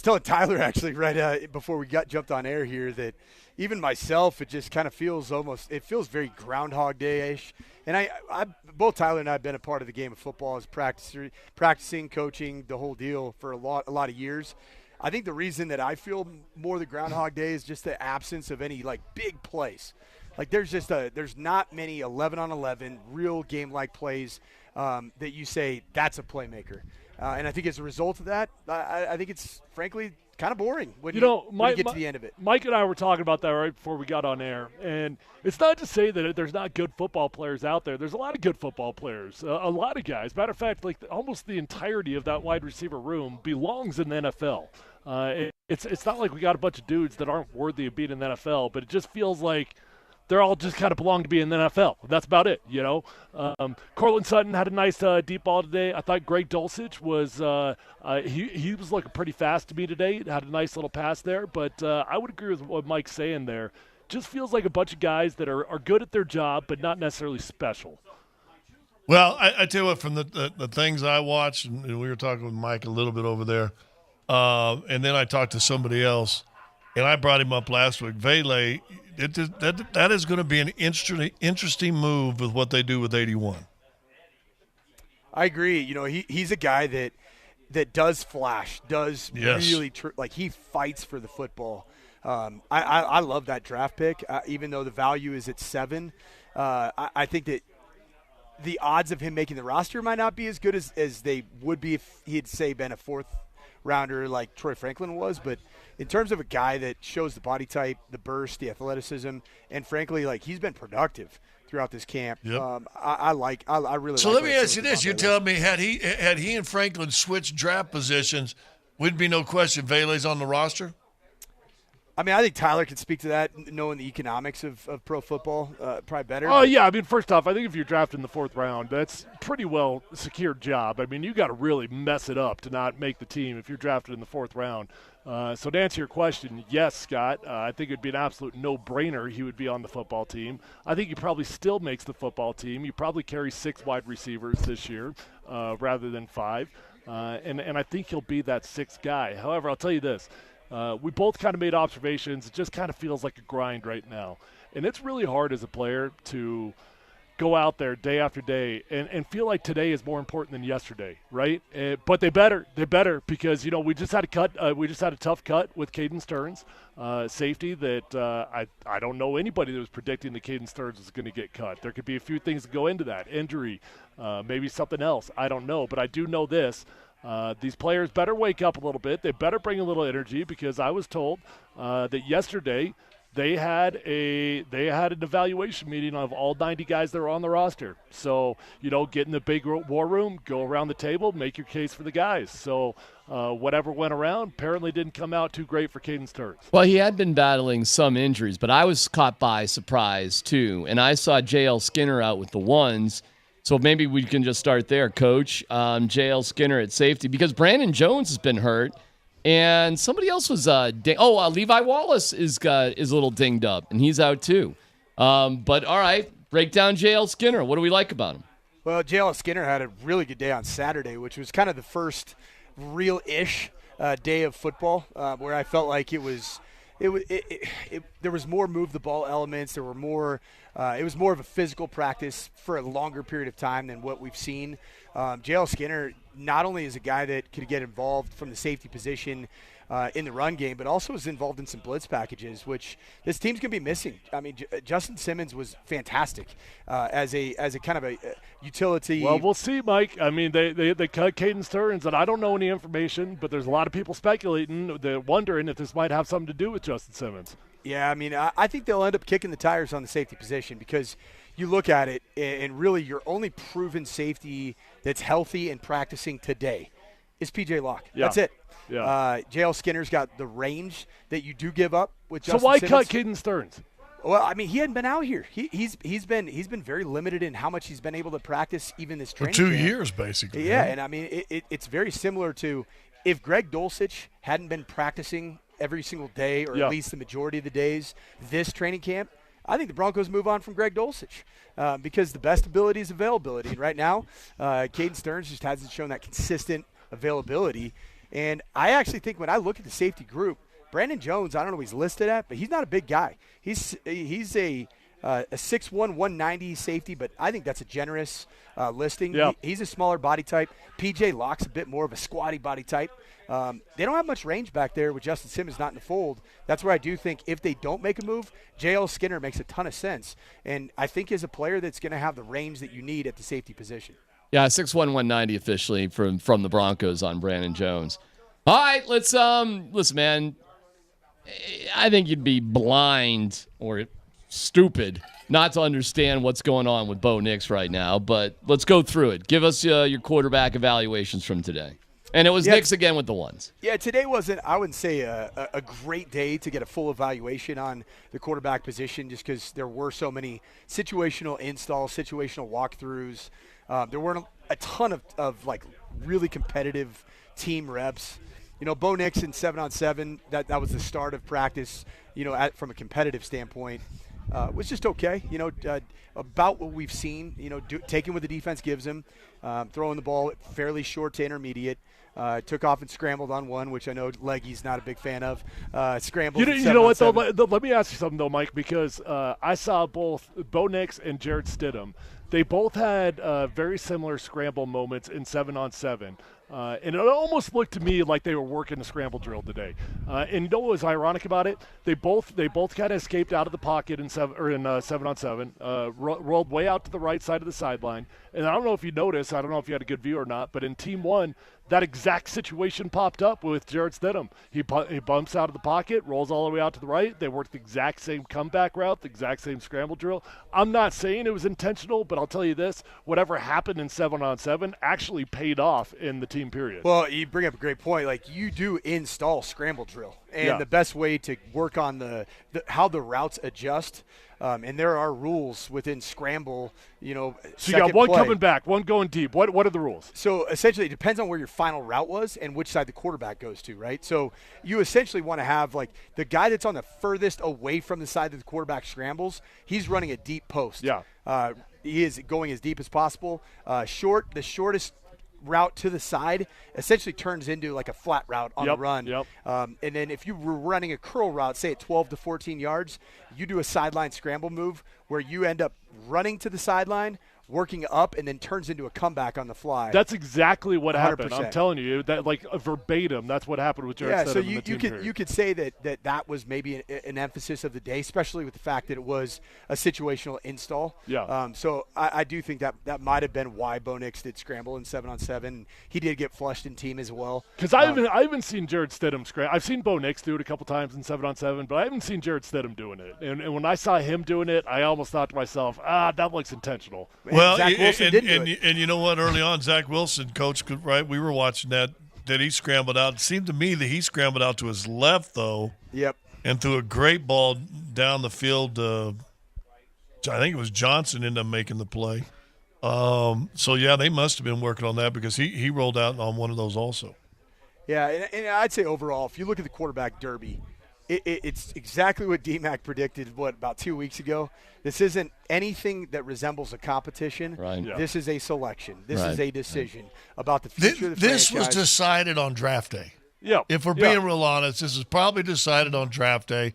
telling Tyler actually before we got jumped on air here that even myself, it just kind of feels it feels very Groundhog Day-ish. And both Tyler and I have been a part of the game of football as practicing, coaching, the whole deal for a lot of years. I think the reason that I feel more the Groundhog Day is just the absence of any like big plays. Like there's not many 11 on 11 real game-like plays that you say that's a playmaker. And I think as a result of that, I think it's frankly kind of boring when you get to the end of it. Mike and I were talking about that right before we got on air, and it's not to say that there's not good football players out there. There's a lot of good football players, a lot of guys. Matter of fact, like almost the entirety of that wide receiver room belongs in the NFL. It's not like we got a bunch of dudes that aren't worthy of being in the NFL, but it just feels like they're all just kind of belong to be in the NFL. That's about it, you know. Cortland Sutton had a nice deep ball today. I thought Greg Dulcich was he was looking pretty fast to me today. Had a nice little pass there, but I would agree with what Mike's saying there. Just feels like a bunch of guys that are good at their job, but not necessarily special. Well, I tell you what, from the things I watched, and we were talking with Mike a little bit over there, and then I talked to somebody else, and I brought him up last week. Vele, that is going to be an interesting move with what they do with 81. I agree. You know, he's a guy that does flash, really like he fights for the football. I love that draft pick, even though the value is at 7. I think that the odds of him making the roster might not be as good as they would be if he had, say, been a 4th rounder like Troy Franklin was. But in terms of a guy that shows the body type, the burst, the athleticism, and frankly, like he's been productive throughout this camp. Yep. I really. So like let me ask you this: you're telling me had he and Franklin switched draft positions, would be no question Vele's on the roster? I mean, I think Tyler can speak to that, knowing the economics of pro football, probably better. Oh, yeah. I mean, first off, I think if you're drafted in the 4th round, that's pretty well secured job. I mean, you got to really mess it up to not make the team if you're drafted in the 4th round. So to answer your question, yes, Scott, I think it would be an absolute no-brainer he would be on the football team. I think he probably still makes the football team. You probably carry 6 wide receivers this year rather than 5. And I think he'll be that 6th guy. However, I'll tell you this. We both kind of made observations. It just kind of feels like a grind right now. And it's really hard as a player to go out there day after day and feel like today is more important than yesterday, right? But they better because, you know, we just had a tough cut with Caden Stearns, safety that I don't know anybody that was predicting that Caden Stearns was going to get cut. There could be a few things that go into that. Injury, maybe something else. I don't know. But I do know this. These players better wake up a little bit. They better bring a little energy because I was told that yesterday they had an evaluation meeting of all 90 guys that were on the roster. So, you know, get in the big war room, go around the table, make your case for the guys. So whatever went around apparently didn't come out too great for Caden Stearns. Well, he had been battling some injuries, but I was caught by surprise too. And I saw J.L. Skinner out with the ones. So maybe we can just start there, Coach. J.L. Skinner at safety because Brandon Jones has been hurt, and somebody else was Levi Wallace is a little dinged up, and he's out too. But all right, break down J.L. Skinner. What do we like about him? Well, J.L. Skinner had a really good day on Saturday, which was kind of the first real-ish day of football where I felt like there was more move the ball elements. There were more. It was more of a physical practice for a longer period of time than what we've seen. J.L. Skinner not only is a guy that could get involved from the safety position in the run game, but also is involved in some blitz packages, which this team's going to be missing. I mean, Justin Simmons was fantastic as a kind of a utility. Well, we'll see, Mike. I mean, they cut Caden Stearns, and I don't know any information, but there's a lot of people speculating, they're wondering if this might have something to do with Justin Simmons. Yeah, I mean, I think they'll end up kicking the tires on the safety position because you look at it, and really your only proven safety that's healthy and practicing today is P.J. Locke. Yeah. That's it. Yeah. J.L. Skinner's got the range that you do give up with Justin So why Simmons. cut Caden Stearns? Well, I mean, he hadn't been out here. He's been very limited in how much he's been able to practice even this training for 2 camp. years, basically. Yeah, right? and I mean, it's very similar to if Greg Dulcich hadn't been practicing every single day or at least the majority of the days this training camp, I think the Broncos move on from Greg Dulcich because the best ability is availability. And right now, Caden Stearns just hasn't shown that consistent availability. And I actually think when I look at the safety group, Brandon Jones, I don't know what he's listed at, but he's not a big guy. He's a 6'1", 190 safety, but I think that's a generous listing. Yeah. He's a smaller body type. PJ Locke's a bit more of a squatty body type. They don't have much range back there with Justin Simmons not in the fold. That's where I do think if they don't make a move, J.L. Skinner makes a ton of sense. And I think he's a player that's going to have the range that you need at the safety position. Yeah, 6'1", 190 officially from the Broncos on Brandon Jones. All right, let's listen, man. I think you'd be blind or stupid not to understand what's going on with Bo Nix right now, but let's go through it. Give us your quarterback evaluations from today. And it was Nix again with the ones. Yeah, today wasn't, I wouldn't say, a great day to get a full evaluation on the quarterback position just because there were so many situational installs, situational walkthroughs. There weren't a ton of like really competitive team reps. You know, Bo Nix in 7-on-7, that was the start of practice, you know, from a competitive standpoint. Was just okay, you know, about what we've seen, you know, taking what the defense gives him, throwing the ball fairly short to intermediate. Took off and scrambled on one, which I know Leggy's not a big fan of. Scrambled. You know what, though? Let me ask you something, though, Mike, because I saw both Bo Nix and Jarrett Stidham. They both had very similar scramble moments in 7-on-7. And it almost looked to me like they were working the scramble drill today. And you know what was ironic about it? They both kind of escaped out of the pocket in 7-on-7, rolled way out to the right side of the sideline. And I don't know if you noticed, I don't know if you had a good view or not, but in Team 1, that exact situation popped up with Jarrett Stidham. He bumps out of the pocket, rolls all the way out to the right. They worked the exact same comeback route, the exact same scramble drill. I'm not saying it was intentional, but I'll tell you this, whatever happened in 7-on-7 actually paid off in the team period. Well, you bring up a great point. Like, you do install scramble drill. And the best way to work on how the routes adjust, and there are rules within scramble, you know. So you got one coming back, one going deep. What are the rules? So essentially it depends on where your final route was and which side the quarterback goes to, right? So you essentially want to have, like, the guy that's on the furthest away from the side that the quarterback scrambles, he's running a deep post. Yeah. He is going as deep as possible. The shortest route to the side essentially turns into like a flat route on the run. Yep. And then if you were running a curl route, say at 12 to 14 yards, you do a sideline scramble move where you end up running to the sideline, working up, and then turns into a comeback on the fly. That's exactly what happened. 100%. I'm telling you, that like verbatim, that's what happened with Jarrett Stidham so in the team period. you could say that was maybe an emphasis of the day, especially with the fact that it was a situational install. Yeah. So I do think that might have been why Bo Nix did scramble in 7-on-7. He did get flushed in team as well. Because I haven't seen Jarrett Stidham scramble. I've seen Bo Nix do it a couple times in 7-on-7, but I haven't seen Jarrett Stidham doing it. And when I saw him doing it, I almost thought to myself, that looks intentional. Well, Zach Wilson didn't do it. And you know what? Early on, Zach Wilson, coach, right? We were watching that he scrambled out. It seemed to me that he scrambled out to his left, though. Yep. And threw a great ball down the field. I think it was Johnson ended up making the play. So, yeah, they must have been working on that because he rolled out on one of those also. Yeah, and I'd say overall, if you look at the quarterback derby, it's exactly what DMAC predicted, about 2 weeks ago. This isn't anything that resembles a competition. Right. Yeah. This is a selection. This Right. is a decision about the future of the This was franchise. decided on draft day. Yeah. If we're being real honest, this is probably decided on draft day.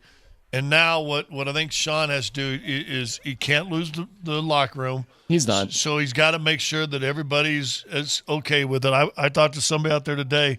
And now what I think Sean has to do is he can't lose the locker room. He's not. So he's got to make sure that everybody's is okay with it. I talked to somebody out there today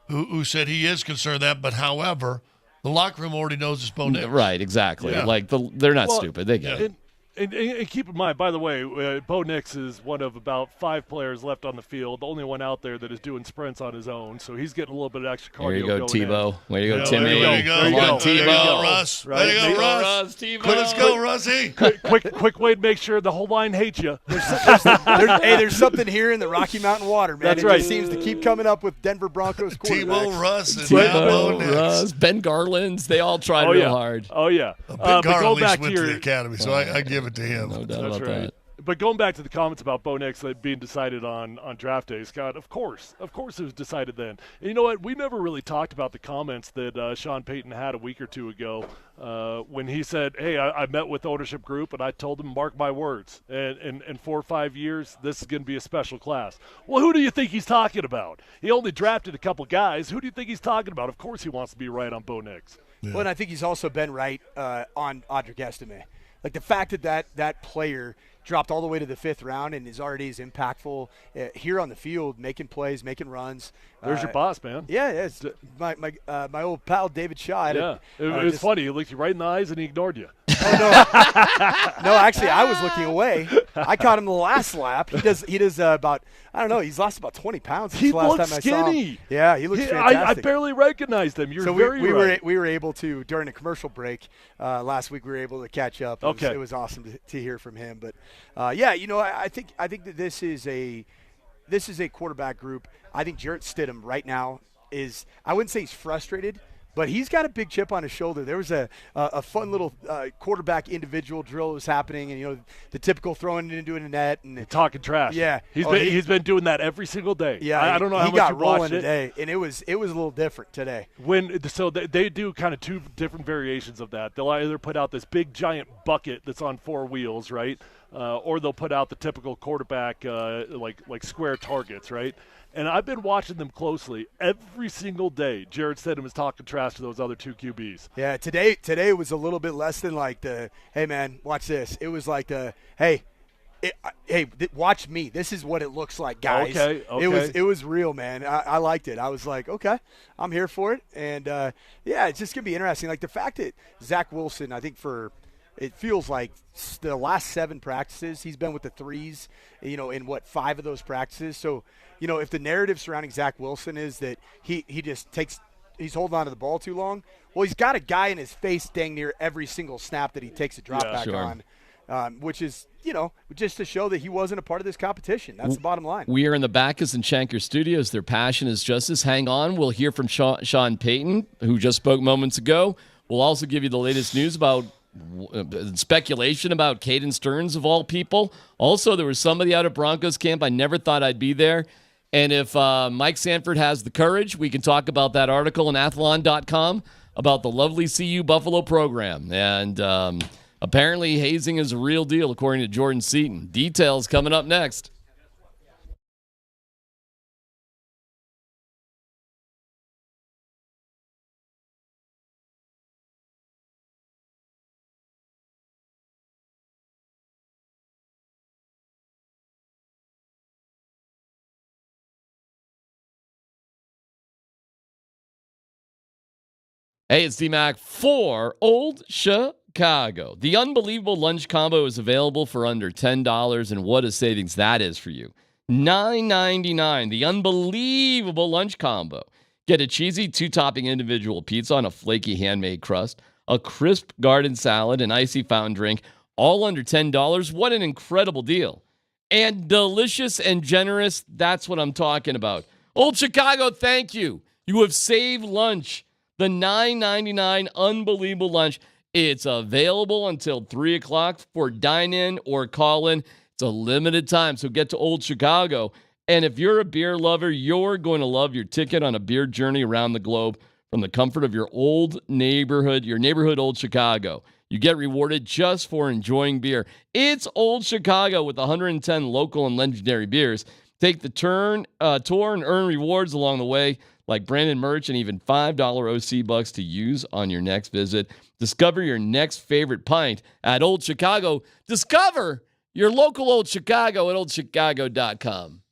who said he is concerned that, but however, the locker room already knows it's Bo Nix. Right, exactly. Yeah. Like they're not stupid. They get it. And keep in mind, by the way, Bo Nix is one of about 5 players left on the field, the only one out there that is doing sprints on his own, so he's getting a little bit of extra cardio. There you go, going Tebow. Way to go, Yeah, Timmy. there you go. There you Come on, go. There you There you Tebow. go, Russ. Right. There you go, Russ. Tebow. Let's go, Russie. quick way to make sure the whole line hates you. There's something here in the Rocky Mountain water, man. That's it right. just seems to keep coming up with Denver Broncos quarterbacks. Tebow, Russ, and now Bo Tebow, Nix. Russ, Ben Garland's. They all tried Oh real yeah. hard. Oh yeah. Big But Garland go at least back went to the here. academy, so I give it to him. No doubt That's about right. that. But going back to the comments about Bo Nix being decided on draft day, Scott, of course it was decided then. And you know what? We never really talked about the comments that Sean Payton had a week or two ago when he said, hey, I met with the ownership group and I told them, mark my words, and in 4 or 5 years, this is going to be a special class. Well, who do you think he's talking about? He only drafted a couple guys. Who do you think he's talking about? Of course he wants to be right on Bo Nix. Yeah. Well, and I think he's also been right on Audric Estime. Like the fact that player dropped all the way to the 5th round and is already as impactful here on the field, making plays, making runs. There's your boss, man. Yeah, it's my old pal David Shaw. Yeah, it was funny. He looked you right in the eyes and he ignored you. Oh, no, actually, I was looking away. I caught him the last lap. He does about, I don't know, he's lost about 20 pounds since the last time I saw him. Yeah, he looks fantastic. I barely recognized him. You're so very right. We were able to, during a commercial break last week, we were able to catch up. It was awesome to hear from him. But, I think that this is a quarterback group. I think Jarrett Stidham right now is, I wouldn't say he's frustrated, but he's got a big chip on his shoulder. There was a fun little quarterback individual drill that was happening, and the typical throwing it into a net and talking trash. Yeah, he's been doing that every single day. Yeah, I don't know how much he got you rolling watched today, and it was a little different today. So they do kind of 2 different variations of that. They'll either put out this big giant bucket that's on 4 wheels, right, or they'll put out the typical quarterback like square targets, right. And I've been watching them closely every single day. Jarrett Stidham is talking trash to those other 2 QBs. Yeah, today was a little bit less than like the, hey, man, watch this. It was like the, hey, watch me. This is what it looks like, guys. Okay. It was real, man. I liked it. I was like, okay, I'm here for it. And, it's just going to be interesting. Like the fact that Zach Wilson, I think it feels like the last 7 practices, he's been with the 3s, in 5 of those practices. So, if the narrative surrounding Zach Wilson is that he just he's holding on to the ball too long, well, he's got a guy in his face dang near every single snap that he takes a drop back on, which is, just to show that he wasn't a part of this competition. That's the bottom line. We are in the Backus and Shanker studios. Their passion is justice. Hang on. We'll hear from Sean Payton, who just spoke moments ago. We'll also give you the latest news about speculation about Caden Stearns, of all people. Also, there was somebody out of Broncos camp. I never thought I'd be there. And if Mike Sanford has the courage, we can talk about that article on Athlon.com about the lovely CU Buffalo program. And apparently hazing is a real deal, according to Jordan Seaton. Details coming up next. Hey, it's D-Mac for Old Chicago. The unbelievable lunch combo is available for under $10, and what a savings that is for you. $9.99, the unbelievable lunch combo. Get a cheesy 2-topping individual pizza on a flaky handmade crust, a crisp garden salad, an icy fountain drink, all under $10. What an incredible deal. And delicious and generous, that's what I'm talking about. Old Chicago, thank you. You have saved lunch. The $9.99 unbelievable lunch. It's available until 3 o'clock for dine-in or call-in. It's a limited time, so get to Old Chicago. And if you're a beer lover, you're going to love your ticket on a beer journey around the globe from the comfort of your neighborhood Old Chicago. You get rewarded just for enjoying beer. It's Old Chicago with 110 local and legendary beers. Take the tour and earn rewards along the way, like branded merch and even $5 OC bucks to use on your next visit. Discover your next favorite pint at Old Chicago. Discover your local Old Chicago at oldchicago.com.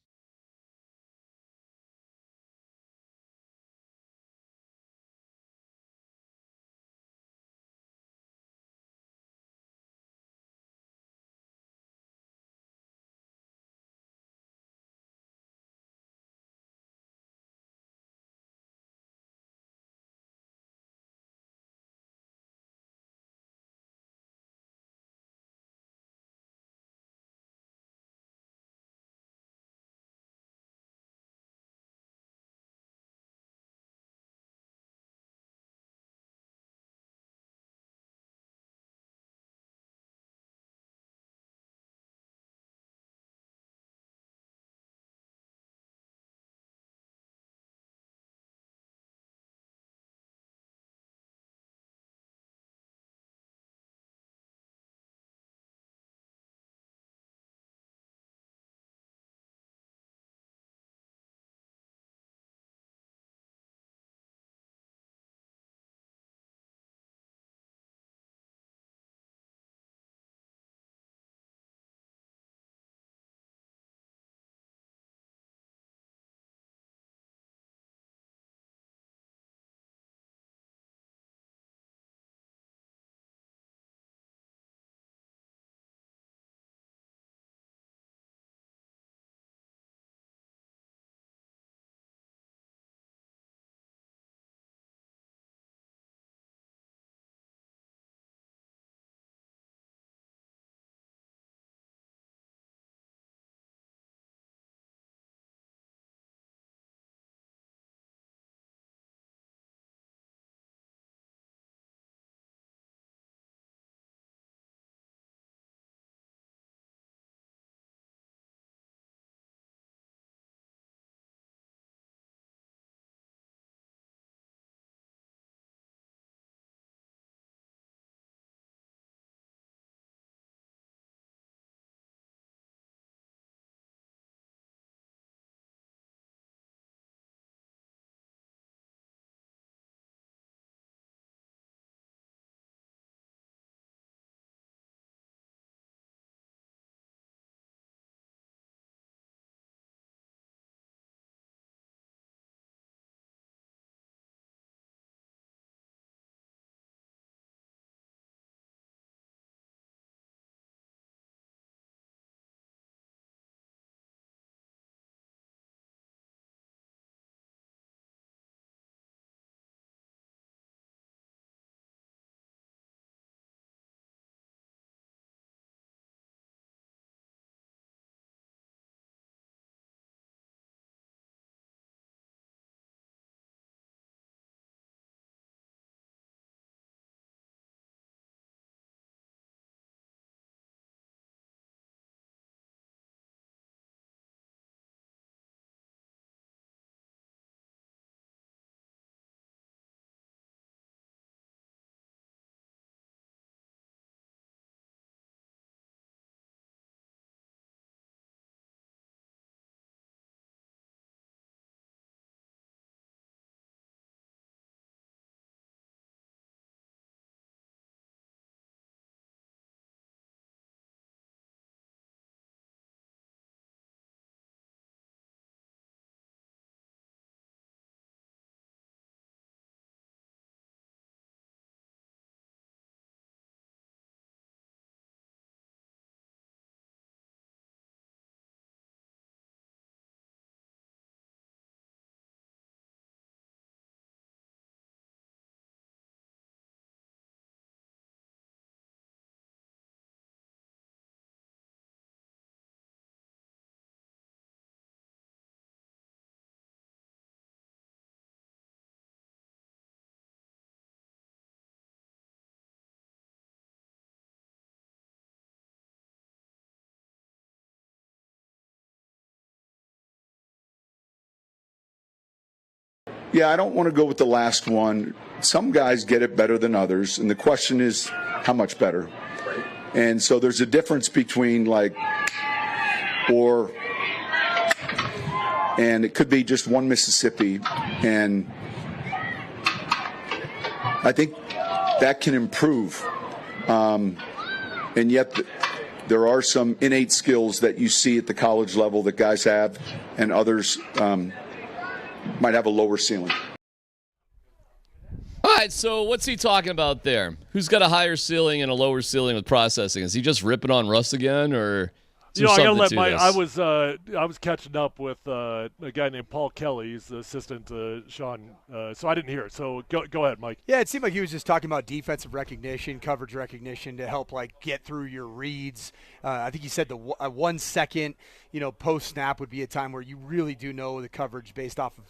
Yeah, I don't want to go with the last one. Some guys get it better than others, and the question is how much better. And so there's a difference between and it could be just one Mississippi, and I think that can improve. And yet there are some innate skills that you see at the college level that guys have, and others might have a lower ceiling. All right, so what's he talking about there? Who's got a higher ceiling and a lower ceiling with processing? Is he just ripping on Russ again, or is there I gotta something let to my. this? I was catching up with a guy named Paul Kelly. He's the assistant to Sean, so I didn't hear it. So go ahead, Mike. Yeah, it seemed like he was just talking about defensive recognition, coverage recognition to help get through your reads. I think he said the 1 second, post snap would be a time where you really do know the coverage based off of,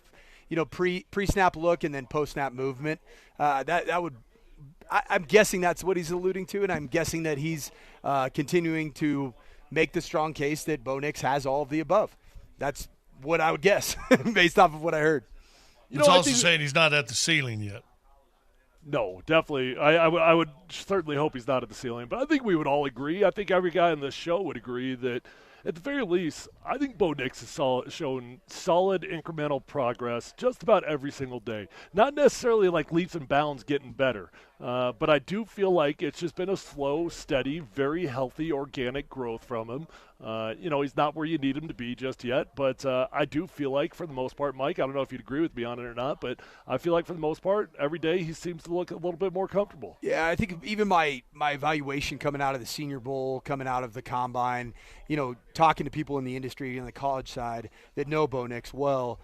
pre-snap look and then post-snap movement. That would. I'm guessing that's what he's alluding to, and I'm guessing that he's continuing to make the strong case that Bo Nix has all of the above. That's what I would guess based off of what I heard. It's also saying he's not at the ceiling yet. No, definitely. I would certainly hope he's not at the ceiling, but I think we would all agree. I think every guy on this show would agree that at the very least, I think Bo Nix has shown solid incremental progress just about every single day. Not necessarily like leaps and bounds getting better, but I do feel like it's just been a slow, steady, very healthy, organic growth from him. He's not where you need him to be just yet, but I do feel like for the most part, Mike, I don't know if you'd agree with me on it or not, but I feel like for the most part, every day he seems to look a little bit more comfortable. Yeah, I think even my evaluation coming out of the Senior Bowl, coming out of the Combine, talking to people in the industry on the college side that know Bo Nix well,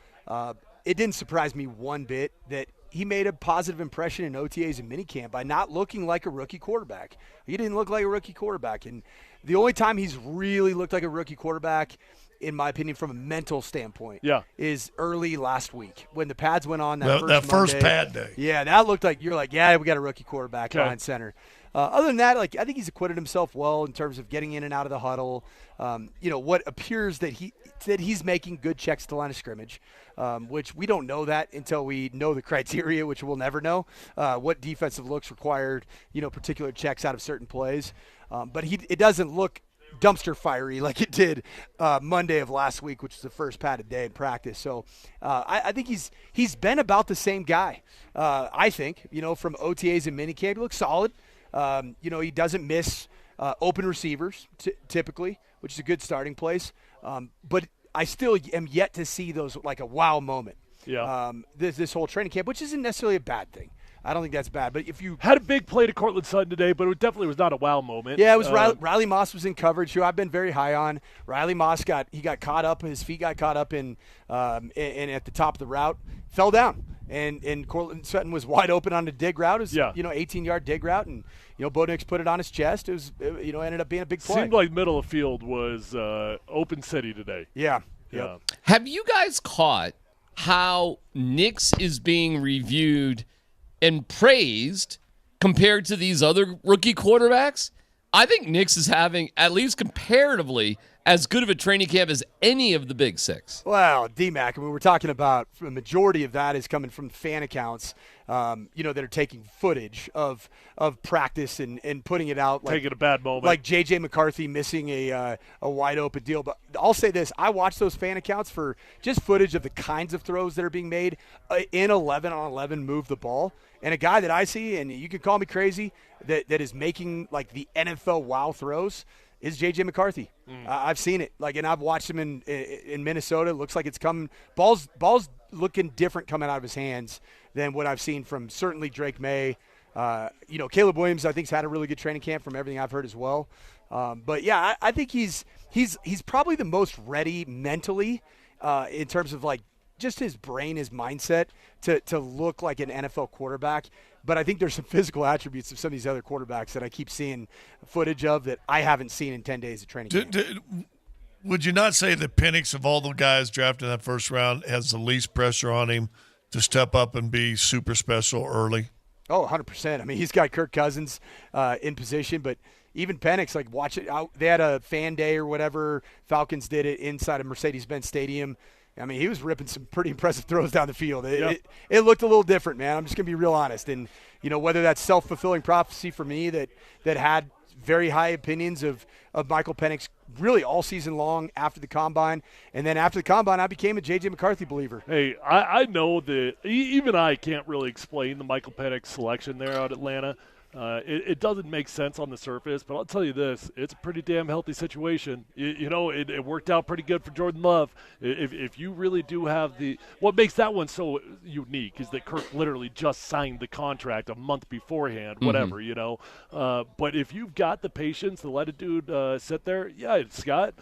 it didn't surprise me one bit that he made a positive impression in OTAs and minicamp by not looking like a rookie quarterback. He didn't look like a rookie quarterback. And the only time he's really looked like a rookie quarterback, in my opinion, from a mental standpoint, is early last week when the pads went on that first pad day. Yeah, that looked like we got a rookie quarterback behind center. Other than that, I think he's acquitted himself well in terms of getting in and out of the huddle. What appears that he's making good checks to the line of scrimmage, which we don't know that until we know the criteria, which we'll never know. What defensive looks required, particular checks out of certain plays. But it doesn't look dumpster fiery like it did Monday of last week, which was the first padded day in practice. So I think he's been about the same guy. I think, from OTAs and minicamp, he looks solid. He doesn't miss open receivers typically, which is a good starting place. But I still am yet to see those like a wow moment. Yeah. This whole training camp, which isn't necessarily a bad thing. I don't think that's bad. But if you had a big play to Cortland Sutton today, but it definitely was not a wow moment. Yeah, it was Riley Moss was in coverage, who I've been very high on. Riley Moss got caught up, his feet got caught up in at the top of the route, fell down. And Cortland Sutton was wide open on the dig route. It was 18-yard dig route, and Bo Nix put it on his chest. It was ended up being a big play. Seemed like middle of field was open city today. Yeah. Have you guys caught how Nix is being reviewed and praised compared to these other rookie quarterbacks? I think Nix is having, at least comparatively, as good of a training camp as any of the Big Six. Well, D-Mac, we're talking about the majority of that is coming from fan accounts, that are taking footage of practice and putting it out. Taking a bad moment. Like J.J. McCarthy missing a wide open deal. But I'll say this. I watch those fan accounts for just footage of the kinds of throws that are being made in 11-on-11 move the ball. And a guy that I see, and you can call me crazy, that is making like the NFL wow throws is J.J. McCarthy. I've seen it. And I've watched him in Minnesota. It looks like it's coming. Ball's looking different coming out of his hands than what I've seen from certainly Drake May. Caleb Williams, I think, has had a really good training camp from everything I've heard as well. But yeah, I think he's probably the most ready mentally in terms of just his brain, his mindset to look like an NFL quarterback. But I think there's some physical attributes of some of these other quarterbacks that I keep seeing footage of that I haven't seen in 10 days of training camp. Would you not say that Penix, of all the guys drafted in that first round, has the least pressure on him to step up and be super special early? Oh, 100%. I mean, he's got Kirk Cousins in position, but even Penix, watch it out. They had a fan day or whatever. Falcons did it inside of Mercedes-Benz Stadium. I mean, he was ripping some pretty impressive throws down the field. It looked a little different, man. I'm just going to be real honest. And, whether that's self-fulfilling prophecy for me that had very high opinions of Michael Penix really all season long after the Combine. And then after the Combine, I became a J.J. McCarthy believer. Hey, I know that even I can't really explain the Michael Penix selection there out at Atlanta. It doesn't make sense on the surface, but I'll tell you this, it's a pretty damn healthy situation. It worked out pretty good for Jordan Love. If you really do have what makes that one so unique is that Kirk literally just signed the contract a month beforehand, whatever, But if you've got the patience to let a dude sit there, Scott,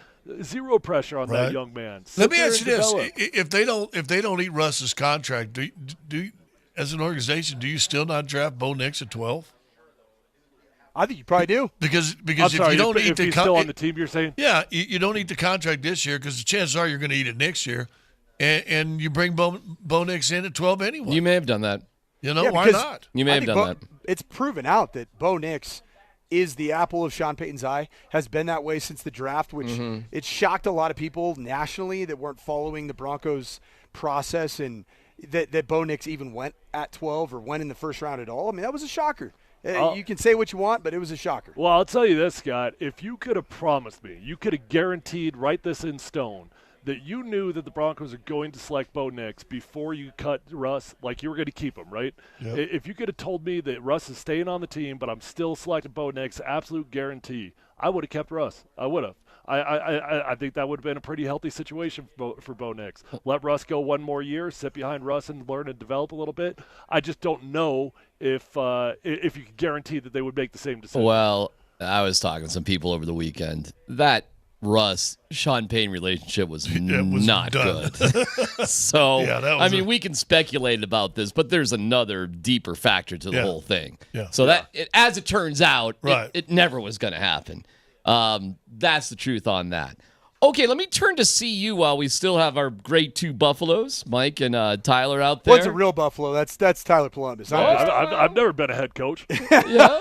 zero pressure on that young man. Let me ask you this: if they don't eat Russ's contract, do as an organization, do you still not draft Bo Nix at 12? I think you probably do. Because if you don't eat the still on the team, you're saying? Yeah, you don't eat the contract this year because the chances are you're going to eat it next year, and you bring Bo Nix in at 12 anyway. You may have done that. Why not? You may have done that. It's proven out that Bo Nix is the apple of Sean Payton's eye, has been that way since the draft, which it shocked a lot of people nationally that weren't following the Broncos process and that Bo Nix even went at 12 or went in the first round at all. I mean, that was a shocker. You can say what you want, but it was a shocker. Well, I'll tell you this, Scott. If you could have promised me, you could have guaranteed, write this in stone, that you knew that the Broncos are going to select Bo Nix before you cut Russ, like you were going to keep him, right? Yep. If you could have told me that Russ is staying on the team, but I'm still selecting Bo Nix, absolute guarantee, I would have kept Russ. I would have. I think that would have been a pretty healthy situation for Bo Nix. Let Russ go one more year, sit behind Russ and learn and develop a little bit. I just don't know if you could guarantee that they would make the same decision. Well, I was talking to some people over the weekend. That Russ-Sean Payne relationship was not done. good. So, yeah, we can speculate about this, but there's another deeper factor to the whole thing. Yeah. So as it turns out, right. it never was going to happen. That's the truth on that. Okay, let me turn to CU while we still have our great two Buffaloes, Mike and Tyler out there. What's a real Buffalo? That's Tyler Columbus. I've never been a head coach. Yeah.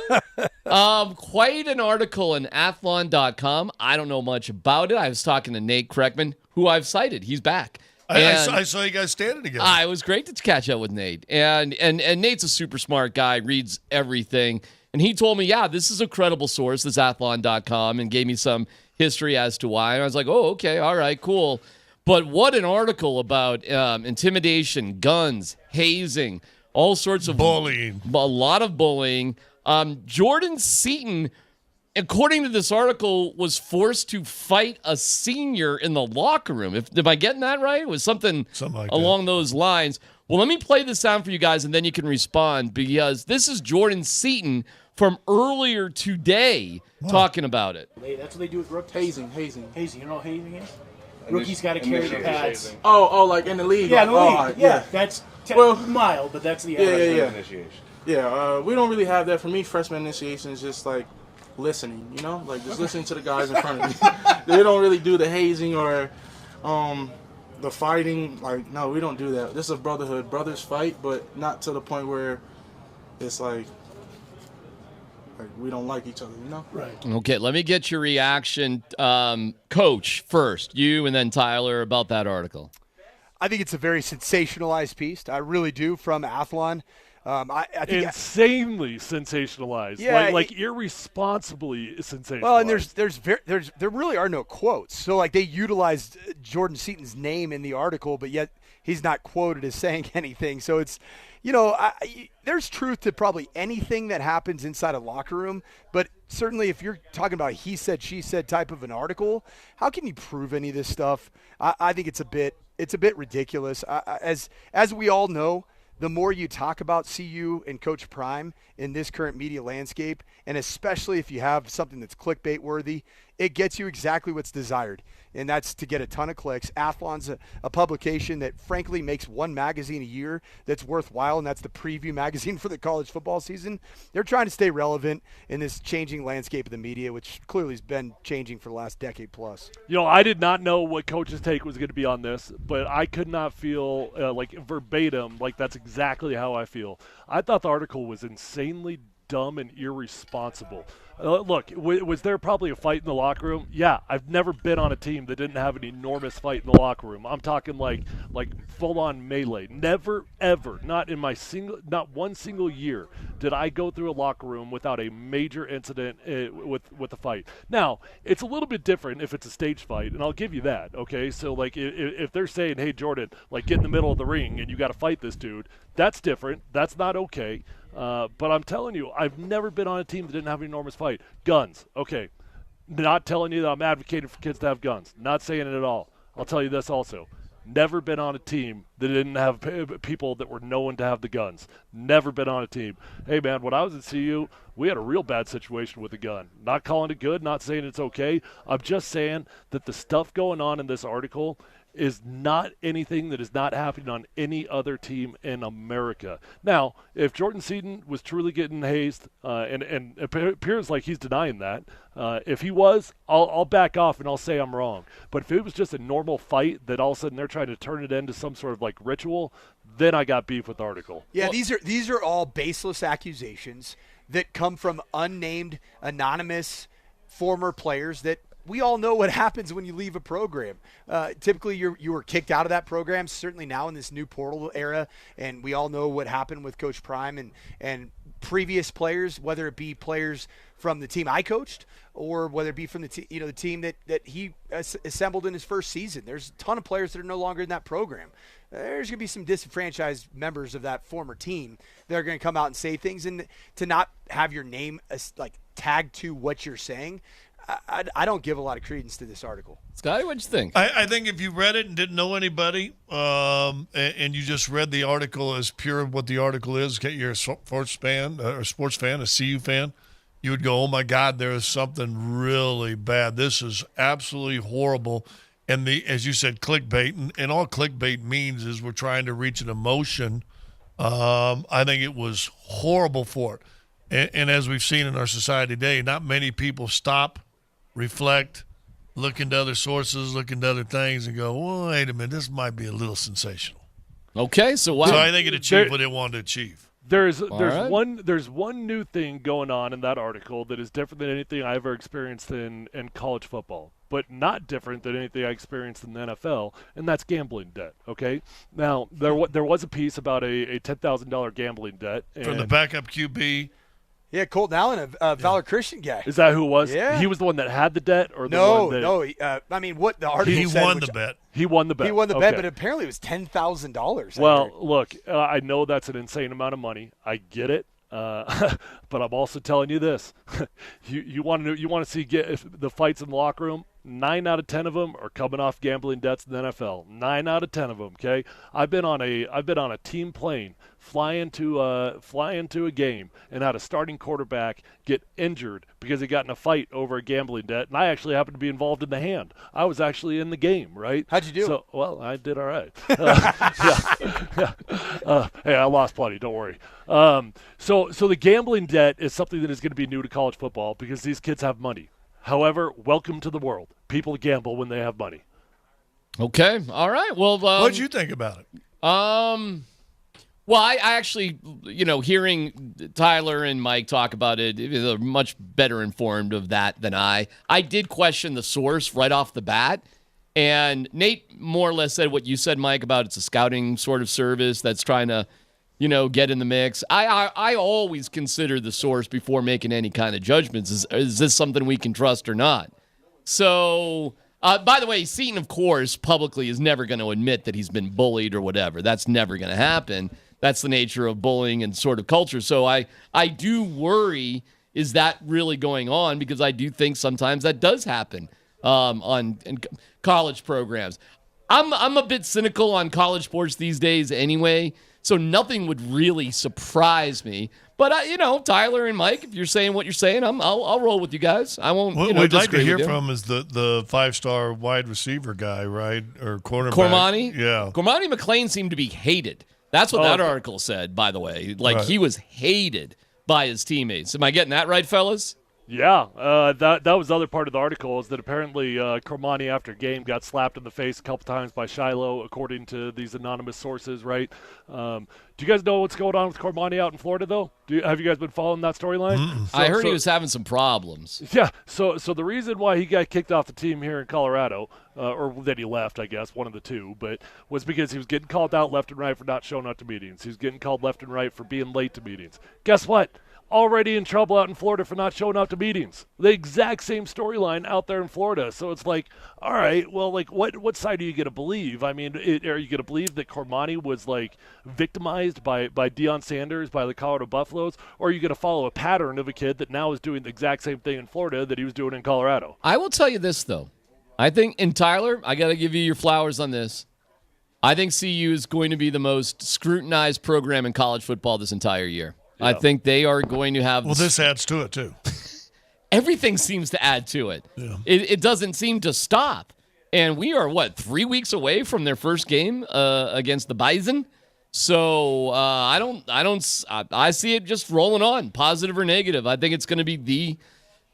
Quite an article in Athlon.com. I don't know much about it. I was talking to Nate Kreckman, who I've cited. He's back. I saw you guys standing together. It was great to catch up with Nate. And Nate's a super smart guy, reads everything. And he told me, this is a credible source, this Athlon.com, and gave me some history as to why. And I was like, oh, okay, all right, cool. But what an article about intimidation, guns, hazing, all sorts of bullying. A lot of bullying. Jordan Seaton, according to this article, was forced to fight a senior in the locker room. Am I getting that right? It was something like along those lines. Well, let me play this sound for you guys, and then you can respond, because this is Jordan Seaton from earlier today talking about it. That's what they do with rookies. Hazing. Hazing. You know what hazing is? Rookies got to carry the pads. Oh, like in the league. Yeah, like, in the league. That's mild, but that's the initiation. Yeah, we don't really have that. For me, freshman initiation is just like listening, like just listening to the guys in front of me. They don't really do the hazing or the fighting. Like, no, we don't do that. This is a brotherhood. Brothers fight, but not to the point where it's like we don't like each other, Right. Okay, let me get your reaction. Coach, first, you and then Tyler, about that article. I think it's a very sensationalized piece. I really do, from Athlon. I think insanely sensationalized, like irresponsibly sensationalized. Well, and there really are no quotes. So like they utilized Jordan Seaton's name in the article, but yet he's not quoted as saying anything. So it's, there's truth to probably anything that happens inside a locker room, but certainly if you're talking about he said, she said type of an article, how can you prove any of this stuff? I think it's a bit ridiculous. As we all know, the more you talk about CU and Coach Prime in this current media landscape, and especially if you have something that's clickbait worthy, it gets you exactly what's desired, and that's to get a ton of clicks. Athlon's a publication that frankly makes one magazine a year that's worthwhile, and that's the Preview magazine for the college football season. They're trying to stay relevant in this changing landscape of the media, which clearly has been changing for the last decade plus. I did not know what Coach's take was going to be on this, but I could not feel like verbatim, like that's exactly how I feel. I thought the article was insanely dumb and irresponsible. Look, was there probably a fight in the locker room? Yeah, I've never been on a team that didn't have an enormous fight in the locker room. I'm talking like full-on melee. Never, ever, not one single year did I go through a locker room without a major incident with a fight. Now, it's a little bit different if it's a stage fight, and I'll give you that, okay? So, like, if they're saying, hey, Jordan, like, get in the middle of the ring and you got to fight this dude, that's different. That's not okay. But I'm telling you, I've never been on a team that didn't have an enormous fight. Guns, okay. Not telling you that I'm advocating for kids to have guns. Not saying it at all. I'll tell you this also. Never been on a team that didn't have people that were known to have the guns. Never been on a team. Hey, man, when I was at CU, we had a real bad situation with a gun. Not calling it good, not saying it's okay. I'm just saying that the stuff going on in this article is not anything that is not happening on any other team in America. Now, if Jordan Seaton was truly getting hazed, and it appears like he's denying that, if he was, I'll back off and I'll say I'm wrong. But if it was just a normal fight that all of a sudden they're trying to turn it into some sort of like ritual, then I got beef with the article. Yeah, these are all baseless accusations that come from unnamed, anonymous former players that we all know what happens when you leave a program. Typically, you were kicked out of that program, certainly now in this new portal era, and we all know what happened with Coach Prime and previous players, whether it be players from the team I coached or whether it be from the team that he assembled in his first season. There's a ton of players that are no longer in that program. There's going to be some disenfranchised members of that former team that are going to come out and say things, and to not have your name tagged to what you're saying, I don't give a lot of credence to this article. Scotty, what'd you think? I think if you read it and didn't know anybody, and you just read the article as pure what the article is, you're a sports fan, a CU fan, you would go, oh, my God, there is something really bad. This is absolutely horrible. And as you said, clickbait, and all clickbait means is we're trying to reach an emotion. I think it was horrible for it. And as we've seen in our society today, not many people stop, reflect, look into other sources, look into other things, and go, well, wait a minute, this might be a little sensational. Okay, so wow. So I think it achieved what it wanted to achieve. There's one new thing going on in that article that is different than anything I ever experienced in college football, but not different than anything I experienced in the NFL, and that's gambling debt, okay? Now, there was a piece about a $10,000 gambling debt. From the backup QB. Yeah, Colton Allen, a Valor Christian guy. Is that who it was? Yeah. He was the one that had the debt? Or No. I mean, what the article He said. won the bet. He won the bet. He won the bet, but apparently it was $10,000. Well, look, I know that's an insane amount of money. I get it. But I'm also telling you this: you want to see the fights in the locker room. 9 out of 10 of them are coming off gambling debts in the NFL. 9 out of 10 of them. Okay, I've been on a team plane flying to a game and had a starting quarterback get injured because he got in a fight over a gambling debt, and I actually happened to be involved in the hand. I was actually in the game, right? How'd you do? So, well, I did all right. Hey, I lost plenty. Don't worry. So the gambling debt is something that is going to be new to college football because these kids have money. However, welcome to the world. People gamble when they have money. Okay. All right. Well, what did you think about it? Well, I actually, hearing Tyler and Mike talk about it, they're much better informed of that than I. I did question the source right off the bat. And Nate more or less said what you said, Mike, about it's a scouting sort of service that's trying to, get in the mix. I always consider the source before making any kind of judgments. Is this something we can trust or not? So, by the way, Seaton, of course, publicly is never going to admit that he's been bullied or whatever. That's never going to happen. That's the nature of bullying and sort of culture. So I do worry, is that really going on? Because I do think sometimes that does happen in college programs. I'm a bit cynical on college sports these days anyway, so nothing would really surprise me. But, Tyler and Mike, if you're saying what you're saying, I'll roll with you guys. I won't, What we'd like to hear with you. from is the 5-star wide receiver guy, right? Or cornerback. Cormani? Yeah. Cormani McClain seemed to be hated. That's what that article said, by the way. He was hated by his teammates. Am I getting that right, fellas? Yeah, that was the other part of the article is that apparently Cormani after game got slapped in the face a couple times by Shiloh, according to these anonymous sources, right? Do you guys know what's going on with Cormani out in Florida, though? Have you guys been following that storyline? I heard he was having some problems. Yeah, so the reason why he got kicked off the team here in Colorado, or that he left, I guess, one of the two, but was because he was getting called out left and right for not showing up to meetings. He was getting called left and right for being late to meetings. Guess what? Already in trouble out in Florida for not showing up to meetings. The exact same storyline out there in Florida. So it's like, all right, well, like, what side are you going to believe? I mean, are you going to believe that Cormani was, like, victimized by Deion Sanders, by the Colorado Buffaloes? Or are you going to follow a pattern of a kid that now is doing the exact same thing in Florida that he was doing in Colorado? I will tell you this, though. I think, and Tyler, I got to give you your flowers on this. I think CU is going to be the most scrutinized program in college football this entire year. Yeah. I think they are going to have. Well, this adds to it, too. Everything seems to add to it. Yeah. It doesn't seem to stop. And we are, 3 weeks away from their first game against the Bison? So I see it just rolling on, positive or negative. I think it's going to be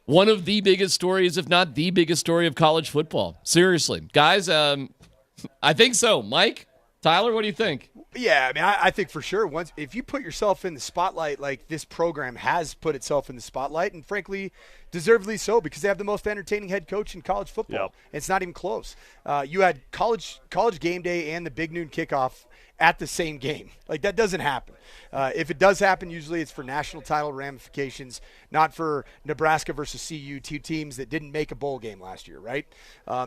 one of the biggest stories, if not the biggest story of college football. Seriously. Guys, I think so. Mike, Tyler, what do you think? Yeah, I mean, I think for sure, if you put yourself in the spotlight like this program has put itself in the spotlight, and frankly, deservedly so, because they have the most entertaining head coach in college football. Yep. It's not even close. You had college game day and the big noon kickoff at the same game. Like, that doesn't happen. If it does happen, usually it's for national title ramifications, not for Nebraska versus CU, two teams that didn't make a bowl game last year, right?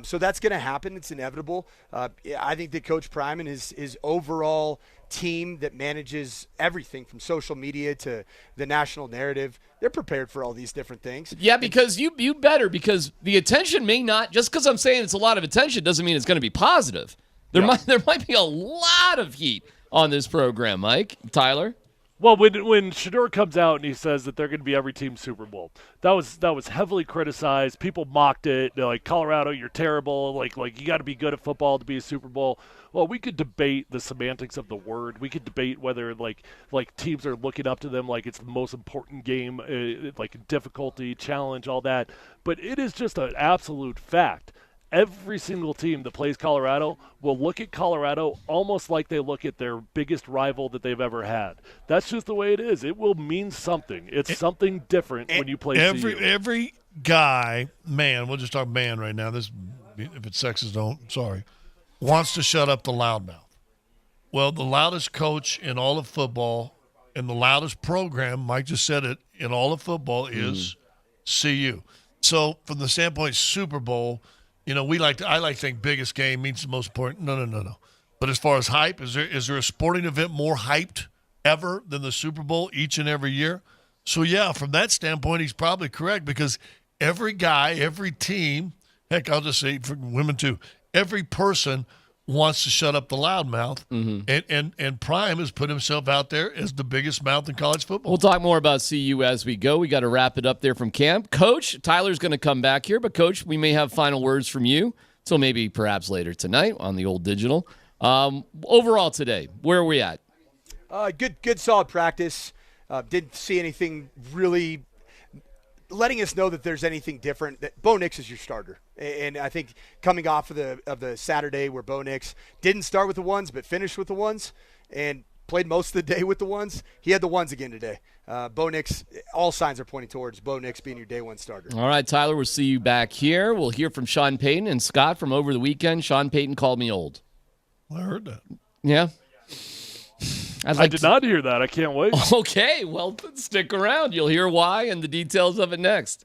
So that's going to happen. It's inevitable. I think that Coach Prime and his overall team that manages everything from social media to the national narrative, they're prepared for all these different things. Yeah, because you better, because the attention may not, just because I'm saying it's a lot of attention doesn't mean it's going to be positive. There might be a lot of heat on this program, Mike, Tyler. Well, when Shedeur comes out and he says that they're going to be every team's Super Bowl, that was heavily criticized. People mocked it. They're like, Colorado, you're terrible. Like you got to be good at football to be a Super Bowl. Well, we could debate the semantics of the word. We could debate whether like teams are looking up to them like it's the most important game, like difficulty, challenge, all that. But it is just an absolute fact. Every single team that plays Colorado will look at Colorado almost like they look at their biggest rival that they've ever had. That's just the way it is. It will mean something. It's something different when you play CU. Every guy, man, we'll just talk man right now. This, if it's sexist, sorry, wants to shut up the loudmouth. Well, the loudest coach in all of football and the loudest program, Mike just said it, in all of football is CU. So from the standpoint Super Bowl, I like to think biggest game means the most important. No. But as far as hype, is there a sporting event more hyped ever than the Super Bowl each and every year? So, yeah, from that standpoint, he's probably correct, because every guy, every team, heck, I'll just say for women too, every person wants to shut up the loudmouth, and Prime has put himself out there as the biggest mouth in college football. We'll talk more about CU as we go. We got to wrap it up there from camp. Coach, Tyler's going to come back here, but Coach, we may have final words from you, so maybe perhaps later tonight on the old digital. Overall today, where are we at? Good, solid practice. Didn't see anything really letting us know that there's anything different. That Bo Nix is your starter. And I think coming off of the Saturday where Bo Nix didn't start with the ones but finished with the ones and played most of the day with the ones, he had the ones again today. Bo Nix, all signs are pointing towards Bo Nix being your day one starter. All right, Tyler, we'll see you back here. We'll hear from Sean Payton and Scott from over the weekend. Sean Payton called me old. I heard that. Yeah. I did not hear that. I can't wait. Okay, well, stick around. You'll hear why and the details of it next.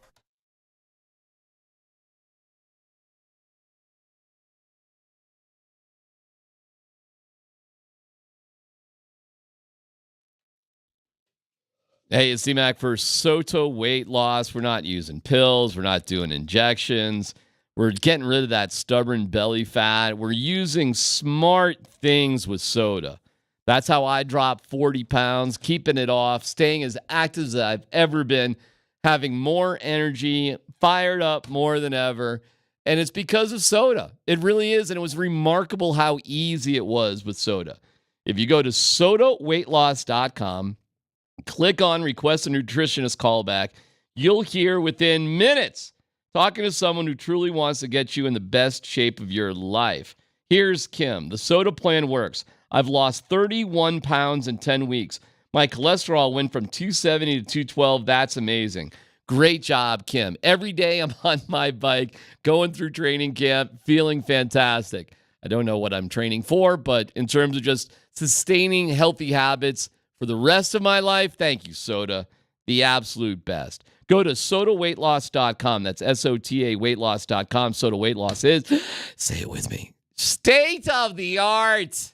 Hey, it's C-Mac for Soto weight loss. We're not using pills. We're not doing injections. We're getting rid of that stubborn belly fat. We're using smart things with soda. That's how I dropped 40 pounds, keeping it off, staying as active as I've ever been, having more energy, fired up more than ever. And it's because of soda. It really is. And it was remarkable how easy it was with soda. If you go to sodaweightloss.com, click on Request a Nutritionist Callback, you'll hear within minutes. Talking to someone who truly wants to get you in the best shape of your life. Here's Kim. The SOTA plan works. I've lost 31 pounds in 10 weeks. My cholesterol went from 270 to 212. That's amazing. Great job, Kim. Every day I'm on my bike, going through training camp, feeling fantastic. I don't know what I'm training for, but in terms of just sustaining healthy habits for the rest of my life, thank you, SOTA. The absolute best. Go to sotaweightloss.com. That's SOTA weightloss.com. SOTA Weight Loss is, say it with me, state of the art.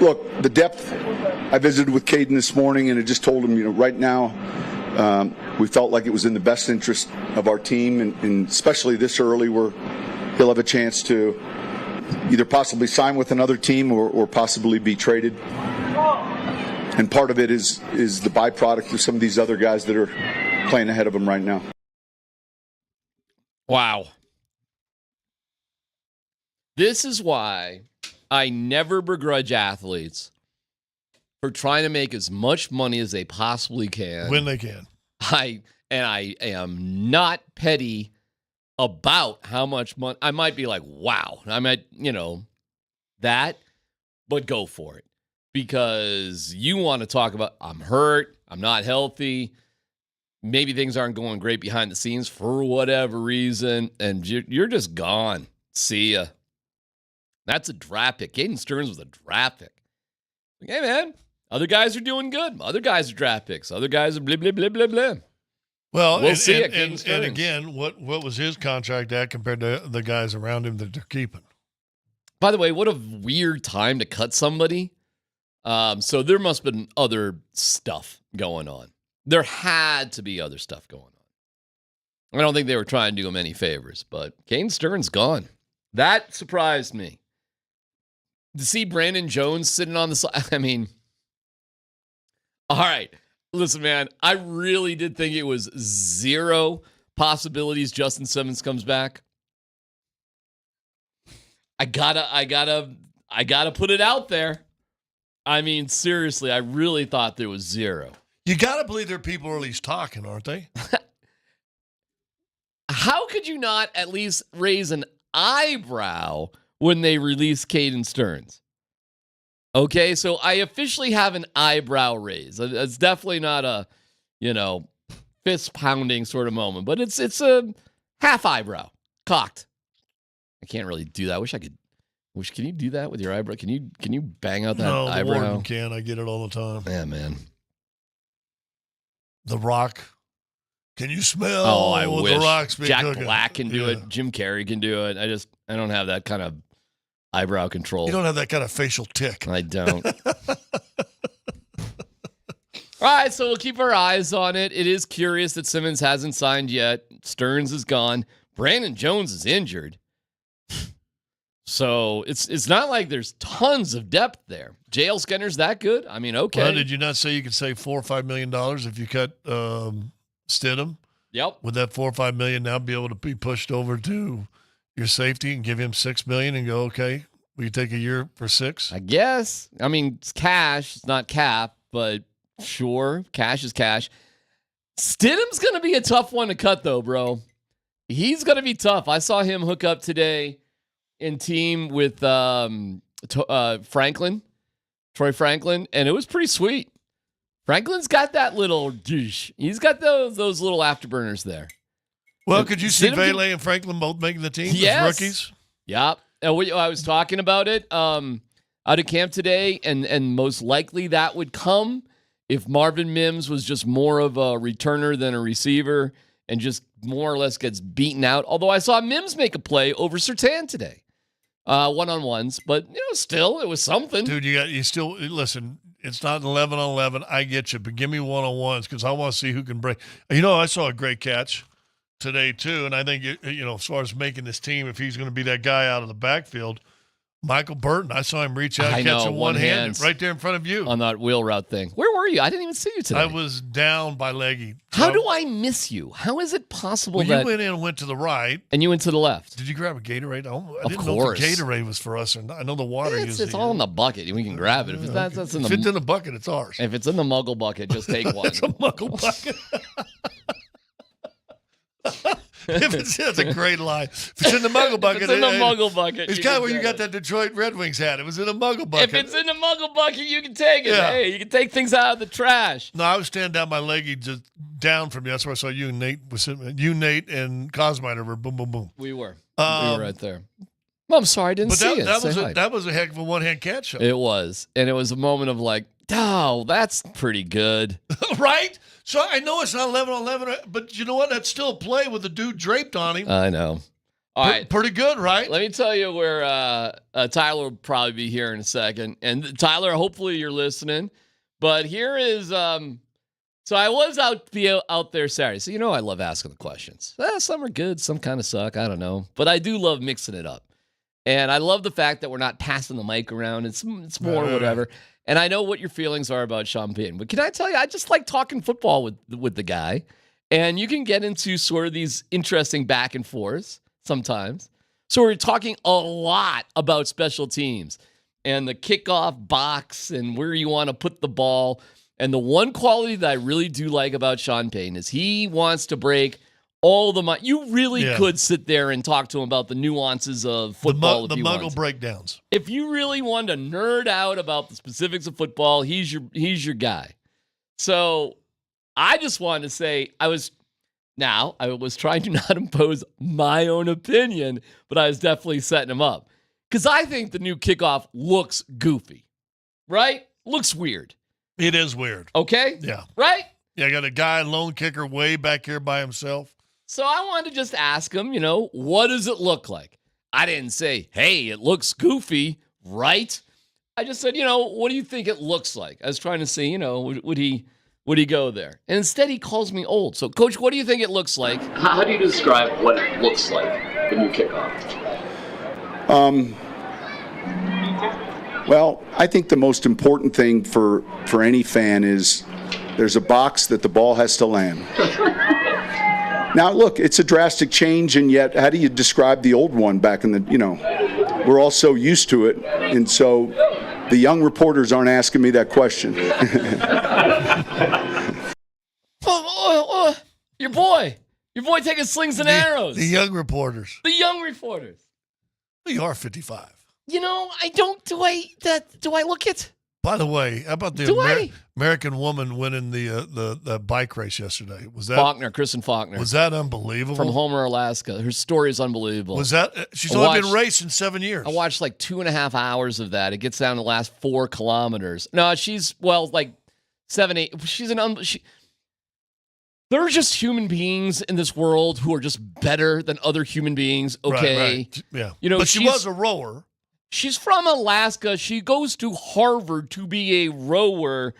Look, the depth, I visited with Caden this morning, and I just told him, right now, we felt like it was in the best interest of our team, and especially this early where he'll have a chance to either possibly sign with another team or possibly be traded. And part of it is the byproduct of some of these other guys that are playing ahead of him right now. Wow. This is why I never begrudge athletes for trying to make as much money as they possibly can. When they can. I am not petty about how much money. I might be like, wow. I might, that, but go for it. Because you want to talk about, I'm hurt, I'm not healthy, maybe things aren't going great behind the scenes for whatever reason, and you're just gone. See ya. That's a draft pick. Caden Stearns was a draft pick. Like, hey, man, other guys are doing good. Other guys are draft picks. Other guys are blah, blah, blah, blah, blah. Well, we'll see it. And again, what was his contract at compared to the guys around him that they're keeping? By the way, what a weird time to cut somebody. So there must have been other stuff going on. There had to be other stuff going on. I don't think they were trying to do him any favors, but Caden Stearns gone. That surprised me. To see Brandon Jones sitting on the side, I mean, all right. Listen, man, I really did think it was zero possibilities Justin Simmons comes back. I gotta put it out there. I mean, seriously, I really thought there was zero. You got to believe there are people at least talking, aren't they? How could you not at least raise an eyebrow when they release Caden Stearns? Okay, so I officially have an eyebrow raise. It's definitely not a, fist pounding sort of moment, but it's a half eyebrow cocked. I can't really do that. I wish I could. Can you do that with your eyebrow? Can you bang out that eyebrow? No, the Warden can. I get it all the time. Yeah, man. The Rock. Can you smell? Oh, I wish. The Rock's been Jack cooking? Black can do it. Jim Carrey can do it. I don't have that kind of eyebrow control. You don't have that kind of facial tick. I don't. All right, so we'll keep our eyes on it. It is curious that Simmons hasn't signed yet. Stearns is gone. Brandon Jones is injured. So it's not like there's tons of depth there. JL Skinner's that good? I mean, okay. Well, did you not say you could save $4 or $5 million if you cut Stidham? Yep. Would that $4 or $5 million now be able to be pushed over to your safety and give him $6 million and go, okay, will you take a year for $6? I guess. I mean, it's cash. It's not cap, but sure, cash is cash. Stidham's going to be a tough one to cut, though, bro. He's going to be tough. I saw him hook up today in team with Franklin, Troy Franklin, and it was pretty sweet. Franklin's got that little douche. He's got those little afterburners there. Well, And could you see Stidham Vele and Franklin both making the team Yes. as rookies? Yeah. I was talking about it out of camp today, and most likely that would come if Marvin Mims was just more of a returner than a receiver and just more or less gets beaten out. Although I saw Mims make a play over Surtain today. One-on-ones, but still, it was something. Dude, you still listen. It's not 11 on 11. I get you, but give me one-on-ones because I want to see who can break. I saw a great catch today too, and I think as far as making this team, if he's going to be that guy out of the backfield, Michael Burton. I saw him reach out and catch a one-handed right there in front of you on that wheel route thing. Where were you? I didn't even see you today. I was down by Leggy. How do I miss you? How is it possible that you went in and went to the right, and you went to the left? Did you grab a Gatorade? I didn't course. know if the Gatorade was for us or not. I know the water. It's all in the bucket. We can grab it. If it's in the bucket, it's ours. If it's in the Muggle bucket, just take one. It's a Muggle bucket. That's a great line. If it's in the Muggle bucket, it's in the Muggle bucket. It's kind of where you got that Detroit Red Wings hat. It was in a Muggle bucket. If it's in the Muggle bucket, you can take it. Yeah. Hey, you can take things out of the trash. No, I was standing down my leggy just down from you. That's where I saw you and Nate was sitting. You, Nate, and Cosminer were boom, boom, boom. We were. We were right there. Well, I'm sorry, I didn't see it. That was a heck of a one-hand catch. It was. And it was a moment of like, oh, that's pretty good. Right? So I know it's not 11 on 11, but you know what? That's still a play with the dude draped on him. I know. All right. Pretty good, right? Let me tell you where Tyler will probably be here in a second. And Tyler, hopefully you're listening. But here is so I was out there Saturday. So I love asking the questions. Some are good, some kind of suck. I don't know. But I do love mixing it up. And I love the fact that we're not passing the mic around. It's more whatever. And I know what your feelings are about Sean Payton. But can I tell you, I just like talking football with the guy. And you can get into sort of these interesting back and forths sometimes. So we're talking a lot about special teams and the kickoff box and where you want to put the ball. And the one quality that I really do like about Sean Payton is he wants to break all the you really could sit there and talk to him about the nuances of football. The Muggle breakdowns. If you really want to nerd out about the specifics of football, he's your guy. So I just wanted to say I was trying to not impose my own opinion, but I was definitely setting him up. Because I think the new kickoff looks goofy, right? Looks weird. It is weird. Okay? Yeah. Right? Yeah, I got a guy, lone kicker, way back here by himself. So I wanted to just ask him, what does it look like? I didn't say, hey, it looks goofy, right? I just said, what do you think it looks like? I was trying to see, would he go there? And instead he calls me old. So, Coach, what do you think it looks like? How do you describe what it looks like, the new kickoff? Well, I think the most important thing for any fan is there's a box that the ball has to land. Now, look, it's a drastic change, and yet how do you describe the old one back in the, we're all so used to it, and so the young reporters aren't asking me that question. Your boy taking slings and arrows. The young reporters. The young reporters. You are 55. I don't, do I look it? By the way, how about the American woman winning the bike race yesterday? Was that Kristen Faulkner. Was that unbelievable? From Homer, Alaska. Her story is unbelievable. Was that? She's only been racing 7 years. I watched like 2.5 hours of that. It gets down to the last 4 kilometers. No, she's, like 7, 8. She's there are just human beings in this world who are just better than other human beings. Okay. Right. Yeah. But she was a rower. She's from Alaska. She goes to Harvard to be a rower,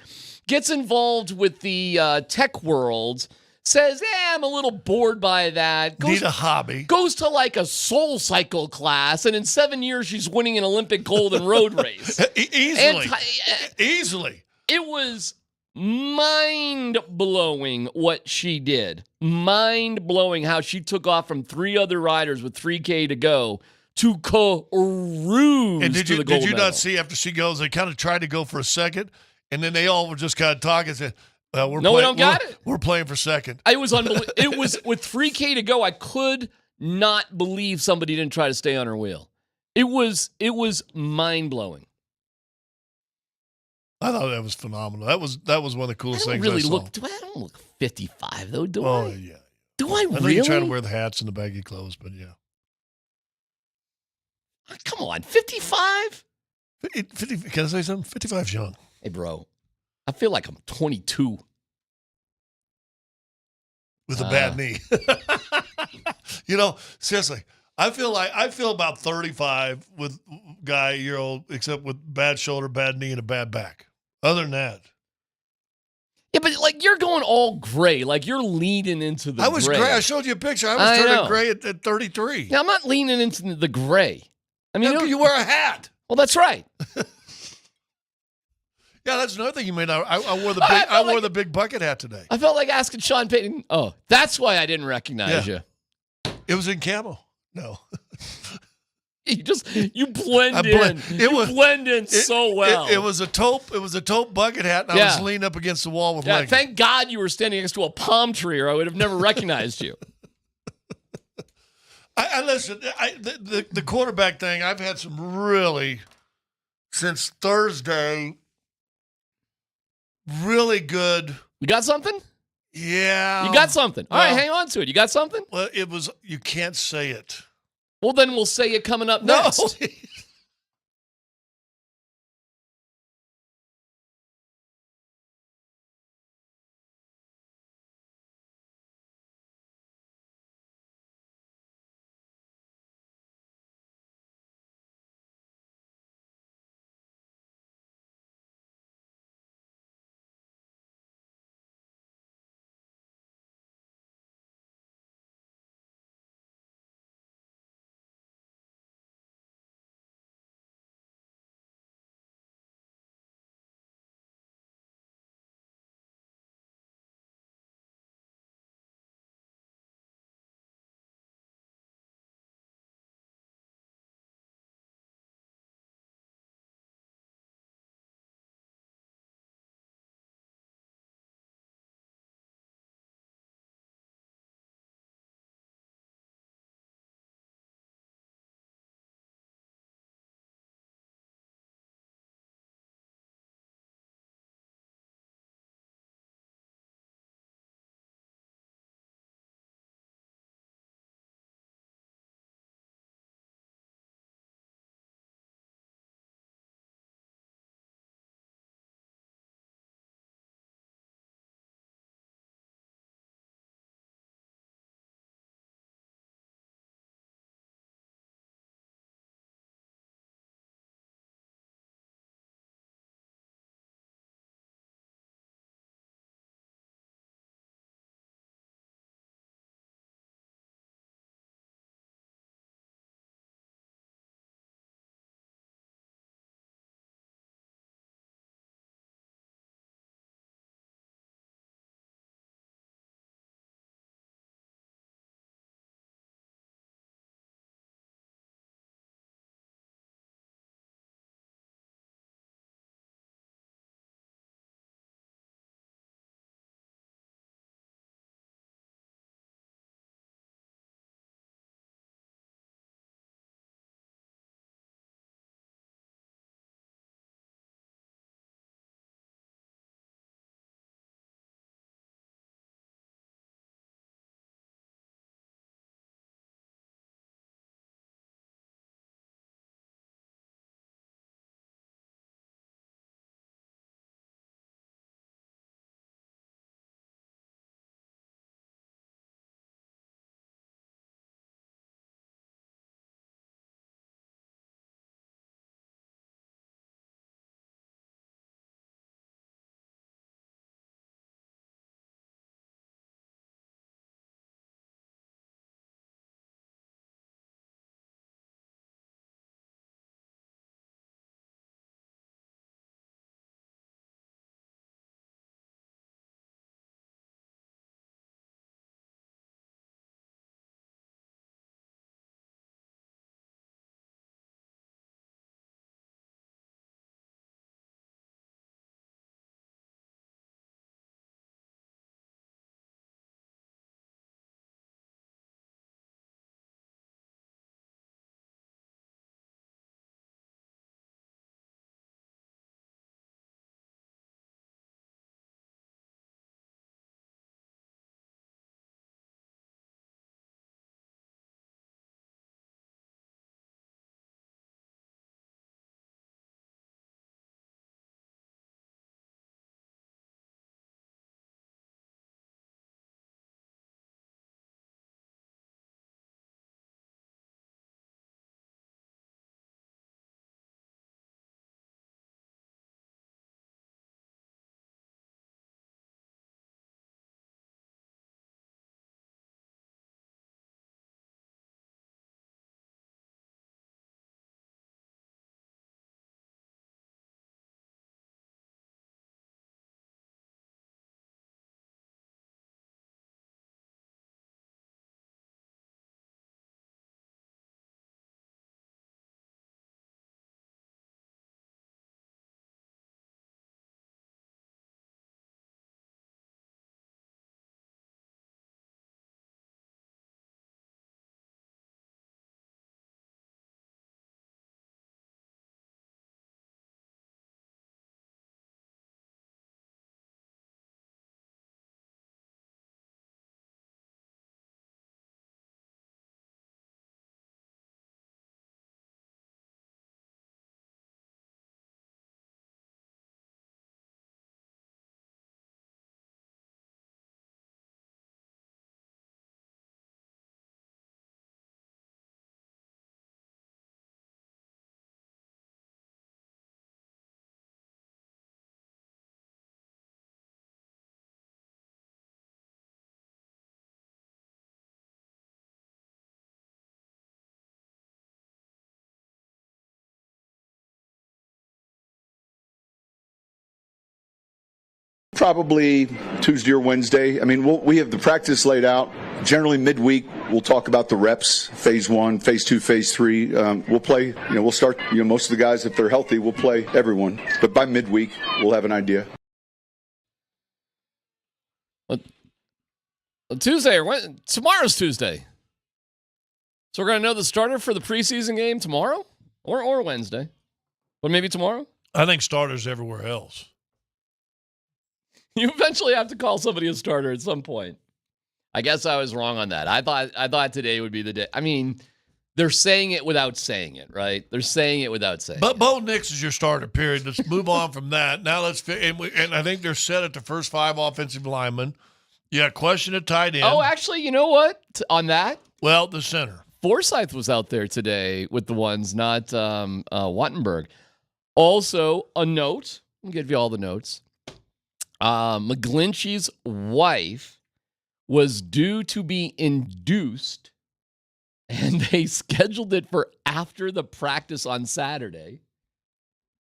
gets involved with the tech world, says, I'm a little bored by that. Need a hobby. Goes to like a Soul Cycle class, and in 7 years, she's winning an Olympic gold in road race. Easily. It was mind-blowing what she did. Mind-blowing how she took off from 3 other riders with 3K to go to cruise and to the gold Did you medal. not see after she goes, they kind of tried to go for a second, and then they all were just kind of talking and said, well, we don't got it. We're playing for second. It was unbelievable. It was with 3K to go. I could not believe somebody didn't try to stay on her wheel. It was mind-blowing. I thought that was phenomenal. That was one of the coolest things I saw. I don't look 55, though, do I? Oh, yeah. Do I really? I know you're trying to wear the hats and the baggy clothes, but yeah. Come on, 55? 50, can I say something? 55's young. Hey, bro, I feel like I'm 22. With a bad knee. Seriously, I feel about 35 with guy a year old, except with bad shoulder, bad knee, and a bad back. Other than that. Yeah, but like you're going all gray. Like you're leaning into the gray. I was gray. I showed you a picture. I was turning gray at 33. Yeah, I'm not leaning into the gray. I mean, you wear a hat. Well, that's right. Yeah, that's another thing you made. I wore the big bucket hat today. I felt like asking Sean Payton. Oh, that's why I didn't recognize you. It was in camo. No. You blend in. You blend in so well. It was a taupe. It was a taupe bucket hat, and I was leaning up against the wall with leggings. Thank God you were standing next to a palm tree, or I would have never recognized you. I listen. The quarterback thing. I've had some really, since Thursday, really good. You got something? Yeah. You got something. All right, hang on to it. You got something? Well, it was. You can't say it. Well, then we'll say it coming up next. No. Probably Tuesday or Wednesday. I mean, we have the practice laid out. Generally midweek, we'll talk about the reps, phase 1, phase 2, phase 3. We'll play, we'll start, most of the guys, if they're healthy, we'll play everyone. But by midweek, we'll have an idea. Tuesday or when? Tomorrow's Tuesday. So we're going to know the starter for the preseason game tomorrow or Wednesday. But maybe tomorrow? I think starters everywhere else. You eventually have to call somebody a starter at some point. I guess I was wrong on that. I thought today would be the day. I mean, they're saying it without saying it, right? They're saying it without saying But it. Bo Nix is your starter, period. Let's move on from that. Now and I think they're set at the first 5 offensive linemen. Yeah, question at tight end. Oh, actually, you know what? On that? Well, the center. Forsyth was out there today with the ones, not Wattenberg. Also, a note. I'll give you all the notes. McGlinchey's wife was due to be induced, and they scheduled it for after the practice on Saturday.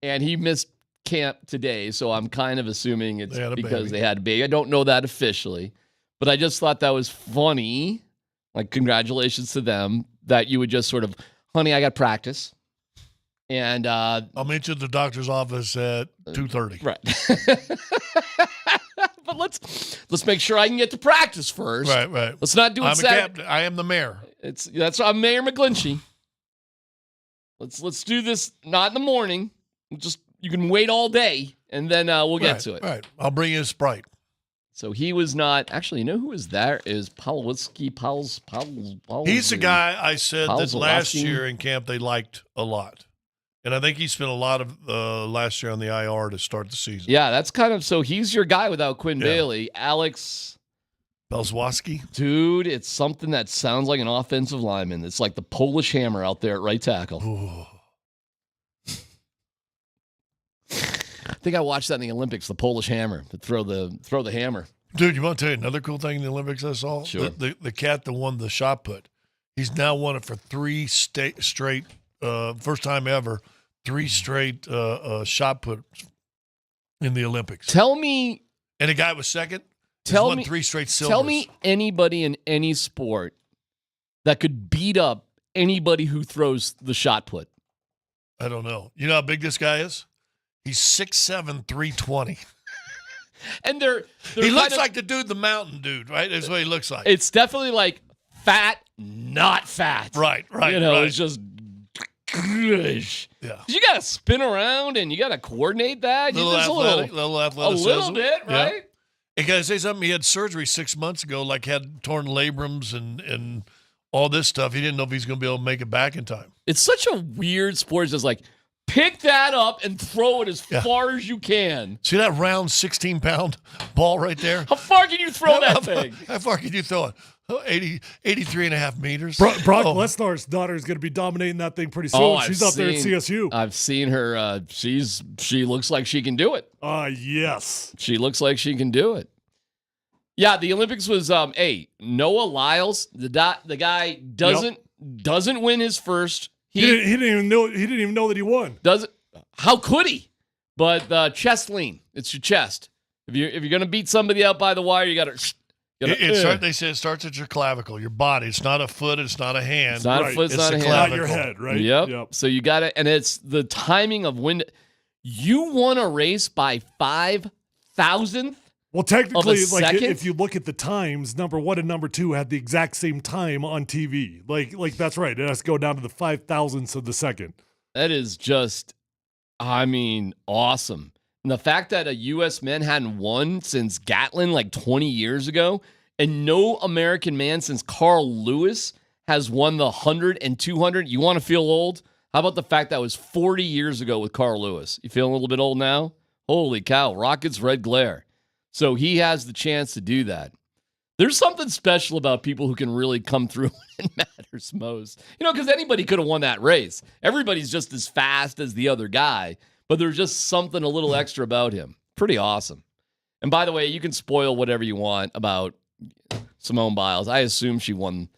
And he missed camp today, so I'm kind of assuming it's because they had a baby. I don't know that officially, but I just thought that was funny. Like, congratulations to them that you would just sort of, honey, I got practice. And I'll meet you at the doctor's office at 2:30. Right. But let's make sure I can get to practice first. Right. Let's not do it I'm a Saturday. captain. I am the mayor. I'm Mayor McGlinchey. Let's do this not in the morning. Just you can wait all day and then we'll get to it. Right. I'll bring you a Sprite. So he was not actually. You know who was there? Is Pawlowski. He's the guy I said that last Pawlowski. year in camp they liked a lot. And I think he spent a lot of last year on the IR to start the season. Yeah, that's kind of so he's your guy without Quinn Bailey. Alex Belzwowski. Dude, it's something that sounds like an offensive lineman. It's like the Polish hammer out there at right tackle. Ooh. I think I watched that in the Olympics, the Polish hammer, to throw the hammer. Dude, you want to tell you another cool thing in the Olympics I saw? Sure. The cat that won the shot put. He's now won it for 3 straight, first time ever, 3 straight shot put in the Olympics. Tell me. And the guy was second. Tell won me 3 straight silvers. Tell me anybody in any sport that could beat up anybody who throws the shot put. I don't know. You know how big this guy is? He's 6'7", 320. And they're he looks like the dude, the mountain dude, right? That's what he looks like. It's definitely like fat, not fat. Right. It's just. Yeah. You got to spin around and you got to coordinate that. Little athleticism. A little bit, right? Yeah. And can I say something? He had surgery 6 months ago, like had torn labrums and all this stuff. He didn't know if he's going to be able to make it back in time. It's such a weird sport. It's just like, pick that up and throw it as far as you can. See that round 16-pound ball right there? How far can you throw that thing? How far can you throw it? 83 and a half meters. Brock Lesnar's daughter is going to be dominating that thing pretty soon. She's out there at CSU. I've seen her. She looks like she can do it. Yes. She looks like she can do it. Yeah, the Olympics was Noah Lyles. The guy doesn't win his first. He didn't even know that he won. How could he? But chest lean. It's your chest. If you're gonna beat somebody out by the wire, you gotta. They say it starts at your clavicle, your body. It's not a foot. It's not a hand. It's not a foot. It's not a hand. Not your head, right? Yep. So you got it, and it's the timing of when you won a race by 5,000th. Well, technically, like second? if you look at the times, number 1 and number 2 had the exact same time on TV. Like that's right. It has to go down to the 5,000ths of the second. That is just, awesome. And the fact that a U.S. man hadn't won since Gatlin like 20 years ago, and no American man since Carl Lewis has won the 100 and 200. You want to feel old? How about the fact that was 40 years ago with Carl Lewis? You feeling a little bit old now? Holy cow, Rockets red glare. So he has the chance to do that. There's something special about people who can really come through when it matters most. Because anybody could have won that race. Everybody's just as fast as the other guy, but there's just something a little extra about him. Pretty awesome. And by the way, you can spoil whatever you want about Simone Biles. I assume she won.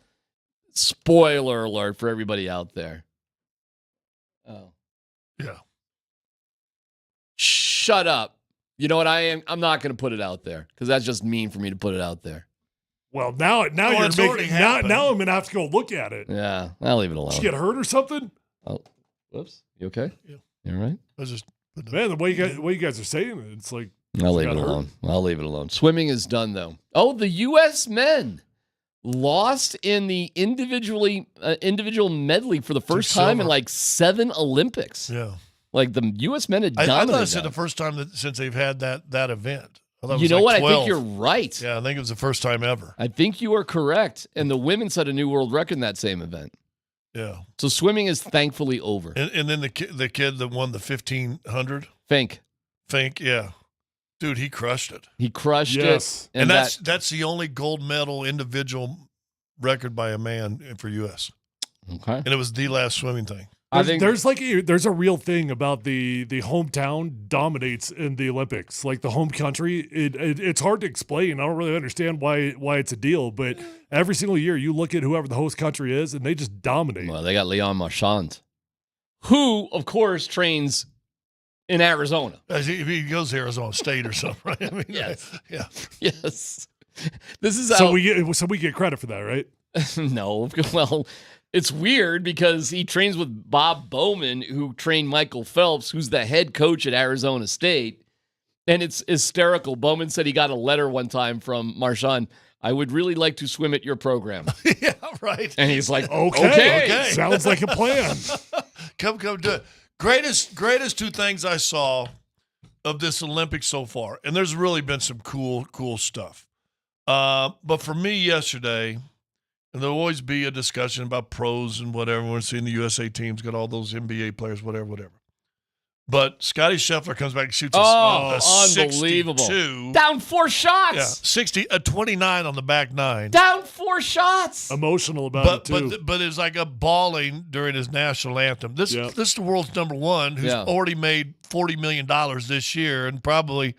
Spoiler alert for everybody out there. Oh. Yeah. Shut up. You know what I am? I'm not going to put it out there because that's just mean for me to put it out there. Well, now it's you're already making happened. now I'm gonna have to go look at it. Yeah, I'll leave it alone. Did you get hurt or something? Oh, whoops. You okay? Yeah. You all right? I was just Man, the way you guys are saying it, it's like I'll leave it got hurt. alone. I'll leave it alone. Swimming is done, though. Oh, the U.S. men lost in the individual medley for the first time in silver. like 7 Olympics. yeah. Like the U.S. men had I dominated. thought it's that. the first time since they've had that event. I thought it You was know like what? 12. I think you're right. Yeah, I think it was the first time ever. I think you are correct. And the women set a new world record in that same event. Yeah. So swimming is thankfully over. And then the kid that won the 1500, Fink. yeah. Dude, he crushed it. He crushed Yes. it. And that's the only gold medal individual record by a man for U.S. Okay. And it was the last swimming thing. I think There's a real thing about the hometown dominates in the Olympics. Like the home country, it's hard to explain. I don't really understand why it's a deal, but every single year you look at whoever the host country is, and they just dominate. well, they got Leon Marchand, who, of course, trains in Arizona. He goes to Arizona State or something, right? I mean, Yes. Yeah. Yes. This is how. So we get credit for that, right? No. Well, it's weird because he trains with Bob Bowman, who trained Michael Phelps, who's the head coach at Arizona State. And it's hysterical. Bowman said he got a letter one time from Marchand. I would really like to swim at your program. Yeah, right. And he's like, Okay. Sounds like a plan. Come do it. Greatest two things I saw of this Olympics so far, and there's really been some cool stuff. But for me yesterday, and there'll always be a discussion about pros and whatever. We're seeing the USA teams got all those NBA players, whatever. But Scotty Scheffler comes back and shoots a unbelievable. 62. Down 4 shots. Yeah, a 29 on the back nine. Down 4 shots. Emotional about it too. But it's like a bawling during his national anthem. This is the world's number one who's already made $40 million this year and probably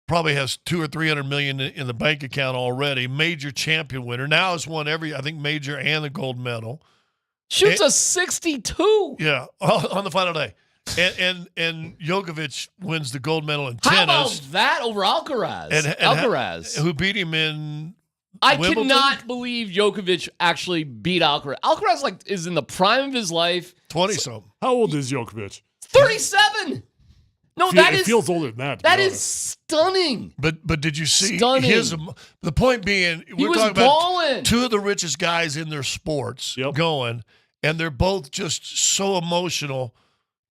has $200 or $300 million in the bank account already. Major champion winner. Now has won every, I think, major and the gold medal. Shoots a 62. Yeah, on the final day. And Djokovic wins the gold medal in tennis. How about that over Alcaraz? Alcaraz. Who beat him in I Wimbledon? cannot believe Djokovic actually beat Alcaraz. Alcaraz is in the prime of his life. 20-something. How old is Djokovic? 37. No, It feels older than that. That is stunning. But did you see Stunning. the point being, He we're was talking balling. about two of the richest guys in their sports going, and they're both just so emotional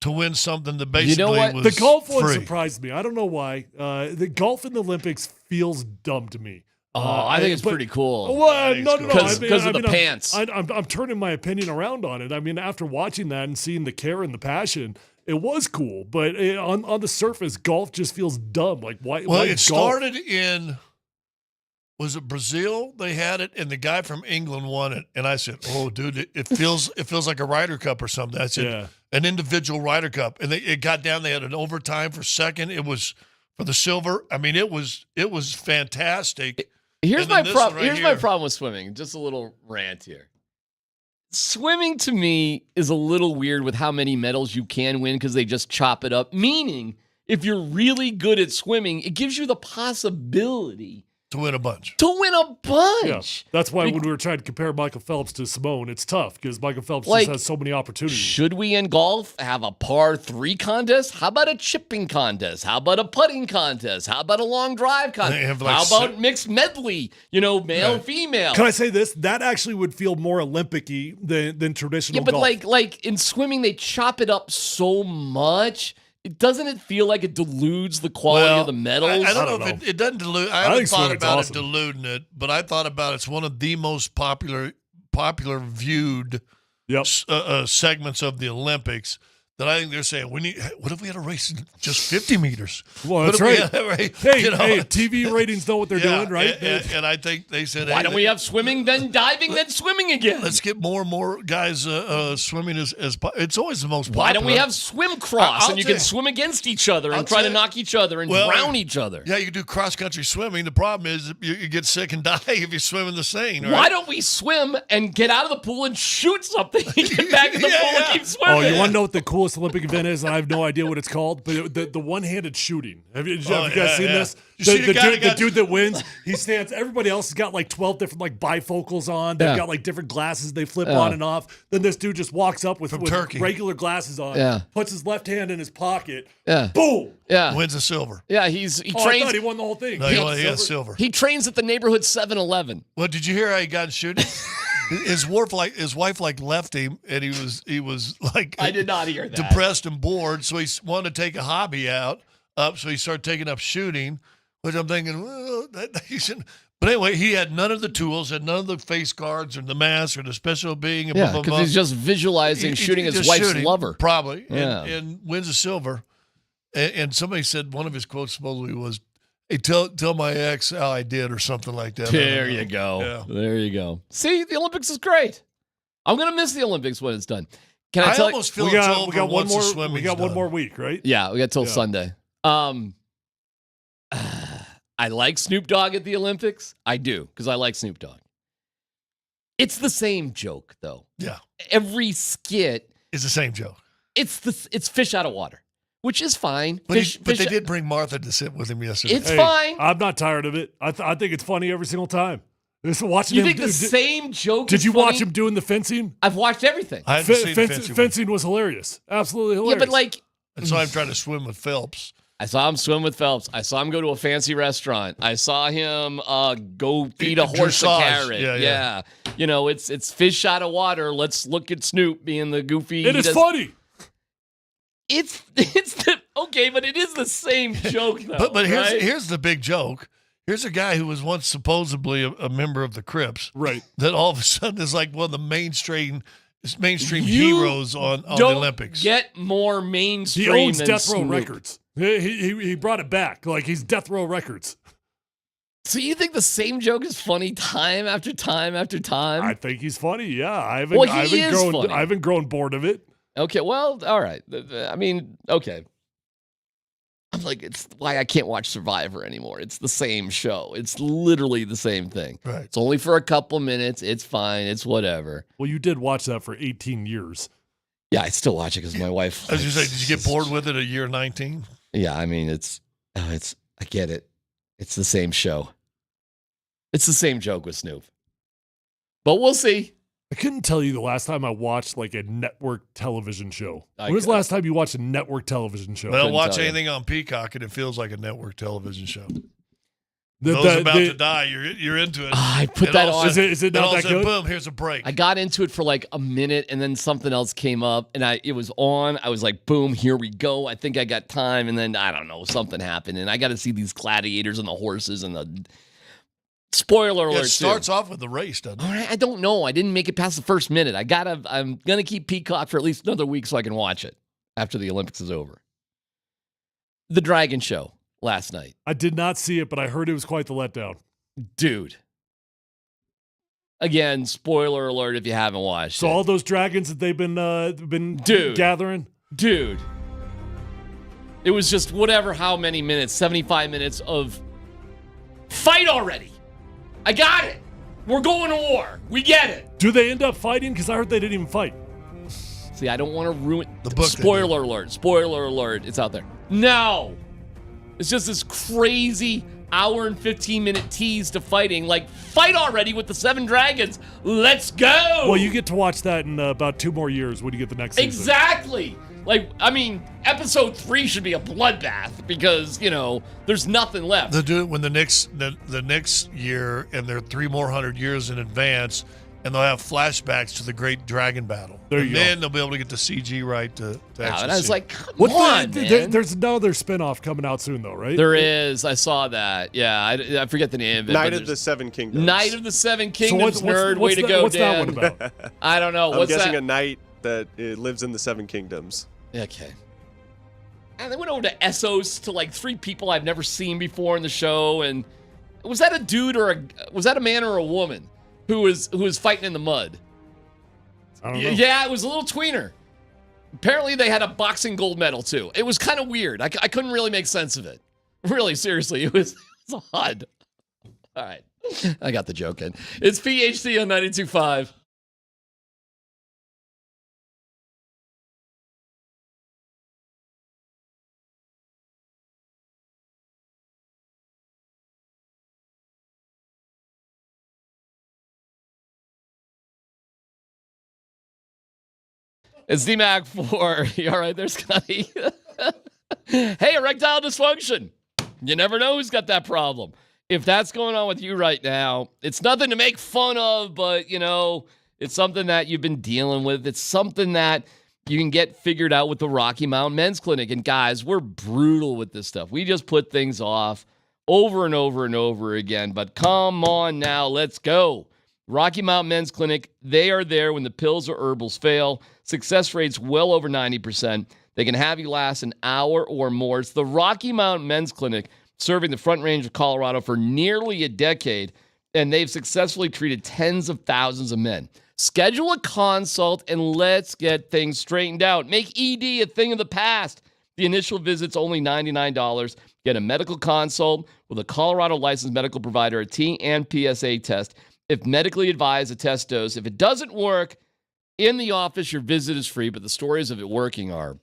to win something that basically was the golf one free. surprised me. I don't know why. The golf in the Olympics feels dumb to me. I think it's pretty cool. Well, no. Because of the pants. I'm turning my opinion around on it. I mean, after watching that and seeing the care and the passion, it was cool. But on the surface, golf just feels dumb. Like why? Well, why it golf? started in, was it Brazil? They had it, and the guy from England won it. And I said, "Oh, dude, it feels like a Ryder Cup or something." I said, "An individual Ryder Cup," and it got down. They had an overtime for second. It was for the silver. I mean, it was fantastic. Here's my problem. Here's my problem with swimming. Just a little rant here. Swimming to me is a little weird with how many medals you can win because they just chop it up. Meaning, if you're really good at swimming, it gives you the possibility to win a bunch. Yeah. That's why when we were trying to compare Michael Phelps to Simone, it's tough because Michael Phelps just has so many opportunities. Should we in golf have a par 3 contest? How about a chipping contest? How about a putting contest? How about a long drive contest? How about mixed medley? Male, female. Can I say this? That actually would feel more Olympic-y than traditional golf. Yeah, but like in swimming, they chop it up so much. Doesn't it feel like it dilutes the quality of the medals? I don't know if it doesn't dilute. I haven't thought about it diluting it, but I thought about it's one of the most popular viewed segments of the Olympics. That I think they're saying what if we had a race in just 50 meters? Well, that's right. Hey, TV ratings know what they're doing, right? And I think they said, why don't we have swimming, then diving, then swimming again? Let's get more and more guys swimming as it's always the most popular. Why don't we have swim cross and you can swim against each other and try to knock each other and drown each other? Yeah, you can do cross country swimming. The problem is you get sick and die if you swim in the Seine. Right? Why don't we swim and get out of the pool and shoot something and get back in the pool and keep swimming? Oh, you want to know what the coolest this Olympic event is, and I have no idea what it's called, but the one-handed shooting. Have you guys seen this? The dude that wins, he stands. Everybody else has got like 12 different like bifocals on. They've got like different glasses they flip on and off. Then this dude just walks up with regular glasses on, puts his left hand in his pocket, boom, wins a silver. Yeah, he trains. I thought he won the whole thing. No, he has silver. He trains at the neighborhood 7-Eleven. Well, did you hear how he got shooting? His wife left him, and he was like, I did not hear that. Depressed and bored, so he wanted to take a hobby up. So he started taking up shooting, which I'm thinking, well, he shouldn't. But anyway, he had none of the tools, had none of the face guards or the mask or the special being. And yeah, because he's just visualizing shooting his wife's lover. Probably, and wins a silver. And somebody said one of his quotes supposedly was, "Hey, tell my ex how I did," or something like that. There you go. Yeah. There you go. See, the Olympics is great. I'm gonna miss the Olympics when it's done. Can I tell you? Feel we got one more. We got one more week, right? Yeah, we got till Sunday. I like Snoop Dogg at the Olympics. I do, because I like Snoop Dogg. It's the same joke, though. Yeah. Every skit is the same joke. It's fish out of water, which is fine. But they did bring Martha to sit with him yesterday. It's fine. I'm not tired of it. I think it's funny every single time. Watching you think the same joke Did you funny? watch him doing the fencing? I've watched everything. I haven't seen fencing. Fencing was hilarious. Absolutely hilarious. Yeah, but like... I saw him trying to swim with Phelps. I saw him swim with Phelps. I saw him go to a fancy restaurant. I saw him go feed a horse a carrot. Yeah. You know, it's fish out of water. Let's look at Snoop being the goofy. It is funny. It's okay, but it is the same joke, though. But here's the big joke. Here's a guy who was once supposedly a member of the Crips. Right. That all of a sudden is like one of the mainstream heroes on the Olympics. Get more mainstream. He owns than Death Row Snoop. Records. He brought it back. Like he's Death Row Records. So you think the same joke is funny time after time after time? I think he's funny. Yeah, I haven't grown bored of it. Okay, well, all right. I mean, okay. I'm like, it's why I can't watch Survivor anymore. It's the same show. It's literally the same thing. Right. It's only for a couple minutes. It's fine. It's whatever. Well, you did watch that for 18 years. Yeah, I still watch it because my wife. As you say, did you get bored with it at year 19? Yeah, I mean, I get it. It's the same show. It's the same joke with Snoop. But we'll see. I couldn't tell you the last time I watched like a network television show. When was the last time you watched a network television show? Well, watch anything on Peacock and it feels like a network television show. Those about to die, you're into it. I put that on. Is it not that good? Boom, here's a break. I got into it for like a minute and then something else came up and it was on. I was like, boom, here we go. I think I got time. And then, I don't know, something happened. And I got to see these gladiators and the horses and the... Spoiler alert. It starts off with the race, doesn't it? All right, I don't know. I didn't make it past the first minute. I'm going to keep Peacock for at least another week so I can watch it after the Olympics is over. The Dragon Show last night. I did not see it, but I heard it was quite the letdown. Dude. Again, spoiler alert if you haven't watched So it. all those dragons that they've been gathering? Dude. It was just how many minutes, 75 minutes of fight already. I got it. We're going to war. We get it. Do they end up fighting? Because I heard they didn't even fight. See, I don't want to ruin the book. Spoiler alert. Spoiler alert. It's out there. No. It's just this crazy hour and 15-minute tease to fighting. Like, fight already with the 7 dragons. Let's go. Well, you get to watch that in about 2 more years when you get the next season. Exactly. Like, I mean, episode 3 should be a bloodbath because, there's nothing left. They'll do it when the next year, and they're 3 more hundred years in advance, and they'll have flashbacks to the Great Dragon Battle. Then they'll be able to get the CG right to actually and I was see. like, come on, man. There's another spinoff coming out soon, though, right? There is. I saw that. Yeah, I forget the name of it. Night of the Seven Kingdoms. Night of the Seven Kingdoms, so nerd. Way to go, what's Dan. That one about? I don't know. I'm guessing a knight that lives in the Seven Kingdoms. Okay. And they went over to Essos to like 3 people I've never seen before in the show. And was that a dude was that a man or a woman who was fighting in the mud? I don't know. Yeah, it was a little tweener. Apparently they had a boxing gold medal too. It was kind of weird. I couldn't really make sense of it. Really, seriously, it was odd. All right. I got the joke in. It's PHD on 92.5. It's DMAC for you. All right, there's Scotty. Hey, erectile dysfunction. You never know who's got that problem. If that's going on with you right now, it's nothing to make fun of, but, it's something that you've been dealing with. It's something that you can get figured out with the Rocky Mountain Men's Clinic. And, guys, we're brutal with this stuff. We just put things off over and over and over again. But come on now, let's go. Rocky Mountain Men's Clinic, they are there when the pills or herbals fail. Success rates well over 90%. They can have you last an hour or more. It's the Rocky Mountain Men's Clinic, serving the Front Range of Colorado for nearly a decade, and they've successfully treated tens of thousands of men. Schedule a consult and let's get things straightened out. Make ED a thing of the past. The initial visit's only $99. Get a medical consult with a Colorado licensed medical provider, a T and PSA test. If medically advised, a test dose. If it doesn't work in the office, your visit is free, but the stories of it working are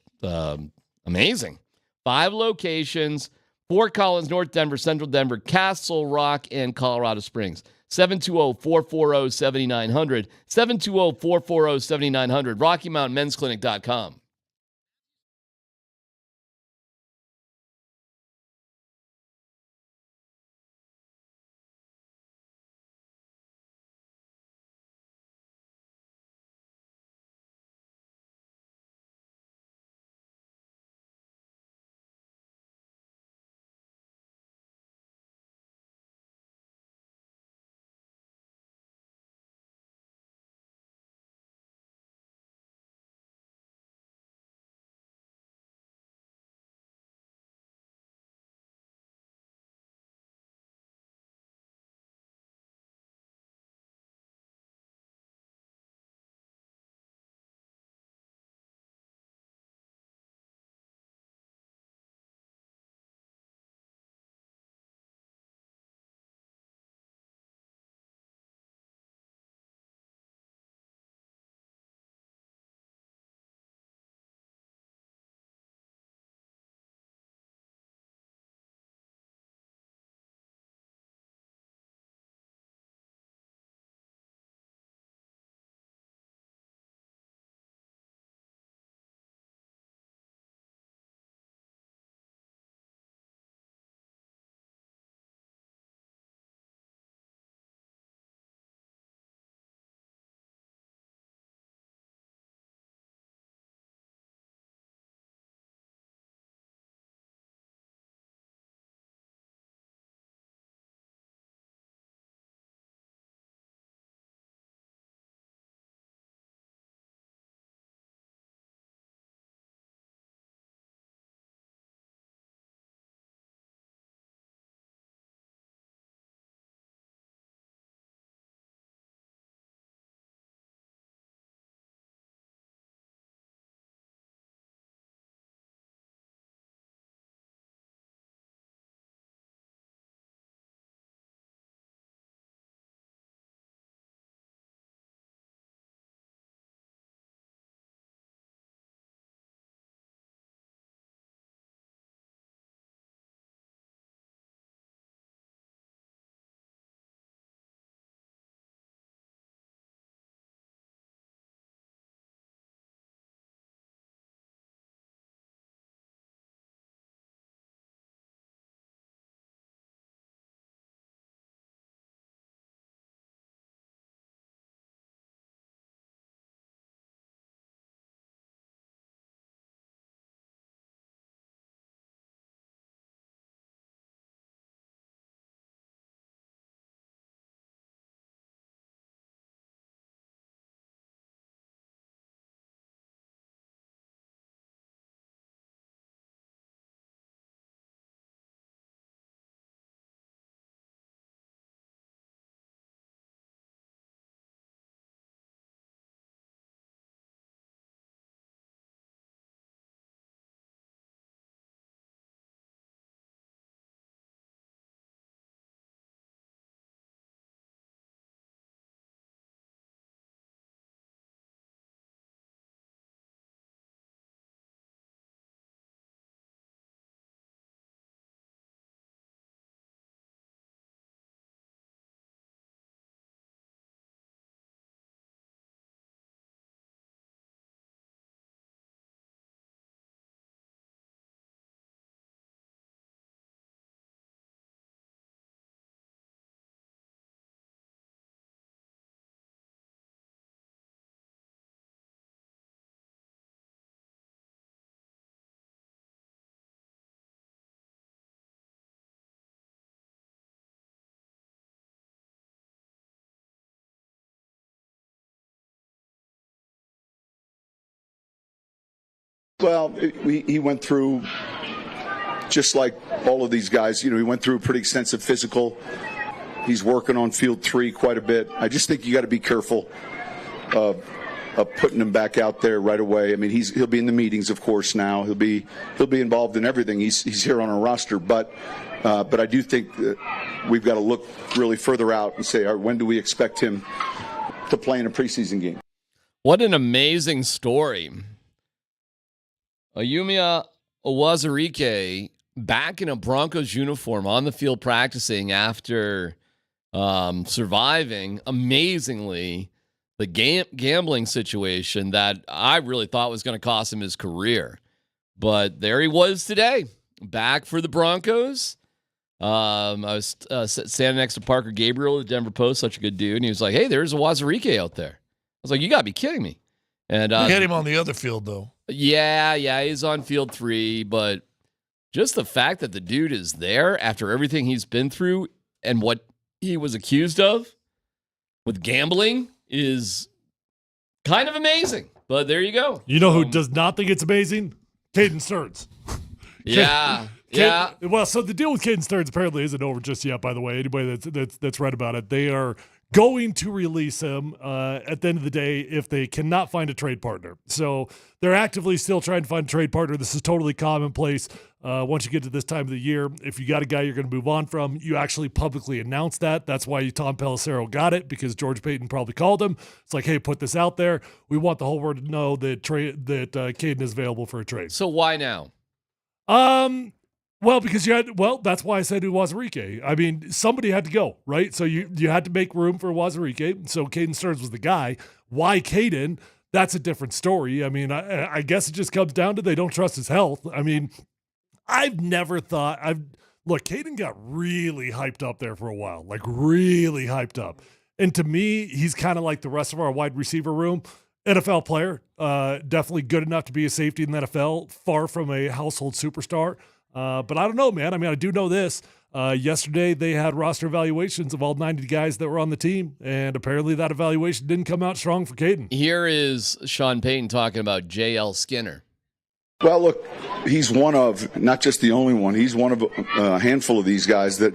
amazing. 5 locations: Fort Collins, North Denver, Central Denver, Castle Rock, and Colorado Springs. 720-440-7900. 720-440-7900. RockyMountainMen'sClinic.com. Well, he went through, just like all of these guys, he went through a pretty extensive physical. He's working on field 3 quite a bit. I just think you got to be careful of putting him back out there right away. I mean, he'll be in the meetings, of course. Now he'll be involved in everything. He's here on our roster, but I do think that we've got to look really further out and say, when do we expect him to play in a preseason game? What an amazing story. Ayumia Owazurike back in a Broncos uniform on the field practicing after surviving, amazingly, the gambling situation that I really thought was going to cost him his career. But there he was today, back for the Broncos. I was standing next to Parker Gabriel at the Denver Post, such a good dude, and he was like, hey, there's Owazurike out there. I was like, you got to be kidding me. And you hit him on the other field, though. Yeah, he's on field 3, but just the fact that the dude is there after everything he's been through and what he was accused of with gambling is kind of amazing. But there you go. You know who does not think it's amazing? Caden Stearns. Yeah. Well, so the deal with Caden Stearns apparently isn't over just yet, by the way. Anybody that's read about it, they are going to release him at the end of the day if they cannot find a trade partner. So they're actively still trying to find a trade partner. This is totally commonplace. Once you get to this time of the year, if you got a guy you're going to move on from, you actually publicly announce that. That's why Tom Pelissero got it, because George Paton probably called him. It's like, hey, put this out there. We want the whole world to know that Caden is available for a trade. So why now? Well, because that's why I said Owazurike. I mean, somebody had to go, right? So you had to make room for Owazurike. So Caden Stearns was the guy. Why Caden? That's a different story. I mean, I guess it just comes down to they don't trust his health. I mean, I've never thought look, Caden got really hyped up there for a while, like really hyped up. And to me, he's kind of like the rest of our wide receiver room. NFL player, definitely good enough to be a safety in the NFL, far from a household superstar. But I don't know, man. I mean, I do know this. Yesterday, they had roster evaluations of all 90 guys that were on the team, and apparently that evaluation didn't come out strong for Caden. Here is Sean Payton talking about J.L. Skinner. Well, look, he's one of, not just the only one, he's one of a handful of these guys that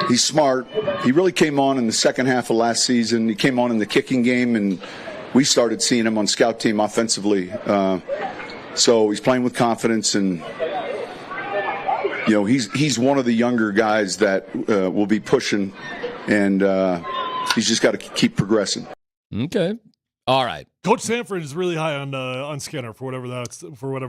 he's smart. He really came on in the second half of last season. He came on in the kicking game, and we started seeing him on scout team offensively. So he's playing with confidence, and he's one of the younger guys that will be pushing, and he's just got to keep progressing. Okay. All right. Coach Sanford is really high on Skinner for whatever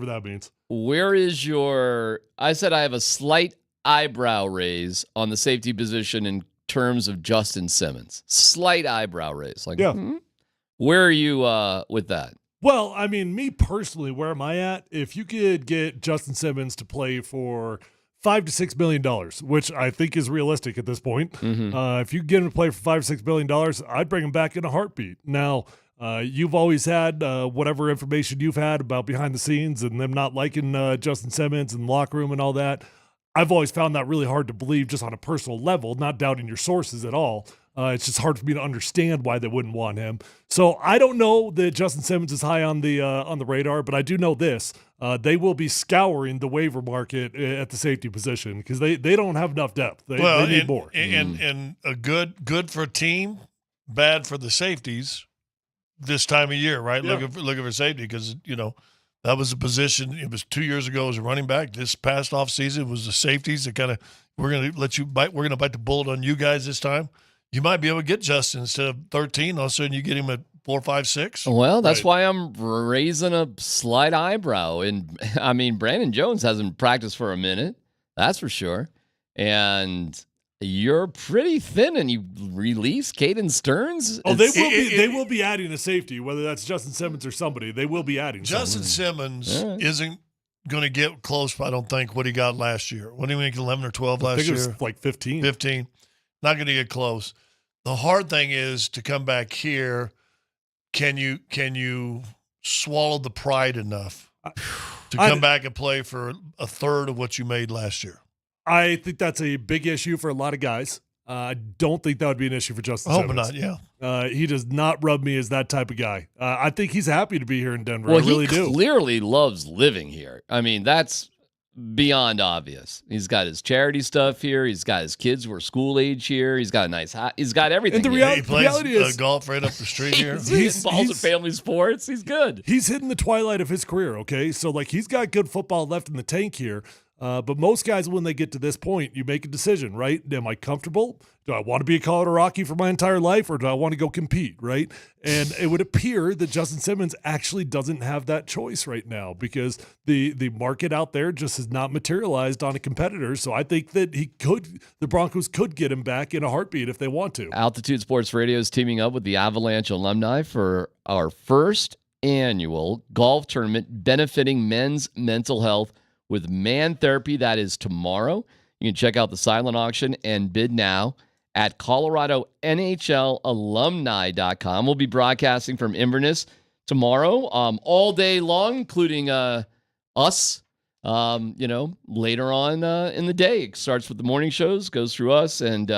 that means. Where is your? I said I have a slight eyebrow raise on the safety position in terms of Justin Simmons. Slight eyebrow raise. Like, yeah. Where are you with that? Well, I mean, me personally, where am I at? If you could get Justin Simmons to play for $5 to $6 million, which I think is realistic at this point. Mm-hmm. If you get him to play for $5 to $6 million, I'd bring him back in a heartbeat. Now, you've always had whatever information you've had about behind the scenes and them not liking Justin Simmons and the locker room and all that. I've always found that really hard to believe just on a personal level, not doubting your sources at all. It's just hard for me to understand why they wouldn't want him. So I don't know that Justin Simmons is high on the radar, but I do know this. They will be scouring the waiver market at the safety position because they don't have enough depth. They need more. And a good for a team, bad for the safeties this time of year, right? Yeah. Looking for safety because, that was a position. It was 2 years ago as a running back. This past offseason was the safeties that kind of, we're going to let you bite. We're going to bite the bullet on you guys this time. You might be able to get Justin instead of 13. All of a sudden you get him at 4, 5, 6. Well, that's why I'm raising a slight eyebrow. And I mean, Brandon Jones hasn't practiced for a minute. That's for sure. And you're pretty thin, and you release Caden Stearns. Oh, they will be adding a safety, whether that's Justin Simmons or somebody. They will be adding. Justin Simmons isn't going to get close, I don't think, what he got last year. What did he make, 11 or 12 last year? I think it was like 15. 15. Not going to get close. The hard thing is to come back here. Can you swallow the pride enough to come back and play for a third of what you made last year? I think that's a big issue for a lot of guys. I don't think that would be an issue for Justin I hope Simmons. not, yeah. He does not rub me as that type of guy. I think he's happy to be here in Denver. Well, I really he do. clearly loves living here. I mean, that's beyond obvious. He's got his charity stuff here. He's got his kids who are school age here. He's got a nice house. He's got everything. And the here. He plays reality is- golf right up the street here. He's involved in family sports. He's good. He's hitting the twilight of his career, okay? So, like, he's got good football left in the tank here. But most guys, when they get to this point, you make a decision, right? Am I comfortable? Do I want to be a Colorado Rocky for my entire life, or do I want to go compete, right? And it would appear that Justin Simmons actually doesn't have that choice right now because the market out there just has not materialized on a competitor. So I think that the Broncos could get him back in a heartbeat if they want to. Altitude Sports Radio is teaming up with the Avalanche alumni for our first annual golf tournament benefiting men's mental health with Man Therapy. That is tomorrow. You can check out the silent auction and bid now at ColoradoNHLalumni.com. We'll be broadcasting from Inverness tomorrow, all day long, including us. Later on in the day. It starts with the morning shows, goes through us, and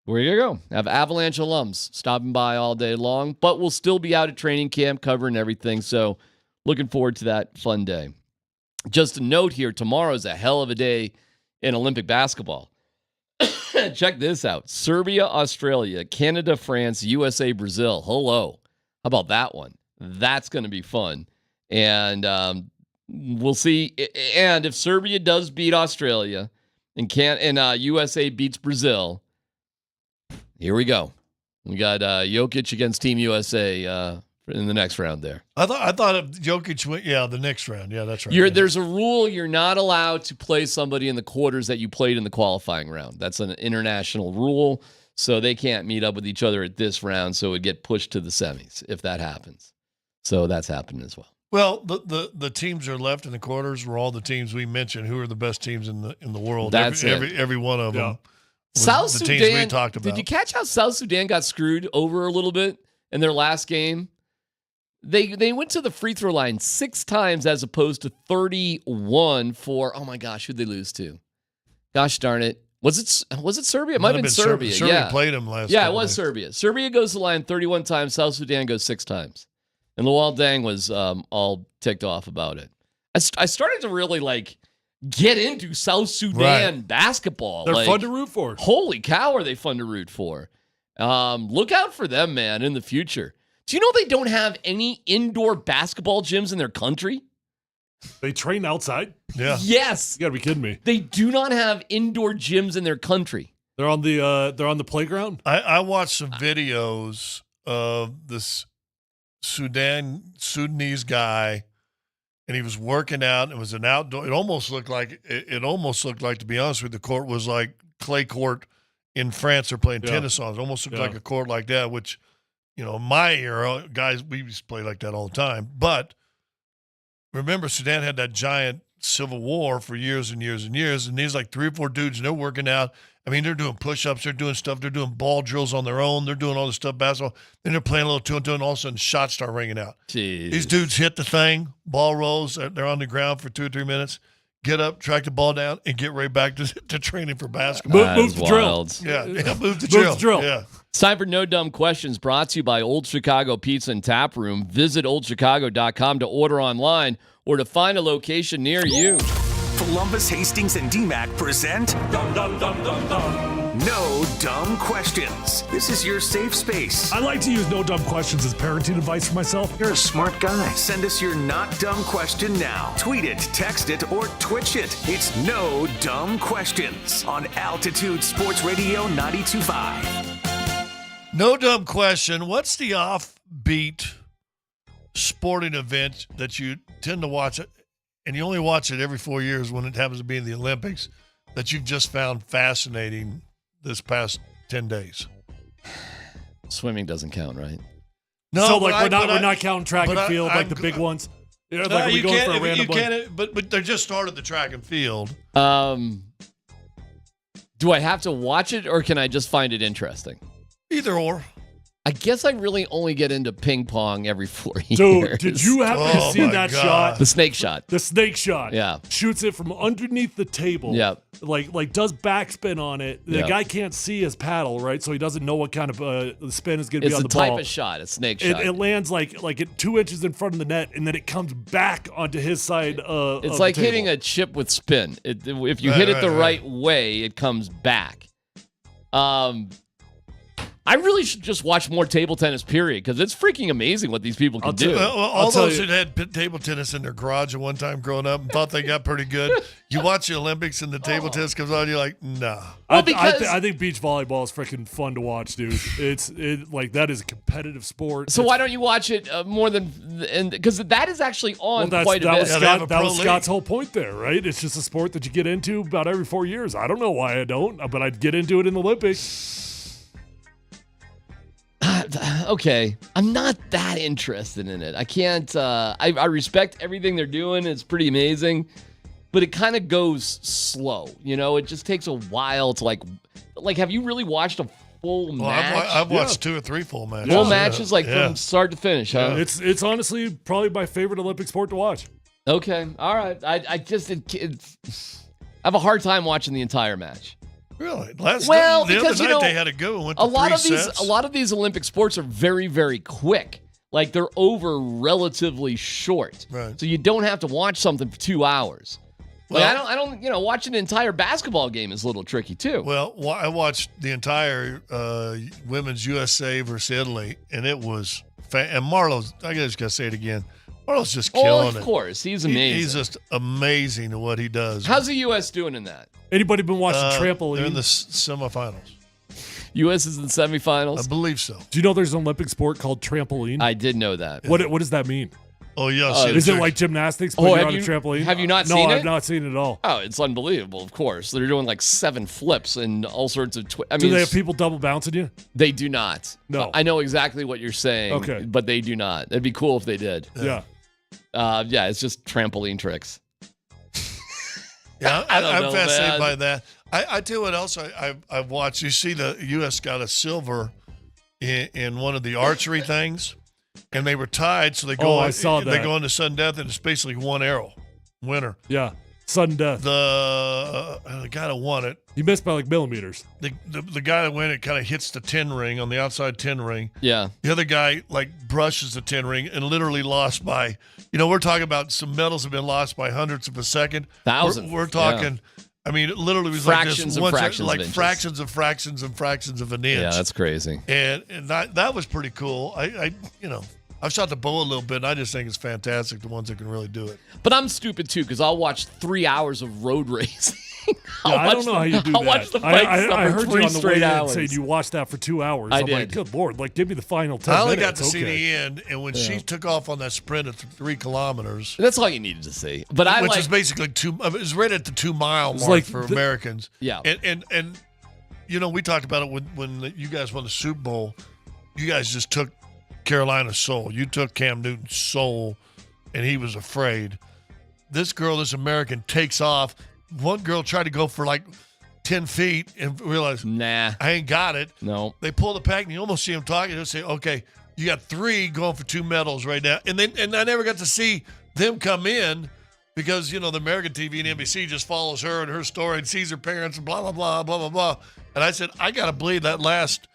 where you go. Have Avalanche alums stopping by all day long, but we'll still be out at training camp covering everything. So looking forward to that fun day. Just a note here, tomorrow is a hell of a day in Olympic basketball. Check this out. Serbia, Australia, Canada, France, USA, Brazil. Hello. How about that one? That's going to be fun. And we'll see. And if Serbia does beat Australia and USA beats Brazil, here we go. We got Jokic against Team USA in the next round there. I thought if Jokic went, the next round. Yeah, that's right. There's a rule you're not allowed to play somebody in the quarters that you played in the qualifying round. That's an international rule, so they can't meet up with each other at this round, so it would get pushed to the semis if that happens. So that's happening as well. Well, the teams that are left in the quarters were all the teams we mentioned who are the best teams in the world. That's every one of them. South the Sudan, teams we talked about. Did you catch how South Sudan got screwed over a little bit in their last game? They went to the free throw line 6 times as opposed to 31 for, oh my gosh, who'd they lose to? Gosh darn it. Was it Serbia? It might have been Serbia. Serbia played them last Yeah, it was Serbia. Serbia goes to the line 31 times. South Sudan goes 6 times. And Luol Deng was all ticked off about it. I started to really get into South Sudan basketball. They're fun to root for. Holy cow, are they fun to root for? Look out for them, man, in the future. Do you know they don't have any indoor basketball gyms in their country? They train outside? Yeah. Yes. You gotta be kidding me. They do not have indoor gyms in their country. They're on the playground? I watched some videos of this Sudanese guy, and he was working out. It was an outdoor. It almost looked like, to be honest with you, the court was like clay court in France. They're playing tennis on. It almost looked like a court like that, which, my era, guys, we used to play like that all the time. But remember, Sudan had that giant civil war for years and years and years, and these 3 or 4 dudes, and they're working out. I mean, they're doing push-ups, they're doing stuff, they're doing ball drills on their own, they're doing all this stuff, basketball. Then they're playing a little 2-on-2, and all of a sudden shots start ringing out. Jeez. These dudes hit the thing, ball rolls, they're on the ground for 2 or 3 minutes, get up, track the ball down, and get right back to training for basketball. Move the drill. Yeah, move the drill. Yeah. It's time for No Dumb Questions, brought to you by Old Chicago Pizza and Tap Room. Visit oldchicago.com to order online or to find a location near you. Columbus, Hastings, and DMAC present No Dumb Questions. This is your safe space. I like to use No Dumb Questions as parenting advice for myself. You're a smart guy. Send us your not dumb question now. Tweet it, text it, or Twitch it. It's No Dumb Questions on Altitude Sports Radio 92.5. No dumb question. What's the offbeat sporting event that you tend to watch it, and you only watch it every 4 years when it happens to be in the Olympics, that you've just found fascinating this past 10 days? Swimming doesn't count, right? No, so we're not counting track and field like the big ones. Are we going for a random one? But they just started the track and field. Do I have to watch it, or can I just find it interesting? Either or. I guess I really only get into ping pong every 4 years. Dude, did you happen to see that shot? The snake shot. The snake shot. Yeah. Shoots it from underneath the table. Yeah. Like does backspin on it. The guy can't see his paddle, right? So he doesn't know what kind of spin is going to be on the ball. It's a type of shot, a snake shot. It lands like at 2 inches in front of the net, and then it comes back onto his side. It's like hitting a chip with spin. If you hit it the right way, it comes back. I really should just watch more table tennis, period, because it's freaking amazing what these people can do. All those who had table tennis in their garage at one time growing up and thought they got pretty good, you watch the Olympics and the table tennis comes on, you're like, nah. Well, I think beach volleyball is freaking fun to watch, dude. Like that is a competitive sport. So why don't you watch it more than because that is actually on quite a bit. That was Scott's whole point there, right? It's just a sport that you get into about every 4 years. I don't know why I don't, but I'd get into it in the Olympics. Okay, I'm not that interested in it. I can't. I respect everything they're doing. It's pretty amazing, but it kind of goes slow. You know, it just takes a while to like. Have you really watched a full match? I've watched 2 or 3 full matches. Full matches, from start to finish, huh? It's honestly probably my favorite Olympic sport to watch. Okay, all right. I just I have a hard time watching the entire match. Really? The because other night they had a go and went to a lot 3 of sets. A lot of these Olympic sports are very, very quick. Like they're over relatively short. Right. So you don't have to watch something for 2 hours. Well, I don't. Watching an entire basketball game is a little tricky too. Well, I watched the entire women's USA versus Italy, and it was and Marlo's. I just gotta say it again. Marlo's just killing it. Of course, he's amazing. He's just amazing at what he does. How's the U.S. doing in that? Anybody been watching trampoline? They're in the semifinals. U.S. is in the semifinals? I believe so. Do you know there's an Olympic sport called trampoline? I did know that. What does that mean? Oh, yeah. Is it like gymnastics, but you're on a trampoline? Have you not seen it? No, I've not seen it at all. Oh, it's unbelievable, of course. They're doing like 7 flips and all sorts of... Do they have people double bouncing you? They do not. No. I know exactly what you're saying, okay, but they do not. It'd be cool if they did. Yeah. It's just trampoline tricks. Yeah, I'm fascinated by that. I tell you what else I've watched. You see the U.S. got a silver in one of the archery things, and they were tied, so they go. I saw that. They go into sudden death, and it's basically one arrow, winner. Yeah, sudden death. The guy that won it, he missed by like millimeters. The guy that won it kind of hits the 10 ring on the outside 10 ring. Yeah. The other guy brushes the 10 ring and literally lost by. We're talking about some medals have been lost by hundredths of a second. Thousands. We're talking. Yeah. I mean, it literally was fractions like this. Fractions of fractions of an inch. Yeah, that's crazy. And that was pretty cool. I've shot the bow a little bit, and I just think it's fantastic, the ones that can really do it. But I'm stupid, too, because I'll watch 3 hours of road racing. I don't know how you do that. I'll watch the fight I heard you on the way in saying hours. you watched that for 2 hours. I'm like, did. Good Lord, give me the final 10 minutes. I only got to see the end, and when she took off on that sprint of 3 kilometers. That's all you needed to see. But which is basically it was right at the 2 mile mark for Americans. Yeah. And we talked about it when you guys won the Super Bowl. You guys just took Carolina's soul. You took Cam Newton's soul, and he was afraid. This American, takes off. One girl tried to go for 10 feet and realized, nah, I ain't got it. No. They pull the pack, and you almost see them talking. They'll say, okay, you got 3 going for 2 medals right now. And I never got to see them come in because, the American TV and NBC just follows her and her story and sees her parents and blah, blah, blah, blah, blah, blah. And I said, I got to believe that last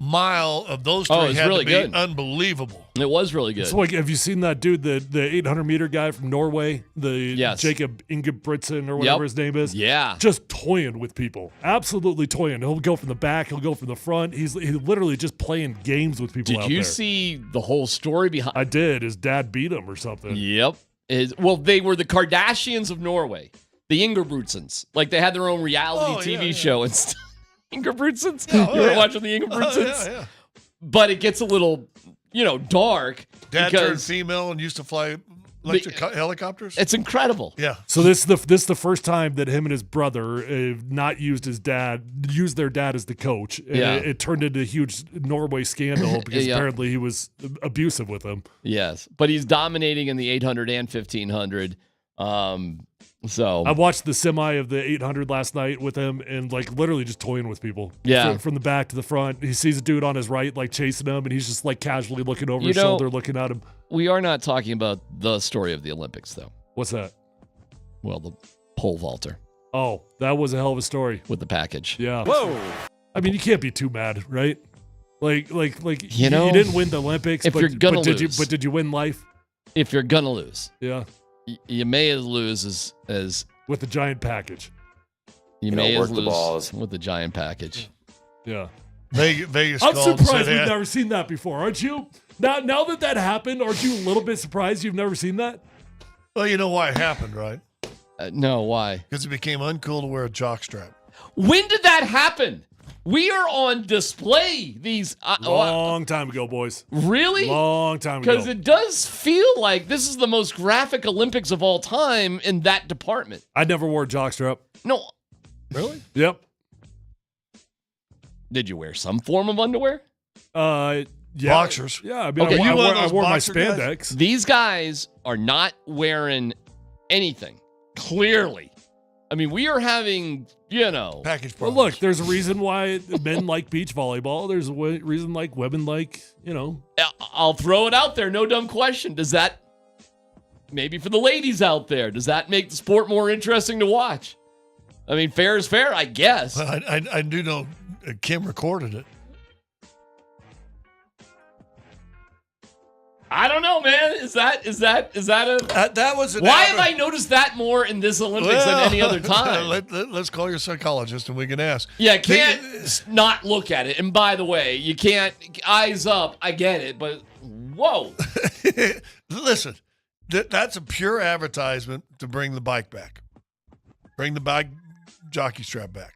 mile of those 3 had really to be good. Unbelievable. It was really good. So, have you seen that dude, the 800-meter guy from Norway, Jacob Ingebrigtsen or whatever his name is? Yeah. Just toying with people. Absolutely toying. He'll go from the back. He'll go from the front. He's literally just playing games with people out there. Did you see the whole story behind? I did. His dad beat him or something. Yep. They were the Kardashians of Norway. The Ingebrigtsens. They had their own reality TV show and stuff. Ingebrigtsens? You were watching the Ingebrigtsens? Yeah. But it gets a little, dark. Dad turned female and used to fly electric helicopters? It's incredible. Yeah. So this is the first time that him and his brother used their dad as the coach. Yeah. It turned into a huge Norway scandal because apparently he was abusive with him. Yes. But he's dominating in the 800 and 1500. So I watched the semi of the 800 last night with him and like literally just toying with people. Yeah. From the back to the front. He sees a dude on his right like chasing him and he's just like casually looking over his shoulder, looking at him. we are not talking about the story of the Olympics, though. What's that? Well, the pole vaulter Oh, that was a hell of a story. with the package. Yeah. Whoa. I mean, you can't be too mad, right? Like You know, you didn't win the Olympics, if but, you're gonna but did lose. you did you win life? If you're gonna lose, Yeah. you may as lose as With the giant package. you may as lose with the giant package. Yeah. Vegas I'm called and surprised said, we've never seen that before, aren't you? Now that happened, aren't you a little bit surprised you've never seen that? well, you know why it happened, right? No, why? Because it became uncool to wear a jockstrap. When did that happen? We are on display. These Long time ago, boys. really? Long time ago. Because it does feel like this is the most graphic Olympics of all time in that department. I never wore a jockstrap. No, Really? Yep. did you wear some form of underwear? Yeah. Boxers. Yeah, I mean, Okay, I you one of wore those my boxer guys? spandex. These guys are not wearing anything. Clearly, I mean, we are having Package Well, problems. look, there's a reason why men like beach volleyball. There's a reason like women like, I'll throw it out there. No dumb question. Does that, maybe for the ladies out there, does that make the sport more interesting to watch? I mean, fair is fair, I guess. Well, I do know Kim recorded it. I don't know, man. Is that a? That was an Why have I noticed that more in this Olympics than any other time? Let's call your psychologist and we can ask. Yeah, can't not look at it. And by the way, you can't eyes up. I get it, but whoa. Listen, that's a pure advertisement to bring the bike back. Bring the bike jockey strap back.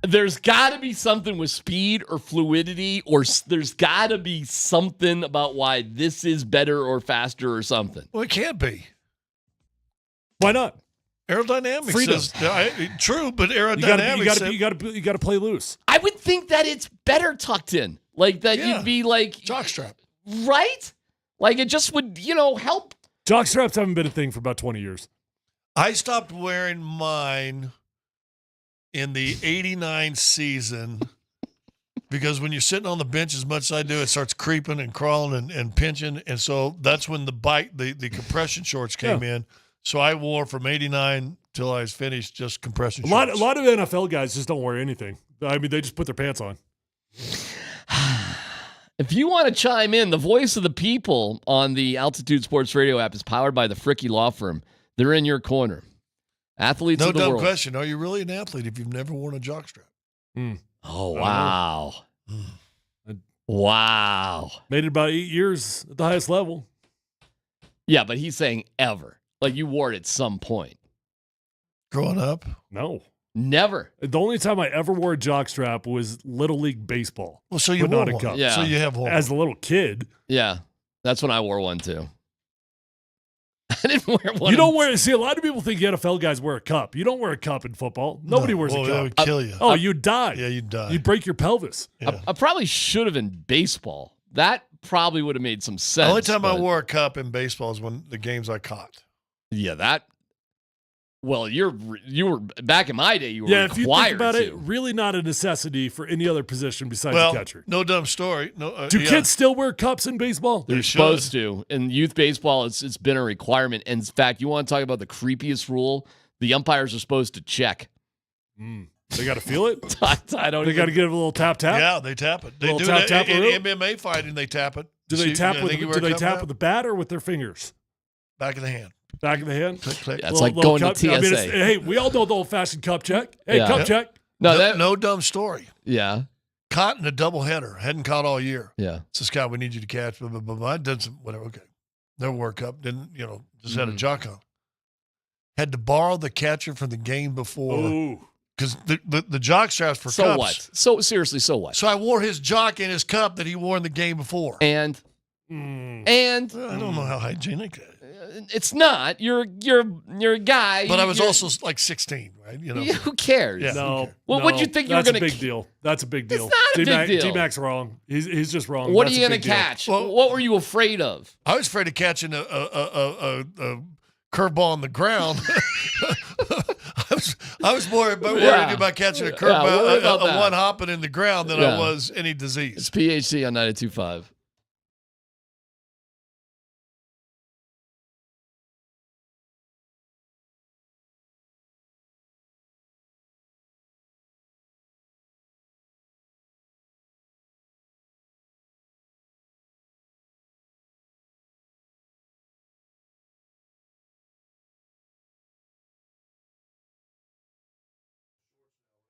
There's got to be something with speed or fluidity, or there's got to be something about why this is better or faster or something. Well, it can't be. Why not? Aerodynamics Freedom. says true, but aerodynamics. You got to play loose. I would think that it's better tucked in, like that. Yeah. You'd be like jockstrap, right? Like it just would, help. Jockstraps haven't been a thing for about 20 years. I stopped wearing mine in the 89 season because when you're sitting on the bench as much as I do, it starts creeping and crawling and pinching. And so that's when the compression shorts came in. So I wore from 89 till I was finished just compression shorts. A lot of NFL guys just don't wear anything. I mean, they just put their pants on. If you want to chime in, the voice of the people on the Altitude Sports Radio app is powered by the Fricky Law Firm. They're in your corner. Athletes No of the dumb world. question. Are you really an athlete if you've never worn a jockstrap? Oh, wow. Wow. Made it about 8 years at the highest level. Yeah, but he's saying ever. Like you wore it at some point. Growing up? No. Never. The only time I ever wore a jockstrap was Little League Baseball. Well, so you but wore not a one. cup. Yeah. So you have one. As a little kid. Yeah. That's when I wore one too. I didn't wear one. You don't wear. See, a lot of people think NFL guys wear a cup. You don't wear a cup in football. Nobody wears well, a that cup. would kill you. Oh, you'd die. Yeah, you'd die. You'd break your pelvis. Yeah. I probably should have in baseball. That probably would have made some sense. The only time I but- wore a cup in baseball is when the games I caught. Yeah, that. Well, you were back in my day. You were If you think required about to. it, really not a necessity for any other position besides Well, the catcher. no dumb story. No, Do yeah. kids still wear cups in baseball? They're They should. supposed to. In youth baseball, it's been a requirement. And in fact, you want to talk about the creepiest rule? The umpires are supposed to check. They got to feel it. I don't. They got to give it a little tap. Yeah, they tap it. They Little do tap, that tap in around. MMA fighting. They tap it. Do they tap I with? think you wear Do a they cup tap now? with the bat or with their fingers? Back of the hand? Back of the hand. Click, click. Yeah, it's like going to TSA. I mean, hey, we all know the old-fashioned cup check. Hey, Yeah. cup Yep. check. No dumb story. Yeah. Caught in a doubleheader. Hadn't caught all year. Yeah. It's this guy we need you to catch. Blah, blah, blah, blah. I did some whatever. Okay. Never wore a cup. Didn't, just had a jock on. Had to borrow the catcher from the game before. Ooh. Because the jock straps for So cups. what? So seriously, so what? So I wore his jock in his cup that he wore in the game before. And I don't know how hygienic that is. It's not. You're a guy. But I was you're- also like 16, right? You know. Yeah, who cares? Yeah. No. Well, no, what'd you think you were that's gonna a big deal. That's a big deal. not a big deal. D-Mac's wrong. He's just wrong. What That's are you a going big to deal. catch? Well- What were you afraid of? I was afraid of catching a curveball on the ground. I was more worried about catching a curveball, worry about that. one hopping in the ground than Yeah. I was any It's disease. PHC on 92.5.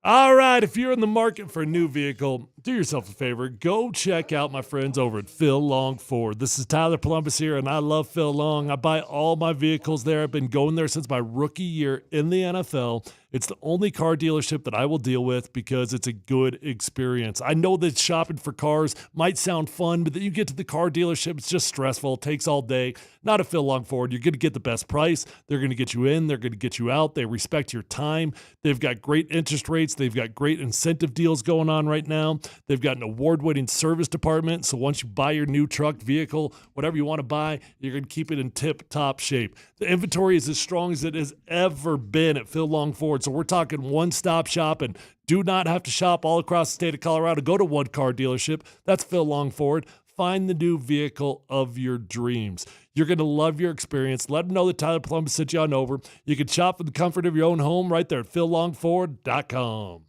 All right, if you're in the market for a new vehicle, do yourself a favor. Go check out my friends over at Phil Long Ford. This is Tyler Columbus here, and I love Phil Long. I buy all my vehicles there. I've been going there since my rookie year in the NFL. It's the only car dealership that I will deal with because it's a good experience. I know that shopping for cars might sound fun, but then you get to the car dealership, it's just stressful. It takes all day. Not a Phil Long Ford. You're going to get the best price. They're going to get you in. They're going to get you out. They respect your time. They've got great interest rates. They've got great incentive deals going on right now. They've got an award-winning service department. So once you buy your new truck, vehicle, whatever you want to buy, you're going to keep it in tip-top shape. The inventory is as strong as it has ever been at Phil Long Ford. So we're talking one-stop shop, and do not have to shop all across the state of Colorado. Go to one car dealership. That's Phil Long Ford. Find the new vehicle of your dreams. You're going to love your experience. Let them know that Tyler Columbus sent you on over. You can shop from the comfort of your own home right there at phillongford.com.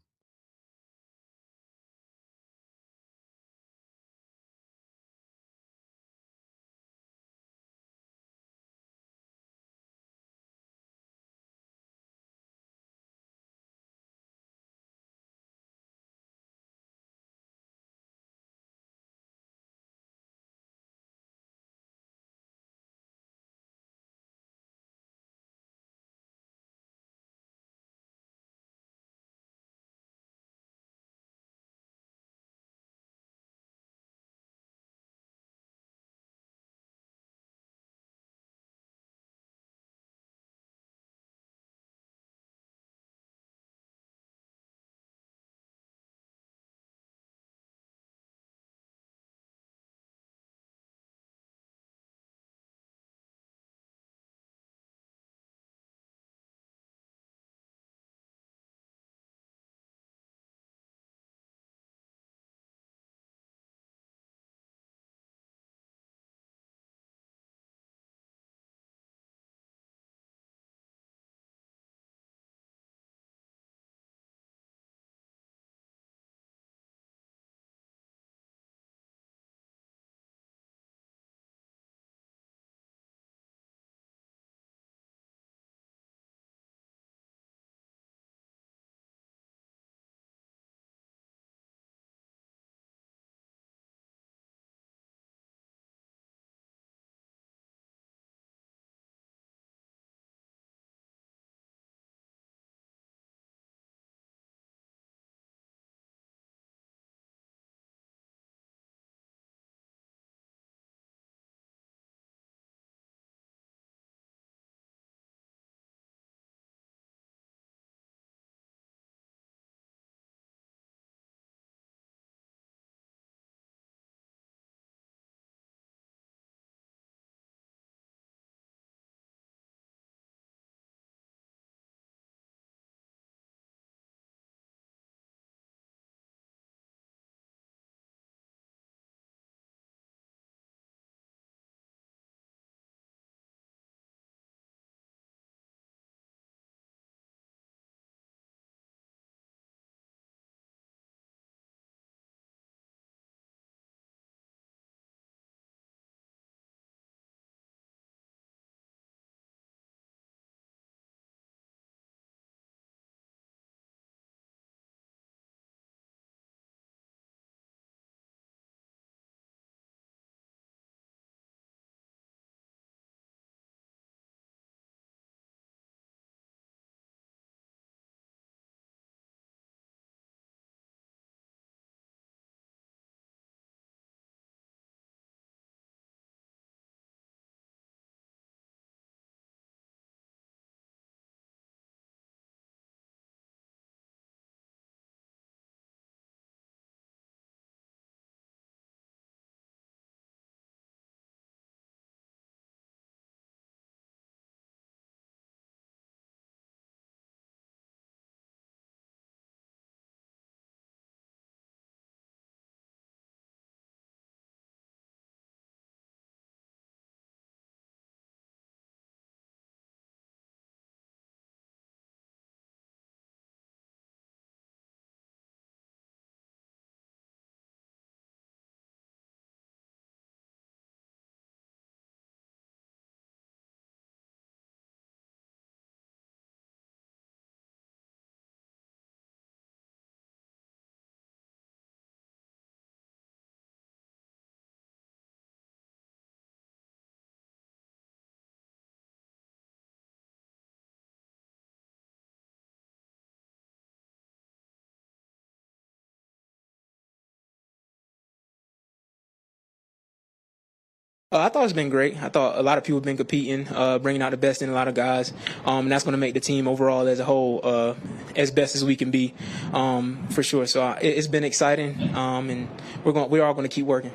I thought it's been great. I thought a lot of people have been competing, bringing out the best in a lot of guys. And that's going to make the team overall as a whole as best as we can be, for sure. So it's been exciting, and we're all going to keep working.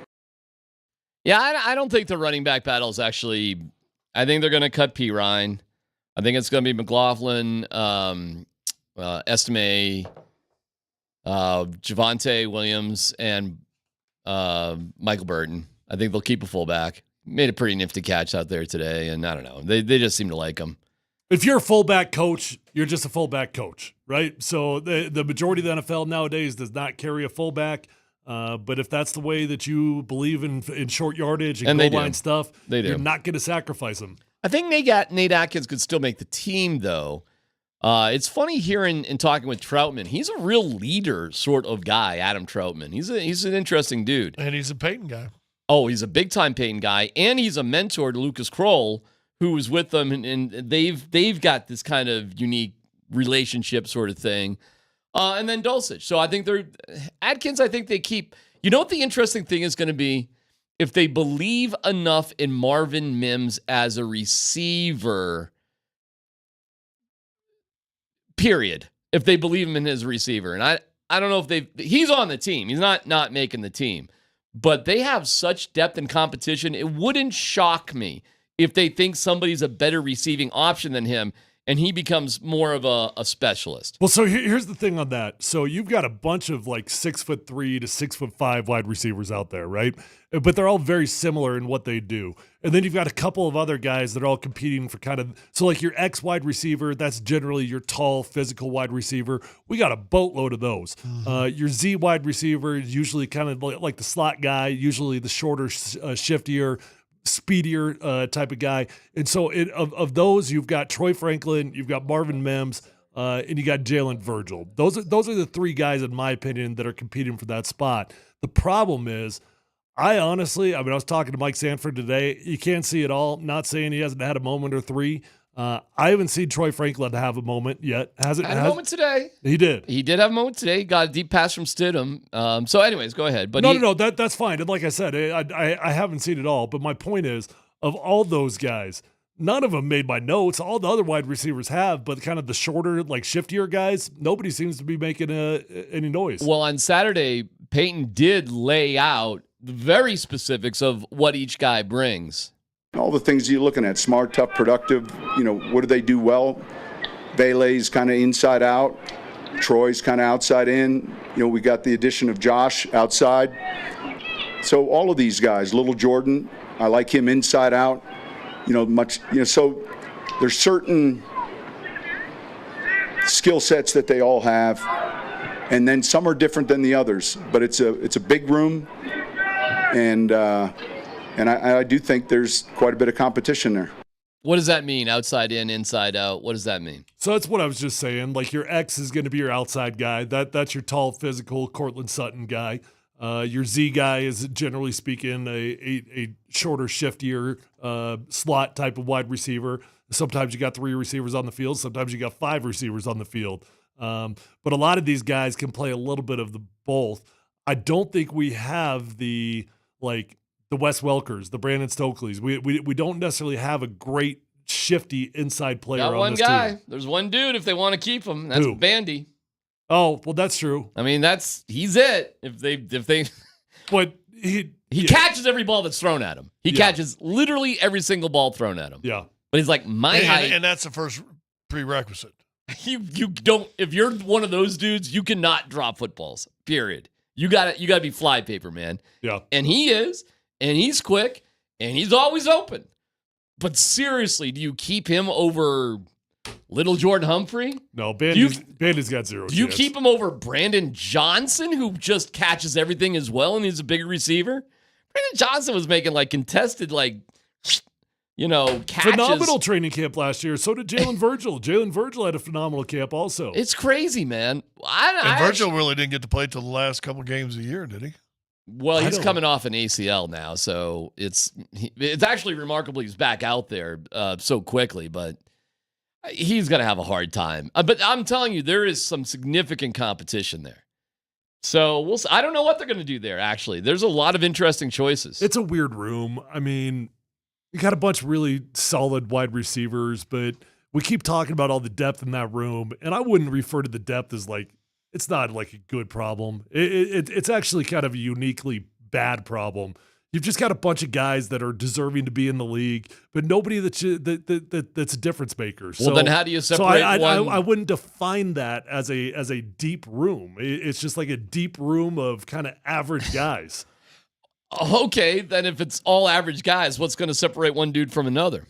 Yeah, I don't think the running back battle is actually. I think they're going to cut P. Ryan. I think it's going to be McLaughlin, Estime, Javonte Williams, and Michael Burton. I think they'll keep a fullback. Made a pretty nifty catch out there today, and I don't know. They just seem to like him. If you're a fullback coach, you're just a fullback coach, right? So the majority of the NFL nowadays does not carry a fullback. But if that's the way that you believe in short yardage and goal line stuff, you're not going to sacrifice them. I think Nate Atkins could still make the team, though. It's funny hearing and talking with Troutman. He's a real leader sort of guy, Adam Troutman. He's an interesting dude. And he's a Peyton guy. Oh, he's a big-time Peyton guy, and he's a mentor to Lucas Kroll, who was with them, and they've got this kind of unique relationship sort of thing. And then Dulcich. So I think Atkins, I think they keep. You know what the interesting thing is going to be? If they believe enough in Marvin Mims as a receiver, period. If they believe him in his receiver. And I don't know if he's on the team. He's not making the team. But they have such depth and competition, it wouldn't shock me if they think somebody's a better receiving option than him and he becomes more of a specialist. Well, so here's the thing on that. So you've got a bunch of like 6'3" to 6'5" wide receivers out there, right? But they're all very similar in what they do. And then you've got a couple of other guys that are all competing for kind of, so like your X wide receiver, that's generally your tall, physical wide receiver. We got a boatload of those. Your Z wide receiver is usually kind of like the slot guy, usually the shorter, shiftier, speedier type of guy. And so of those, you've got Troy Franklin, you've got Marvin Mims, and you got Jalen Virgil. Those are the three guys, in my opinion, that are competing for that spot. The problem is, I was talking to Mike Sanford today. You can't see it all. Not saying he hasn't had a moment or three. I haven't seen Troy Franklin have a moment yet. Had a moment today. He did. He did have a moment today. He got a deep pass from Stidham. So anyways, go ahead. But No, that's fine. And like I said, I haven't seen it all. But my point is, of all those guys, none of them made my notes. All the other wide receivers have, but kind of the shorter, like shiftier guys, nobody seems to be making any noise. Well, on Saturday, Peyton did lay out the very specifics of what each guy brings. All the things you're looking at, smart, tough, productive, what do they do well? Vele's kind of inside out. Troy's kind of outside in. We got the addition of Josh outside. So all of these guys, Little Jordan, I like him inside out. So there's certain skill sets that they all have, and then some are different than the others. But it's a big room, and I do think there's quite a bit of competition there. What does that mean? Outside in, inside out. What does that mean? So that's what I was just saying. Like your X is going to be your outside guy. That's your tall, physical Cortland Sutton guy. Your Z guy is, generally speaking, a shorter, shiftier slot type of wide receiver. Sometimes you got 3 receivers on the field. Sometimes you got 5 receivers on the field. But a lot of these guys can play a little bit of the both. I don't think we have the Wes Welkers, the Brandon Stokeleys. We don't necessarily have a great shifty inside player on this team. There's one dude if they want to keep him. That's Who? Bandy. Oh, well, that's true. I mean, he's it. If they But he catches every ball that's thrown at him. He catches literally every single ball thrown at him. Yeah. But he's like my height. And that's the first prerequisite. You don't, if you're one of those dudes, you cannot drop footballs. Period. You gotta be flypaper, man. Yeah. And he is, and he's quick, and he's always open. But seriously, do you keep him over Little Jordan Humphrey? No, Bandy's got zero. Do you keep him over Brandon Johnson, who just catches everything as well, and he's a bigger receiver? Brandon Johnson was making contested catches. Phenomenal training camp last year. So did Jalen Virgil. Jalen Virgil had a phenomenal camp also. It's crazy, man. Virgil really didn't get to play till the last couple games of the year, did he? Well, he's coming off an ACL now, so it's actually remarkable he's back out there so quickly, but he's going to have a hard time. But I'm telling you, there is some significant competition there. So we'll. I don't know what they're going to do there. Actually, there's a lot of interesting choices. It's a weird room. I mean, you got a bunch of really solid wide receivers, but we keep talking about all the depth in that room, and I wouldn't refer to the depth as like it's not like a good problem. It's actually kind of a uniquely bad problem. You've just got a bunch of guys that are deserving to be in the league, but nobody that's a difference maker. Well, then how do you separate one? I wouldn't define that as a deep room. It's just like a deep room of kind of average guys. Okay, then if it's all average guys, what's going to separate one dude from another?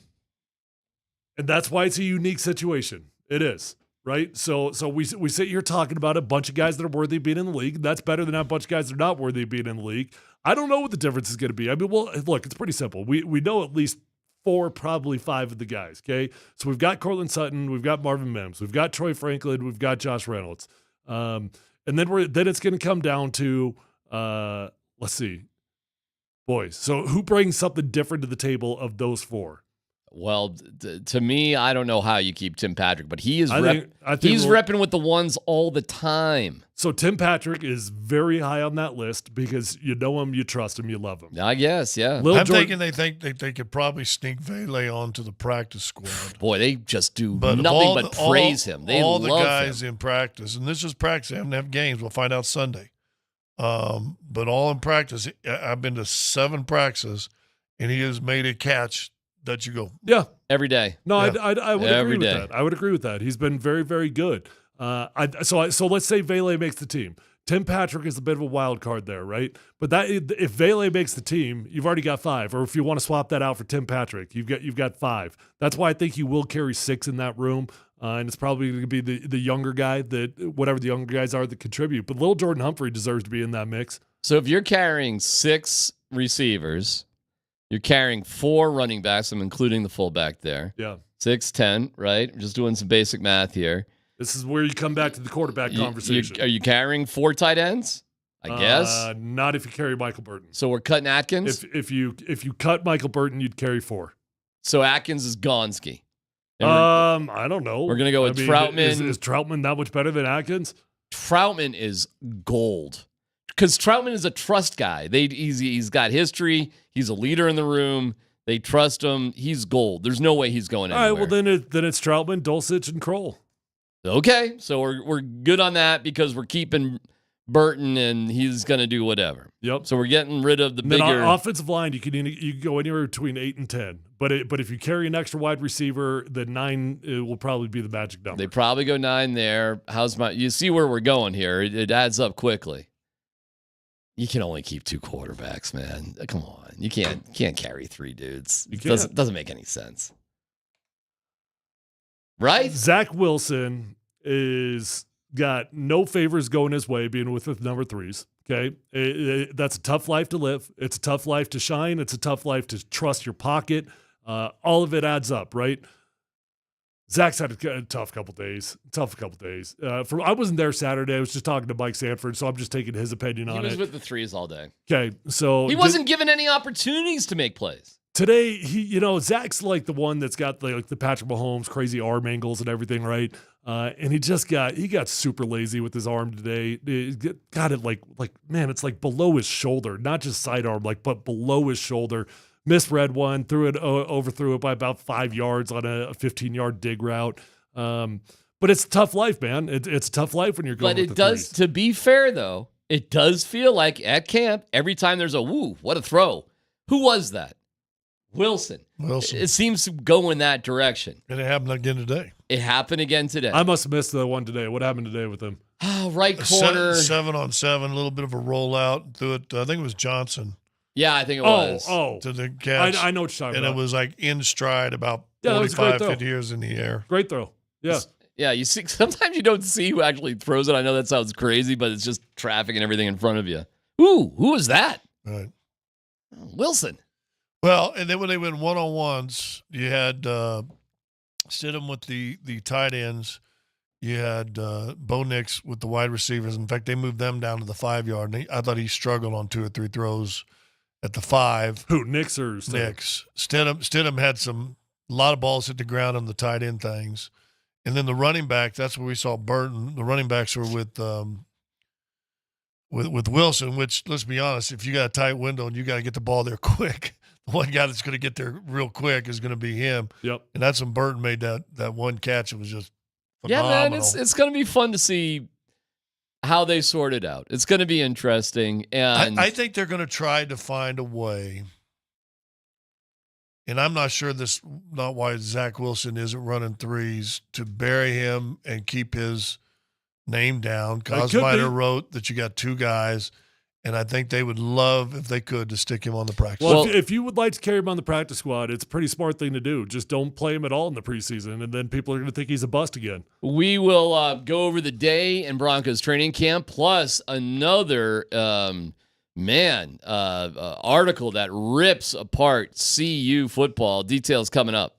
And that's why it's a unique situation. It is, right? So we sit here talking about a bunch of guys that are worthy of being in the league. That's better than a bunch of guys that are not worthy of being in the league. I don't know what the difference is going to be. I mean, well, look, it's pretty simple. We know at least 4, probably 5 of the guys, okay? So we've got Cortland Sutton, we've got Marvin Mims, we've got Troy Franklin, we've got Josh Reynolds. And then it's going to come down to, let's see, boys. So who brings something different to the table of those 4? Well, to me, I don't know how you keep Tim Patrick, but he is he's repping with the ones all the time. So Tim Patrick is very high on that list because you know him, you trust him, you love him. I guess, yeah. Thinking they think they could probably sneak Vele onto the practice squad. Boy, they just do nothing but praise him. They all love the guys him. in practice, and this is practice. They haven't have games. We'll find out Sunday. But all in practice. I've been to 7 practices, and he has made a catch that you go, yeah, every day. No, yeah. I would agree with that. I would agree with that. He's been very, very good. So let's say Vele makes the team. Tim Patrick is a bit of a wild card there, right? But if Vele makes the team, you've already got 5. Or if you want to swap that out for Tim Patrick, you've got 5. That's why I think you will carry 6 in that room. And it's probably going to be the younger guy that whatever the younger guys are that contribute. But little Jordan Humphrey deserves to be in that mix. So if you're carrying 6 receivers, you're carrying 4 running backs. I'm including the fullback there. Yeah. 6, 10, right? I'm just doing some basic math here. This is where you come back to the quarterback conversation. Are you carrying 4 tight ends? I guess. Not if you carry Michael Burton. So we're cutting Atkins? If you cut Michael Burton, you'd carry 4. So Atkins is Gonski. I don't know. We're going to go with Troutman. Is Troutman that much better than Atkins? Troutman is gold. Because Troutman is a trust guy. He's got history. He's a leader in the room. They trust him. He's gold. There's no way he's going anywhere. All right, well, then it's Troutman, Dulcich, and Kroll. Okay, so we're good on that because we're keeping Burton and he's going to do whatever. Yep. So we're getting rid of the and bigger then offensive line. You can go anywhere between 8 and 10. But if you carry an extra wide receiver, the 9 will probably be the magic number. They probably go 9 there. You see where we're going here? It adds up quickly. You can only keep 2 quarterbacks, man. Come on, you can't carry 3 dudes. It doesn't make any sense, right? Zach Wilson is got no favors going his way being with the number 3s. Okay, that's a tough life to live. It's a tough life to shine. It's a tough life to trust your pocket. All of it adds up, right? Zach's had a tough couple days. I wasn't there Saturday. I was just talking to Mike Sanford, so I'm just taking his opinion on it. He was with the 3s all day. Okay, so he wasn't given any opportunities to make plays. Today, Zach's like the one that's got the Patrick Mahomes crazy arm angles and everything, right? And he got super lazy with his arm today. Got it man, it's like below his shoulder, not just sidearm, but below his shoulder. Misread one, overthrew it by about 5 yards on a 15-yard dig route. But it's a tough life, man. It's a tough life when you're going. But with it does. 3s. To be fair, though, it does feel like at camp every time there's a what a throw. Who was that? Wilson. It seems to go in that direction. And it happened again today. It happened again today. I must have missed the one today. What happened today with him? Oh, right corner. 7-on-7, a little bit of a rollout through it. I think it was Johnson. Yeah, I think it was. To the catch. I know what you're talking about. And it was like in stride about 45, 50 years in the air. Great throw. Yeah. Yeah, you see, sometimes you don't see who actually throws it. I know that sounds crazy, but it's just traffic and everything in front of you. Ooh, who was that? Right. Wilson. Well, and then when they went one-on-ones, you had Stidham with the tight ends. You had Bo Nix with the wide receivers. In fact, they moved them down to the 5-yard. And I thought he struggled on 2 or 3 throws at the 5. Who, Nix or Stidham? Nix. Stidham had a lot of balls hit the ground on the tight end things. And then the running back, that's where we saw Burton. The running backs were with with Wilson, which, let's be honest, if you got a tight window and you got to get the ball there quick, the one guy that's going to get there real quick is going to be him. Yep. And that's when Burton made that one catch. It was just phenomenal. Yeah, man, it's going to be fun to see how they sort it out. It's going to be interesting. And I think they're going to try to find a way. And I'm not sure not why Zach Wilson isn't running threes, to bury him and keep his name down. Kosmider wrote that you got two guys, and I think they would love, if they could, to stick him on the practice squad. squad. Well, if you would like to carry him on the practice squad, it's a pretty smart thing to do. Just don't play him at all in the preseason, and then people are going to think he's a bust again. we will go over the day in Broncos training camp, plus another article that rips apart CU football. Details coming up.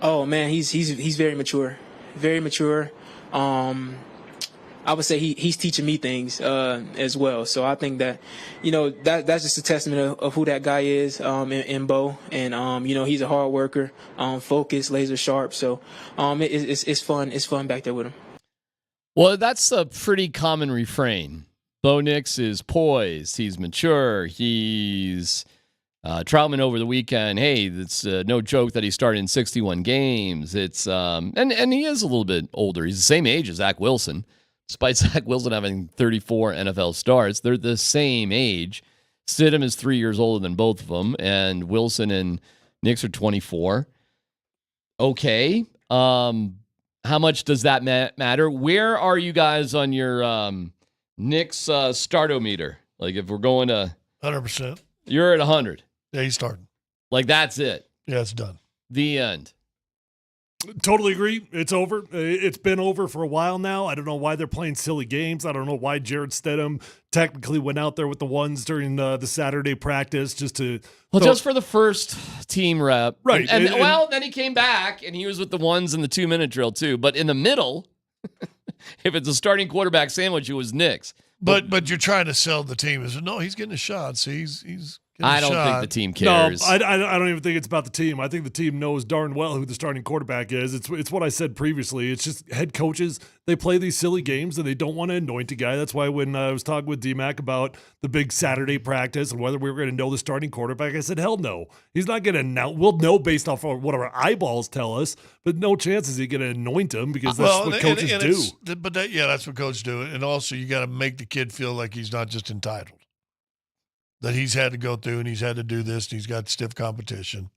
Oh man, he's very mature, very mature. I would say he's teaching me things as well. So I think that, that's just a testament of who that guy is in Bo. And, he's a hard worker, focused, laser sharp. So it's fun. It's fun back there with him. Well, that's a pretty common refrain. Bo Nix is poised. He's mature. He's Troutman over the weekend. Hey, it's no joke that he started in 61 games. It's and he is a little bit older. He's the same age as Zach Wilson. Despite Zach Wilson having 34 NFL starts, they're the same age. Stidham is 3 years older than both of them, and Wilson and Nix are 24. Okay. How much does that matter? Where are you guys on your Nix startometer? Like, if we're going to 100%. You're at 100. Yeah, he's starting. Like, that's it. Yeah, it's done. The end. Totally agree. It's over. It's been over for a while now. I don't know why they're playing silly games. I don't know why Jarrett Stidham technically went out there with the ones during the Saturday practice just to... just for the first team rep. Right. And then he came back, and he was with the ones in the 2-minute drill, too. But in the middle, if it's a starting quarterback sandwich, it was Nix. But you're trying to sell the team. No, he's getting a shot. See, he's I don't think the team cares. No, I don't even think it's about the team. I think the team knows darn well who the starting quarterback is. It's what I said previously. It's just head coaches, they play these silly games and they don't want to anoint a guy. That's why when I was talking with DMAC about the big Saturday practice and whether we were going to know the starting quarterback, I said, hell no. He's not going to announce. We'll know based off of what our eyeballs tell us, but no chance is he going to anoint him because that's what coaches do. But that's what coaches do. And also you got to make the kid feel like he's not just entitled. That he's had to go through and he's had to do this and he's got stiff competition.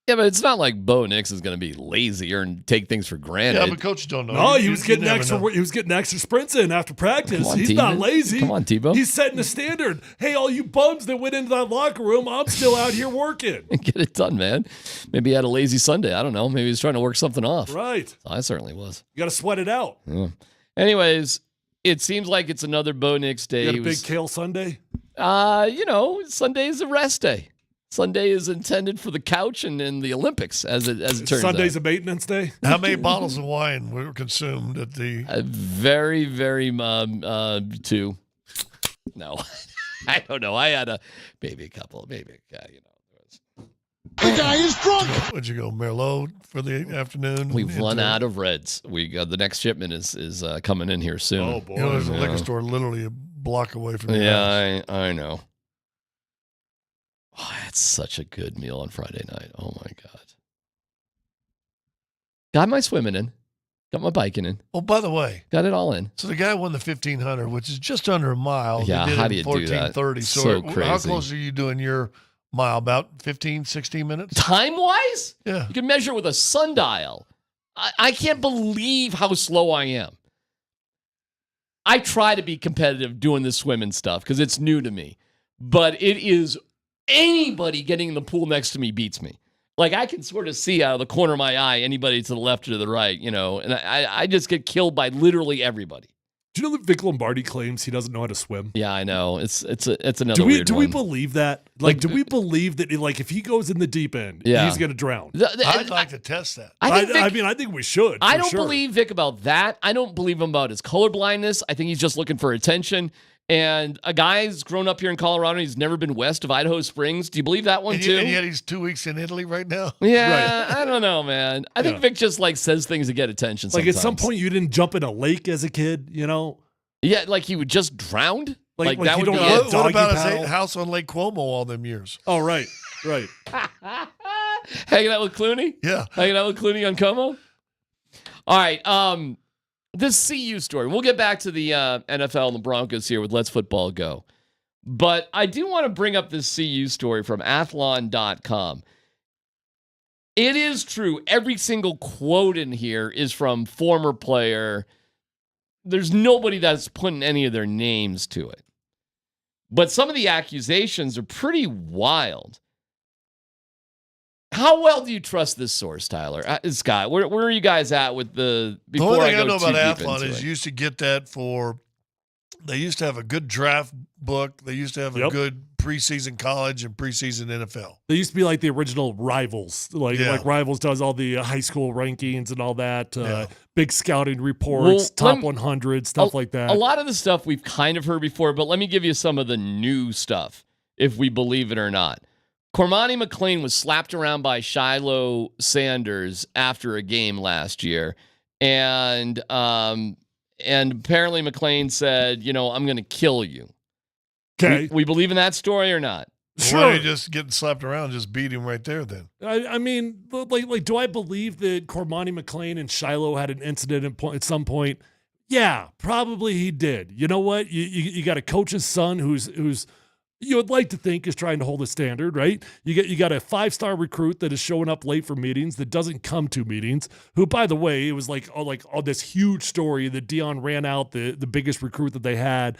Yeah, but it's not like Bo Nix is going to be lazy or take things for granted. Yeah, but coaches don't know. No, he was getting extra sprints in after practice. He's not lazy. Come on, Tebow. He's setting a standard. Hey, all you bums that went into that locker room, I'm still out here working. Get it done, man. Maybe he had a lazy Sunday. I don't know. Maybe he's trying to work something off. Right. I certainly was. You got to sweat it out. Yeah. Anyways, it seems like it's another Bo Nix day. You got a big kale Sunday? Sunday is a rest day. Sunday is intended for the couch and in the Olympics, as it turns out. Sunday's a maintenance day. How many bottles of wine were consumed at the? Very, very 2. No, I don't know. I had maybe a couple, maybe The guy is drunk. Would you go Merlot for the afternoon? We've run out of Reds. The next shipment is coming in here soon. Oh boy! There's a liquor store literally a block away from the house. Yeah, I know. Oh, that's such a good meal on Friday night. Oh my God! Got my swimming in. Got my biking in. Oh, by the way, got it all in. So the guy won the 1,500, which is just under a mile. Yeah, how do you do that? 14:30. So crazy. How close are you doing your mile? About 15, 16 minutes? Time-wise? Yeah. You can measure with a sundial. I can't believe how slow I am. I try to be competitive doing this swimming stuff because it's new to me. But it is anybody getting in the pool next to me beats me. Like, I can sort of see out of the corner of my eye anybody to the left or to the right, and I just get killed by literally everybody. Do you know that Vic Lombardi claims he doesn't know how to swim? Yeah, I know. It's another weird Do one. we believe that? Like, do we believe that, if he goes in the deep end, he's going to drown? I'd like to test that. I think we should. I don't believe Vic about that. I don't believe him about his colorblindness. I think he's just looking for attention. And a guy's grown up here in Colorado. He's never been west of Idaho Springs. Do you believe that one, too? And yet he's 2 weeks in Italy right now. Yeah, right. I don't know, man. I think Vic just, says things to get attention sometimes. Like, at some point, you didn't jump in a lake as a kid, Yeah, like he would just drowned? Like that would be it? What about his house on Lake Como all them years? Oh, right. Hanging out with Clooney? Yeah. Hanging out with Clooney on Como? All right, this CU story. We'll get back to the NFL and the Broncos here with Let's Football Go. But I do want to bring up this CU story from Athlon.com. It is true. Every single quote in here is from former player. There's nobody that's putting any of their names to it. But some of the accusations are pretty wild. How well do you trust this source, Tyler? Scott, where are you guys at with the... The only thing I know about Athlon is you used to get that they used to have a good draft book. They used to have a good preseason college and preseason NFL. They used to be like the original Rivals. Like Rivals does all the high school rankings and all that. Big scouting reports, top 100, stuff like that. A lot of the stuff we've kind of heard before, but let me give you some of the new stuff, if we believe it or not. Cormani McClain was slapped around by Shiloh Sanders after a game last year. And apparently McClain said, I'm going to kill you. Okay. We believe in that story or not? Sure. Why don't you just getting slapped around, just beat him right there then? I mean, like, do I believe that Cormani McClain and Shiloh had an incident at some point? Yeah, probably he did. You know what? You got a coach's son who's you would like to think is trying to hold a standard, right? You got a 5-star recruit that is showing up late for meetings, that doesn't come to meetings, who, by the way, it was like this huge story that Dion ran out, the biggest recruit that they had,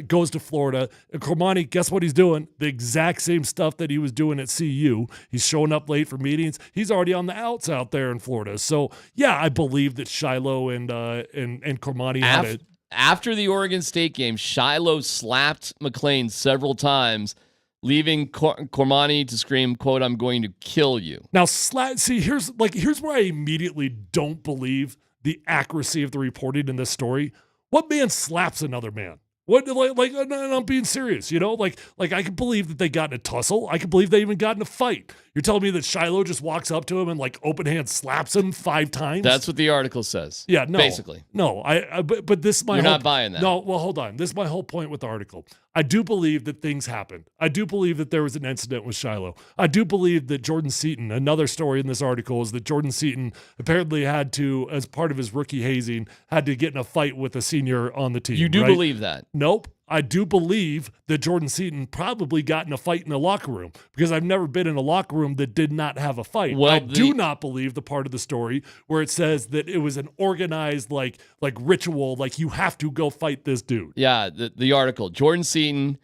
goes to Florida. And Cormani, guess what he's doing? The exact same stuff that he was doing at CU. He's showing up late for meetings. He's already on the outs out there in Florida. So, yeah, I believe that Shiloh and Cormani had it. After the Oregon State game, Shiloh slapped McClain several times, leaving Cormani to scream, quote, "I'm going to kill you." Now, here's where I immediately don't believe the accuracy of the reporting in this story. What man slaps another man? What, like, I'm being serious, Like I can believe that they got in a tussle. I can believe they even got in a fight. You're telling me that Shiloh just walks up to him and, like, open hand slaps him 5 times? That's what the article says. Yeah, no. Basically. No, but this is my You're not buying that. No, well, hold on. This is my whole point with the article. I do believe that things happened. I do believe that there was an incident with Shiloh. I do believe that Jordan Seaton, another story in this article is that Jordan Seaton apparently had to, as part of his rookie hazing, had to get in a fight with a senior on the team. You do believe that? Nope. I do believe that Jordan Seaton probably got in a fight in the locker room, because I've never been in a locker room that did not have a fight. Well, I do not believe the part of the story where it says that it was an organized like ritual, like you have to go fight this dude. Yeah, the article. Jordan Seaton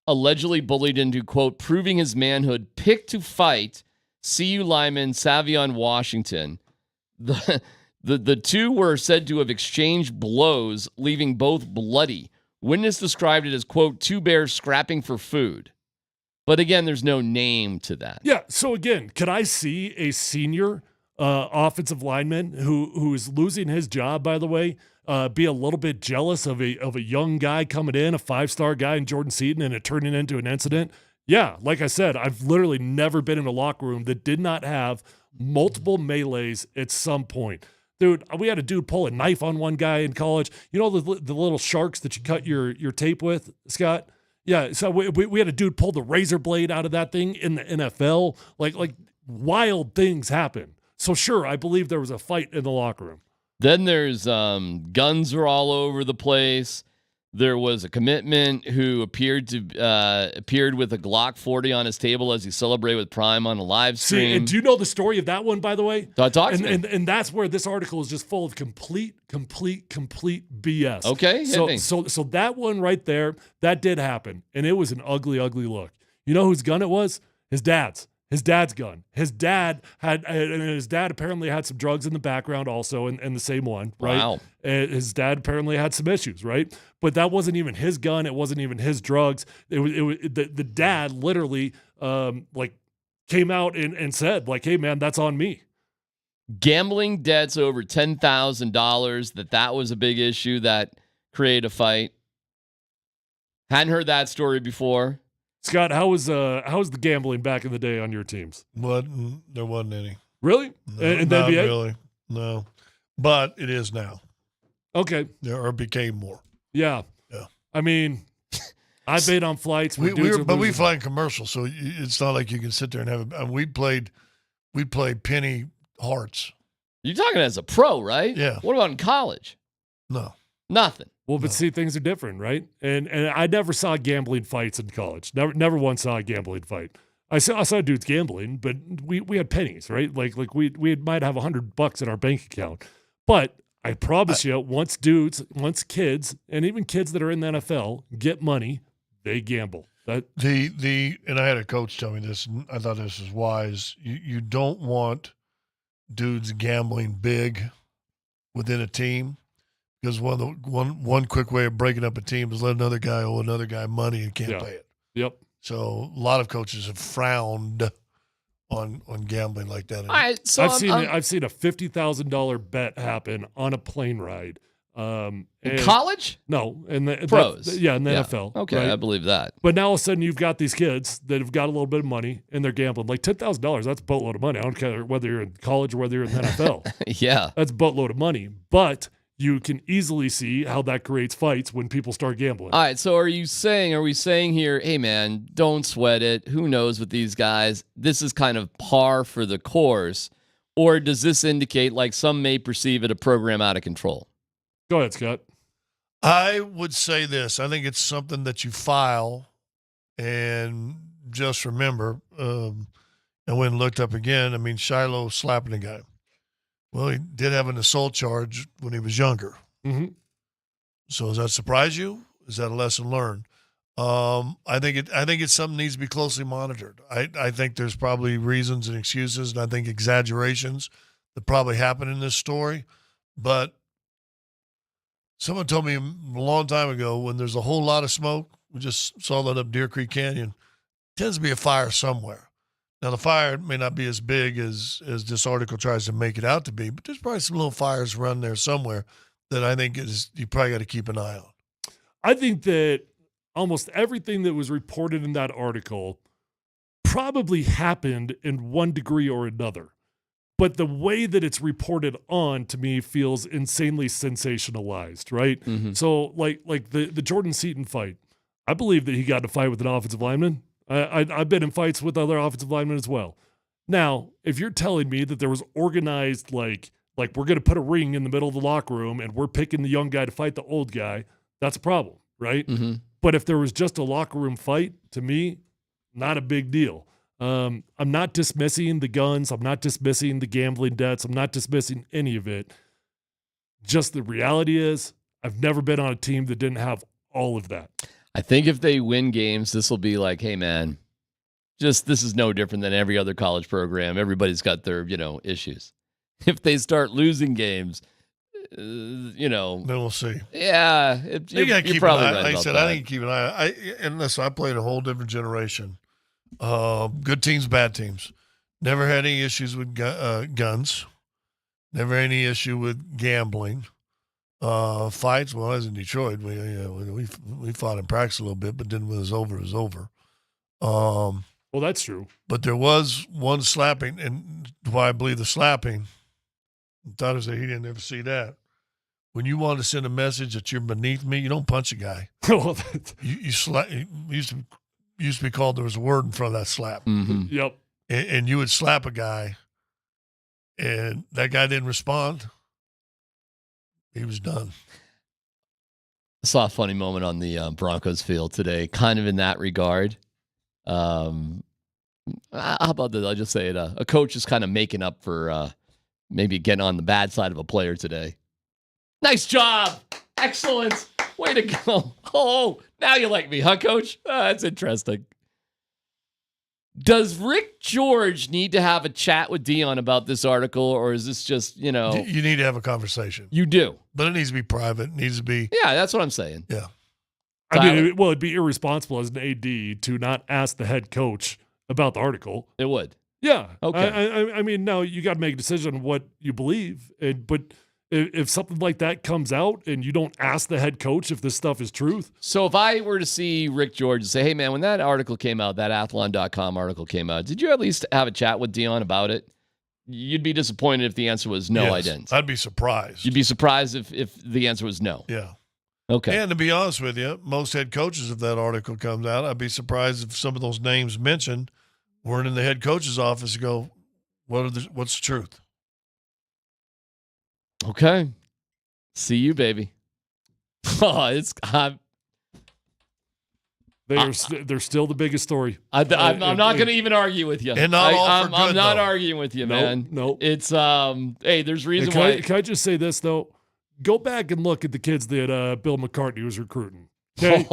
allegedly bullied into, quote, proving his manhood, picked to fight CU lineman Savion Washington. The two were said to have exchanged blows, leaving both bloody. Witness described it as, quote, 2 bears scrapping for food. But again, there's no name to that. Yeah, so again, could I see a senior offensive lineman who is losing his job, by the way, be a little bit jealous of a young guy coming in, a 5-star guy in Jordan Seaton, and it turning into an incident? Yeah, like I said, I've literally never been in a locker room that did not have multiple melees at some point. Dude, we had a dude pull a knife on one guy in college. You know the little sharks that you cut your tape with, Scott? Yeah, so we had a dude pull the razor blade out of that thing in the NFL. Like wild things happen. So sure, I believe there was a fight in the locker room. Then there's guns are all over the place. There was a commitment who appeared with a Glock 40 on his table as he celebrated with Prime on a live stream. See, and do you know the story of that one, by the way? Talk to me. And that's where this article is just full of complete BS. Okay, so that one right there, that did happen, and it was an ugly, ugly look. You know whose gun it was? His dad's. His dad's gun. His dad apparently had some drugs in the background also in the same one, right? Wow. His dad apparently had some issues, right? But that wasn't even his gun. It wasn't even his drugs. It was the dad literally came out and said, like, hey man, that's on me. Gambling debts over $10,000, that was a big issue that created a fight. Hadn't heard that story before. Scott, how was the gambling back in the day on your teams? There wasn't any. Really? No, in the not NBA? Really. No. But it is now. Okay. Or became more. Yeah. Yeah. I mean, I paid on flights. We fly in commercial, so it's not like you can sit there and have. We played penny hearts. You're talking as a pro, right? Yeah. What about in college? No. Nothing. Well, but see, things are different, right? And I never saw gambling fights in college. Never once saw a gambling fight. I saw dudes gambling, but we had pennies, right? Like we might have $100 in our bank account. But I promise you, once kids, and even kids that are in the NFL get money, they gamble. That and I had a coach tell me this, and I thought this was wise. You don't want dudes gambling big within a team. Because one quick way of breaking up a team is let another guy owe another guy money and can't pay it. Yep. So a lot of coaches have frowned on gambling like that. All right, so I've seen a $50,000 bet happen on a plane ride. In college? No, in the pros. in the NFL. Okay, right? I believe that. But now all of a sudden you've got these kids that have got a little bit of money and they're gambling. Like $10,000, that's a boatload of money. I don't care whether you're in college or whether you're in the NFL. Yeah. That's a boatload of money. But you can easily see how that creates fights when people start gambling. All right, so are we saying here, hey man, don't sweat it. Who knows with these guys? This is kind of par for the course. Or does this indicate, like some may perceive it, a program out of control? Go ahead, Scott. I would say this. I think it's something that you file, and just remember, I went and looked up again. I mean, Shiloh slapping a guy. Well, he did have an assault charge when he was younger. Mm-hmm. So does that surprise you? Is that a lesson learned? I think it's something that needs to be closely monitored. I think there's probably reasons and excuses, and I think exaggerations that probably happen in this story. But someone told me a long time ago, when there's a whole lot of smoke, we just saw that up Deer Creek Canyon, tends to be a fire somewhere. Now, the fire may not be as big as this article tries to make it out to be, but there's probably some little fires around there somewhere that I think you probably got to keep an eye on. I think that almost everything that was reported in that article probably happened in one degree or another. But the way that it's reported on, to me, feels insanely sensationalized, right? Mm-hmm. So, like the Jordan Seaton fight, I believe that he got in a fight with an offensive lineman. I've been in fights with other offensive linemen as well. Now, if you're telling me that there was organized, like we're going to put a ring in the middle of the locker room and we're picking the young guy to fight the old guy, that's a problem, right? Mm-hmm. But if there was just a locker room fight, to me, not a big deal. I'm not dismissing the guns. I'm not dismissing the gambling debts. I'm not dismissing any of it. Just the reality is, I've never been on a team that didn't have all of that. I think if they win games, this will be like, hey man, this is no different than every other college program. Everybody's got their, issues. If they start losing games, Then we'll see. Yeah, You got to keep an probably eye. right Like I about said, that. I think keep an eye. And listen, I played a whole different generation. Good teams, bad teams. Never had any issues with guns. Never any issue with gambling. Fights. Well, I was in Detroit. We fought in practice a little bit, but then when it was over, it was over. Well, that's true. But there was one slapping, and why I believe the slapping. Thought he didn't ever see that. When you want to send a message that you're beneath me, you don't punch a guy. you slap. It used to be called. There was a word in front of that slap. Mm-hmm. Yep. And you would slap a guy, and that guy didn't respond. He was done. I saw a funny moment on the Broncos field today, kind of in that regard. How about this? I'll just say it. A coach is kind of making up for maybe getting on the bad side of a player today. Nice job. Excellent. Way to go. Oh, now you like me, huh, Coach? That's interesting. Does Rick George need to have a chat with Dion about this article, or is this just, You need to have a conversation. You do. But it needs to be private. It needs to be. Yeah, that's what I'm saying. Yeah. I mean, it'd be irresponsible as an AD to not ask the head coach about the article. It would. Yeah. Okay. I mean, no, you got to make a decision on what you believe. But if something like that comes out and you don't ask the head coach if this stuff is truth. So if I were to see Rick George and say, hey, man, when that article came out, that Athlon.com article came out, did you at least have a chat with Dion about it? You'd be disappointed if the answer was no, Yes, I didn't. I'd be surprised. You'd be surprised if the answer was no. Yeah. Okay. And to be honest with you, most head coaches, if that article comes out, I'd be surprised if some of those names mentioned weren't in the head coach's office to go, what's the truth? Okay. See you, baby. Oh, they're still the biggest story. I'm not going to even argue with you. And not all for good, I'm not though. arguing with you, No, man. no. It's hey, there's reason Can why. I just say this though? Go back and look at the kids that Bill McCartney was recruiting. Okay,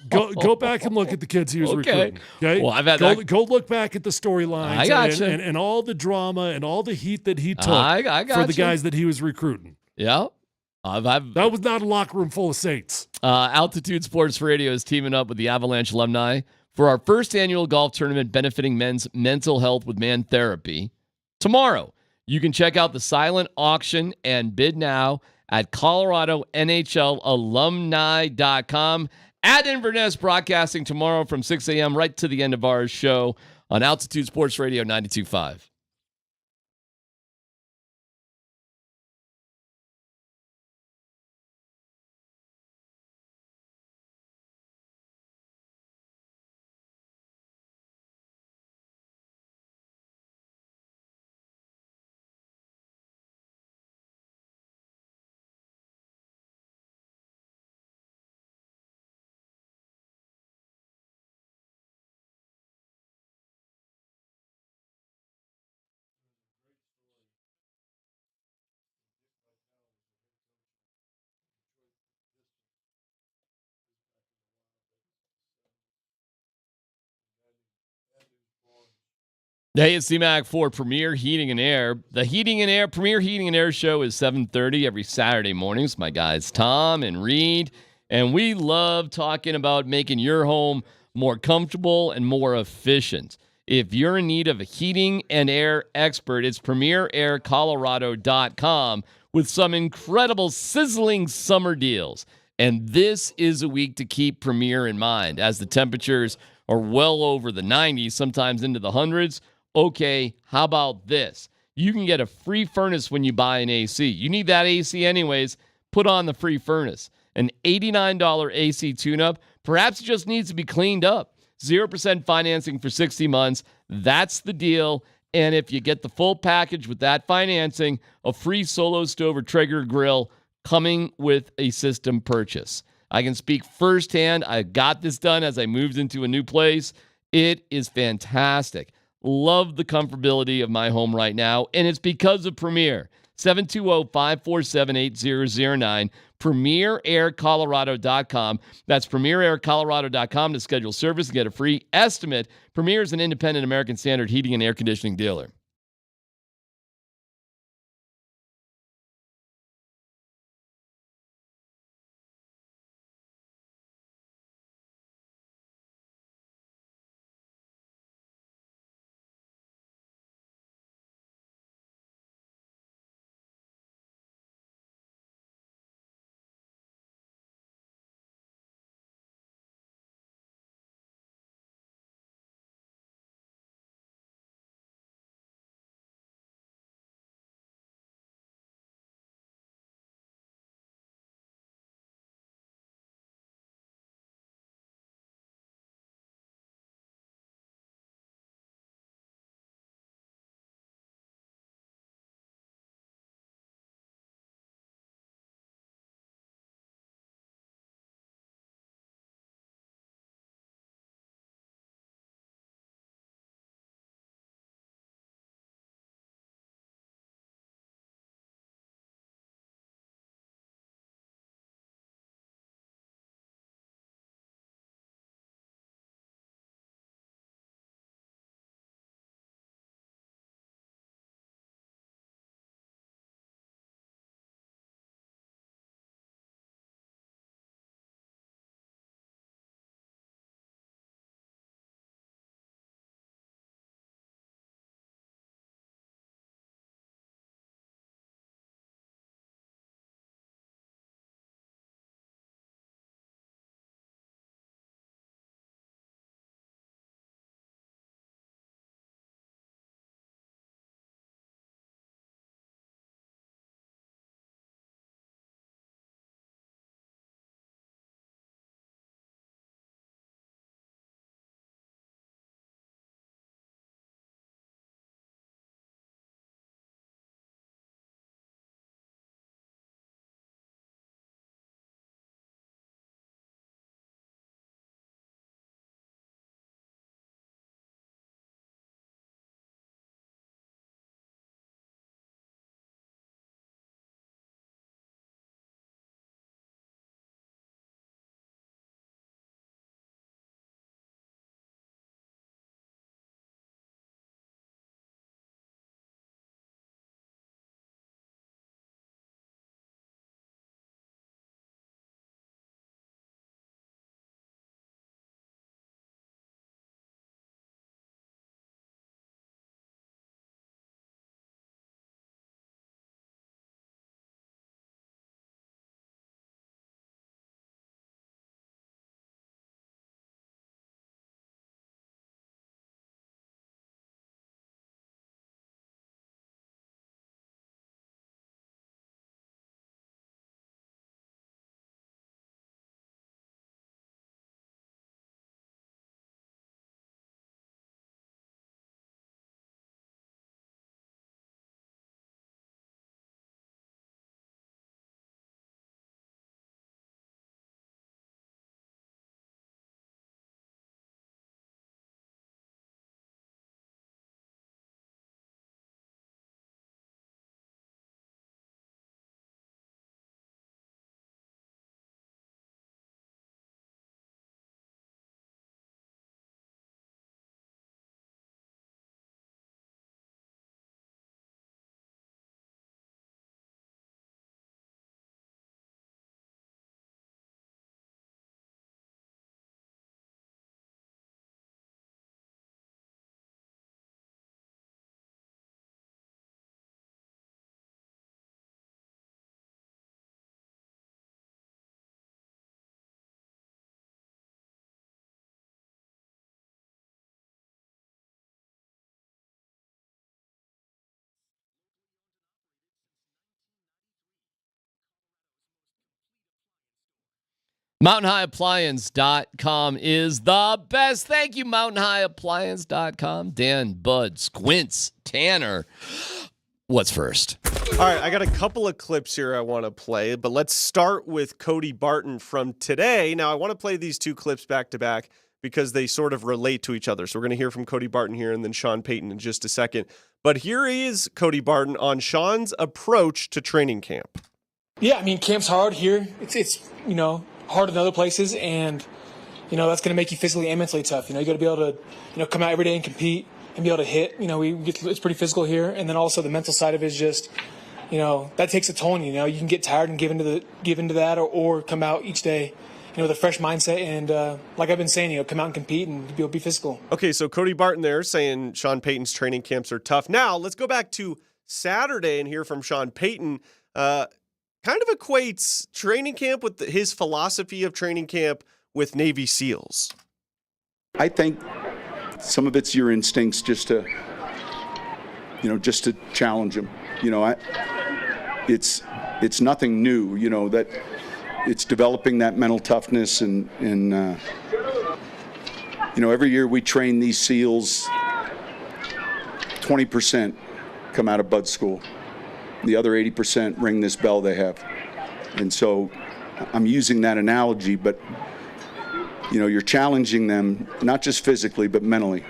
go back and look at the kids he was Okay. recruiting. Okay, Well, I've had go look back at the storylines. I gotcha. and all the drama and all the heat that he took I for the gotcha. guys that he was recruiting. Yeah. That was not a locker room full of saints. Altitude Sports Radio is teaming up with the Avalanche alumni for our first annual golf tournament benefiting men's mental health with Man Therapy tomorrow. You can check out the silent auction and bid now at ColoradoNHLalumni.com. At Inverness Broadcasting tomorrow from 6 a.m. right to the end of our show on Altitude Sports Radio 92.5. Hey, it's C-Mac for Premier Heating and Air. The Premier Heating and Air show is 7:30 every Saturday mornings. My guys Tom and Reed, and we love talking about making your home more comfortable and more efficient. If you're in need of a heating and air expert, it's PremierAirColorado.com with some incredible sizzling summer deals. And this is a week to keep Premier in mind as the temperatures are well over the 90s, sometimes into the hundreds. Okay, how about this? You can get a free furnace when you buy an AC. You need that AC anyways. Put on the free furnace. An $89 AC tune-up. Perhaps it just needs to be cleaned up. 0% financing for 60 months. That's the deal. And if you get the full package with that financing, a free Solo Stove or Traeger grill coming with a system purchase. I can speak firsthand. I got this done as I moved into a new place. It is fantastic. Love the comfortability of my home right now, and it's because of Premier. 720-547-8009, PremierAirColorado.com. That's PremierAirColorado.com to schedule service and get a free estimate. Premier is an independent American Standard heating and air conditioning dealer. MountainHighAppliance.com is the best. Thank you, MountainHighAppliance.com. Dan, Bud, Squints, Tanner. What's first? All right, I got a couple of clips here I want to play, but let's start with Cody Barton from today. Now, I want to play these two clips back to back because they sort of relate to each other. So we're going to hear from Cody Barton here and then Sean Payton in just a second. But here is Cody Barton on Sean's approach to training camp. Yeah, I mean, camp's hard here. It's hard in other places, and that's going to make you physically and mentally tough. You got to be able to come out every day and compete and be able to hit. It's pretty physical here, and then also the mental side of it is just that takes a toll on you. You can get tired and give into that, or come out each day with a fresh mindset and like I've been saying, come out and compete and be able to be physical. Okay, so Cody Barton there saying Sean Payton's training camps are tough. Now let's go back to Saturday and hear from Sean Payton. Kind of equates training camp with his philosophy of training camp with Navy SEALs. I think some of it's your instincts just to challenge them. It's nothing new, that it's developing that mental toughness and every year we train these SEALs, 20% come out of Bud School. The other 80% ring this bell they have. And so I'm using that analogy, but, you're challenging them, not just physically, but mentally.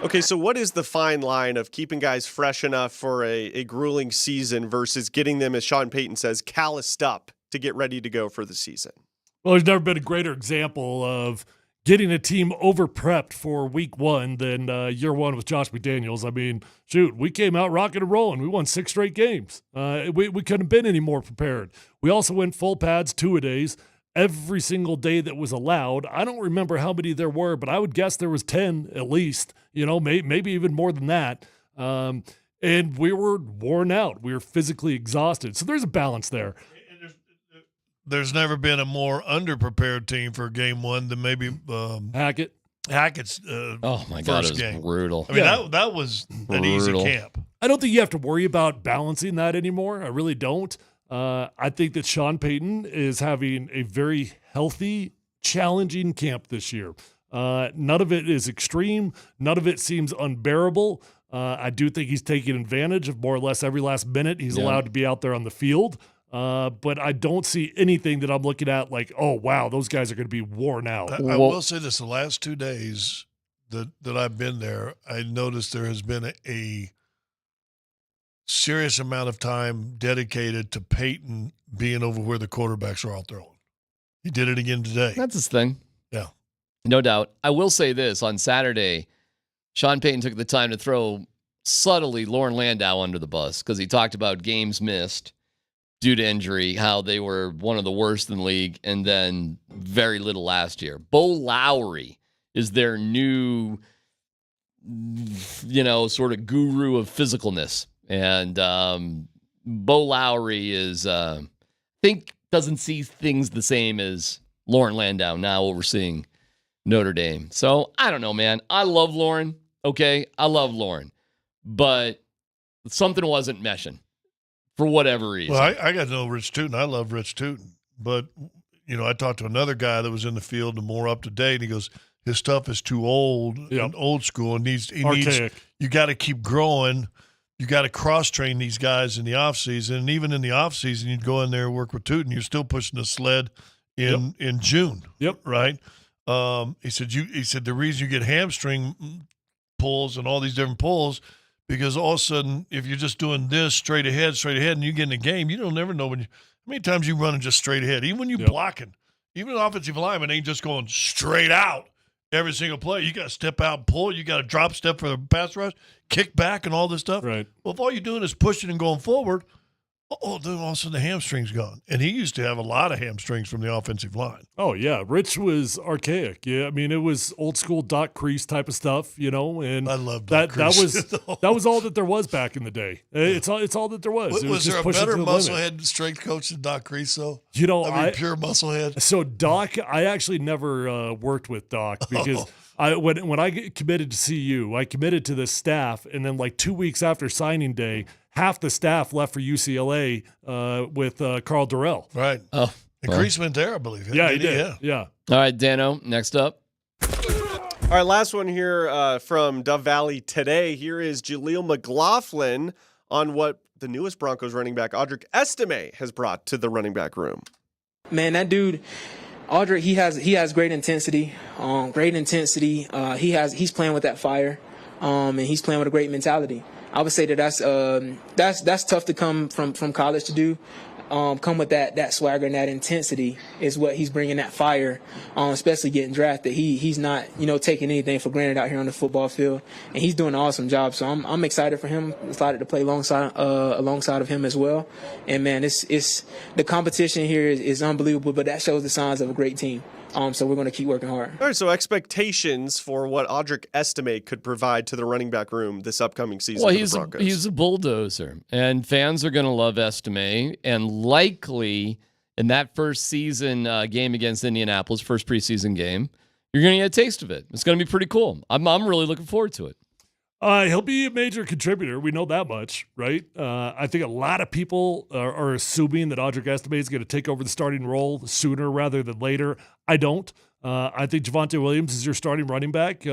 Okay, so what is the fine line of keeping guys fresh enough for a grueling season versus getting them, as Sean Payton says, calloused up to get ready to go for the season? Well, there's never been a greater example of getting a team over-prepped for week one than year one with Josh McDaniels. I mean, shoot, we came out rocking and rolling. We won 6 straight games. We couldn't have been any more prepared. We also went full pads 2-a-days every single day that was allowed. I don't remember how many there were, but I would guess there was 10 at least, maybe even more than that. And we were worn out. We were physically exhausted. So there's a balance there. There's never been a more underprepared team for game one than maybe Hackett's oh my God, it was game. Brutal. I mean, that was an easy camp. I don't think you have to worry about balancing that anymore. I really don't. I think that Sean Payton is having a very healthy, challenging camp this year. None of it is extreme. None of it seems unbearable. I do think he's taking advantage of more or less every last minute he's allowed to be out there on the field. But I don't see anything that I'm looking at like, oh, wow, those guys are going to be worn out. I will say this, the last 2 days that I've been there, I noticed there has been a serious amount of time dedicated to Payton being over where the quarterbacks are out throwing. He did it again today. That's his thing. Yeah. No doubt. I will say this, on Saturday, Sean Payton took the time to throw subtly Lauren Landau under the bus because he talked about games missed due to injury, how they were one of the worst in the league, and then very little last year. Bo Lowry is their new, sort of guru of physicalness. And Bo Lowry is, doesn't see things the same as Lauren Landau now overseeing Notre Dame. So, I don't know, man. I love Lauren. Okay, I love Lauren. But something wasn't meshing. For whatever reason. Well, I got to know Rich Tootin. I love Rich Tootin. But, I talked to another guy that was in the field and more up to date. And he goes, his stuff is too old and old school. And you got to keep growing. You got to cross-train these guys in the offseason. And even in the offseason, you'd go in there and work with Tootin. You're still pushing the sled in June. Yep. Right? He said the reason you get hamstring pulls and all these different pulls because all of a sudden, if you're just doing this straight ahead, and you get in the game, you don't never know how many times you running just straight ahead. Even when you're blocking, even an offensive lineman ain't just going straight out every single play. You got to step out and pull. You got to drop step for the pass rush, kick back, and all this stuff. Right. Well, if all you're doing is pushing and going forward, then all of a sudden the hamstring's gone. And he used to have a lot of hamstrings from the offensive line. Oh, yeah. Rich was archaic. Yeah, I mean, it was old school Doc Crease type of stuff, and I love Doc Crease. that was all that there was back in the day. It's all that there was. Was there a better musclehead strength coach than Doc Crease, though? Pure musclehead. So Doc, I actually never worked with Doc because when I get committed to CU, I committed to the staff, and then like 2 weeks after signing day, half the staff left for UCLA with Carl Durrell. Right. Oh. And Grease went there, I believe. Yeah, he did. Yeah. All right, Dano, next up. All right, last one here from Dove Valley today. Here is Jaleel McLaughlin on what the newest Broncos running back, Audric Estime, has brought to the running back room. Man, that dude, Audric, he has great intensity. He's playing with that fire, and he's playing with a great mentality. I would say that's tough to come from college to do. Come with that swagger and that intensity is what he's bringing, that fire, especially getting drafted. He's not, taking anything for granted out here on the football field, and he's doing an awesome job. So I'm excited for him, excited to play alongside of him as well. And man, it's the competition here is unbelievable, but that shows the signs of a great team. So we're going to keep working hard. All right, so expectations for what Audric Estime could provide to the running back room this upcoming season for the Broncos. He's a bulldozer, and fans are going to love Estime, and likely in that first season game against Indianapolis, first preseason game, you're going to get a taste of it. It's going to be pretty cool. I'm really looking forward to it. He'll be a major contributor. We know that much, right? I think a lot of people are assuming that Audric Estime is going to take over the starting role sooner rather than later. I don't. I think Javonte Williams is your starting running back,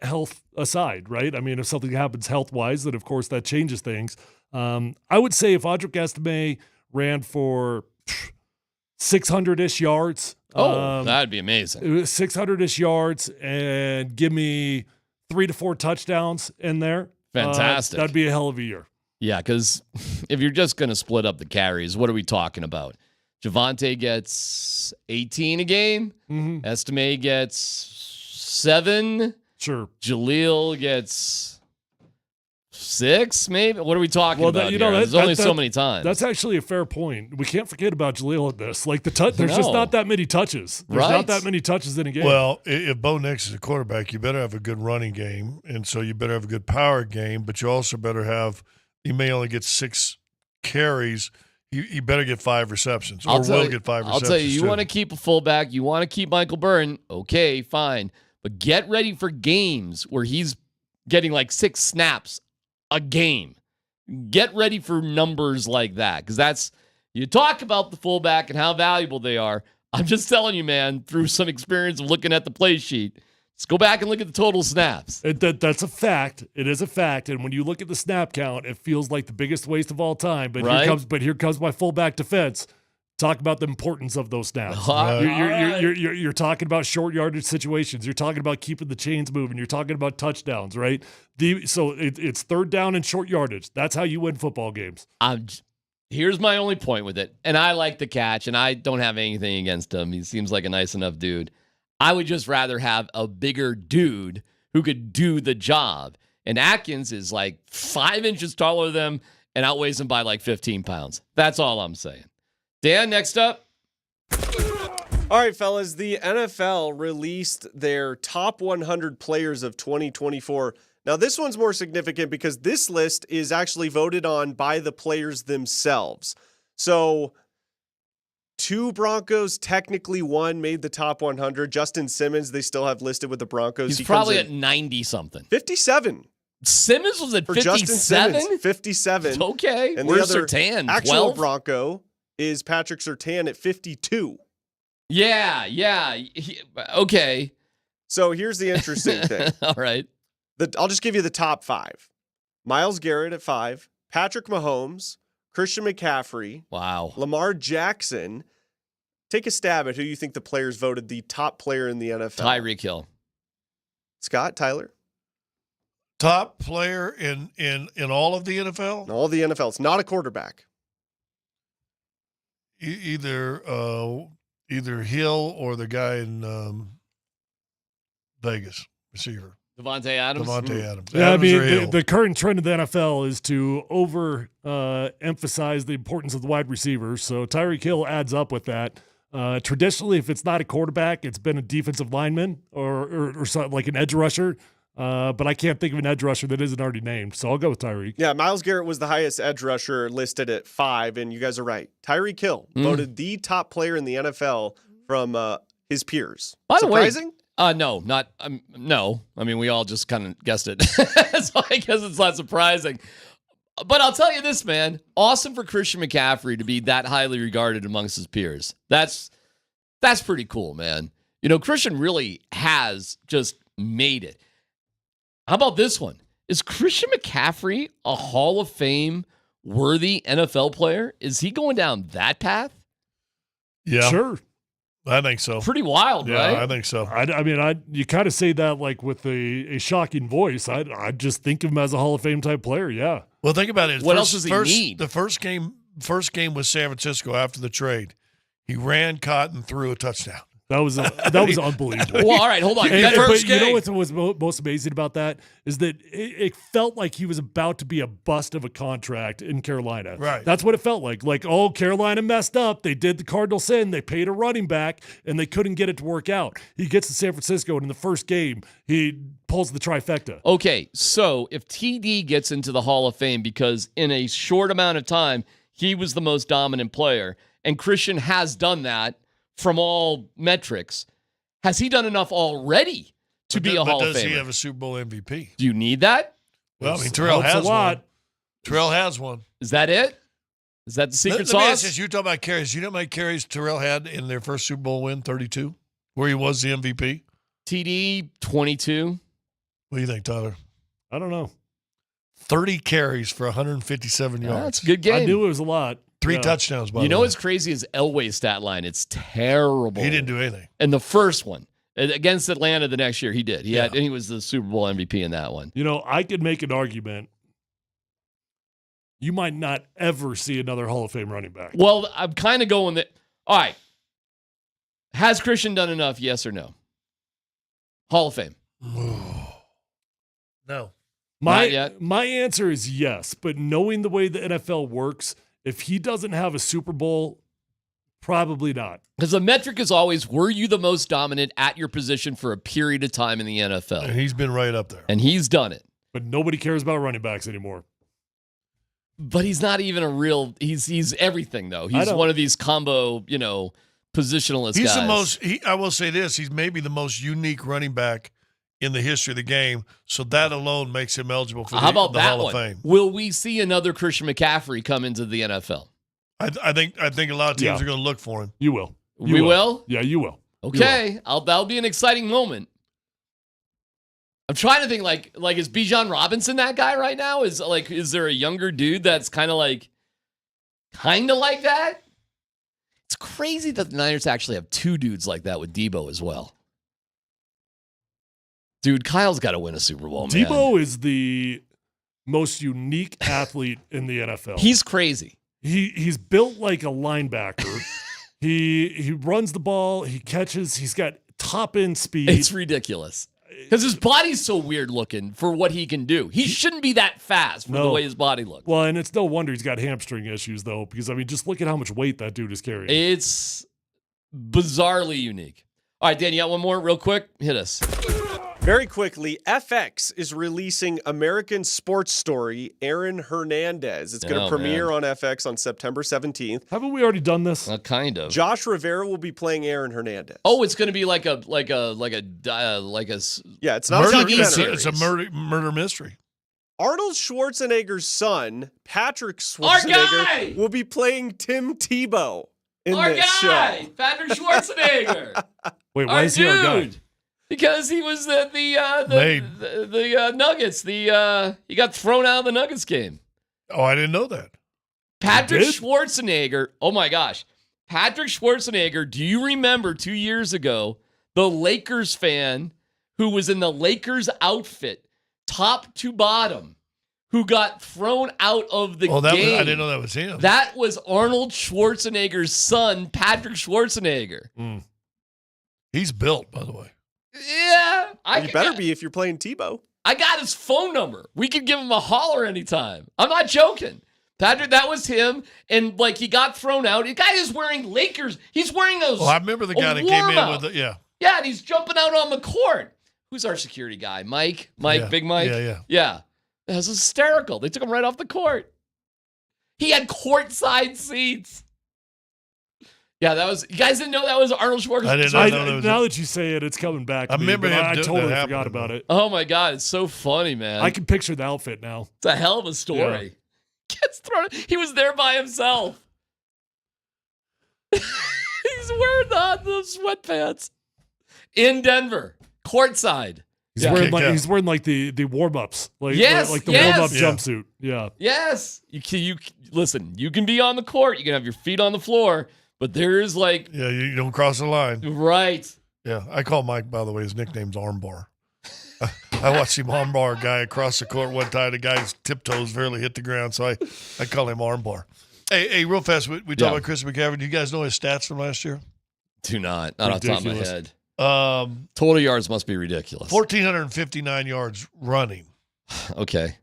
health aside, right? I mean, if something happens health-wise, then, of course, that changes things. I would say if Audric Estime ran for 600-ish yards. That'd be amazing. 600-ish yards and give me 3 to 4 touchdowns in there. Fantastic. That'd be a hell of a year. Yeah, because if you're just going to split up the carries, what are we talking about? Javonte gets 18 a game. Mm-hmm. Estime gets 7. Sure. Jaleel gets 6, maybe. What are we talking about here? There's only so many times. That's actually a fair point. We can't forget about Jaleel in this. Like there's just not that many touches. There's not that many touches in a game. Well, if Bo Nix is a quarterback, you better have a good running game, and so you better have a good power game. But you also better have. You may only get 6 carries. You better get 5 receptions, or will get 5 receptions. I'll tell you, you want to keep a fullback, you want to keep Michael Byrne, okay, fine. But get ready for games where he's getting like 6 snaps a game. Get ready for numbers like that, because you talk about the fullback and how valuable they are. I'm just telling you, man, through some experience of looking at the play sheet, let's go back and look at the total snaps. That's a fact. It is a fact. And when you look at the snap count, it feels like the biggest waste of all time. But here comes my fullback defense. Talk about the importance of those snaps. You're talking about short yardage situations. You're talking about keeping the chains moving. You're talking about touchdowns, right? So it's third down and short yardage. That's how you win football games. Here's my only point with it. And I like the catch, and I don't have anything against him. He seems like a nice enough dude. I would just rather have a bigger dude who could do the job. And Atkins is like 5 inches taller than him and outweighs him by like 15 pounds. That's all I'm saying. Dan, next up. All right, fellas, the NFL released their top 100 players of 2024. Now, this one's more significant because this list is actually voted on by the players themselves. So 2 Broncos, technically 1 made the top 100. Justin Simmons, they still have listed with the Broncos. He's probably at 90-something. 57. Simmons was at 57? 57. Okay. And where's the other Surtain? actual 12? Bronco is Patrick Surtain at 52. Yeah. Okay. So here's the interesting thing. All right. I'll just give you the top 5. Myles Garrett at 5. Patrick Mahomes. Christian McCaffrey. Wow. Lamar Jackson. Take a stab at who you think the players voted the top player in the NFL. Tyreek Hill. Scott, Tyler? Top player in all of the NFL? In all of the NFL. It's not a quarterback. Either Hill or the guy in Vegas, receiver. Devontae Adams. Yeah, I mean, the current trend of the NFL is to emphasize the importance of the wide receivers. So Tyreek Hill adds up with that. Traditionally, if it's not a quarterback, it's been a defensive lineman or something like an edge rusher. But I can't think of an edge rusher that isn't already named, so I'll go with Tyreek. Yeah, Myles Garrett was the highest edge rusher listed at 5, and you guys are right. Tyreek Hill voted the top player in the NFL from his peers. By the way, surprising? No, not no. I mean, we all just kind of guessed it, so I guess it's not surprising. But I'll tell you this, man. Awesome for Christian McCaffrey to be that highly regarded amongst his peers. That's pretty cool, man. You know, Christian really has just made it. How about this one? Is Christian McCaffrey a Hall of Fame worthy NFL player? Is he going down that path? Yeah. Sure. I think so. Pretty wild, yeah, right? I think so. I mean, you kind of say that like with a shocking voice. I just think of him as a Hall of Fame type player. Yeah. Well, think about it. What else does he need? The first game with San Francisco after the trade, he ran, caught, and threw a touchdown. That was unbelievable. Well, all right, hold on. But you know what was most amazing about that is that it felt like he was about to be a bust of a contract in Carolina. Right. That's what it felt like. Like, oh, Carolina messed up. They did the Cardinals in. They paid a running back, and they couldn't get it to work out. He gets to San Francisco, and in the first game, he pulls the trifecta. Okay, so if TD gets into the Hall of Fame because in a short amount of time, he was the most dominant player, and Christian has done that from all metrics, has he done enough already to be a Hall of Famer? Does he have a Super Bowl MVP? Do you need that? Well, I mean, Terrell has one. Terrell has one. Is that it? Is that the secret Let me ask sauce? this. You talk about carries. You know how many carries Terrell had in their first Super Bowl win, 32, where he was the MVP? TD, 22. What do you think, Tyler? I don't know. 30 carries for 157 yards. That's a good game. I knew it was a lot. 3 touchdowns, by the way. You know what's crazy is Elway's stat line. It's terrible. He didn't do anything. And the first one against Atlanta the next year, he did. And he was the Super Bowl MVP in that one. You know, I could make an argument. You might not ever see another Hall of Fame running back. Well, I'm kind of going that. All right. Has Christian done enough? Yes or no? Hall of Fame. No. Not yet. My answer is yes, but knowing the way the NFL works, if he doesn't have a Super Bowl, probably not. Because the metric is always, were you the most dominant at your position for a period of time in the NFL? And he's been right up there. And he's done it. But nobody cares about running backs anymore. But he's not even a real, he's everything, though. He's one of these combo, positionalist guys. He's the most, I will say this, he's maybe the most unique running back in the history of the game, so that alone makes him eligible for the Hall of Fame. Will we see another Christian McCaffrey come into the NFL? I think a lot of teams are going to look for him. You will. We will? Yeah, you will. Okay, that'll be an exciting moment. I'm trying to think, like is Bijan Robinson that guy right now? Is there a younger dude that's kind of like that? It's crazy that the Niners actually have 2 dudes like that with Debo as well. Dude, Kyle's got to win a Super Bowl, man. Debo is the most unique athlete in the NFL. He's crazy. He's built like a linebacker. He runs the ball. He catches. He's got top-end speed. It's ridiculous. Because his body's so weird looking for what he can do. He shouldn't be that fast for the way his body looks. Well, and it's no wonder he's got hamstring issues, though, because, I mean, just look at how much weight that dude is carrying. It's bizarrely unique. All right, Dan, you got one more real quick? Hit us. Very quickly, FX is releasing American Sports Story, Aaron Hernandez. It's going to premiere on FX on September 17th. Haven't we already done this? Kind of. Josh Rivera will be playing Aaron Hernandez. Oh, it's going to be like a yeah, it's not a documentary. It's a murder mystery. Arnold Schwarzenegger's son, Patrick Schwarzenegger, will be playing Tim Tebow in this show. Patrick Schwarzenegger. Wait, why is he our guy? Because he was the Nuggets. He got thrown out of the Nuggets game. Oh, I didn't know that. Patrick Schwarzenegger. Oh my gosh. Patrick Schwarzenegger, do you remember 2 years ago, the Lakers fan who was in the Lakers outfit, top to bottom, who got thrown out of the game? I didn't know that was him. That was Arnold Schwarzenegger's son, Patrick Schwarzenegger. He's built, by the way. Yeah. You better be if you're playing Tebow. I got his phone number. We could give him a holler anytime. I'm not joking. Patrick, that was him. And he got thrown out. The guy is wearing Lakers. He's wearing those. Oh, I remember the guy that came in with it. Yeah. Yeah, and he's jumping out on the court. Who's our security guy? Mike? Big Mike? Yeah. That was hysterical. They took him right off the court. He had courtside seats. Yeah, you guys didn't know that was Arnold Schwarzenegger? I didn't know now that you say it, it's coming back to me. I totally forgot about it. Oh, my God. It's so funny, man. I can picture the outfit now. It's a hell of a story. Gets thrown. He was there by himself. He's wearing the sweatpants in Denver, courtside. He's wearing like the warm-ups, like the warm-up jumpsuit. Yeah. Yes. You listen. You can be on the court. You can have your feet on the floor, but there's like you don't cross the line. Right. Yeah, I call Mike, by the way, his nickname's Armbar. I watched him armbar a guy across the court one time. The guy's tiptoes barely hit the ground, so I call him Armbar. Hey, real fast, we talk about Chris McCaffrey. Do you guys know his stats from last year? Do not. Not off the top of my head. Um, Total yards must be ridiculous. 1,459 yards running. Okay.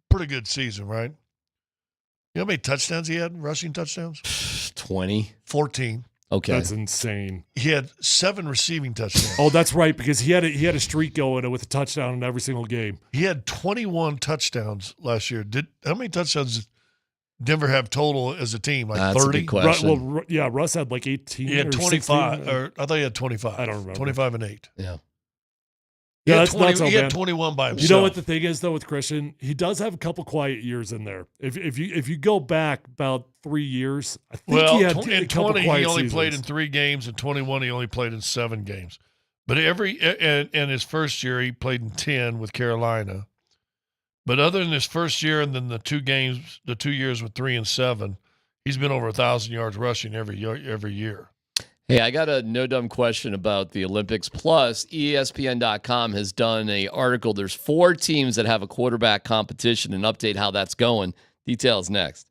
Pretty good season, right? You know how many touchdowns he had, rushing touchdowns? 20. 14. Okay. That's insane. He had 7 receiving touchdowns. Oh, that's right, because he had a streak going with a touchdown in every single game. He had 21 touchdowns last year. How many touchdowns did Denver have total as a team? Like That's 30? a good question. Russ had like 18. He had 25. 16. Or I thought he had 25. I don't remember. 25 and 8. Yeah. He had that's nuts, he man. had 21 by himself. You know what the thing is though with Christian? He does have a couple quiet years in there. If you go back about 3 years, I think he had in a couple 20 quiet he only seasons. played in 3 games. In 21 he only played in 7 games. But and his first year he played in 10 with Carolina. But other than his first year and then the 2 years with 3 and 7, he's been over 1,000 yards rushing every year. Hey, I got a no dumb question about the Olympics. Plus, ESPN.com has done an article. There's 4 teams that have a quarterback competition and update how that's going. Details next.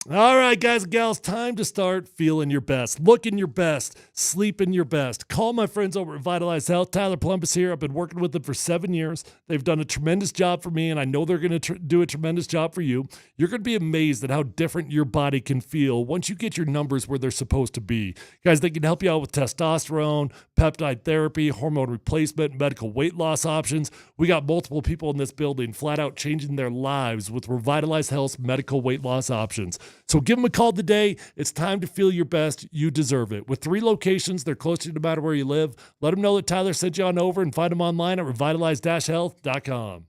All right, guys and gals, time to start feeling your best, looking your best, sleeping your best. Call my friends over at Vitalize Health. Tyler Plumbus here. I've been working with them for 7 years. They've done a tremendous job for me, and I know they're going to do a tremendous job for you. You're going to be amazed at how different your body can feel once you get your numbers where they're supposed to be. Guys, they can help you out with testosterone, peptide therapy, hormone replacement, medical weight loss options. We got multiple people in this building flat out changing their lives with Revitalize Health's medical weight loss options. So give them a call today. It's time to feel your best. You deserve it. With 3 locations, they're close to you no matter where you live. Let them know that Tyler sent you on over and find them online at revitalize-health.com.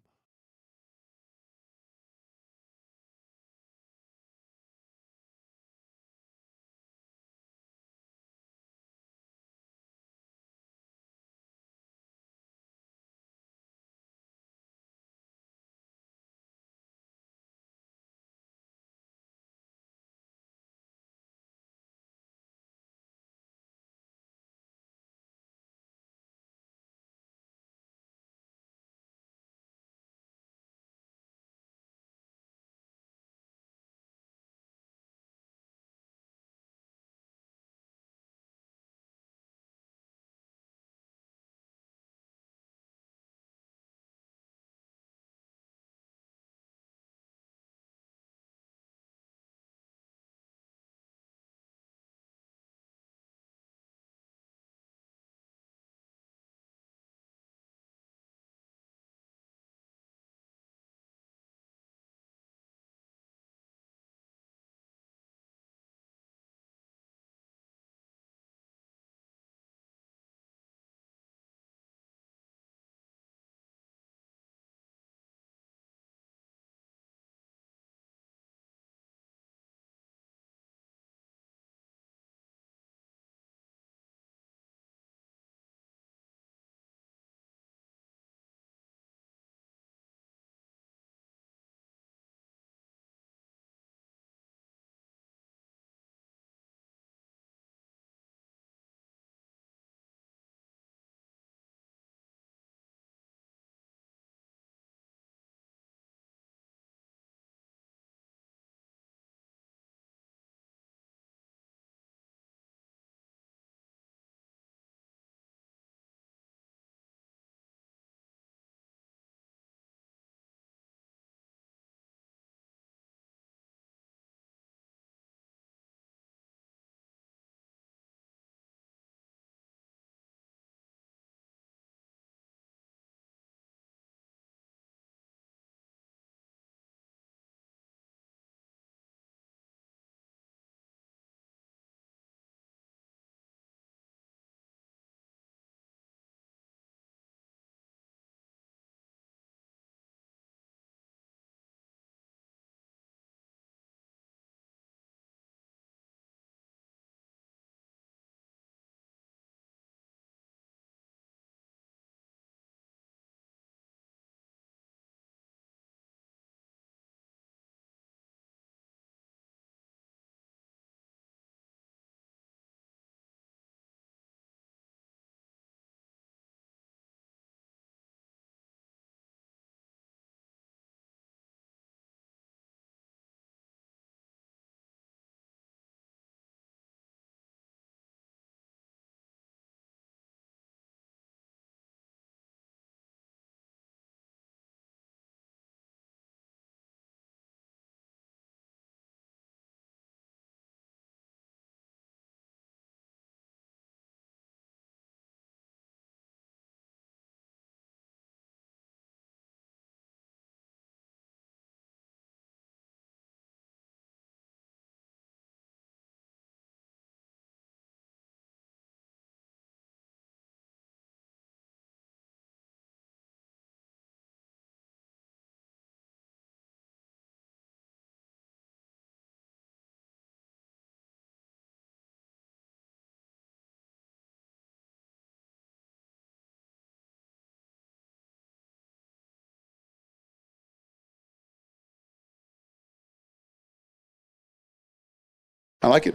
I like it.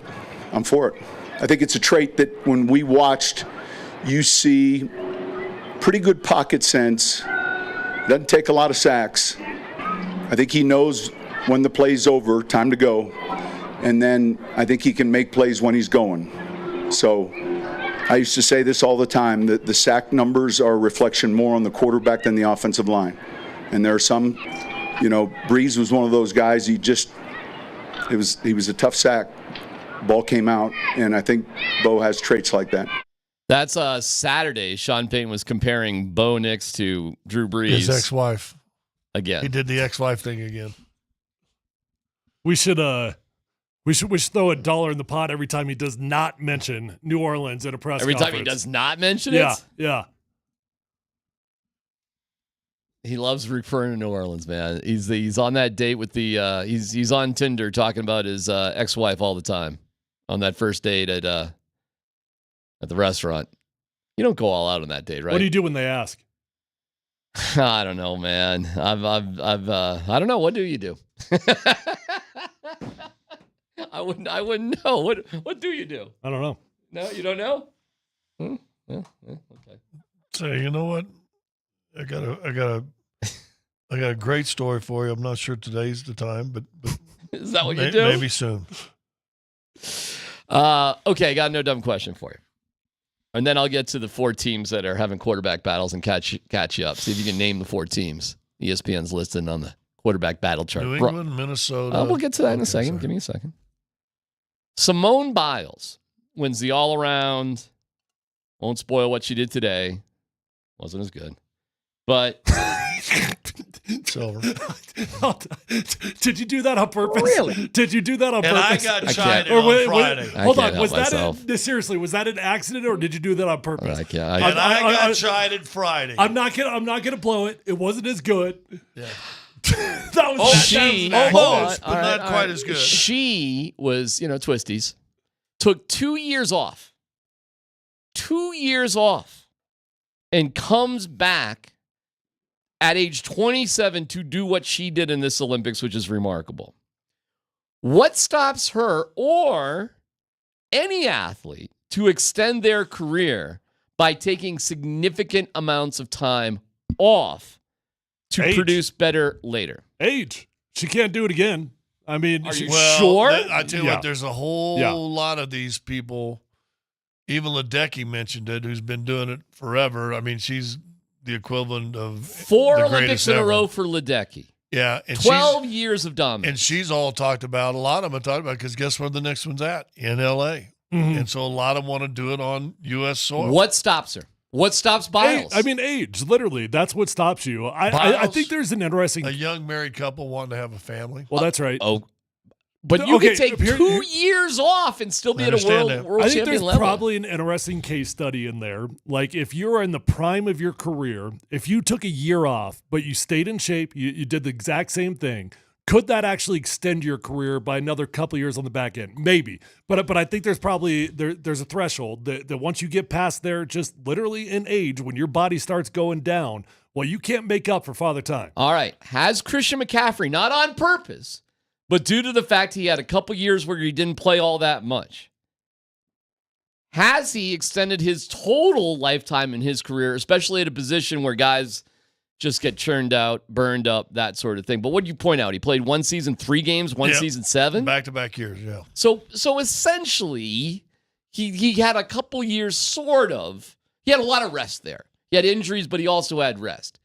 I'm for it. I think it's a trait that when we watched, you see pretty good pocket sense. Doesn't take a lot of sacks. I think he knows when the play's over, time to go. And then I think he can make plays when he's going. So I used to say this all the time, that the sack numbers are a reflection more on the quarterback than the offensive line. And there are some, Breeze was one of those guys, he was a tough sack. Ball came out, and I think Bo has traits like that. That's Saturday. Sean Payton was comparing Bo Nix to Drew Brees. His ex-wife. Again. He did the ex-wife thing again. We should throw $1 in the pot every time he does not mention New Orleans at a press conference. Every time he does not mention it? it? Yeah. He loves referring to New Orleans, man. He's on that date with the he's on Tinder talking about his ex-wife all the time on that first date at the restaurant. You don't go all out on that date, right? What do you do when they ask? I don't know, man. I don't know. What do you do? I wouldn't know. What do you do? I don't know. No, you don't know? Okay. So you know what? I got a great story for you. I'm not sure today's the time, but is that what you do? Maybe soon. Okay, I got no dumb question for you. And then I'll get to the 4 teams that are having quarterback battles and catch you up. See if you can name the 4 teams. ESPN's listed on the quarterback battle chart. New England, Minnesota. We'll get to that in a second. Sorry. Give me a second. Simone Biles wins the all-around. Won't spoil what she did today. Wasn't as good. But it's over. Did you do that on purpose? Really? Did you do that on purpose? I got chided on Friday. Hold on. Was seriously, was that an accident or did you do that on purpose? I got chided Friday. I'm not gonna blow it. It wasn't as good. Yeah. That was almost, but not quite as good. She was, twisties. Took 2 years off. 2 years off. And comes back at age 27 to do what she did in this Olympics, which is remarkable. What stops her or any athlete to extend their career by taking significant amounts of time off to produce better later? Age. She can't do it again. I mean, are you sure? I tell you what, there's a whole lot of these people. Even Ledecky mentioned it, who's been doing it forever. I mean, she's the equivalent of 4 the Olympics in ever. a row for Ledecky. Yeah. And 12 years of dominance. And she's all talked about, a lot of them talked about, because guess where the next one's at? In L.A. Mm-hmm. And so a lot of them want to do it on U.S. soil. What stops her? What stops Biles? Age. Literally, that's what stops you. I think there's an interesting... A young married couple wanting to have a family. Well, that's right. But you can take 2 years off and still be at a world champion level. I think there's probably an interesting case study in there. Like, if you're in the prime of your career, if you took a year off, but you stayed in shape, you did the exact same thing, could that actually extend your career by another couple of years on the back end? Maybe. But I think there's probably there's a threshold that once you get past there, just literally in age, when your body starts going down, well, you can't make up for father time. All right. Has Christian McCaffrey, not on purpose, but due to the fact he had a couple years where he didn't play all that much, has he extended his total lifetime in his career, especially at a position where guys just get churned out, burned up, that sort of thing? But what did you point out? He played 1 season, 3 games, one season, 7? Back-to-back years, yeah. So essentially, he had a couple years sort of. He had a lot of rest there. He had injuries, but he also had rest.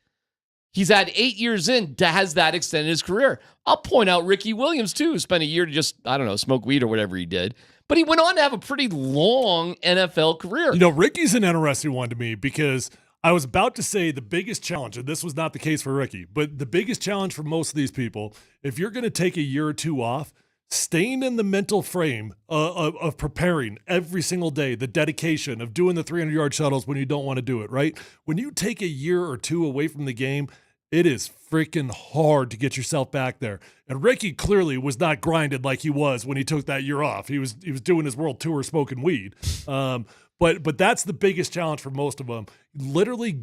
He's had 8 years in. Has that extended his career? I'll point out Ricky Williams, too, who spent a year to just, smoke weed or whatever he did. But he went on to have a pretty long NFL career. Ricky's an interesting one to me because I was about to say the biggest challenge, and this was not the case for Ricky, but the biggest challenge for most of these people, if you're going to take a year or 2 off, staying in the mental frame of preparing every single day, the dedication of doing the 300-yard shuttles when you don't want to do it, right? When you take a year or 2 away from the game, it is freaking hard to get yourself back there. And Ricky clearly was not grinded like he was when he took that year off. He was doing his world tour smoking weed. But that's the biggest challenge for most of them. Literally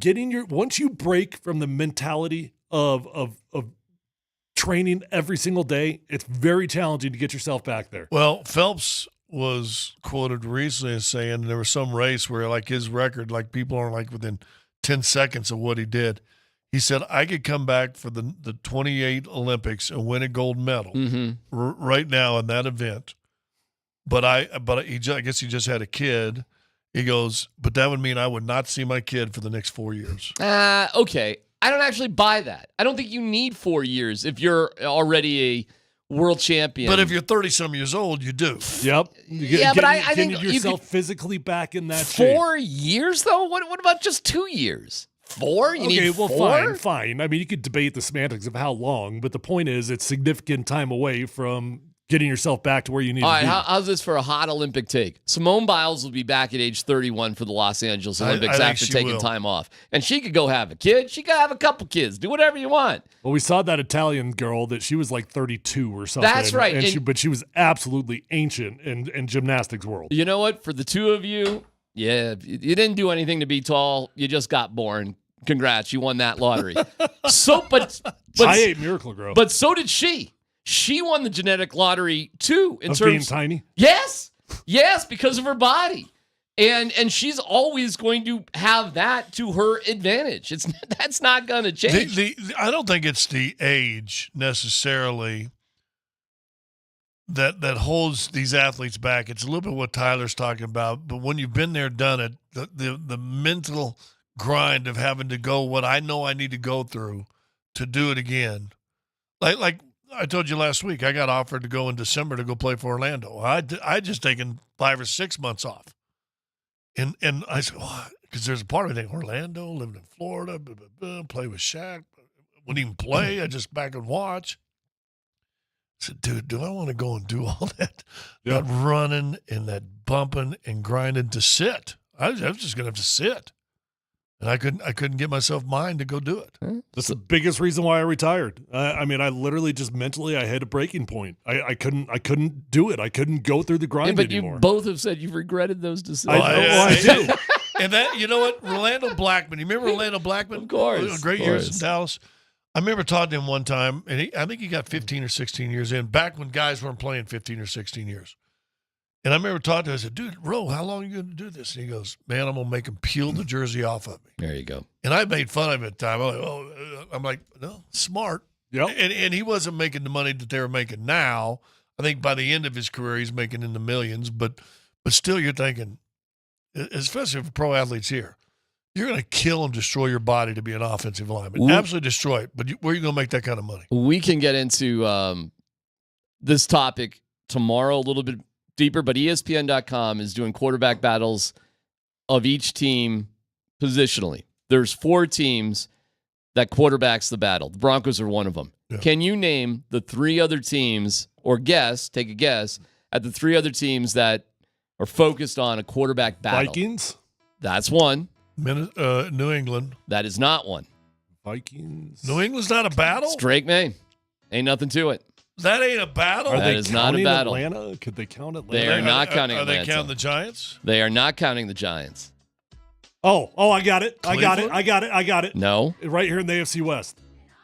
once you break from the mentality of training every single day, it's very challenging to get yourself back there. Well, Phelps was quoted recently as saying there was some race where, like, his record, like, people are, like, within 10 seconds of what he did. He said, I could come back for the 28 Olympics and win a gold medal right now in that event. But I guess he just had a kid. He goes, but that would mean I would not see my kid for the next 4 years. Okay. I don't actually buy that. I don't think you need 4 years if you're already a world champion. But if you're 30-some years old, you do. Yep. But I think get you yourself could, physically back in that shape. 4 years, though? What about just 2 years? 4? You need 4? Fine. I mean, you could debate the semantics of how long, but the point is it's significant time away from getting yourself back to where you need All to right, be. how's this for a hot Olympic take? Simone Biles will be back at age 31 for the Los Angeles Olympics I after taking time off. And she could go have a kid. She could have a couple kids. Do whatever you want. Well, we saw that Italian girl that she was like 32 or something. That's right. But she was absolutely ancient in gymnastics world. You know what? For the two of you, yeah, you didn't do anything to be tall. You just got born. Congrats, you won that lottery. But I ate Miracle-Gro. But so did she. She won the genetic lottery too in of terms being tiny. Yes, because of her body, and she's always going to have that to her advantage. That's not going to change. I don't think it's the age necessarily that holds these athletes back. It's a little bit what Tyler's talking about. But when you've been there, done it, the mental grind of having to go what I know I need to go through to do it again, like. I told you last week, I got offered to go in December to go play for Orlando. I just taken 5 or 6 months off. And I said, because there's a part of me thinking, Orlando, living in Florida, play with Shaq. Wouldn't even play. I just back and watch. I said, dude, do I want to go and do all that? That running and that bumping and grinding to sit. I was just going to have to sit. And I couldn't get myself mind to go do it. That's the biggest reason why I retired. I mean, I literally just mentally I hit a breaking point. I couldn't do it. I couldn't go through the grind anymore. You both have said you've regretted those decisions. I do. And that, you know what, Orlando Blackman. You remember Orlando Blackman? Of course. Great years in Dallas. I remember talking to him one time, and I think he got 15 or 16 years in, back when guys weren't playing 15 or 16 years. And I remember talking to him, I said, dude, Ro, how long are you going to do this? And he goes, man, I'm going to make him peel the jersey off of me. There you go. And I made fun of him at the time. I'm like, no, smart. Yep. And he wasn't making the money that they're making now. I think by the end of his career, he's making in the millions. But still, you're thinking, especially for pro athletes here, you're going to kill and destroy your body to be an offensive lineman. Absolutely destroy it. But where are you going to make that kind of money? We can get into this topic tomorrow a little bit deeper, but ESPN.com is doing quarterback battles of each team positionally. There's 4 teams that quarterbacks the battle. The Broncos are one of them. Yeah. Can you name the 3 other teams, or take a guess, at the 3 other teams that are focused on a quarterback battle? Vikings? That's one. New England. That is not one. Vikings? New England's not a battle? It's Drake May. Ain't nothing to it. That ain't a battle? That is not a battle. Atlanta? Could they count Atlanta? They are not counting Atlanta. Are they counting the Giants? They are not counting the Giants. Oh, I got it. Cleveland? I got it. No. Right here in the AFC West.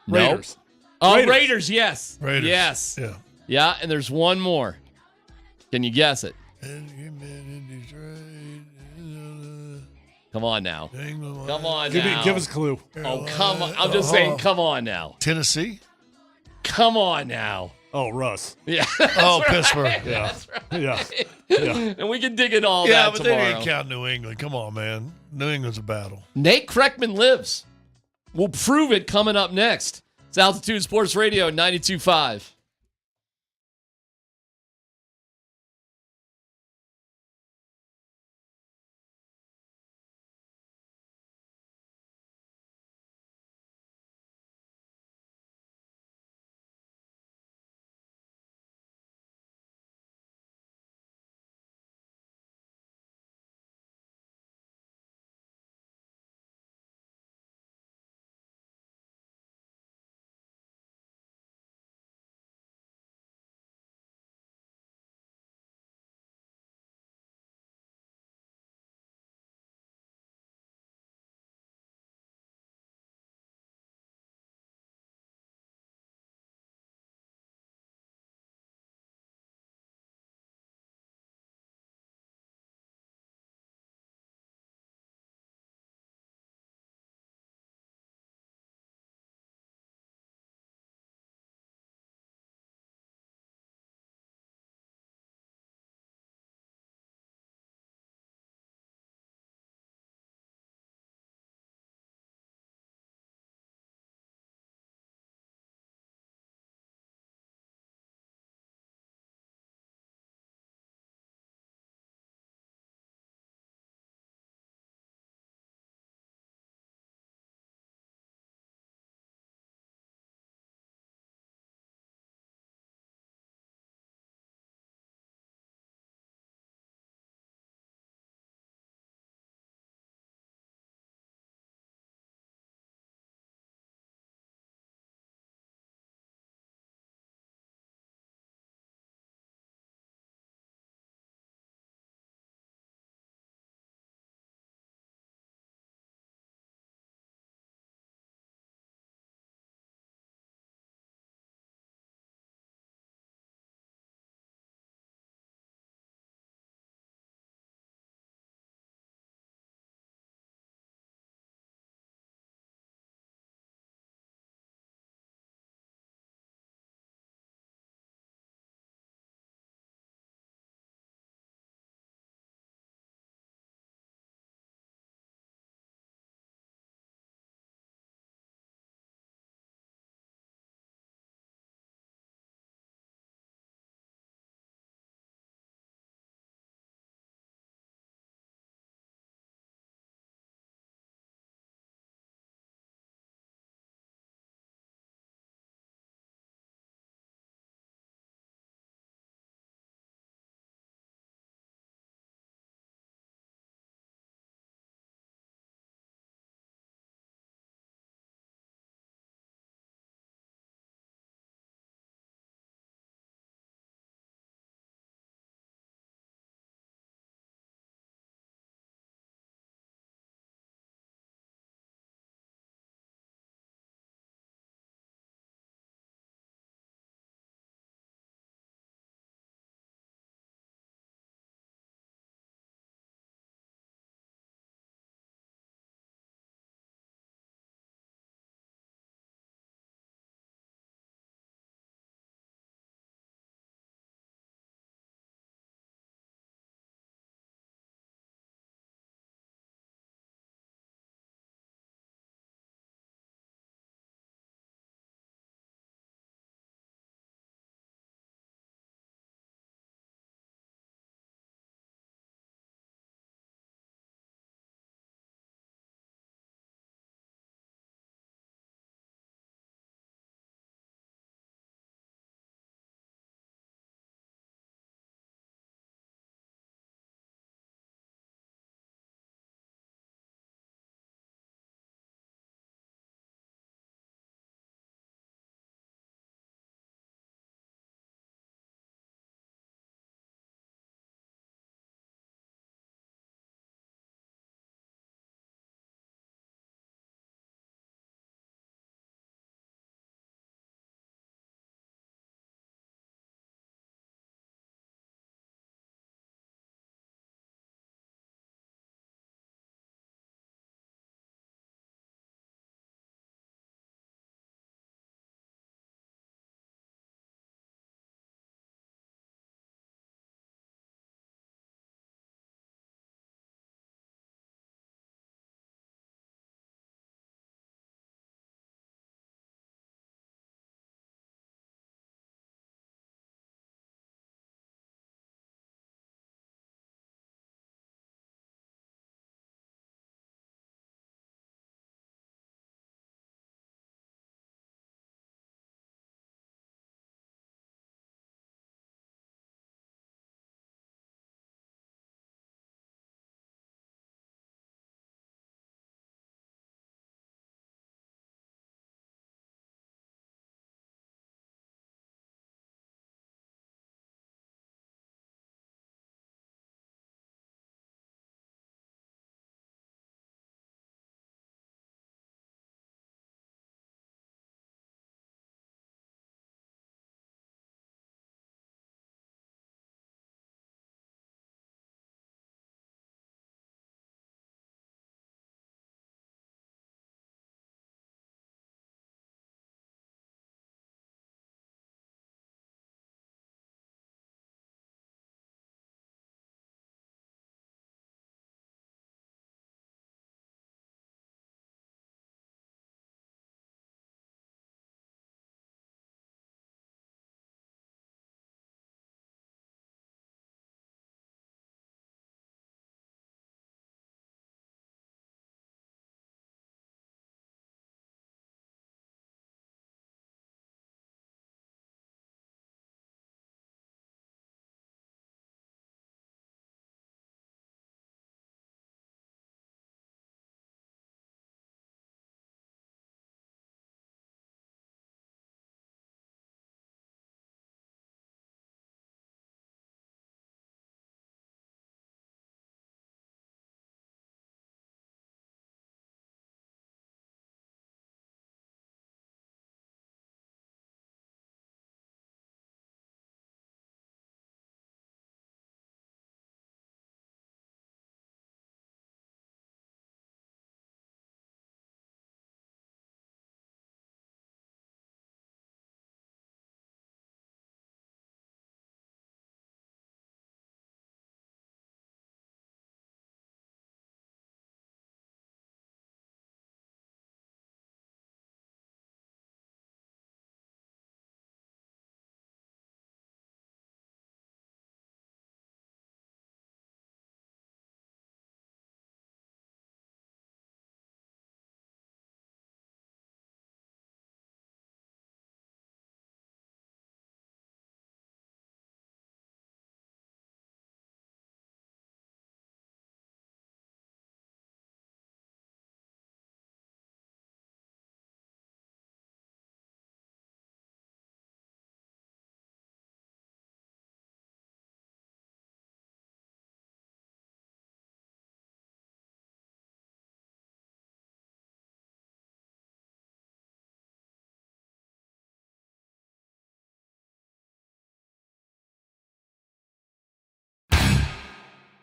No. Raiders. Oh, Raiders, yes. Raiders. Yes. Yeah. Yeah, and there's one more. Can you guess it? Come on now. Come on now. Give us a clue. Oh, come on. I'm just saying, come on now. Tennessee? Come on now. Oh, Russ. Yeah. Oh, Pittsburgh. Yeah. Yeah. Yeah. And we can dig in all yeah, that but tomorrow. they didn't count New England. Come on, man. New England's a battle. Nate Kreckman lives. We'll prove it coming up next. It's Altitude Sports Radio 92.5.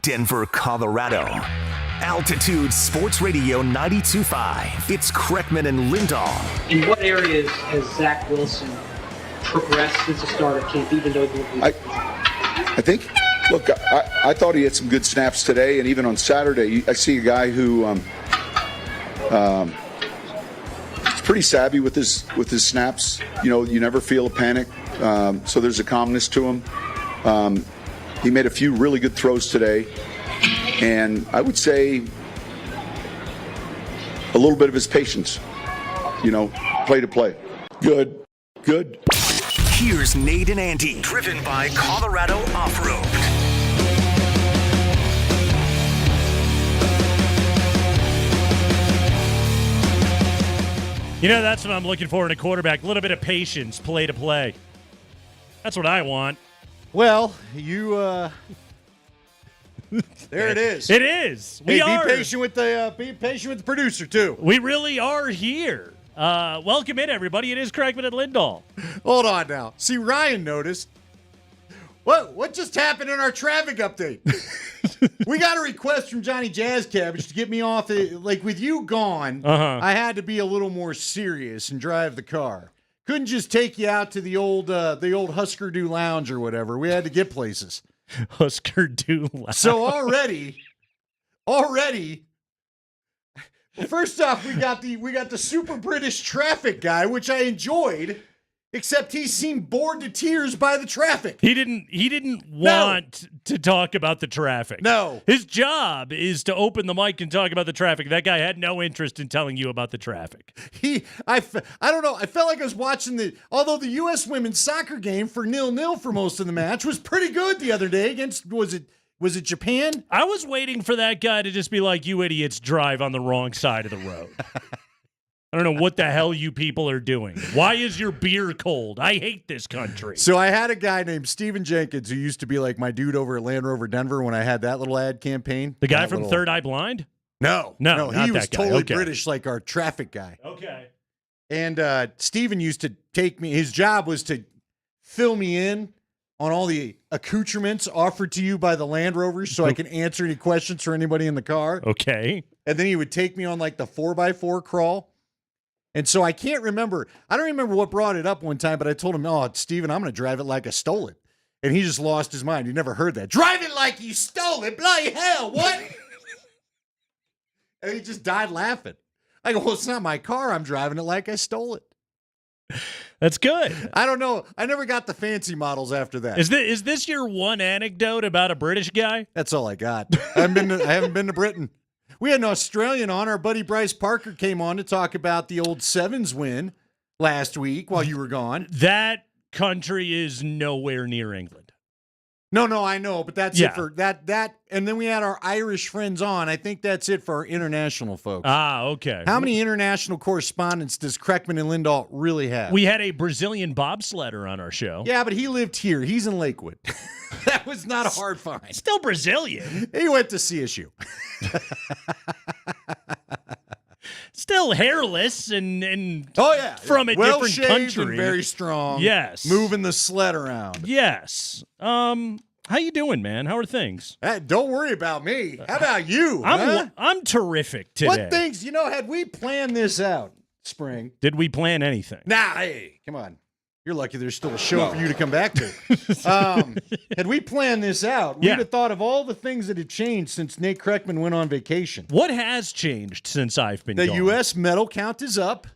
Denver, Colorado. Altitude Sports Radio 92.5. It's Kreckman and Lindahl. In what areas has Zach Wilson progressed since the start of camp, even though I think, look, I thought he had some good snaps today, and even on Saturday, I see a guy who is pretty savvy with his snaps. You know, you never feel a panic, so there's a calmness to him. He made a few really good throws today, and I would say a little bit of his patience, you know, play to play. Good. Here's Nate and Andy, driven by Colorado Off-Road. You know, that's what I'm looking for in a quarterback. A little bit of patience, play to play. That's what I want. Well, you there it is. It is. We are. Be patient with the producer too. We really are here. Welcome in, everybody. It is Kreckman and Lindahl. Hold on now. See, Ryan noticed. What just happened in our traffic update? We got a request from Johnny Jazz Cabbage to get me off. Like with you gone, I had to be a little more serious and drive the car. Couldn't just take you out to the old Husker Du Lounge or whatever. We had to get places. Husker Du Lounge. So already. Well, first off, we got the super British traffic guy, which I enjoyed, except he seemed bored to tears by the traffic. He didn't want to talk about the traffic. No. His job is to open the mic and talk about the traffic. That guy had no interest in telling you about the traffic. I don't know. I felt like I was watching although the U.S. women's soccer game for 0-0 for most of the match was pretty good the other day against, was it Japan? I was waiting for that guy to just be like, you idiots drive on the wrong side of the road. I don't know what the hell you people are doing. Why is your beer cold? I hate this country. So I had a guy named Steven Jenkins who used to be like my dude over at Land Rover Denver when I had that little ad campaign. The guy from Third Eye Blind? No, not he was that guy. totally Okay. British, like our traffic guy. Okay. And Steven used to take me, his job was to fill me in on all the accoutrements offered to you by the Land Rovers so I can answer any questions for anybody in the car. Okay. And then he would take me on like the 4x4 crawl. And so I don't remember what brought it up one time, but I told him, oh, Steven, I'm going to drive it like I stole it. And he just lost his mind. He never heard that. Drive it like you stole it. Bloody hell, what? And he just died laughing. I go, well, it's not my car. I'm driving it like I stole it. That's good. I don't know. I never got the fancy models after that. Is this your one anecdote about a British guy? That's all I got. I haven't been to Britain. We had an Australian on. Our buddy Bryce Parker came on to talk about the old Sevens win last week while you were gone. That country is nowhere near England. No, I know, but that's it for that. And then we had our Irish friends on. I think that's it for our international folks. Ah, okay. How many international correspondents does Kreckman and Lindahl really have? We had a Brazilian bobsledder on our show. Yeah, but he lived here. He's in Lakewood. That was not a hard find. Still Brazilian. He went to CSU. Still hairless and oh yeah, from a well different shaved country. And very strong. Yes, moving the sled around. Yes. How you doing, man? How are things? Don't worry about me. How about you? I'm terrific today. What things? Had we planned this out, Spring? Did we plan anything? Nah, hey, come on. You're lucky there's still a show for you to come back to. Had we planned this out, we'd have thought of all the things that had changed since Nate Kreckman went on vacation. What has changed since I've been gone? The U.S. medal count is up.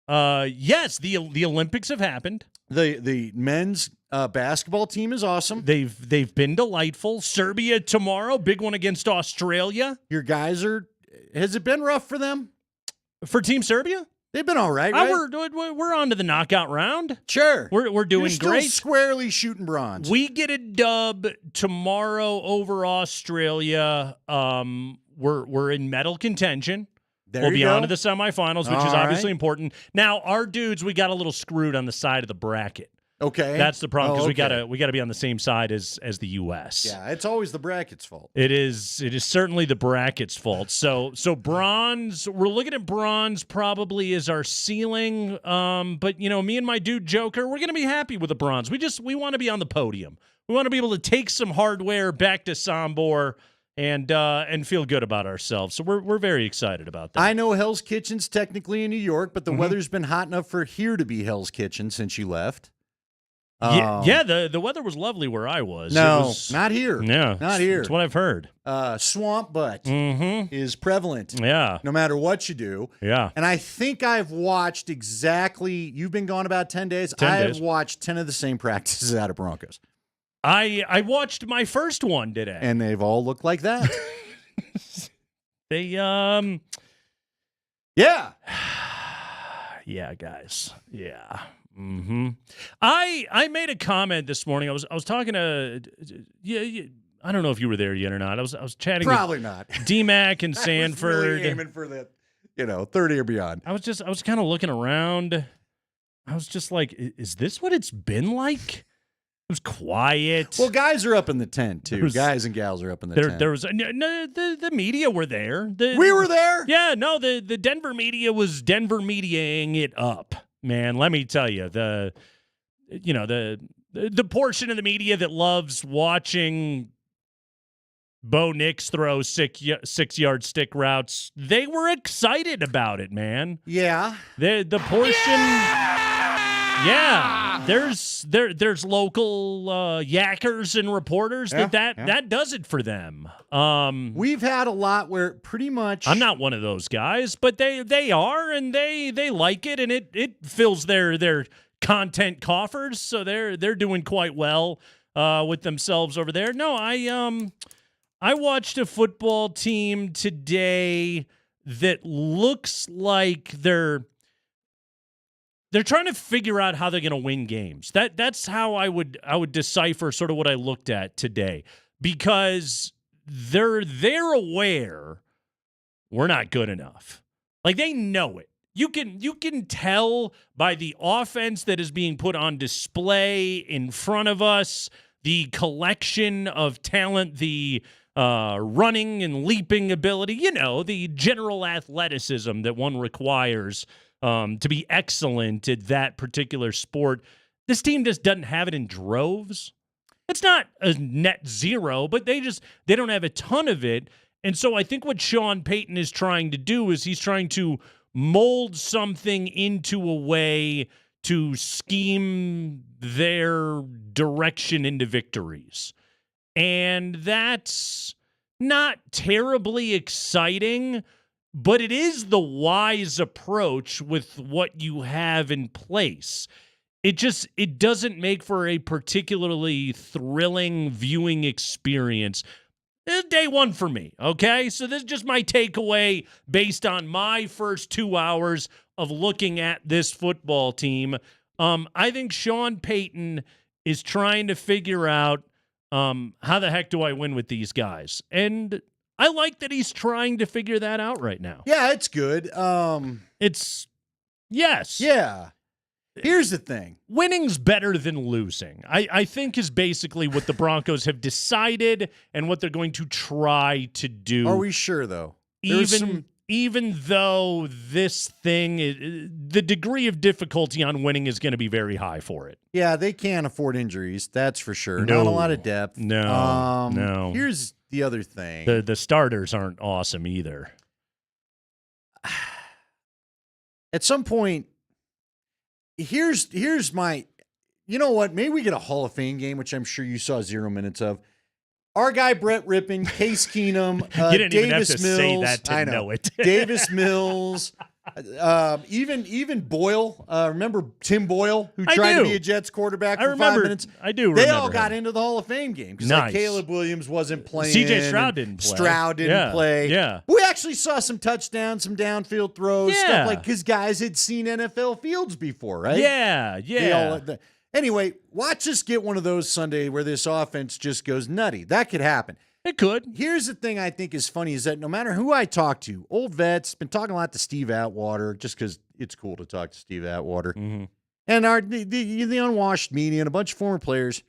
Yes, the Olympics have happened. The men's basketball team is awesome. They've been delightful. Serbia tomorrow, big one against Australia. Your guys has it been rough for them? For Team Serbia? They've been all right, We're on to the knockout round. Sure. We're doing You're great. Squarely shooting bronze. We get a dub tomorrow over Australia. We're in medal contention. We'll be on to the semifinals, which is obviously important. Now, our dudes, we got a little screwed on the side of the bracket. Okay. That's the problem because we gotta be on the same side as the U.S. Yeah, it's always the bracket's fault. It is certainly the bracket's fault. So bronze, we're looking at bronze probably as our ceiling. But me and my dude Joker, we're gonna be happy with the bronze. We want to be on the podium. We want to be able to take some hardware back to Sombor and feel good about ourselves. So we're very excited about that. I know Hell's Kitchen's technically in New York, but the weather's been hot enough for here to be Hell's Kitchen since you left. Yeah, the weather was lovely where I was. No, not here. Yeah, not here. That's what I've heard. Swamp butt is prevalent. Yeah. No matter what you do. Yeah. And I think I've watched exactly, you've been gone about 10 days. 10 I days. have watched 10 of the same practices out of Broncos. I watched my first one today. And they've all looked like that. They Yeah. Yeah, guys. Yeah. I made a comment this morning. I was talking to I don't know if you were there yet or not. I was chatting Probably with not. DMAC and Sanford. I was really aiming for the 30 or beyond. I was kind of looking around. I was just like, is this what it's been like? It was quiet. Well, guys are up in the tent too. Guys and gals are up in the tent. There was the media were there. We were there. Yeah, no, the Denver media was Denver mediaing it up. Man, let me tell you, the portion of the media that loves watching Bo Nix throw 6-yard stick routes, they were excited about it, man. Yeah. The portion. Yeah. There's local yackers and reporters that does it for them. We've had a lot where pretty much I'm not one of those guys, but they are, and they like it, and it fills their content coffers, so they're doing quite well with themselves over there. No, I watched a football team today that looks like they're trying to figure out how they're going to win games. That's how I would decipher sort of what I looked at today, because they're aware we're not good enough. Like, they know it. You can tell by the offense that is being put on display in front of us, the collection of talent, the running and leaping ability, the general athleticism that one requires to be excellent at that particular sport. This team just doesn't have it in droves. It's not a net zero, but they don't have a ton of it. And so I think what Sean Payton is trying to do is he's trying to mold something into a way to scheme their direction into victories. And that's not terribly exciting, but it is the wise approach with what you have in place. It doesn't make for a particularly thrilling viewing experience. This is day one for me, okay? So this is just my takeaway based on my first 2 hours of looking at this football team. I think Sean Payton is trying to figure out how the heck do I win with these guys? And I like that he's trying to figure that out right now. Yeah, it's good. Yes. Yeah. Here's the thing. Winning's better than losing, I think, is basically what the Broncos have decided and what they're going to try to do. Are we sure, though? Even though this thing, the degree of difficulty on winning is going to be very high for it. Yeah, they can't afford injuries. That's for sure. No. Not a lot of depth. No. Here's the other thing. The starters aren't awesome either. At some point, here's my, you know what? Maybe we get a Hall of Fame game, which I'm sure you saw 0 minutes of. Our guy Brett Rippon, Case Keenum, you didn't Davis even have to Mills, say that to I know it. Davis Mills, even Boyle. Remember Tim Boyle, who tried to be a Jets quarterback for 5 minutes? I do. They remember all got him. into the Hall of Fame game because Nice. Caleb Williams wasn't playing. C.J. Stroud didn't play. Stroud didn't play. Yeah. We actually saw some touchdowns, some downfield throws, stuff like because guys had seen NFL fields before, right? Yeah. Anyway, watch us get one of those Sunday where this offense just goes nutty. That could happen. It could. Here's the thing I think is funny is that no matter who I talk to, old vets, been talking a lot to Steve Atwater just because it's cool to talk to Steve Atwater. Mm-hmm. And the unwashed media and a bunch of former players.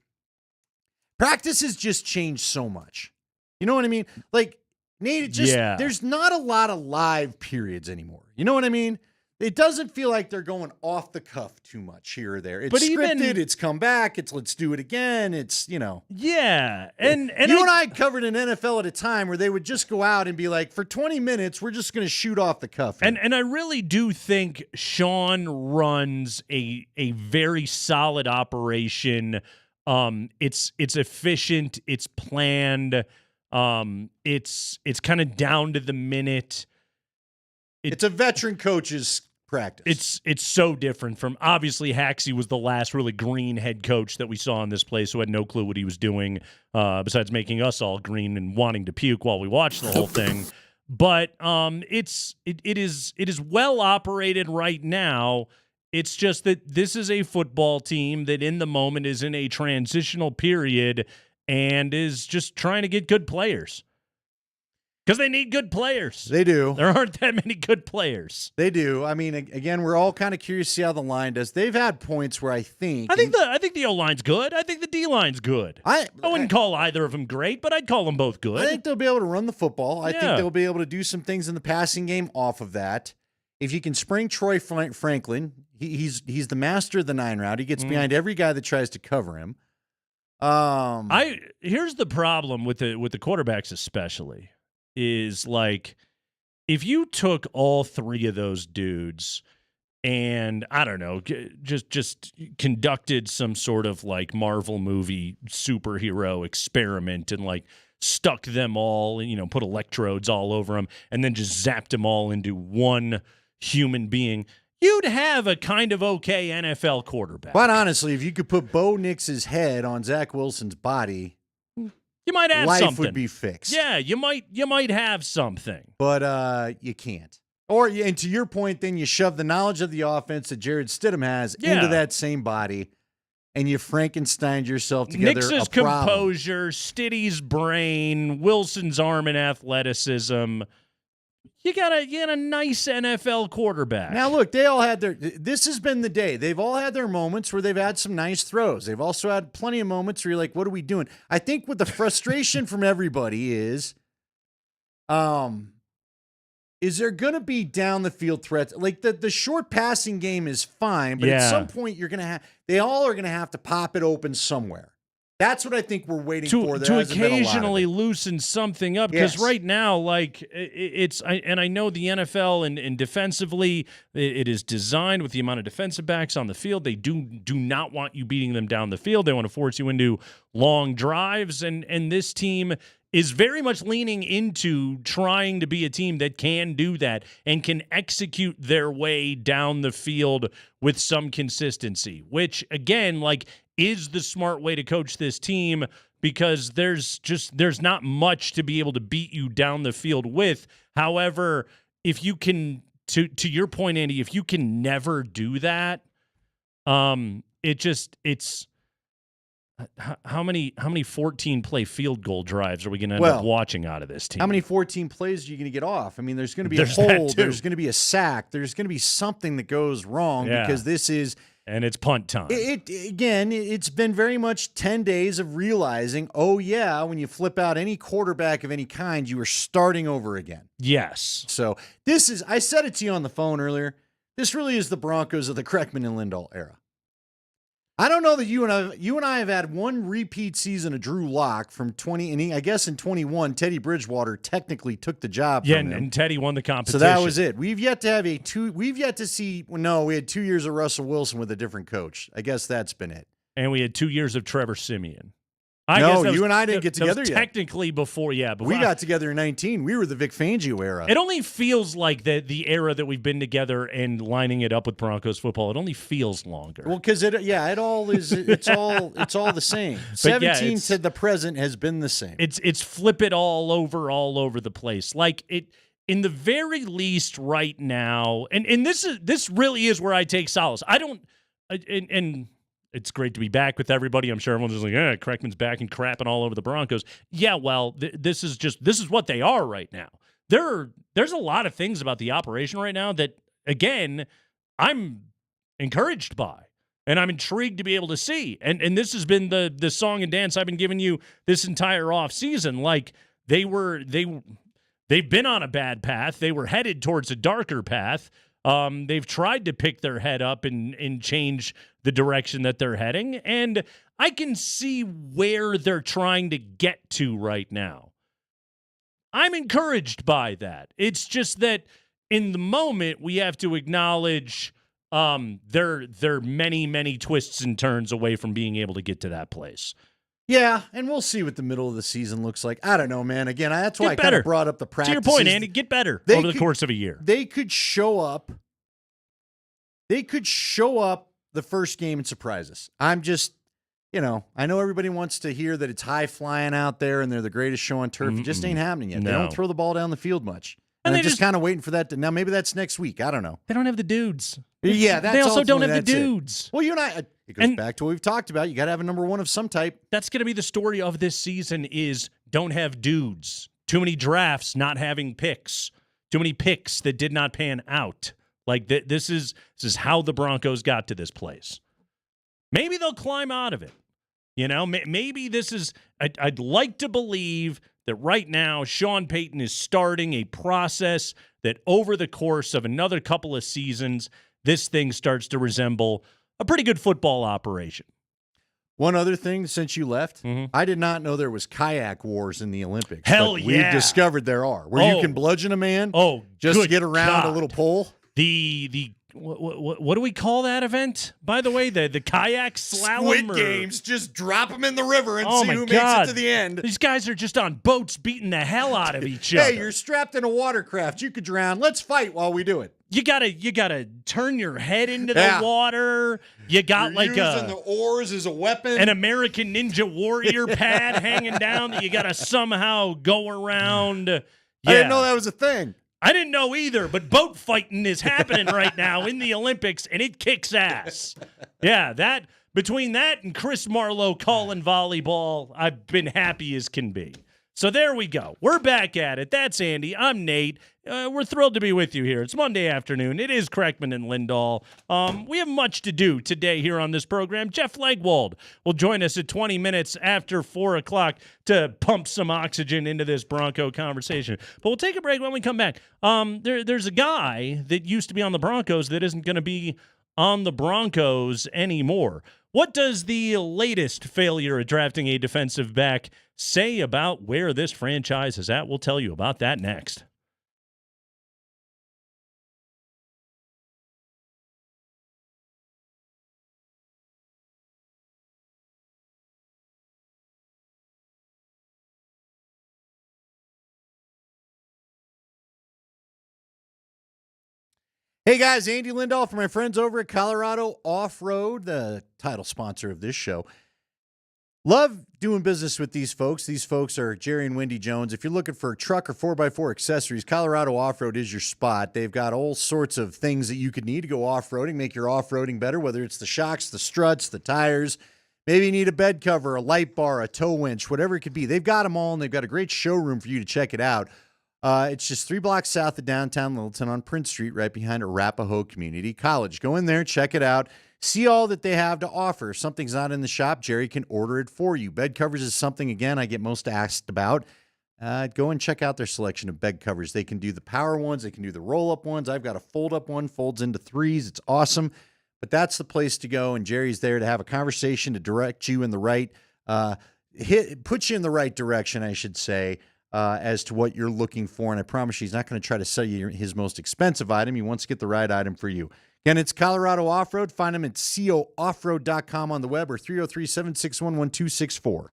Practice has just changed so much. You know what I mean? Like, Nate, there's not a lot of live periods anymore. You know what I mean? it doesn't feel like they're going off the cuff too much here or there. It's But scripted. It's come back. It's let's do it again. It's, Yeah. And you and I covered an NFL at a time where they would just go out and be like, for 20 minutes, we're just going to shoot off the cuff. And I really do think Sean runs a very solid operation. It's efficient. It's planned. It's kind of down to the minute. It's a veteran coach's practice. It's so different from, obviously, Haxie was the last really green head coach that we saw in this place who had no clue what he was doing, besides making us all green and wanting to puke while we watched the whole thing. But it is well operated right now. It's just that this is a football team that in the moment is in a transitional period and is just trying to get good players. Because they need good players. They do. There aren't that many good players. They do. I mean, again, we're all kind of curious to see how the line does. They've had points where I think the O-line's good. I think the D-line's good. I wouldn't call either of them great, but I'd call them both good. I think they'll be able to run the football. I think they'll be able to do some things in the passing game off of that. If you can spring Troy Franklin, he's the master of the 9 route. He gets behind every guy that tries to cover him. Here's the problem with the quarterbacks especially. Is like, if you took all 3 of those dudes and, I don't know, just conducted some sort of like Marvel movie superhero experiment and like stuck them all and, put electrodes all over them and then just zapped them all into one human being, you'd have a kind of okay NFL quarterback. But honestly, if you could put Bo Nix's head on Zach Wilson's body, you might have life something. would be fixed. Yeah, you might have something. But you can't. And to your point, then you shove the knowledge of the offense that Jared Stidham has into that same body, and you Frankensteined yourself together. Nix's composure, Stiddy's brain, Wilson's arm and athleticism. You got a nice NFL quarterback. Now, look, they all had this has been the day. They've all had their moments where they've had some nice throws. They've also had plenty of moments where you're like, what are we doing? I think what the frustration from everybody is there going to be down the field threats? Like the short passing game is fine, but at some point they all are going to have to pop it open somewhere. That's what I think we're waiting for. To occasionally loosen something up, because right now, like I know the NFL and defensively, it is designed with the amount of defensive backs on the field. They do not want you beating them down the field. They want to force you into long drives, and this team is very much leaning into trying to be a team that can do that and can execute their way down the field with some consistency, which again, is the smart way to coach this team, because there's not much to be able to beat you down the field with. However, if you can, to your point, Andy, if you can never do that, it's how many 14-play field goal drives are we going to end up watching out of this team? How many 14 plays are you going to get off? I mean, there's going to be a hold, there's going to be a sack, there's going to be something that goes wrong because this is. And it's punt time. It's been very much 10 days of realizing, when you flip out any quarterback of any kind, you are starting over again. Yes. So I said it to you on the phone earlier, this really is the Broncos of the Kreckman and Lindahl era. I don't know that you and I have had one repeat season of Drew Lock from 20, and I guess in 21, Teddy Bridgewater technically took the job from him. And Teddy won the competition. So that was it. We had 2 years of Russell Wilson with a different coach. I guess that's been it. And we had 2 years of Trevor Siemian. You and I didn't get together yet. Technically before, but we got together in 19. We were the Vic Fangio era. It only feels like the era that we've been together and lining it up with Broncos football. It only feels longer. Well, because it all is. It's all the same. 17 to the present has been the same. It's flip it all over the place. Like it. In the very least, right now, and this really is where I take solace. It's great to be back with everybody. I'm sure everyone's just like, Kreckman's back and crapping all over the Broncos. Yeah, well, this is what they are right now. There's a lot of things about the operation right now that, again, I'm encouraged by, and I'm intrigued to be able to see. And this has been the song and dance I've been giving you this entire off season. Like they've been on a bad path. They were headed towards a darker path. They've tried to pick their head up and change the direction that they're heading, and I can see where they're trying to get to right now. I'm encouraged by that. It's just that in the moment, we have to acknowledge they're many, many twists and turns away from being able to get to that place. Yeah, and we'll see what the middle of the season looks like. I don't know, man. Again, that's why I kind of brought up the practices. To your point, Andy, get better over the course of a year. They could show up. They could show up the first game and surprise us. I'm just, I know everybody wants to hear that it's high flying out there and they're the greatest show on turf. It just ain't happening yet. No. They don't throw the ball down the field much. And I'm just kind of waiting for that. Now, maybe that's next week. I don't know. They don't have the dudes. Yeah, they also don't have the that's it. dudes. Well, it goes back to what we've talked about. You got to have a number one of some type. That's going to be the story of this season is don't have dudes. Too many drafts not having picks. Too many picks that did not pan out. Like this is how the Broncos got to this place. Maybe they'll climb out of it. Maybe this is I'd like to believe that right now Sean Payton is starting a process that over the course of another couple of seasons, this thing starts to resemble a pretty good football operation. One other thing since you left, I did not know there was kayak wars in the Olympics. Hell yeah. We've discovered there are. Where you can bludgeon a man just to get around a little pole. The what do we call that event? By the way, the kayak slalom. Squid Games. Just drop them in the river and see who makes it to the end. These guys are just on boats beating the hell out of each other. Hey, you're strapped in a watercraft. You could drown. Let's fight while we do it. You gotta turn your head into the water. You got You're using the oars as a weapon. An American Ninja Warrior pad hanging down that you gotta somehow go around. Yeah. I didn't know that was a thing. I didn't know either, but boat fighting is happening right now in the Olympics, and it kicks ass. Yeah, between that and Chris Marlowe calling volleyball, I've been happy as can be. So there we go. We're back at it. That's Andy. I'm Nate. We're thrilled to be with you here. It's Monday afternoon. It is Kreckman and Lindahl. We have much to do today here on this program. Jeff Legwold will join us at 20 minutes after 4 o'clock to pump some oxygen into this Bronco conversation. But we'll take a break when we come back. There's a guy that used to be on the Broncos that isn't going to be on the Broncos anymore. What does the latest failure at drafting a defensive back say about where this franchise is at? We'll tell you about that next. Hey guys, Andy Lindahl for my friends over at Colorado Off-Road, the title sponsor of this show. Love doing business with these folks. These folks are Jerry and Wendy Jones. If you're looking for truck or 4x4 accessories, Colorado Off-Road is your spot. They've got all sorts of things that you could need to go off-roading, make your off-roading better, whether it's the shocks, the struts, the tires. Maybe you need a bed cover, a light bar, a tow winch, whatever it could be. They've got them all, and they've got a great showroom for you to check it out. It's just 3 blocks south of downtown Littleton on Prince Street, right behind Arapahoe Community College. Go in there, check it out. See all that they have to offer. If something's not in the shop, Jerry can order it for you. Bed covers is something, again, I get most asked about. Go and check out their selection of bed covers. They can do the power ones. They can do the roll-up ones. I've got a fold-up one, folds into 3s. It's awesome. But that's the place to go, and Jerry's there to have a conversation to direct you in the right, put you in the right direction, I should say, as to what you're looking for. And I promise you, he's not going to try to sell you his most expensive item. He wants to get the right item for you. Again, it's Colorado Off-Road. Find him at cooffroad.com on the web or 303-761-1264.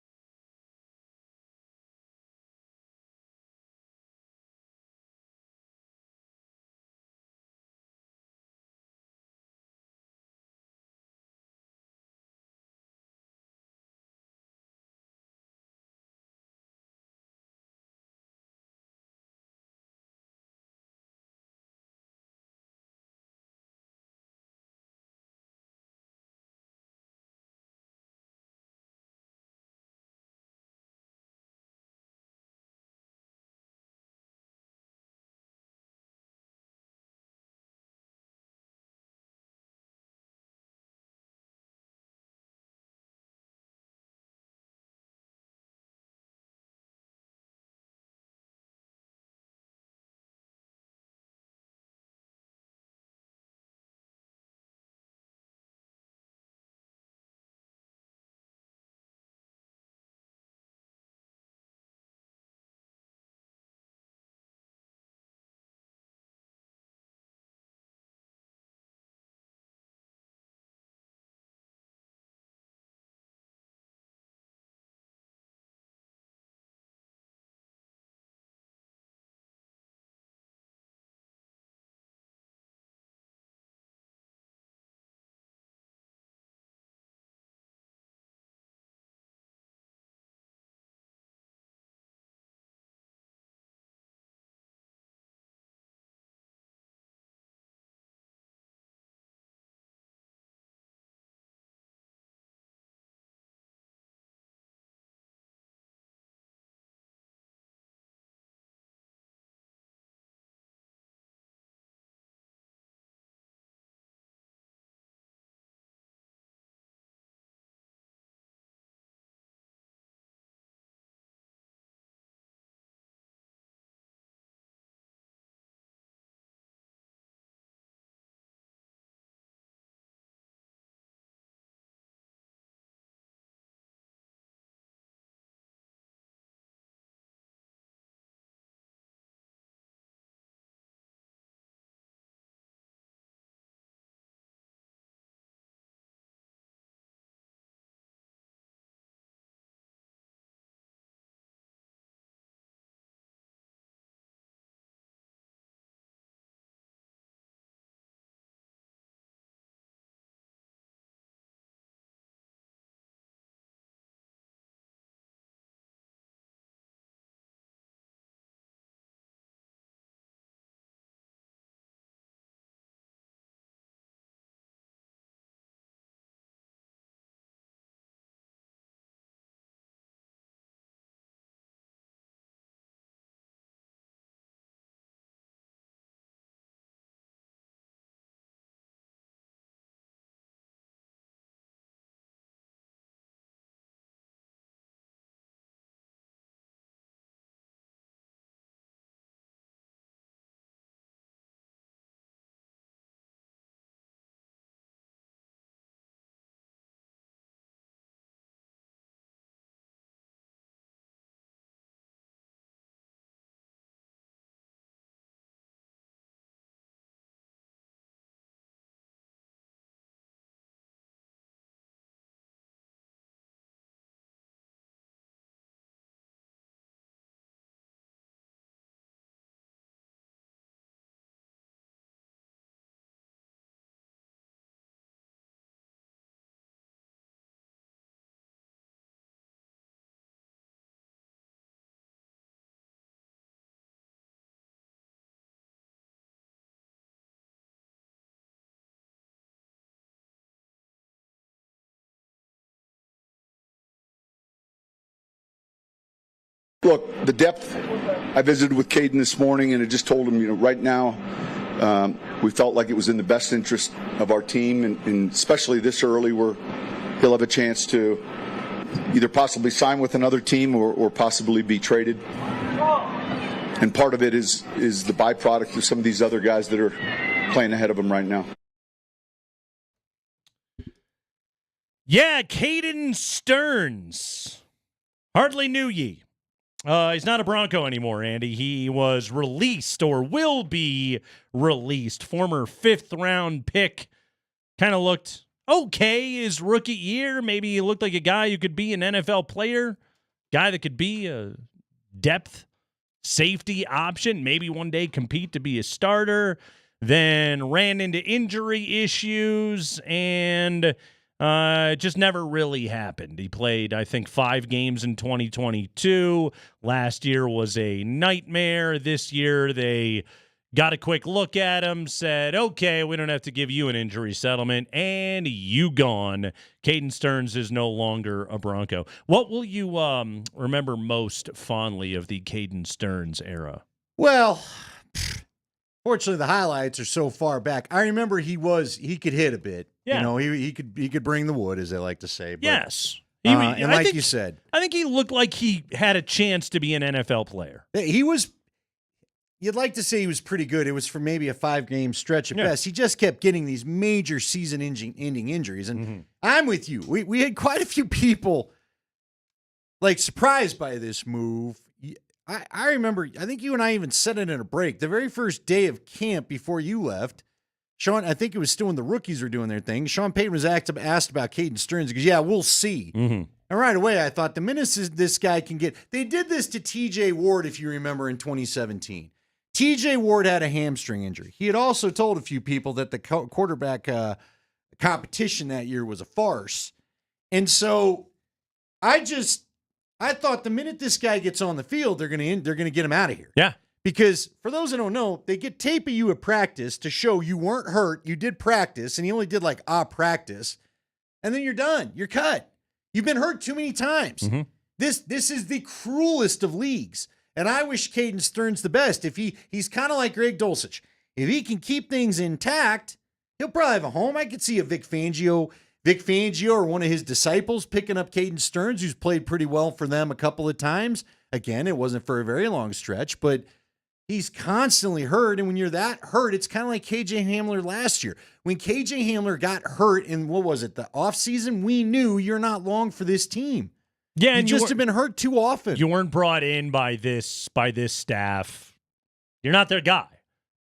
Look, the depth, I visited with Caden this morning, and I just told him, right now, we felt like it was in the best interest of our team, and especially this early where he'll have a chance to either possibly sign with another team or possibly be traded. And part of it is the byproduct of some of these other guys that are playing ahead of him right now. Yeah, Caden Stearns. Hardly knew ye. He's not a Bronco anymore, Andy. He was released or will be released. Former 5th-round pick. Kind of looked okay his rookie year. Maybe he looked like a guy who could be an NFL player. Guy that could be a depth safety option. Maybe one day compete to be a starter. Then ran into injury issues and it just never really happened. He played, I think, 5 games in 2022. Last year was a nightmare. This year they got a quick look at him, said, okay, we don't have to give you an injury settlement, and you gone. Caden Stearns is no longer a Bronco. What will you remember most fondly of the Caden Stearns era? Well, fortunately, the highlights are so far back. I remember he could hit a bit. Yeah. You know, he could bring the wood, as they like to say. But, Yes. and like you said, I think he looked like he had a chance to be an NFL player. he was. You'd like to say he was pretty good. It was for maybe a 5-game stretch at best. He just kept getting these major season-ending injuries, and I'm with you. We had quite a few people like surprised by this move. I remember, I think you and I even said it in a break. The very first day of camp before you left, Sean, I think it was still when the rookies were doing their thing. Sean Payton was asked about Caden Stearns. He goes, yeah, we'll see. And right away, I thought the minute this guy can get, they did this to TJ Ward, if you remember, in 2017. TJ Ward had a hamstring injury. He had also told a few people that the quarterback competition that year was a farce. And so I thought the minute this guy gets on the field, they're going to get him out of here. Yeah. Because for those that don't know, they get tape of you at practice to show you weren't hurt. You did practice, and you only did like a practice, and then you're done. You're cut. You've been hurt too many times. This is the cruelest of leagues, and I wish Caden Stearns the best. If he's kind of like Greg Dulcich. If he can keep things intact, he'll probably have a home. I could see a Vic Fangio or one of his disciples picking up Caden Stearns, who's played pretty well for them a couple of times. Again, it wasn't for a very long stretch, but he's constantly hurt, and when you're that hurt, it's kind of like KJ Hamler last year. When KJ Hamler got hurt in, what was it, the offseason, we knew you're not long for this team. Yeah, and you just have been hurt too often. You weren't brought in by this staff. You're not their guy.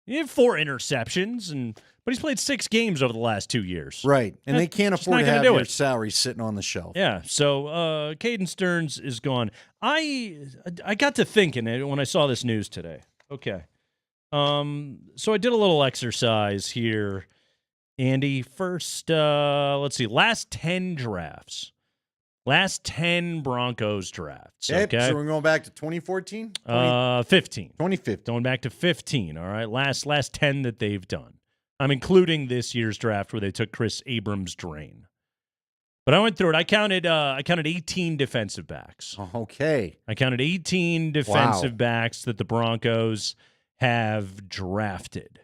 You have 4 interceptions, but he's played 6 games over the last 2 years. Right, and they can't afford to have their their salary sitting on the shelf. Yeah, so Caden Stearns is gone. I got to thinking when I saw this news today. Okay. So I did a little exercise here, Andy. First, let's see, last 10 drafts. Last 10 Broncos drafts. Okay. So we're going back to 2014? 15. 2015. Going back to 15, all right? Last 10 that they've done. I'm including this year's draft where they took Chris Abrams-Drain. But I went through it. I counted 18 defensive backs. Okay. I counted 18 defensive backs that the Broncos have drafted.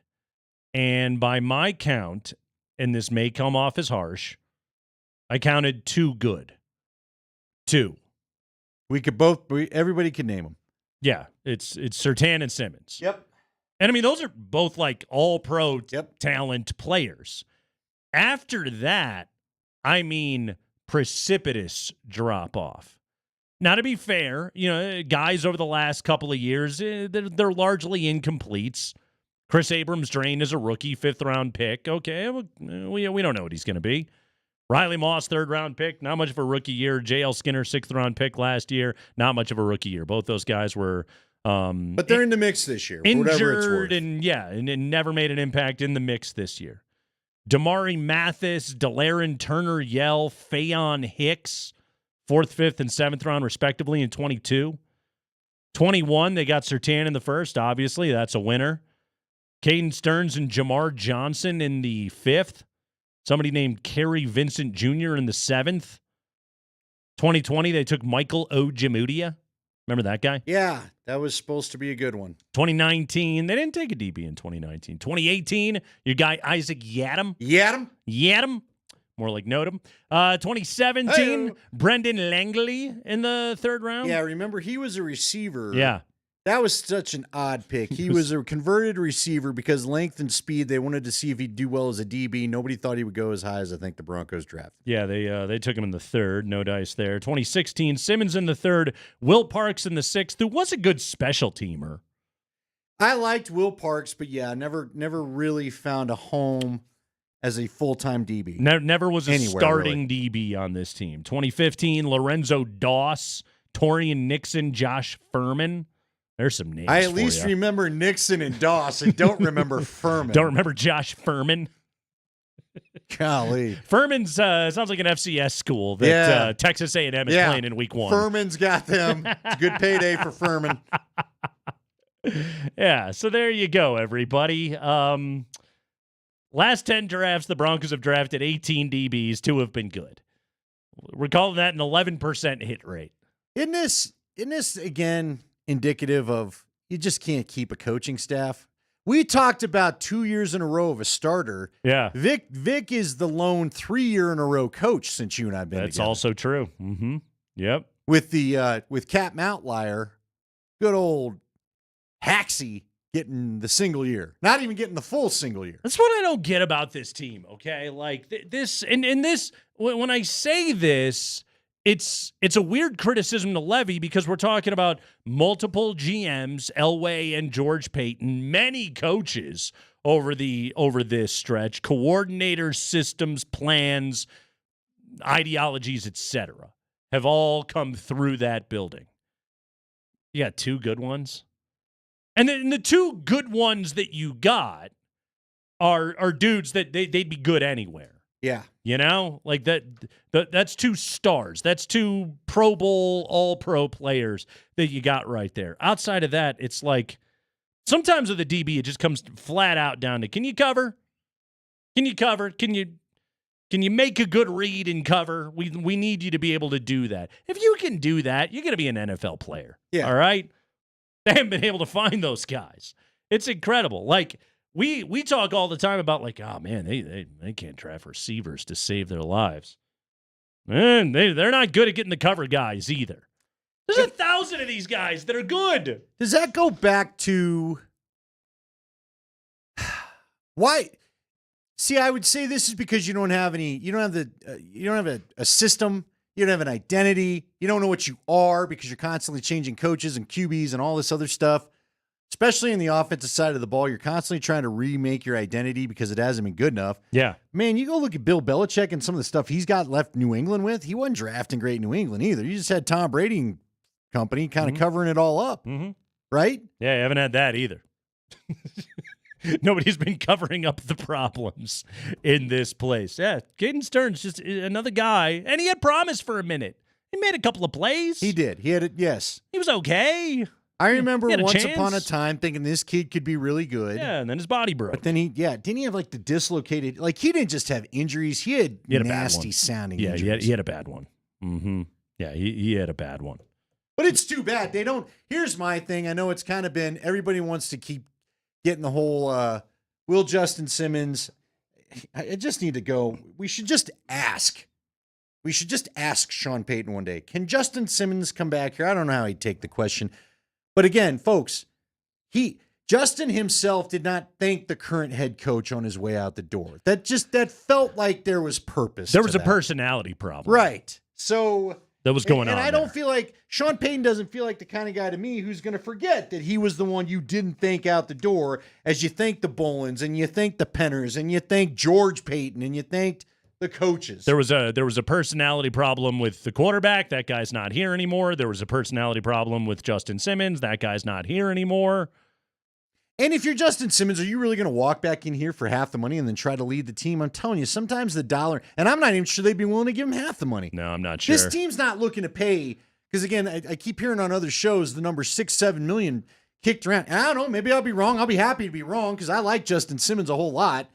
And by my count, and this may come off as harsh, I counted 2 good. 2. Everybody can name them. Yeah, it's Surtain and Simmons. Yep. And I mean, those are both like all-pro talent players. After that, I mean, precipitous drop-off. Now, to be fair, guys over the last couple of years, they're largely incompletes. Chris Abrams-Drain is a rookie, 5th-round pick. Okay, we don't know what he's going to be. Riley Moss, 3rd-round pick, not much of a rookie year. J.L. Skinner, 6th-round pick last year, not much of a rookie year. Both those guys were but they're in the mix this year, injured and never made an impact in the mix this year. Damari Mathis, De'Laren Turner-Yell, Faion Hicks, 4th, 5th, and 7th round, respectively, in 22. 21, they got Surtain in the 1st, obviously. That's a winner. Caden Stearns and Jamar Johnson in the 5th. Somebody named Kerry Vincent Jr. in the 7th. 2020, they took Michael Ojemudia. Remember that guy? Yeah, that was supposed to be a good one. 2019, they didn't take a DB in 2019. 2018, your guy Isaac Yadam. Yadam? More like Nodum. 2017, Brendan Langley in the third round. Yeah, remember he was a receiver. Yeah. That was such an odd pick. He was a converted receiver because length and speed, they wanted to see if he'd do well as a DB. Nobody thought he would go as high as I think the Broncos drafted. Yeah, they took him in the third. No dice there. 2016, Simmons in the third. Will Parks in the sixth, who was a good special teamer. I liked Will Parks, but yeah, never really found a home as a full-time DB. Never was a starting really. DB on this team. 2015, Lorenzo Doss, Torian Nixon, Josh Furman. There's some names. I at least remember Nixon and Doss. I don't remember Furman. Don't remember Josh Furman. Golly. Furman's sounds like an FCS school that Texas A&M is playing in week 1. Furman's got them. It's a good payday for Furman. Yeah, so there you go, everybody. Last 10 drafts, the Broncos have drafted 18 DBs. 2 have been good. We're calling that an 11% hit rate. Isn't this again, indicative of you just can't keep a coaching staff? We talked about 2 years in a row of a starter. Yeah. Vic is the lone 3-year-in-a-row coach since you and I have been That's together. also true. Mm-hmm. Yep. With Captain Outlier, good old Haxie getting the single year. Not even getting the full single year. That's what I don't get about this team, okay? Like this, and this, when I say this, it's a weird criticism to levy because we're talking about multiple GMs, Elway and George Payton, many coaches over this stretch, coordinators, systems, plans, ideologies, etc., have all come through that building. You got 2 good ones. And then the 2 good ones that you got are dudes that they'd be good anywhere. Yeah. You know? Like that's 2 stars. That's 2 Pro Bowl, all-pro players that you got right there. Outside of that, it's like sometimes with the DB, it just comes flat out down to, can you cover? Can you cover? Can you make a good read and cover? We need you to be able to do that. If you can do that, you're going to be an NFL player. Yeah. All right? They haven't been able to find those guys. It's incredible. Like, we talk all the time about, like, oh, man, they can't draft receivers to save their lives. Man, they're not good at getting the cover guys either. There's 1,000 of these guys that are good. Does that go back to why? See, I would say this is because you don't have a system. You don't have an identity. You don't know what you are because you're constantly changing coaches and QBs and all this other stuff. Especially in the offensive side of the ball, you're constantly trying to remake your identity because it hasn't been good enough. Yeah. Man, you go look at Bill Belichick and some of the stuff he's got left New England with. He wasn't drafting great New England either. You just had Tom Brady and company kind of covering it all up. Mm-hmm. Right? Yeah, I haven't had that either. Nobody's been covering up the problems in this place. Yeah, Caden Stern's just another guy, and he had promise for a minute. He made a couple of plays. He did. He had it. Yes. He was okay. I remember once upon a time thinking this kid could be really good. Yeah, and then his body broke. But then didn't he have like the dislocated, like he didn't just have injuries, he had nasty sounding injuries. He had a bad one. Mm-hmm. Yeah, he had a bad one. But it's too bad. Here's my thing. I know it's kind of been, everybody wants to keep getting the whole, will Justin Simmons, I just need to go. We should just ask Sean Payton one day, can Justin Simmons come back here? I don't know how he'd take the question. But again, folks, Justin himself did not thank the current head coach on his way out the door. That felt like there was purpose. There was a personality problem. Right. So that was going on. And I don't feel like Sean Payton doesn't feel like the kind of guy to me who's going to forget that he was the one you didn't thank out the door as you thank the Bolins and you thank the Penners and you thank George Payton and you thanked the coaches. There was a personality problem with the quarterback. That guy's not here anymore. There was a personality problem with Justin Simmons. That guy's not here anymore. And if you're Justin Simmons, are you really going to walk back in here for half the money and then try to lead the team? I'm telling you, sometimes the dollar, and I'm not even sure they'd be willing to give him half the money. No, I'm not sure. This team's not looking to pay, because again, I keep hearing on other shows the number 6-7 million kicked around. And I don't know, maybe I'll be wrong. I'll be happy to be wrong because I like Justin Simmons a whole lot.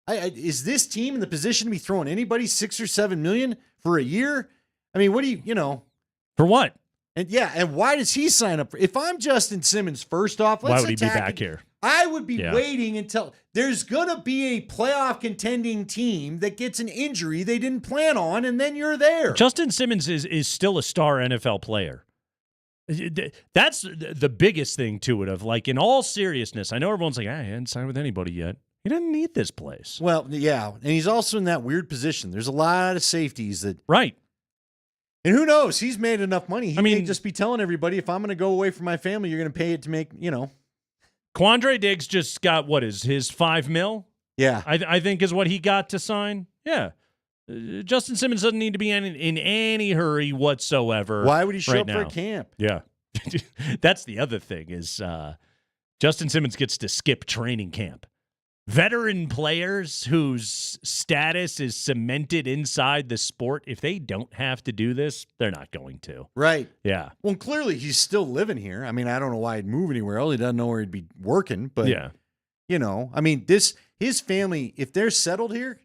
Is this team in the position to be throwing anybody $6 or $7 million for a year? I mean, what do you know? For what? And why does he sign up for? If I'm Justin Simmons, first off, Why would he be back here? I would be waiting until there's going to be a playoff contending team that gets an injury they didn't plan on, and then you're there. Justin Simmons is still a star NFL player. That's the biggest thing to it. Of like, in all seriousness, I know everyone's like, he hasn't signed with anybody yet. He doesn't need this place. Well, yeah, and he's also in that weird position. There's a lot of safeties that right. And who knows? He's made enough money. He may just be telling everybody, if I'm going to go away from my family, you're going to pay it to make, Quandre Diggs just got, what is his $5 million? Yeah. I think is what he got to sign. Yeah. Justin Simmons doesn't need to be in any hurry whatsoever. Why would he show up now. for a camp? Yeah. That's the other thing is Justin Simmons gets to skip training camp. Veteran players whose status is cemented inside the sport, if they don't have to do this, they're not going to. Right. Yeah. Well, clearly he's still living here. I mean, I don't know why he'd move anywhere else. He doesn't know where he'd be working. But, his family, if they're settled here,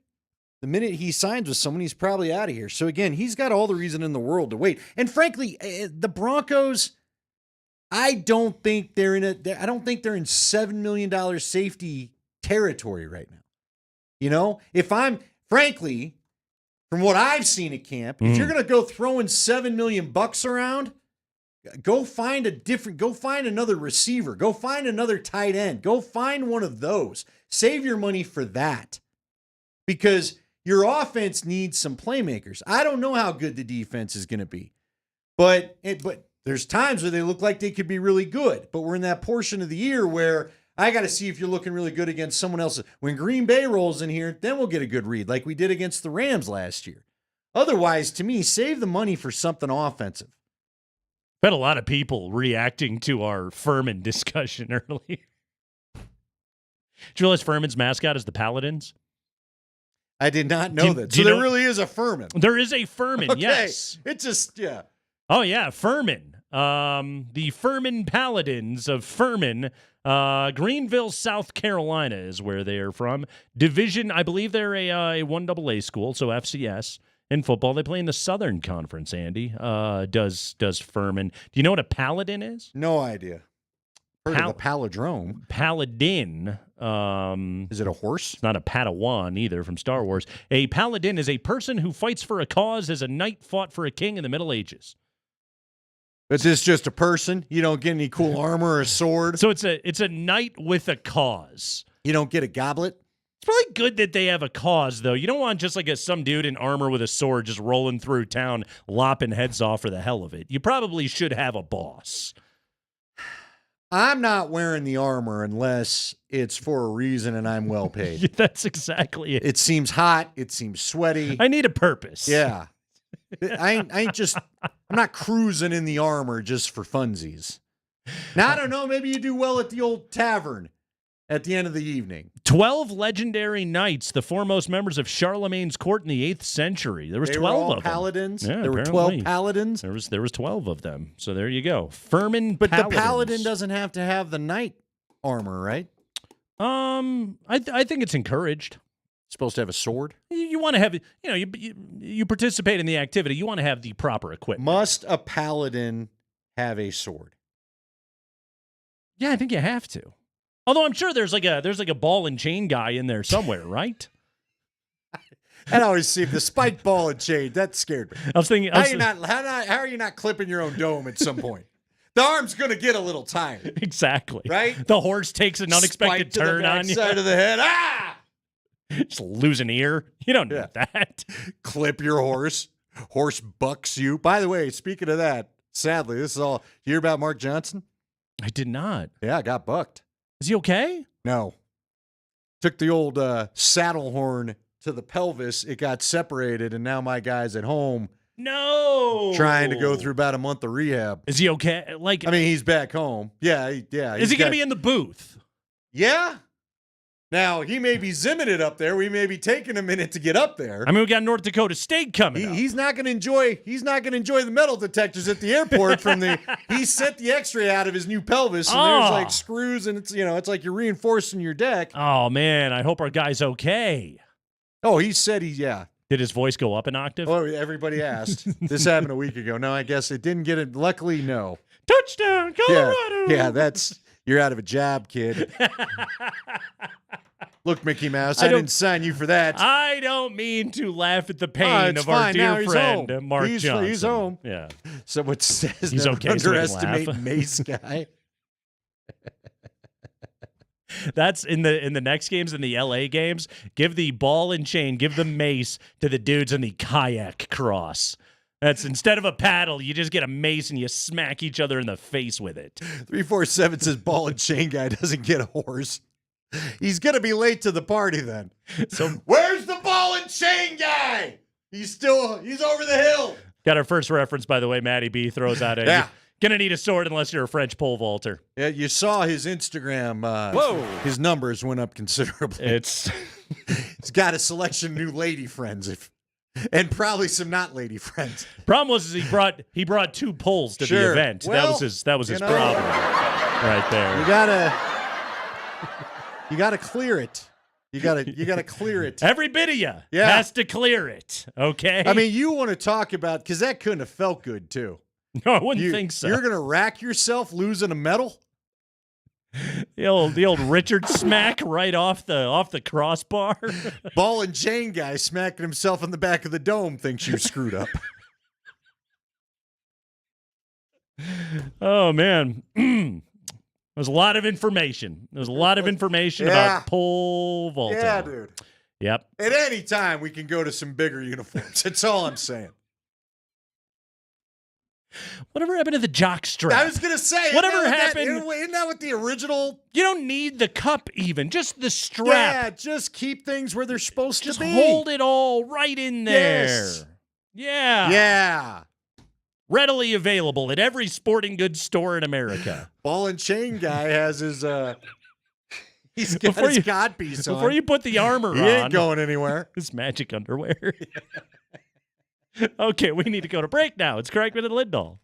the minute he signs with someone, he's probably out of here. So, again, he's got all the reason in the world to wait. And, frankly, the Broncos, I don't think they're in $7 million safety territory right now. If I'm, frankly, from what I've seen at camp, if you're going to go throwing $7 million around, go find another receiver, go find another tight end, go find one of those. Save your money for that, because your offense needs some playmakers. I don't know how good the defense is going to be, but there's times where they look like they could be really good. But we're in that portion of the year where I got to see if you're looking really good against someone else. When Green Bay rolls in here, then we'll get a good read like we did against the Rams last year. Otherwise, to me, save the money for something offensive. Had a lot of people reacting to our Furman discussion earlier. Did you realize Furman's mascot is the Paladins? I did not know that. So there really is a Furman. There is a Furman, okay. Yes. It's just, yeah. Oh, yeah, Furman. The Furman Paladins of Furman. Greenville, South Carolina is where they are from. Division, I believe they're a 1AA school, so FCS. In football, they play in the Southern Conference, Andy. Does Furman. Do you know what a paladin is? No idea. Heard of the palindrome. Paladin. Is it a horse? It's not a Padawan either from Star Wars. A paladin is a person who fights for a cause as a knight fought for a king in the Middle Ages. Is this just a person? You don't get any cool armor or a sword? So it's a knight with a cause. You don't get a goblet? It's probably good that they have a cause, though. You don't want just like some dude in armor with a sword just rolling through town, lopping heads off for the hell of it. You probably should have a boss. I'm not wearing the armor unless it's for a reason and I'm well paid. That's exactly it. It seems hot. It seems sweaty. I need a purpose. Yeah. I'm not cruising in the armor just for funsies. Now, I don't know. Maybe you do well at the old tavern at the end of the evening. 12 legendary knights, the foremost members of Charlemagne's court in the 8th century. There was 12 of paladins. them. Yeah, there were 12 paladins. There was 12 of them. So there you go. Furman But Paladins. the paladin doesn't have to have the knight armor, right? I think it's encouraged. Supposed to have a sword? You want to have, you participate in the activity. You want to have the proper equipment. Must a paladin have a sword? Yeah, I think you have to. Although I'm sure there's like a ball and chain guy in there somewhere, right? I always see the spiked ball and chain. That scared me. I was thinking, how are you not clipping your own dome at some point? The arm's going to get a little tired. Exactly. Right? The horse takes an unexpected turn on you. Side of the head. Ah! Just lose an ear. You don't need that. Clip your horse. Horse bucks you. By the way, speaking of that, sadly, this is all. You hear about Mark Johnson? I did not. Yeah, I got bucked. Is he okay? No. Took the old saddle horn to the pelvis. It got separated, and now my guy's at home. No. Trying to go through about a month of rehab. Is he okay? He's back home. Yeah. Is he going to be in the booth? Yeah. Now, he may be zimming it up there. We may be taking a minute to get up there. I mean, we got North Dakota State coming up. He's not going to enjoy the metal detectors at the airport he sent the x-ray out of his new pelvis, and there's like screws, and it's like you're reinforcing your deck. Oh, man, I hope our guy's okay. Oh, he said Did his voice go up an octave? Oh, everybody asked. This happened a week ago. No, I guess it didn't get it. Luckily, no. Touchdown, Colorado! Yeah, you're out of a job, kid. Look, Mickey Mouse, I didn't sign you for that. I don't mean to laugh at the pain of our dear friend, Mark Johnson. He's home. Yeah. Someone says He's never okay, so we can underestimate laugh. Mace Guy. That's in the next games, in the LA games. Give the ball and chain, give the mace to the dudes in the kayak cross. That's instead of a paddle, you just get a mace and you smack each other in the face with it. 347 says ball and chain guy doesn't get a horse. He's gonna be late to the party then. So where's the ball and chain guy? He's over the hill. Got our first reference, by the way. Matty B throws out a. Yeah. Gonna need a sword unless you're a French pole vaulter. Yeah, you saw his Instagram. Whoa. His numbers went up considerably. He's got a selection of new lady friends, and probably some not lady friends. Problem was he brought 2 poles to the event. Well, that was his problem right there. You gotta clear it. You gotta clear it. Every bit of you has to clear it. Okay. I mean, you want to talk about because that couldn't have felt good too. No, I wouldn't think so. You're gonna rack yourself losing a medal. The old Richard smack right off the crossbar. Ball and chain guy smacking himself in the back of the dome thinks you screwed up. Oh man. There's a lot of information. About pole vaulting. Yeah, dude. Yep. At any time, we can go to some bigger uniforms. That's all I'm saying. Whatever happened to the jock strap? I was going to say. Whatever happened? Isn't that what the original? You don't need the cup even. Just the strap. Yeah, just keep things where they're supposed to be. Hold it all right in there. Yes. Yeah. Yeah. Readily available at every sporting goods store in America. Ball and chain guy has his he's got his codpiece on. Before you put the armor on. He ain't going anywhere. His magic underwear. Okay, we need to go to break now. It's Craigman and Lindahl.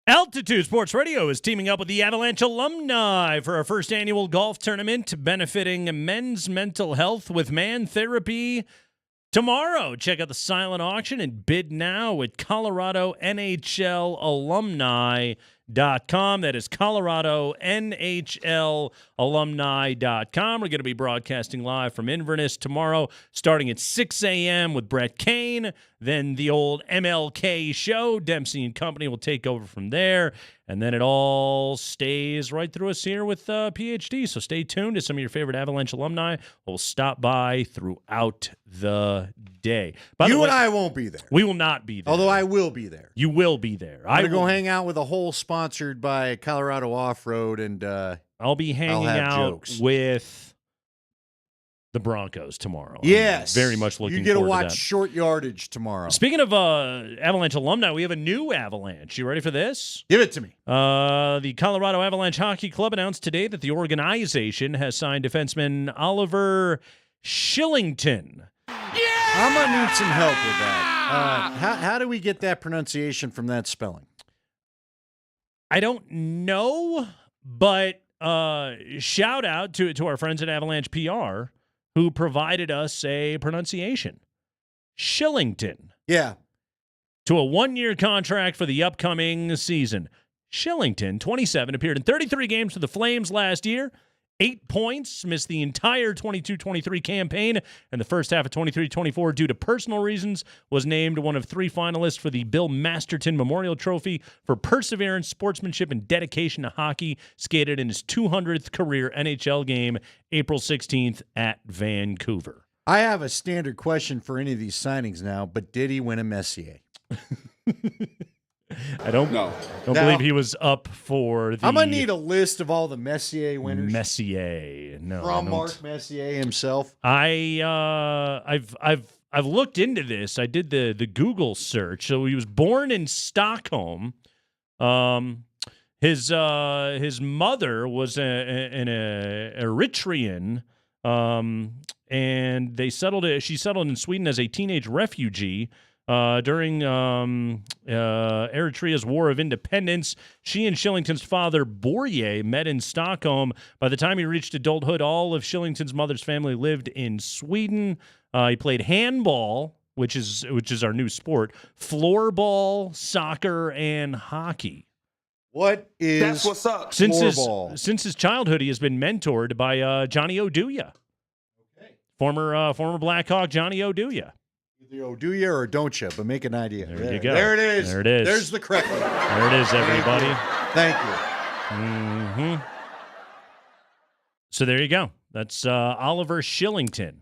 Altitude Sports Radio is teaming up with the Avalanche alumni for our first annual golf tournament benefiting men's mental health with Man Therapy tomorrow. Check out the silent auction and bid now at ColoradoNHLalumni.com. That is ColoradoNHLalumni.com. We're going to be broadcasting live from Inverness tomorrow, starting at 6 a.m. with Brett Kane. Then the old MLK show. Dempsey and Company will take over from there. And then it all stays right through us here with PhD. So stay tuned to some of your favorite Avalanche alumni. We'll stop by throughout the day. By the way, and I won't be there. We will not be there. Although I will be there. You will be there. I'm going to go hang out with a hole sponsored by Colorado Off-Road, and I'll be hanging out jokes. with the Broncos tomorrow. Yes. I'm very much looking You get to forward watch to that. short yardage tomorrow. Speaking of Avalanche alumni, we have a new Avalanche. You ready for this? Give it to me. The Colorado Avalanche Hockey Club announced today that the organization has signed defenseman Oliver Shillington. I'm going to need some help with that. How do we get that pronunciation from that spelling? I don't know, but shout out to our friends at Avalanche PR who provided us a pronunciation. Shillington. Yeah. To a one-year contract for the upcoming season. Shillington, 27, appeared in 33 games for the Flames last year. 8 points, missed the entire 22-23 campaign and the first half of 23-24 due to personal reasons, was named one of 3 finalists for the Bill Masterton Memorial Trophy for perseverance, sportsmanship, and dedication to hockey, skated in his 200th career NHL game, April 16th at Vancouver. I have a standard question for any of these signings now, but did he win a Messier? I don't believe he was up for the... I'm going to need a list of all the Messier winners. Messier. No, From Mark Messier himself. I've looked into this. I did the Google search. So he was born in Stockholm. His mother was an Eritrean, and she settled in Sweden as a teenage refugee. During Eritrea's War of Independence, she and Shillington's father, Borje, met in Stockholm. By the time he reached adulthood, all of Shillington's mother's family lived in Sweden. He played handball, which is our new sport, floorball, soccer, and hockey. What is That's what's up. floorball? Since his childhood, he has been mentored by Johnny Oduya, former Blackhawk Johnny Oduya. Either do you or don't you, but make an idea. There you go. There it is. There it is. There's the correct one. There it is, everybody. Thank you. Mm-hmm. So there you go. That's Oliver Shillington.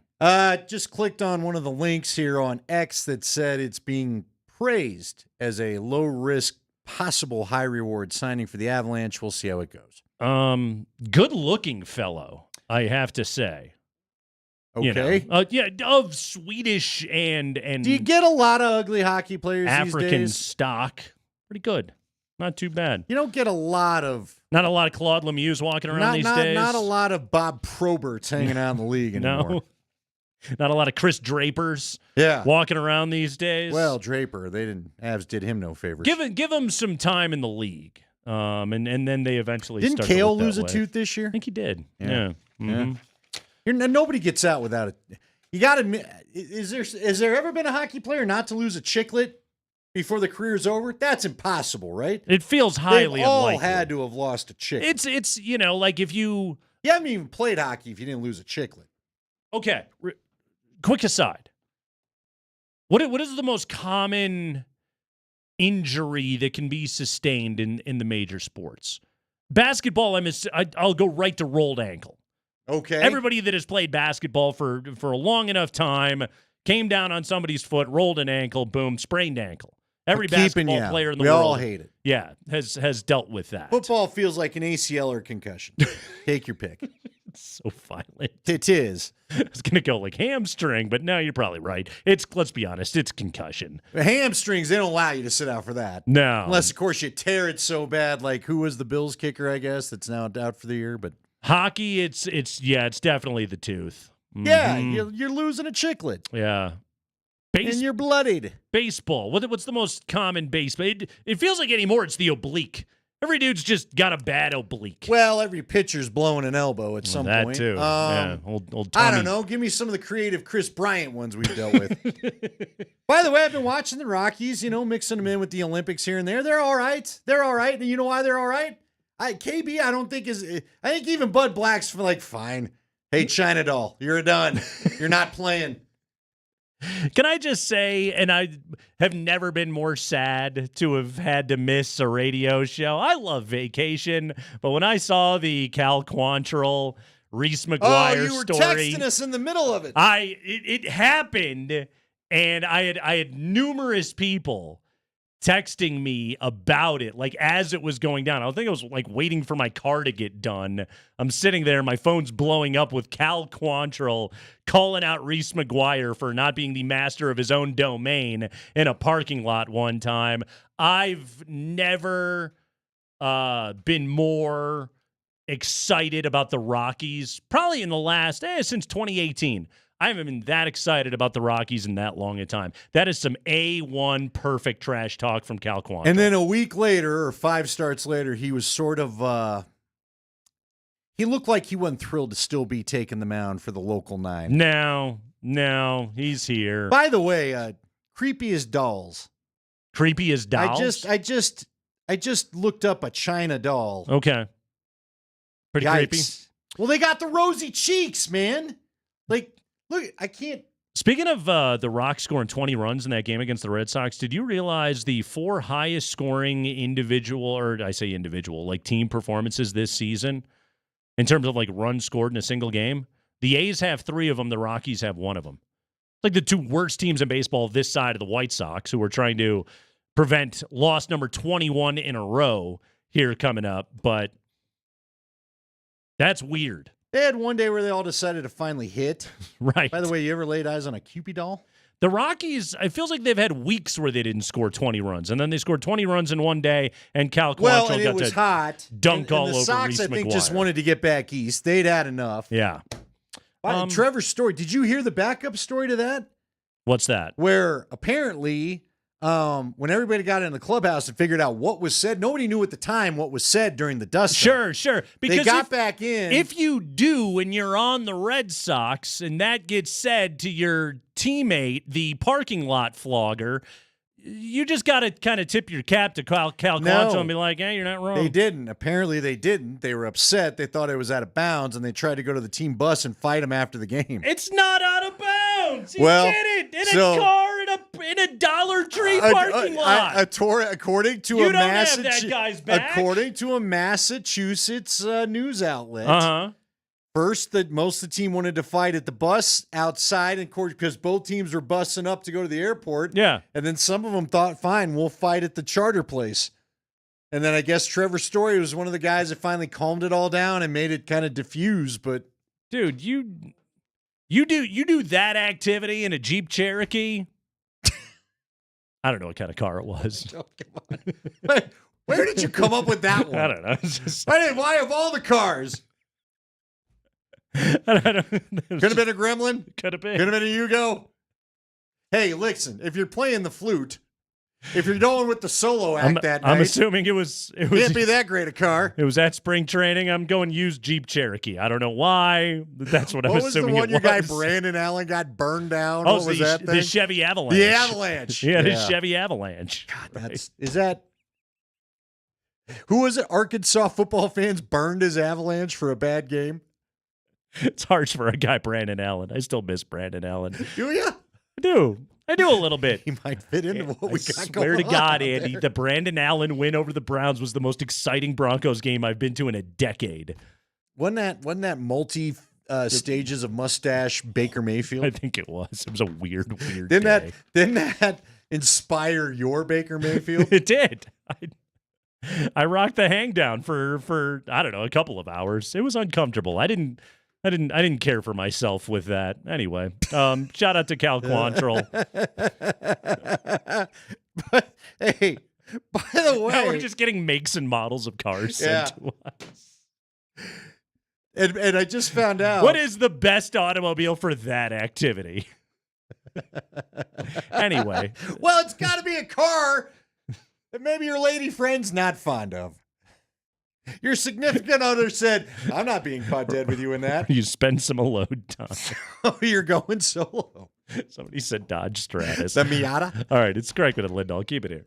Just clicked on one of the links here on X that said it's being praised as a low-risk, possible high-reward signing for the Avalanche. We'll see how it goes. Good-looking fellow, I have to say. Okay. Of Swedish and do you get a lot of ugly hockey players African these days? stock? Pretty good. Not too bad. You don't get a lot of... Not a lot of Claude Lemieux walking around these days. Not a lot of Bob Proberts hanging out in the league anymore. No. Not a lot of Chris Drapers walking around these days. Well, Draper, Avs did him no favors. Give him some time in the league. And then they eventually Didn't start Kale to look that lose a way. tooth this year? I think he did. Yeah. Yeah. Mhm. Nobody gets out without it. You got to admit, has there ever been a hockey player not to lose a chiclet before the career's over? That's impossible, right? It feels highly They've all unlikely. had to have lost a chiclet. It's like if you haven't even played hockey if you didn't lose a chiclet. Okay. Quick aside. What is the most common injury that can be sustained in the major sports? Basketball, I'll go right to rolled ankle. Okay. Everybody that has played basketball for a long enough time came down on somebody's foot, rolled an ankle, boom, sprained ankle. Every basketball player in the world. We all hate it. Yeah, has dealt with that. Football feels like an ACL or concussion. Take your pick. It's so violent. It is. I was going to go like hamstring, but no, you're probably right. Let's be honest, it's concussion. The hamstrings, they don't allow you to sit out for that. No. Unless, of course, you tear it so bad, like who was the Bills kicker, I guess, that's now out for the year. But hockey, it's definitely the tooth. Mm-hmm. Yeah, you're losing a chiclet. Yeah. And you're bloodied. Baseball. What's the most common baseball? It feels like anymore it's the oblique. Every dude's just got a bad oblique. Well, every pitcher's blowing an elbow at some that point. Too. Yeah, old Tommy. I don't know. Give me some of the creative Chris Bryant ones we've dealt with. By the way, I've been watching the Rockies, mixing them in with the Olympics here and there. They're all right. They're all right. And you know why they're all right? KB, I don't think I think even Bud Black's fine. Hey, China Doll, you're done. You're not playing. Can I just say, and I have never been more sad to have had to miss a radio show. I love vacation, but when I saw the Cal Quantrill, Reese McGuire you were story, texting us in the middle of it. It happened, and I had numerous people texting me about it, like as it was going down. I think I was like waiting for my car to get done. I'm sitting there, my phone's blowing up with Cal Quantrill calling out Reese McGuire for not being the master of his own domain in a parking lot one time. I've never been more excited about the Rockies, probably in the last, since 2018. I haven't been that excited about the Rockies in that long a time. That is some A1 perfect trash talk from Cal Quantrill. And then a week later, or 5 starts later, he was sort of, he looked like he wasn't thrilled to still be taking the mound for the local 9. No, he's here. By the way, creepy as dolls. Creepy as dolls? I just looked up a China doll. Okay. Pretty Yikes. creepy. Well, they got the rosy cheeks, man. Like, look, I can't. Speaking of the Rocks scoring 20 runs in that game against the Red Sox, did you realize the 4 highest scoring individual, or I say individual, like team performances this season in terms of like runs scored in a single game? The A's have 3 of them. The Rockies have 1 of them. Like the 2 worst teams in baseball this side of the White Sox, who are trying to prevent loss number 21 in a row here coming up. But that's weird. They had one day where they all decided to finally hit. Right. By the way, you ever laid eyes on a Cupid doll? The Rockies, it feels like they've had weeks where they didn't score 20 runs, and then they scored 20 runs in one day, and Cal Quantrill got to hot. dunk all the over Sox, Reese I think, McGuire. just wanted to get back east. They'd had enough. Yeah. Trevor's story. Did you hear the backup story to that? What's that? Where apparently, when everybody got in the clubhouse and figured out what was said, nobody knew at the time what was said during the dust. Sure. Because they got back in. If you do when you're on the Red Sox and that gets said to your teammate, the parking lot flogger, you just got to kind of tip your cap to Cal Quantrill and be like, hey, you're not wrong. They didn't. Apparently they didn't. They were upset. They thought it was out of bounds, and they tried to go to the team bus and fight him after the game. It's not out of bounds. He Well, did it in a car in a Dollar Tree parking lot. According to you a don't have that guy's back. According to a Massachusetts news outlet, first, most of the team wanted to fight at the bus outside, and because both teams were busing up to go to the airport. Yeah, and then some of them thought, "Fine, we'll fight at the charter place." And then I guess Trevor Story was one of the guys that finally calmed it all down and made it kind of diffuse. But dude, you do that activity in a Jeep Cherokee. I don't know what kind of car it was. Oh, come on. Where did you come up with that one? I don't know. Why of all the cars? Could have been a Gremlin. Could have been. Could have been a Yugo. Hey, listen, if you're playing the flute, if you're going with the solo act that night, I'm assuming it was can't be that great a car. It was at spring training. I'm going to use Jeep Cherokee. I don't know why. That's what I'm assuming. What was the one your guy Brandon Allen got burned down? Oh, what was that thing? The Chevy Avalanche. The Avalanche. Yeah, the Chevy Avalanche. God, is that? Who was it? Arkansas football fans burned his Avalanche for a bad game. It's harsh for a guy, Brandon Allen. I still miss Brandon Allen. Do you? I do a little bit. He might fit into what we got going swear on. to God, Andy, the Brandon Allen win over the Browns was the most exciting Broncos game I've been to in a decade. Wasn't that multi stages of mustache Baker Mayfield? I think it was. It was a weird Didn't day. that inspire your Baker Mayfield? It did. I rocked the hang down for I don't know, a couple of hours. It was uncomfortable. I didn't care for myself with that. Anyway, shout out to Cal Quantrill. But, hey, by the way, now we're just getting makes and models of cars sent to us. And I just found out. What is the best automobile for that activity? Anyway. Well, it's got to be a car that maybe your lady friend's not fond of. Your significant other said, I'm not being caught dead with you in that. You spend some alone time. Oh, you're going solo. Somebody said Dodge Stratus. The Miata? All right, it's Craig with Lindahl. Keep it here.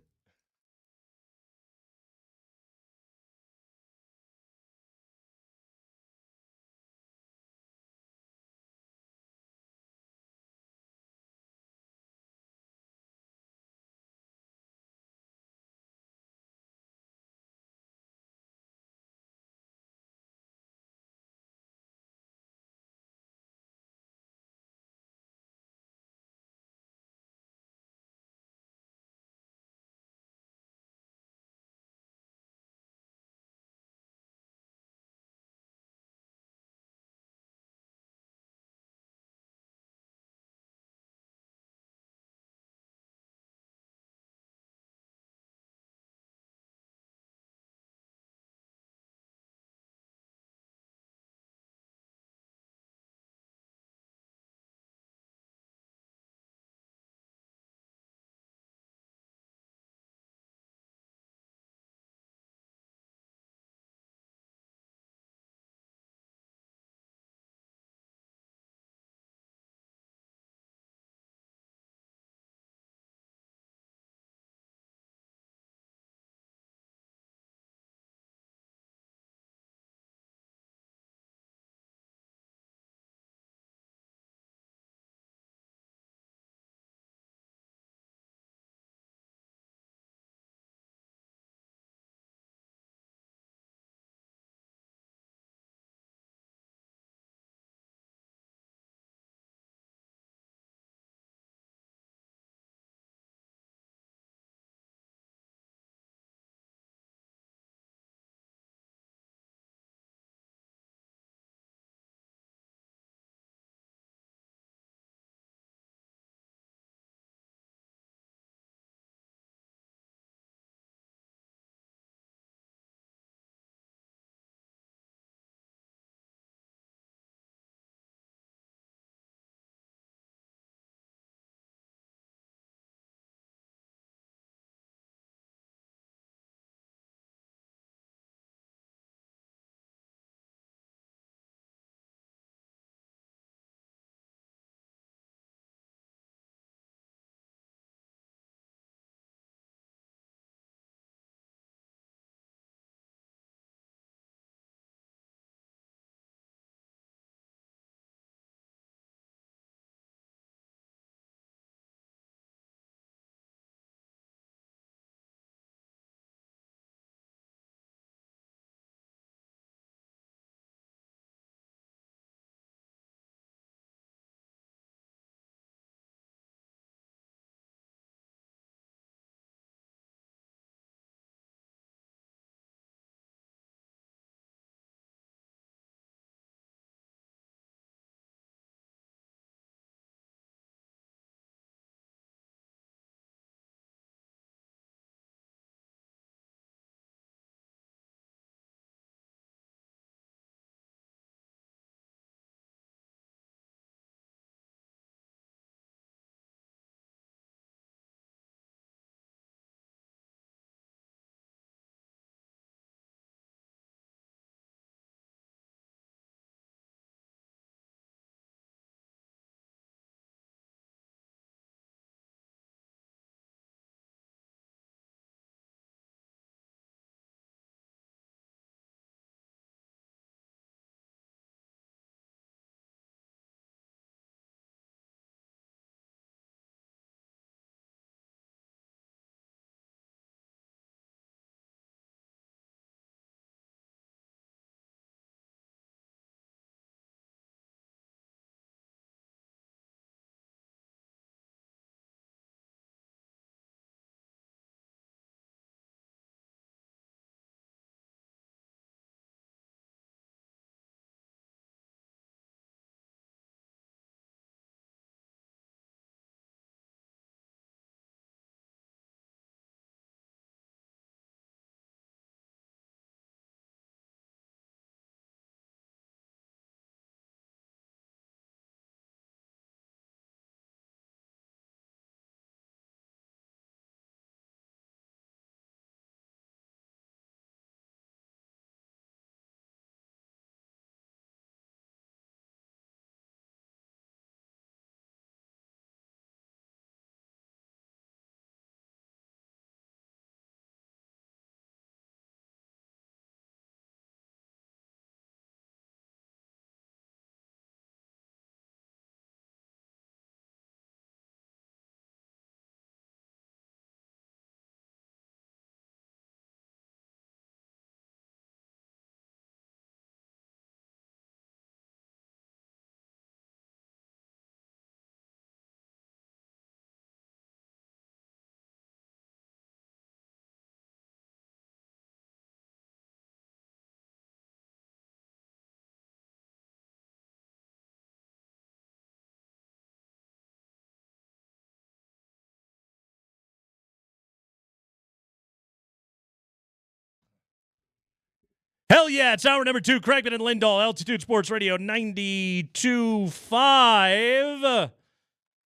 Hell yeah, it's hour number 2. Craigman and Lindahl, Altitude Sports Radio 92.5.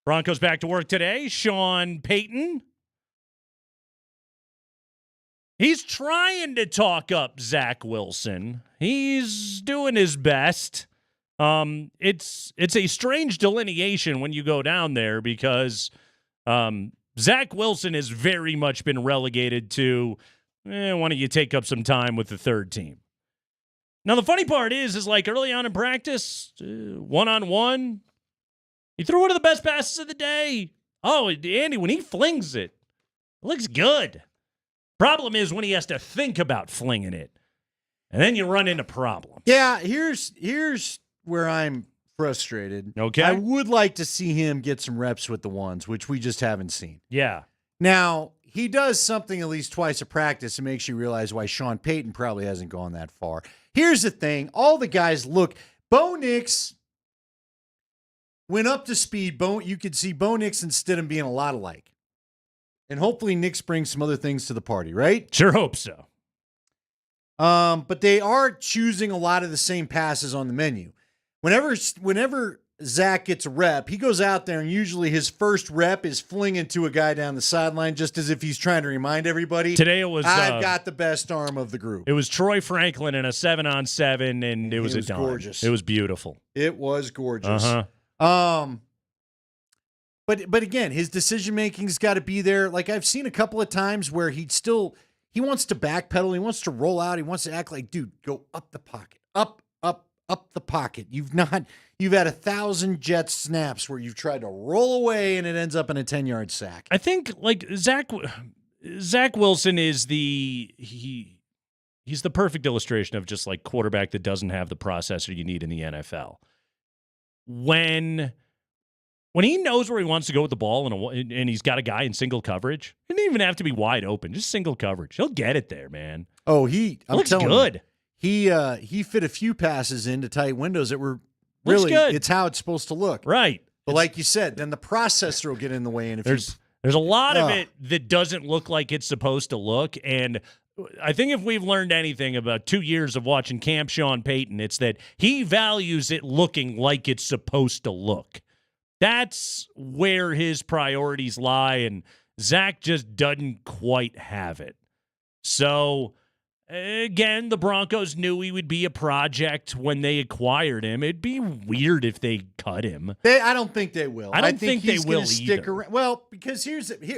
Broncos back to work today. Sean Payton. He's trying to talk up Zach Wilson. He's doing his best. It's a strange delineation when you go down there because Zach Wilson has very much been relegated to, why don't you take up some time with the third team? Now, the funny part is like early on in practice, one-on-one, he threw one of the best passes of the day. Oh, Andy, when he flings it, it looks good. Problem is when he has to think about flinging it, and then you run into problems. Yeah, here's where I'm frustrated. Okay. I would like to see him get some reps with the ones, which we just haven't seen. Yeah. Now, he does something at least twice a practice and makes you realize why Sean Payton probably hasn't gone that far. Here's the thing. All the guys look. Bo Nix went up to speed. You could see Bo Nix and Stidham being a lot alike. And hopefully Nix brings some other things to the party, right? Sure hope so. But they are choosing a lot of the same passes on the menu. Whenever Zach gets a rep, he goes out there and usually his first rep is flinging to a guy down the sideline just as if he's trying to remind everybody. Today it was I've got the best arm of the group. It was Troy Franklin in a 7-on-7, and it was a dime. Gorgeous. It was beautiful. It was gorgeous. Uh-huh. But again, his decision making's got to be there. Like I've seen a couple of times where he wants to backpedal, he wants to roll out, he wants to act like, dude, go up the pocket, up the pocket. You've had 1,000 Jets snaps where you've tried to roll away and it ends up in a 10-yard sack. I think like Zach Wilson is he's the perfect illustration of just like quarterback that doesn't have the processor you need in the NFL. When he knows where he wants to go with the ball and he's got a guy in single coverage, he didn't even have to be wide open, just single coverage. He'll get it there, man. Oh, looks good. He fit a few passes into tight windows that were looks really good. It's how it's supposed to look. Right. But like you said, then the processor will get in the way. And if there's a lot of it that doesn't look like it's supposed to look. And I think if we've learned anything about 2 years of watching Camp Sean Payton, it's that he values it looking like it's supposed to look. That's where his priorities lie, and Zach just doesn't quite have it. So, again, the Broncos knew he would be a project when they acquired him. It'd be weird if they cut him. I don't think they will. I don't think he's they will gonna either. stick around. Well, because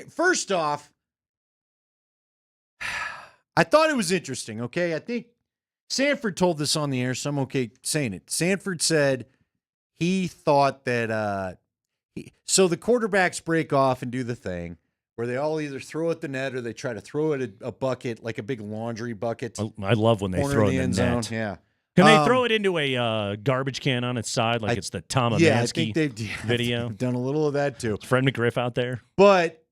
first off, I thought it was interesting, okay? I think Sanford told this on the air, so I'm okay saying it. Sanford said he thought that so the quarterbacks break off and do the thing where they all either throw at the net or they try to throw at a bucket, like a big laundry bucket. I love when they throw it in the net. Yeah. Can they throw it into a garbage can on its side like it's the Tom Amansky video? They've done a little of that too. Is Fred McGriff out there? But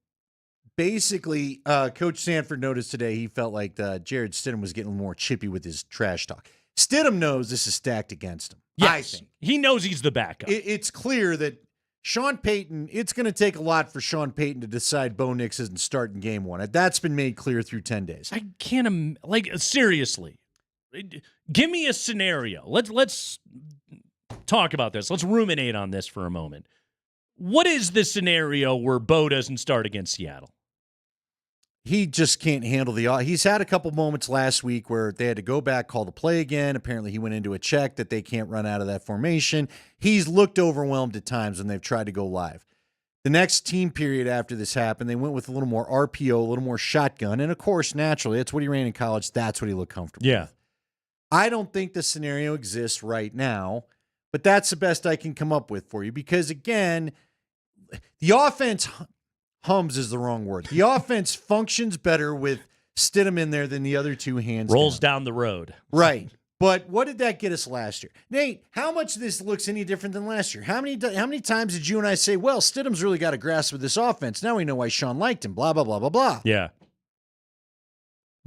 basically, Coach Sanford noticed today he felt like Jared Stidham was getting more chippy with his trash talk. Stidham knows this is stacked against him. Yes. I think. He knows he's the backup. It's clear that Sean Payton, it's going to take a lot for Sean Payton to decide Bo Nix isn't starting game one. That's been made clear through 10 days. I can't, seriously, give me a scenario. Let's talk about this. Let's ruminate on this for a moment. What is the scenario where Bo doesn't start against Seattle? He just can't handle he's had a couple moments last week where they had to go back, call the play again. Apparently he went into a check that they can't run out of that formation. He's looked overwhelmed at times when they've tried to go live. The next team period after this happened, they went with a little more RPO, a little more shotgun. And of course, naturally, that's what he ran in college. That's what he looked comfortable with. I don't think the scenario exists right now, but that's the best I can come up with for you because, again, the offense hums is the wrong word. The offense functions better with Stidham in there than the other two hands. Rolls down the road. Right. But what did that get us last year? Nate, how much of this looks any different than last year? How many times did you and I say, well, Stidham's really got a grasp of this offense. Now we know why Sean liked him, blah, blah, blah, blah, blah. Yeah.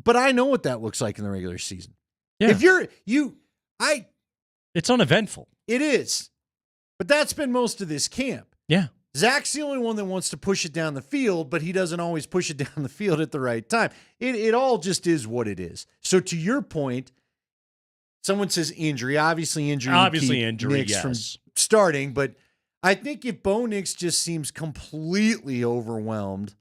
But I know what that looks like in the regular season. Yeah. If it's uneventful. It is. But that's been most of this camp. Yeah. Zach's the only one that wants to push it down the field, but he doesn't always push it down the field at the right time. It all just is what it is. So to your point, Someone says injury. Obviously injury. Yes. From starting, but I think if Bo Nix just seems completely overwhelmed,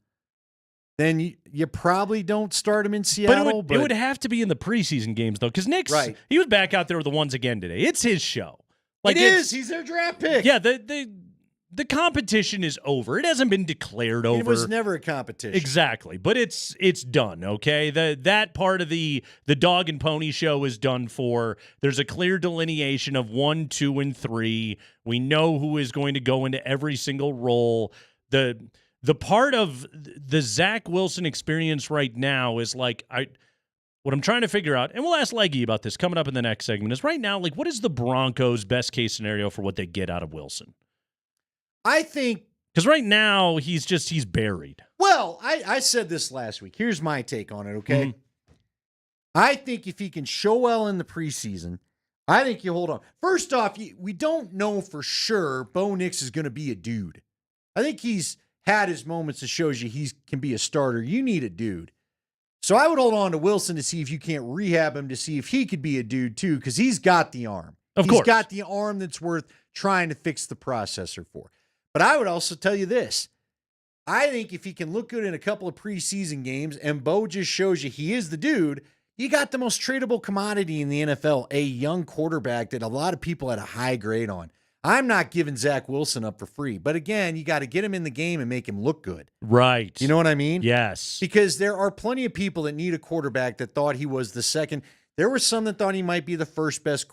then you probably don't start him in Seattle. But it would have to be in the preseason games, though, because Nix, he was back out there with the ones again today. It's his show. Like it is. He's their draft pick. Yeah, the competition is over. It hasn't been declared over. It was never a competition. Exactly. But it's done, okay? That part of the dog and pony show is done for. There's a clear delineation of 1, 2, and 3. We know who is going to go into every single role. The part of the Zach Wilson experience right now is like what I'm trying to figure out, and we'll ask Leggy about this coming up in the next segment, is right now, like, what is the Broncos' best case scenario for what they get out of Wilson? I think because right now he's buried. Well, I said this last week. Here's my take on it, okay? Mm-hmm. I think if he can show well in the preseason, I think you hold on. First off, we don't know for sure Bo Nix is going to be a dude. I think he's had his moments that shows you he can be a starter. You need a dude. So I would hold on to Wilson to see if you can't rehab him to see if he could be a dude too, because he's got the arm. Of course. He's got the arm that's worth trying to fix the processor for. But I would also tell you this. I think if he can look good in a couple of preseason games and Bo just shows you he is the dude, you got the most tradable commodity in the NFL, a young quarterback that a lot of people had a high grade on. I'm not giving Zach Wilson up for free. But again, you got to get him in the game and make him look good. Right. You know what I mean? Yes. Because there are plenty of people that need a quarterback that thought he was the second. There were some that thought he might be the first best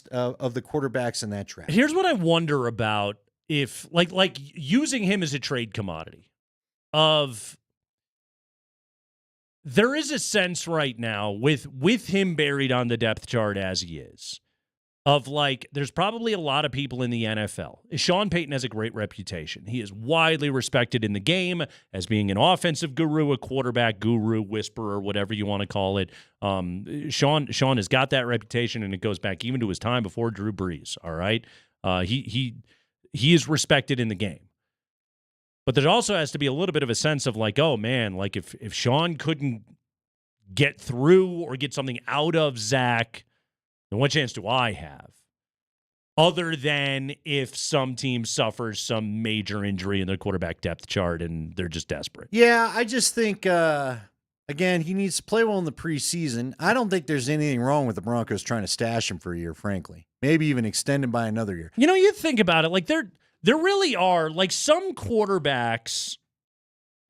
of the quarterbacks in that draft. Here's what I wonder about if like using him as a trade commodity of there is a sense right now with him buried on the depth chart as he is of like there's probably a lot of people in the NFL. Sean Payton has a great reputation. He is widely respected in the game as being an offensive guru, a quarterback guru, whisperer, whatever you want to call it. Sean has got that reputation, and it goes back even to his time before Drew Brees. All right, he is respected in the game. But there also has to be a little bit of a sense of like, oh, man, like if Sean couldn't get through or get something out of Zach, then what chance do I have? Other than if some team suffers some major injury in their quarterback depth chart and they're just desperate. Yeah, I just think, again, he needs to play well in the preseason. I don't think there's anything wrong with the Broncos trying to stash him for a year, frankly. Maybe even extend him by another year. You know, you think about it, like there really are, like some quarterbacks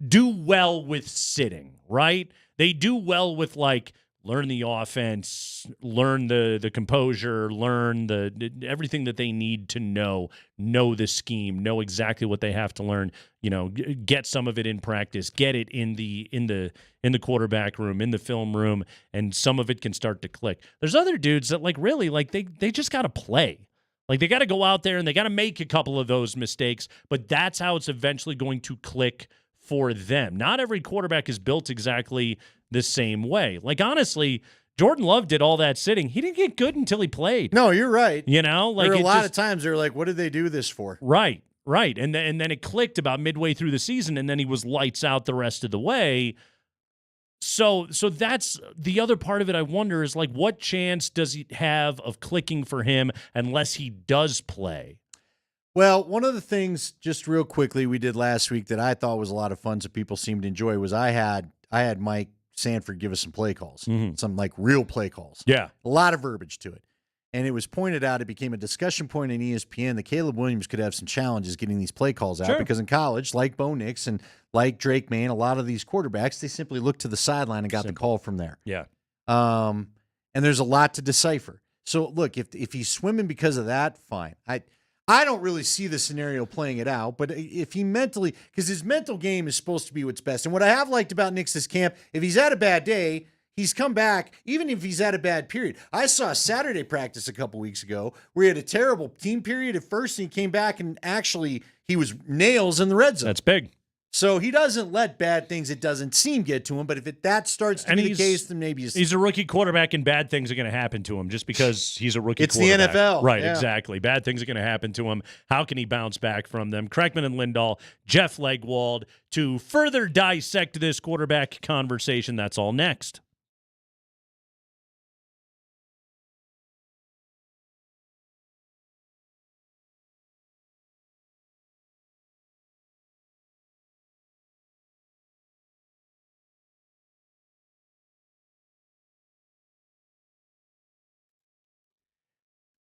do well with sitting, right? They do well with like learn the offense, learn the composure, learn the everything that they need to know the scheme, know exactly what they have to learn, you know, get some of it in practice, get it in the quarterback room, in the film room, and some of it can start to click. There's other dudes that like really like they just got to play. Like they got to go out there and they got to make a couple of those mistakes, but that's how it's eventually going to click for them. Not every quarterback is built exactly the same way. Like honestly, Jordan Love did all that sitting. He didn't get good until he played. No, you're right. You know, like there are a lot of times they're like, what did they do this for? Right. And then it clicked about midway through the season, and then he was lights out the rest of the way. So that's the other part of it. I wonder is like, what chance does he have of clicking for him unless he does play? Well, one of the things, just real quickly, we did last week that I thought was a lot of fun, so people seemed to enjoy, was I had Mike Sanford give us some play calls, some like real play calls. Yeah. A lot of verbiage to it. And it was pointed out, it became a discussion point in ESPN that Caleb Williams could have some challenges getting these play calls out because in college, like Bo Nix and like Drake May and a lot of these quarterbacks, they simply looked to the sideline and got the call from there. Yeah. And there's a lot to decipher. So look, if he's swimming because of that, fine. I don't really see the scenario playing it out, but if he mentally, because his mental game is supposed to be what's best. And what I have liked about Nix this camp, if he's had a bad day, he's come back, even if he's had a bad period. I saw Saturday practice a couple weeks ago where he had a terrible team period at first, and he came back and actually he was nails in the red zone. That's big. So he doesn't let bad things, it doesn't seem, get to him. But if that starts to be the case, then maybe he's a rookie quarterback and bad things are going to happen to him just because he's a rookie It's quarterback. the NFL. Right, yeah. Exactly. Bad things are going to happen to him. How can he bounce back from them? Kreckman and Lindahl, Jeff Legwold, to further dissect this quarterback conversation. That's all next.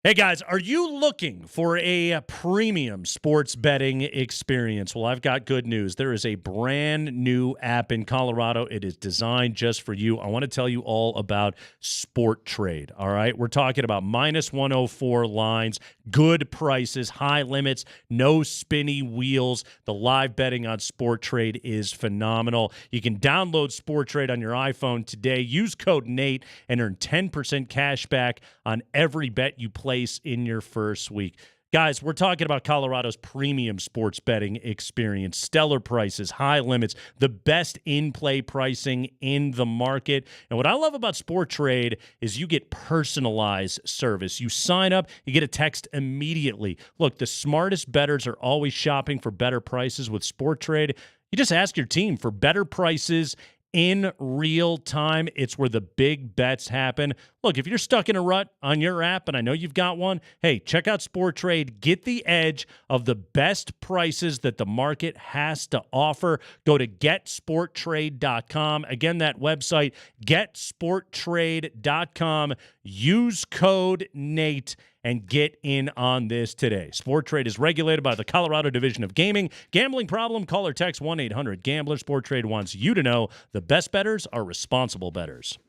Hey guys, are you looking for a premium sports betting experience? Well, I've got good news. There is a brand new app in Colorado. It is designed just for you. I want to tell you all about Sport Trade. All right, we're talking about minus 104 lines, good prices, high limits, no spinny wheels. The live betting on Sport Trade is phenomenal. You can download Sport Trade on your iPhone today. Use code NATE and earn 10% cash back on every bet you place in your first week. Guys, we're talking about Colorado's premium sports betting experience, stellar prices, high limits, the best in-play pricing in the market. And what I love about Sport Trade is you get personalized service. You sign up, you get a text immediately. Look, the smartest bettors are always shopping for better prices with Sport Trade. You just ask your team for better prices in real time. It's where the big bets happen. Look, if you're stuck in a rut on your app, and I know you've got one, hey, check out Sport Trade. Get the edge of the best prices that the market has to offer. Go to getsporttrade.com. Again, that website, getsporttrade.com. Use code NATE and get in on this today. Sport Trade is regulated by the Colorado Division of Gaming. Gambling problem? Call or text 1-800-GAMBLER. Sport Trade wants you to know the best bettors are responsible bettors.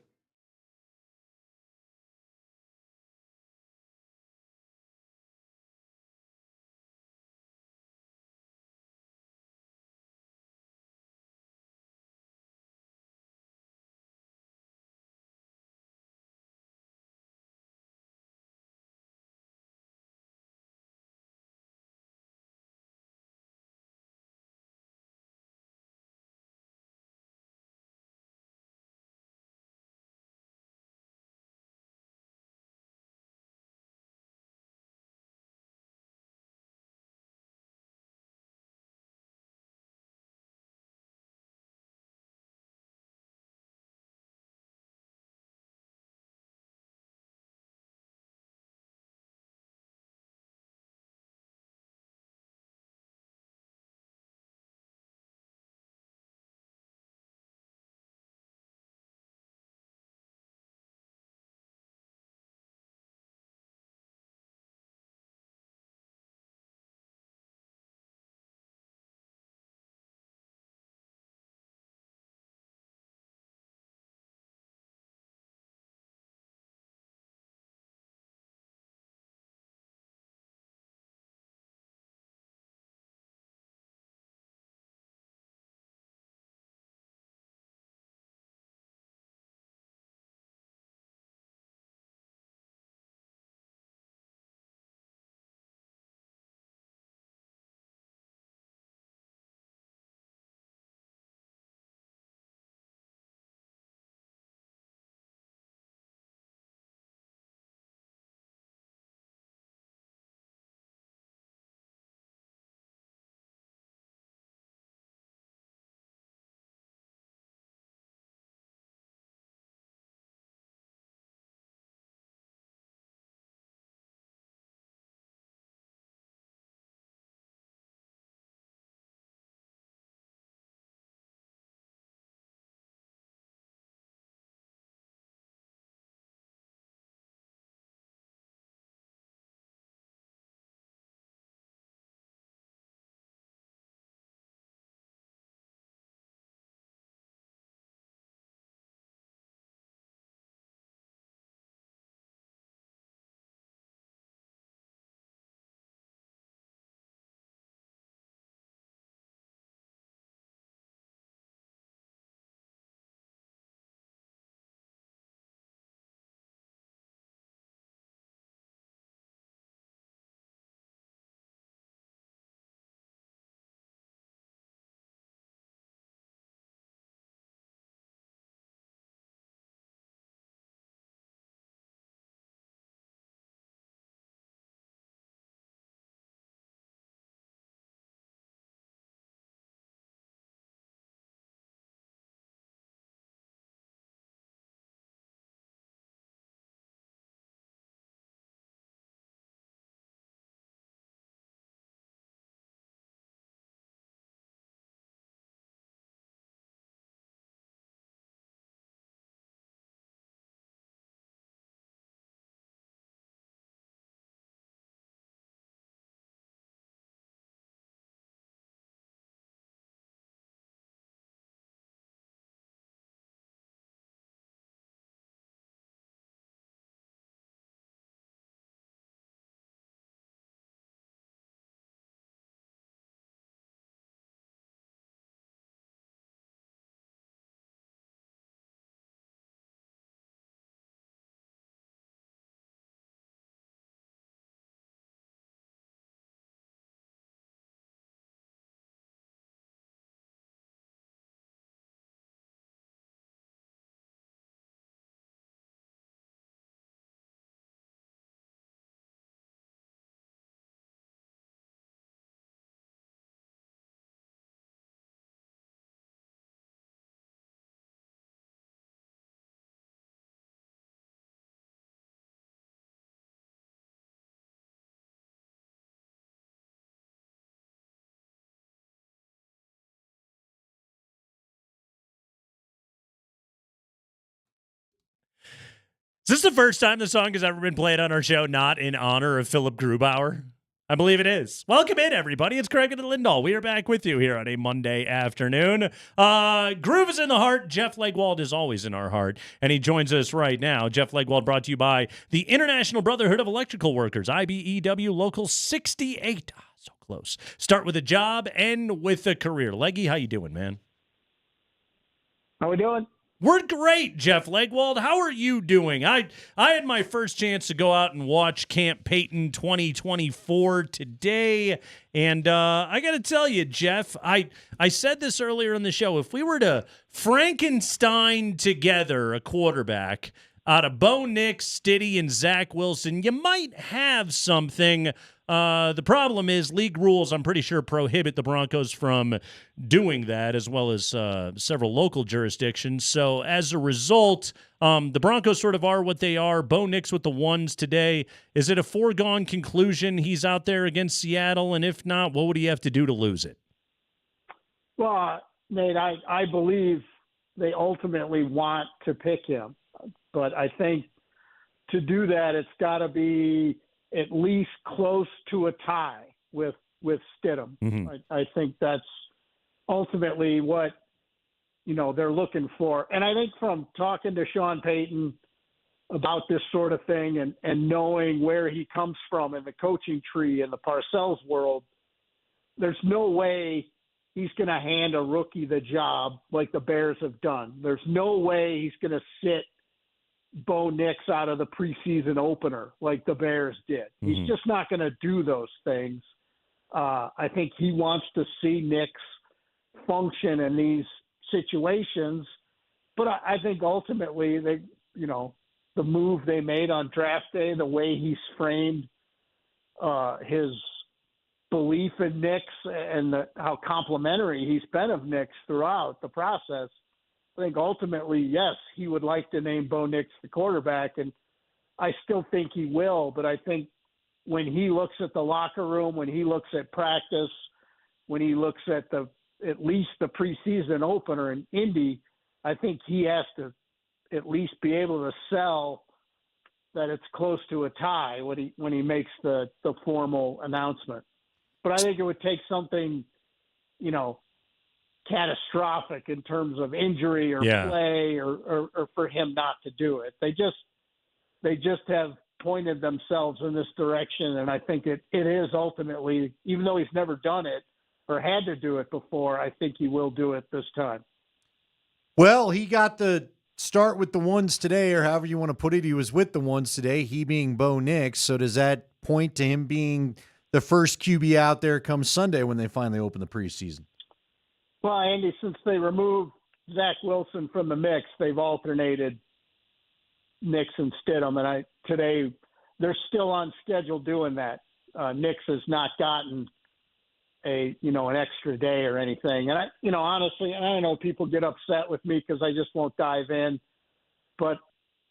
Is this the first time the song has ever been played on our show not in honor of Philip Grubauer? I believe it is. Welcome in, everybody. It's Craig and Lindahl. We are back with you here on a Monday afternoon. Groove is in the heart. Jeff Legwold is always in our heart, and he joins us right now. Jeff Legwold brought to you by the International Brotherhood of Electrical Workers, IBEW Local 68. So close. Start with a job, end with a career. Leggy, how you doing, man? How we doing? We're great, Jeff Legwold. How are you doing? I had my first chance to go out and watch Camp Peyton 2024 today, and I got to tell you, Jeff, I said this earlier in the show. If we were to Frankenstein together a quarterback out of Bo Nix, Stiddy, and Zach Wilson, you might have something. The problem is league rules, I'm pretty sure, prohibit the Broncos from doing that, as well as several local jurisdictions. So as a result, the Broncos sort of are what they are. Bo Nix with the ones today. Is it a foregone conclusion he's out there against Seattle? And if not, what would he have to do to lose it? Well, Nate, I believe they ultimately want to pick him. But I think to do that, it's got to be at least close to a tie with Stidham. Mm-hmm. I think that's ultimately what, they're looking for. And I think from talking to Sean Payton about this sort of thing and knowing where he comes from in the coaching tree in the Parcells world, there's no way he's going to hand a rookie the job like the Bears have done. There's no way he's going to sit Bo Nix out of the preseason opener like the Bears did. Mm-hmm. He's just not going to do those things. I think he wants to see Nix function in these situations. But I think ultimately the move they made on draft day, the way he's framed his belief in Nix and how complimentary he's been of Nix throughout the process, I think ultimately, yes, he would like to name Bo Nix the quarterback, and I still think he will. But I think when he looks at the locker room, when he looks at practice, when he looks at at least the preseason opener in Indy, I think he has to at least be able to sell that it's close to a tie when he makes the formal announcement. But I think it would take something, catastrophic in terms of injury or play or for him not to do it. They just have pointed themselves in this direction, and I think it is ultimately, even though he's never done it or had to do it before, I think he will do it this time. Well, he got the start with the ones today, or however you want to put it. He was with the ones today, he being Bo Nix. So does that point to him being the first QB out there come Sunday when they finally open the preseason? Well, Andy, since they removed Zach Wilson from the mix, they've alternated Nix and Stidham, and today they're still on schedule doing that. Nix has not gotten an extra day or anything, and honestly, I know people get upset with me because I just won't dive in, but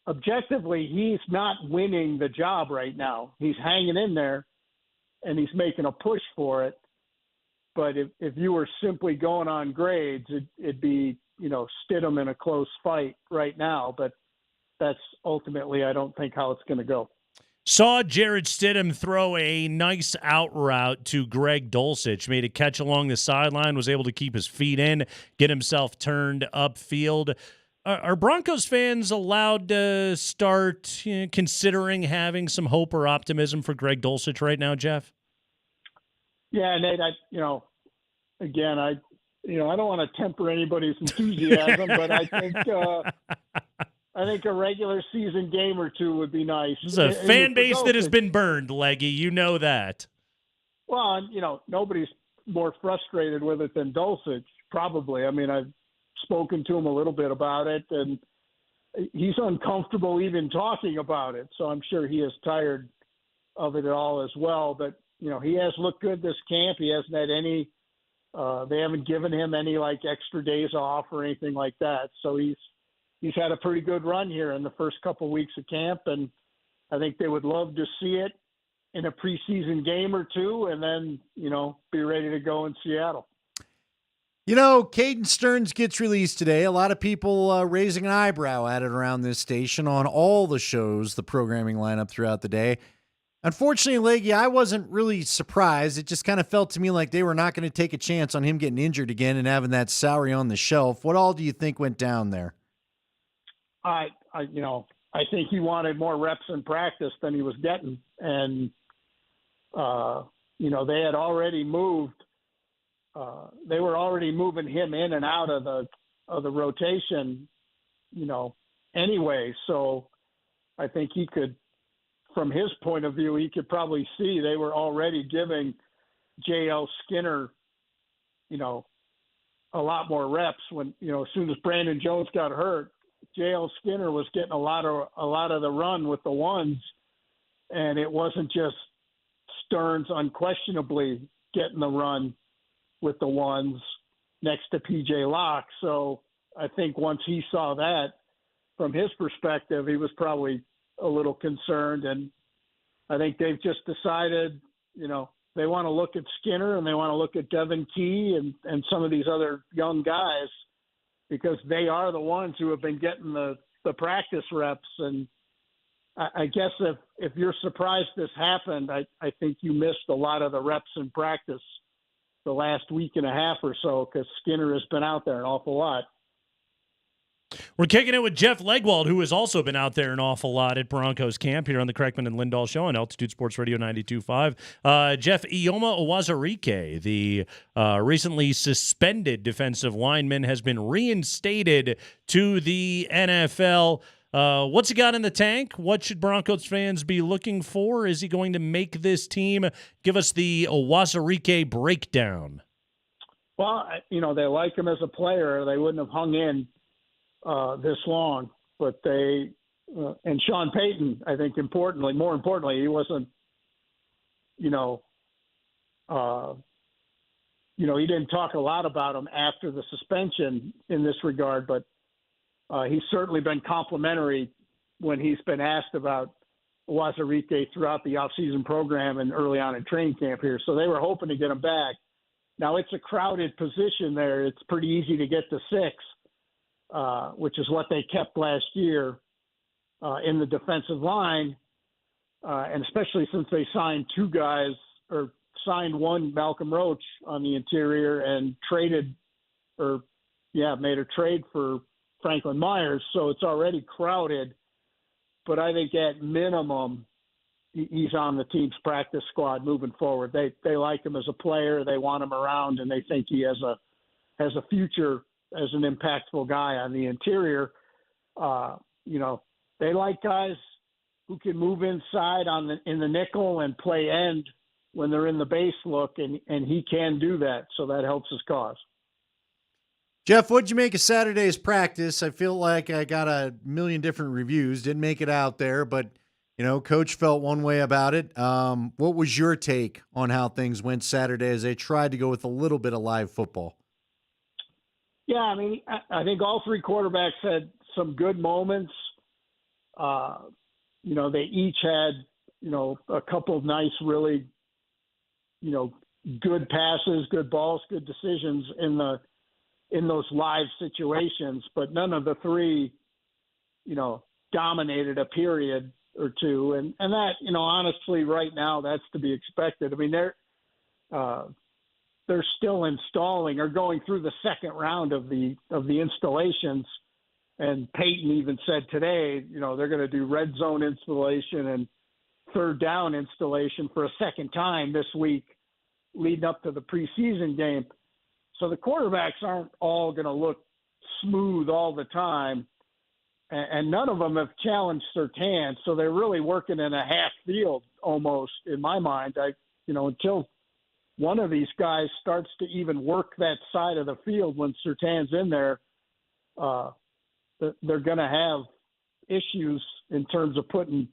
objectively, he's not winning the job right now. He's hanging in there, and he's making a push for it. But if you were simply going on grades, it'd be, Stidham in a close fight right now. But that's ultimately, I don't think, how it's going to go. Saw Jarrett Stidham throw a nice out route to Greg Dulcich, made a catch along the sideline, was able to keep his feet in, get himself turned upfield. Are Broncos fans allowed to start considering having some hope or optimism for Greg Dulcich right now, Jeff? Yeah, Nate, I don't want to temper anybody's enthusiasm, but I think a regular season game or two would be nice. This is a fan base that has been burned, Leggy. You know that. Well, nobody's more frustrated with it than Dulcich, probably. I mean, I've spoken to him a little bit about it, and he's uncomfortable even talking about it. So I'm sure he is tired of it all as well. But he has looked good this camp. He hasn't had any they haven't given him any extra days off or anything like that. So he's had a pretty good run here in the first couple weeks of camp, and I think they would love to see it in a preseason game or two and then, be ready to go in Seattle. You know, Caden Stearns gets released today. A lot of people raising an eyebrow at it around this station on all the shows, the programming lineup throughout the day. Unfortunately, Leggy, I wasn't really surprised. It just kind of felt to me like they were not going to take a chance on him getting injured again and having that salary on the shelf. What all do you think went down there? I think he wanted more reps in practice than he was getting. And, they had already moved. They were already moving him in and out of the rotation, anyway. So I think he could, from his point of view, he could probably see they were already giving J.L. Skinner, a lot more reps when, as soon as Brandon Jones got hurt, J.L. Skinner was getting a lot of the run with the ones, and it wasn't just Stearns unquestionably getting the run with the ones next to PJ Locke. So I think once he saw that, from his perspective, he was probably a little concerned. And I think they've just decided, they want to look at Skinner and they want to look at Devin Key and some of these other young guys, because they are the ones who have been getting the practice reps. And I guess if you're surprised this happened, I think you missed a lot of the reps in practice the last week and a half or so, because Skinner has been out there an awful lot. We're kicking it with Jeff Legwold, who has also been out there an awful lot at Broncos camp here on the Kreckman and Lindahl Show on Altitude Sports Radio 92.5. Jeff, Ioma Uwazurike, the recently suspended defensive lineman, has been reinstated to the NFL. What's he got in the tank? What should Broncos fans be looking for? Is he going to make this team? Give us the Uwazurike breakdown. Well, they like him as a player. They wouldn't have hung in this long. But and Sean Payton, I think more importantly, he wasn't, he didn't talk a lot about him after the suspension in this regard, but he's certainly been complimentary when he's been asked about Uwazurike throughout the offseason program and early on in training camp here. So they were hoping to get him back. Now, it's a crowded position there. It's pretty easy to get to 6, which is what they kept last year in the defensive line, and especially since they signed 2 guys, or signed one, Malcolm Roach, on the interior and made a trade for Franklin Myers, so it's already crowded. But I think at minimum, he's on the team's practice squad moving forward. They like him as a player, they want him around, and they think he has a future as an impactful guy on the interior. They like guys who can move inside in the nickel and play end when they're in the base look, and he can do that, so that helps his cause. Jeff, what'd you make of Saturday's practice? I feel like I got a million different reviews. Didn't make it out there, but, Coach felt one way about it. What was your take on how things went Saturday as they tried to go with a little bit of live football? Yeah, I think all 3 quarterbacks had some good moments. They each had, a couple of nice, really, good passes, good balls, good decisions in those live situations, but none of the 3, dominated a period or 2. And that, honestly, right now, that's to be expected. They're still installing or going through the second round of the installations. And Peyton even said today, they're going to do red zone installation and third down installation for a second time this week, leading up to the preseason game. So the quarterbacks aren't all going to look smooth all the time, and none of them have challenged Surtain. So they're really working in a half field almost, in my mind. Until one of these guys starts to even work that side of the field when Surtain's in there, they're going to have issues in terms of putting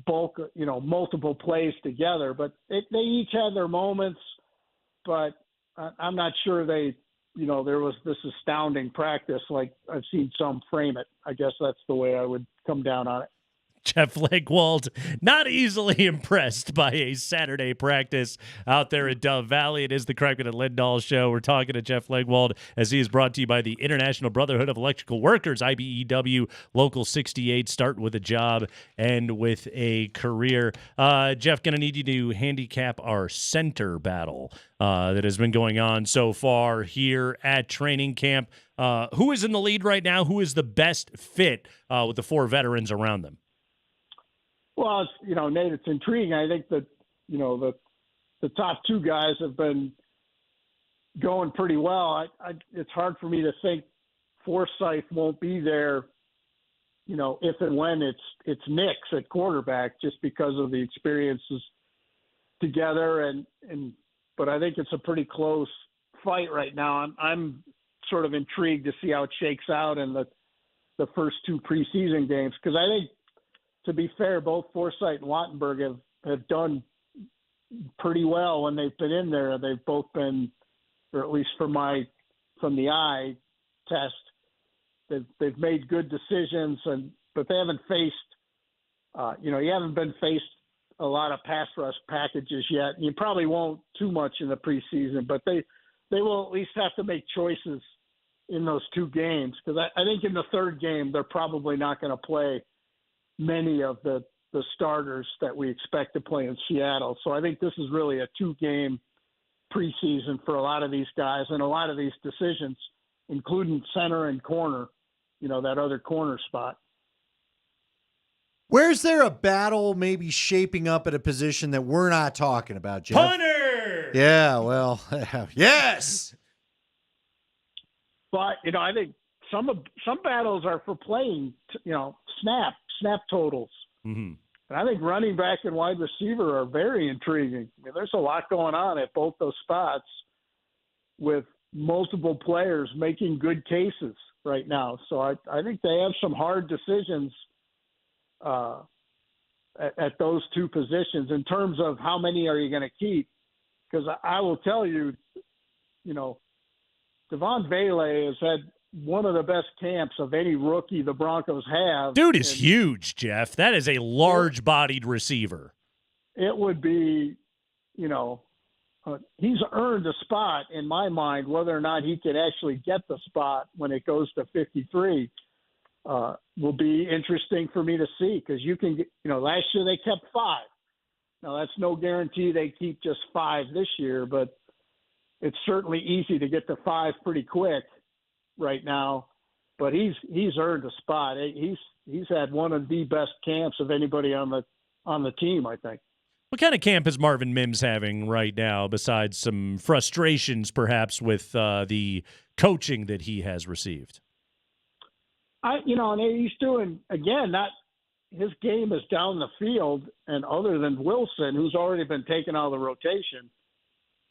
multiple plays together. But they each had their moments, but I'm not sure there was this astounding practice like I've seen some frame it. I guess that's the way I would come down on it. Jeff Legwold, not easily impressed by a Saturday practice out there at Dove Valley. It is the Kreckman and Lindahl Show. We're talking to Jeff Legwold as he is brought to you by the International Brotherhood of Electrical Workers, IBEW, Local 68. Start with a job and with a career. Jeff, going to need you to handicap our center battle that has been going on so far here at training camp. Who is in the lead right now? Who is the best fit with the 4 veterans around them? Well, Nate, it's intriguing. I think that, the top 2 guys have been going pretty well. It's hard for me to think Forsythe won't be there, if and when it's Nix at quarterback, just because of the experiences together. But I think it's a pretty close fight right now. I'm sort of intrigued to see how it shakes out in the first 2 preseason games, because I think, to be fair, both Forsythe and Wattenberg have done pretty well when they've been in there. They've both been, or at least from the eye test, they've made good decisions, but they haven't faced, you haven't been faced a lot of pass rush packages yet. You probably won't too much in the preseason, but they will at least have to make choices in those 2 games, because I think in the 3rd game they're probably not going to play many of the starters that we expect to play in Seattle. So I think this is really a 2-game preseason for a lot of these guys, and a lot of these decisions, including center and corner, that other corner spot. Where's there a battle maybe shaping up at a position that we're not talking about, Jeff? Punter! Yeah, well, yes! But, I think some battles are for playing, snap totals. Mm-hmm. And I think running back and wide receiver are very intriguing. I mean, there's a lot going on at both those spots with multiple players making good cases right now. So I think they have some hard decisions at those 2 positions in terms of how many are you going to keep. Because I will tell you, Devon Vele has had one of the best camps of any rookie the Broncos have. Dude is huge, Jeff. That is a large-bodied receiver. It would be, he's earned a spot in my mind. Whether or not he can actually get the spot when it goes to 53 will be interesting for me to see, because you can get, last year they kept 5. Now, that's no guarantee they keep just 5 this year, but it's certainly easy to get to 5 pretty quick right now. But he's earned a spot. He's had one of the best camps of anybody on the team, I think. What kind of camp is Marvin Mims having right now, besides some frustrations perhaps with the coaching that he has received? And he's doing, again, his game is down the field, and other than Wilson, who's already been taken out of the rotation,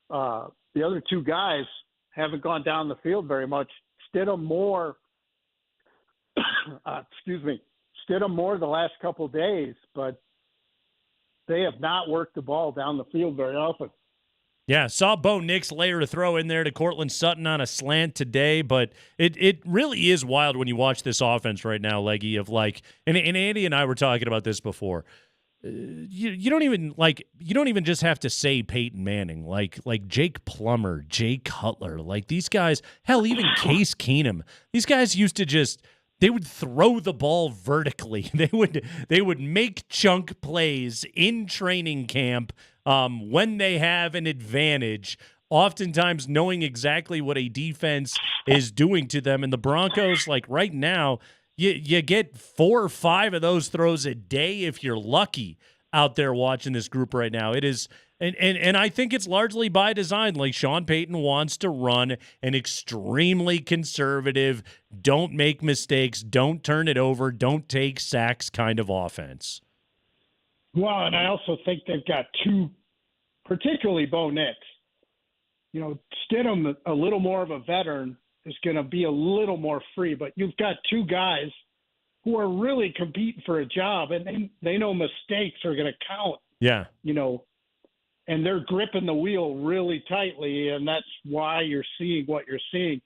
the other 2 guys haven't gone down the field very much. Stidham more the last couple of days, but they have not worked the ball down the field very often. Yeah, saw Bo Nix layer a throw in there to Cortland Sutton on a slant today, but it really is wild when you watch this offense right now, Leggy, of and Andy and I were talking about this before. You don't even just have to say Peyton Manning, like Jake Plummer, Jay Cutler, these guys, hell, even Case Keenum. These guys used to they would throw the ball vertically. They would make chunk plays in training camp when they have an advantage, oftentimes knowing exactly what a defense is doing to them. And the Broncos, right now, You get 4 or 5 of those throws a day if you're lucky out there watching this group right now. It is, and I think it's largely by design. Sean Payton wants to run an extremely conservative, don't make mistakes, don't turn it over, don't take sacks kind of offense. Well, and I also think they've got 2, particularly Bo Nix. Stidham, a little more of a veteran, is going to be a little more free, but you've got 2 guys who are really competing for a job, and they know mistakes are going to count. Yeah. And they're gripping the wheel really tightly, and that's why you're seeing what you're seeing.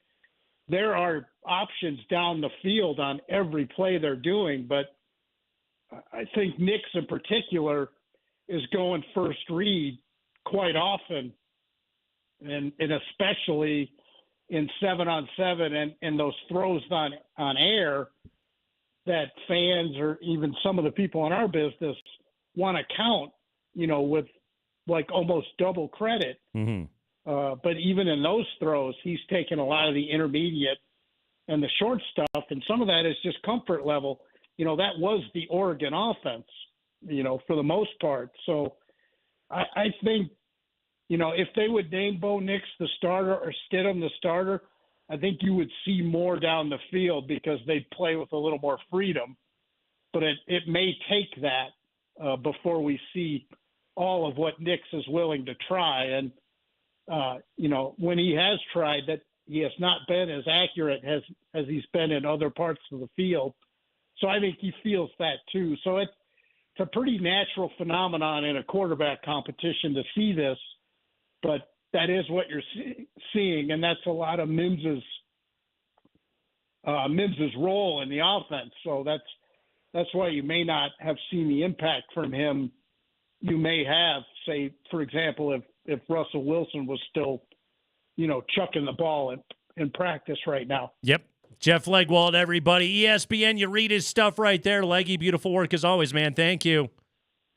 There are options down the field on every play they're doing, but I think Nix in particular is going first read quite often, and especially in 7-on-7 and those throws on air that fans or even some of the people in our business want to count, with like almost double credit. Mm-hmm. But even in those throws, he's taken a lot of the intermediate and the short stuff, and some of that is just comfort level. That was the Oregon offense, for the most part. So I think, if they would name Bo Nix the starter or Stidham the starter, I think you would see more down the field because they'd play with a little more freedom. But it may take that before we see all of what Nix is willing to try. And, when he has tried that, he has not been as accurate as he's been in other parts of the field. So I think he feels that too. So it's a pretty natural phenomenon in a quarterback competition to see this, but that is what you're seeing, and that's a lot of Mims's role in the offense. So that's why you may not have seen the impact from him you may have, say, for example, if Russell Wilson was still, chucking the ball in practice right now. Yep. Jeff Legwold, everybody. ESPN, you read his stuff right there. Leggy, beautiful work as always, man. Thank you.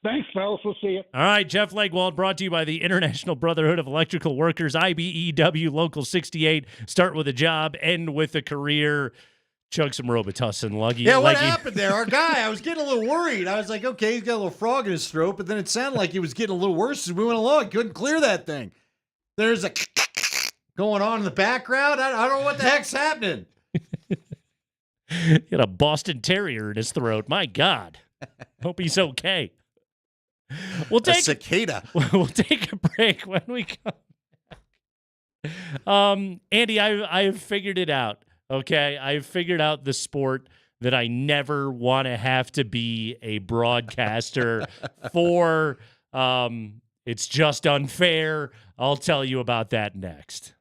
Thanks, fellas. We'll see you. All right, Jeff Legwold, brought to you by the International Brotherhood of Electrical Workers, IBEW Local 68. Start with a job, end with a career. Chug some Robitussin, Luggy. Yeah, what happened there? Our guy, I was getting a little worried. I was like, okay, he's got a little frog in his throat, but then it sounded like he was getting a little worse as we went along. Couldn't clear that thing. There's a going on in the background. I don't know what the heck's happening. He had a Boston Terrier in his throat. My God. Hope he's okay. We'll take a cicada. We'll take a break when we come. Andy, I've figured it out. Okay, I've figured out the sport that I never want to have to be a broadcaster for. It's just unfair. I'll tell you about that next.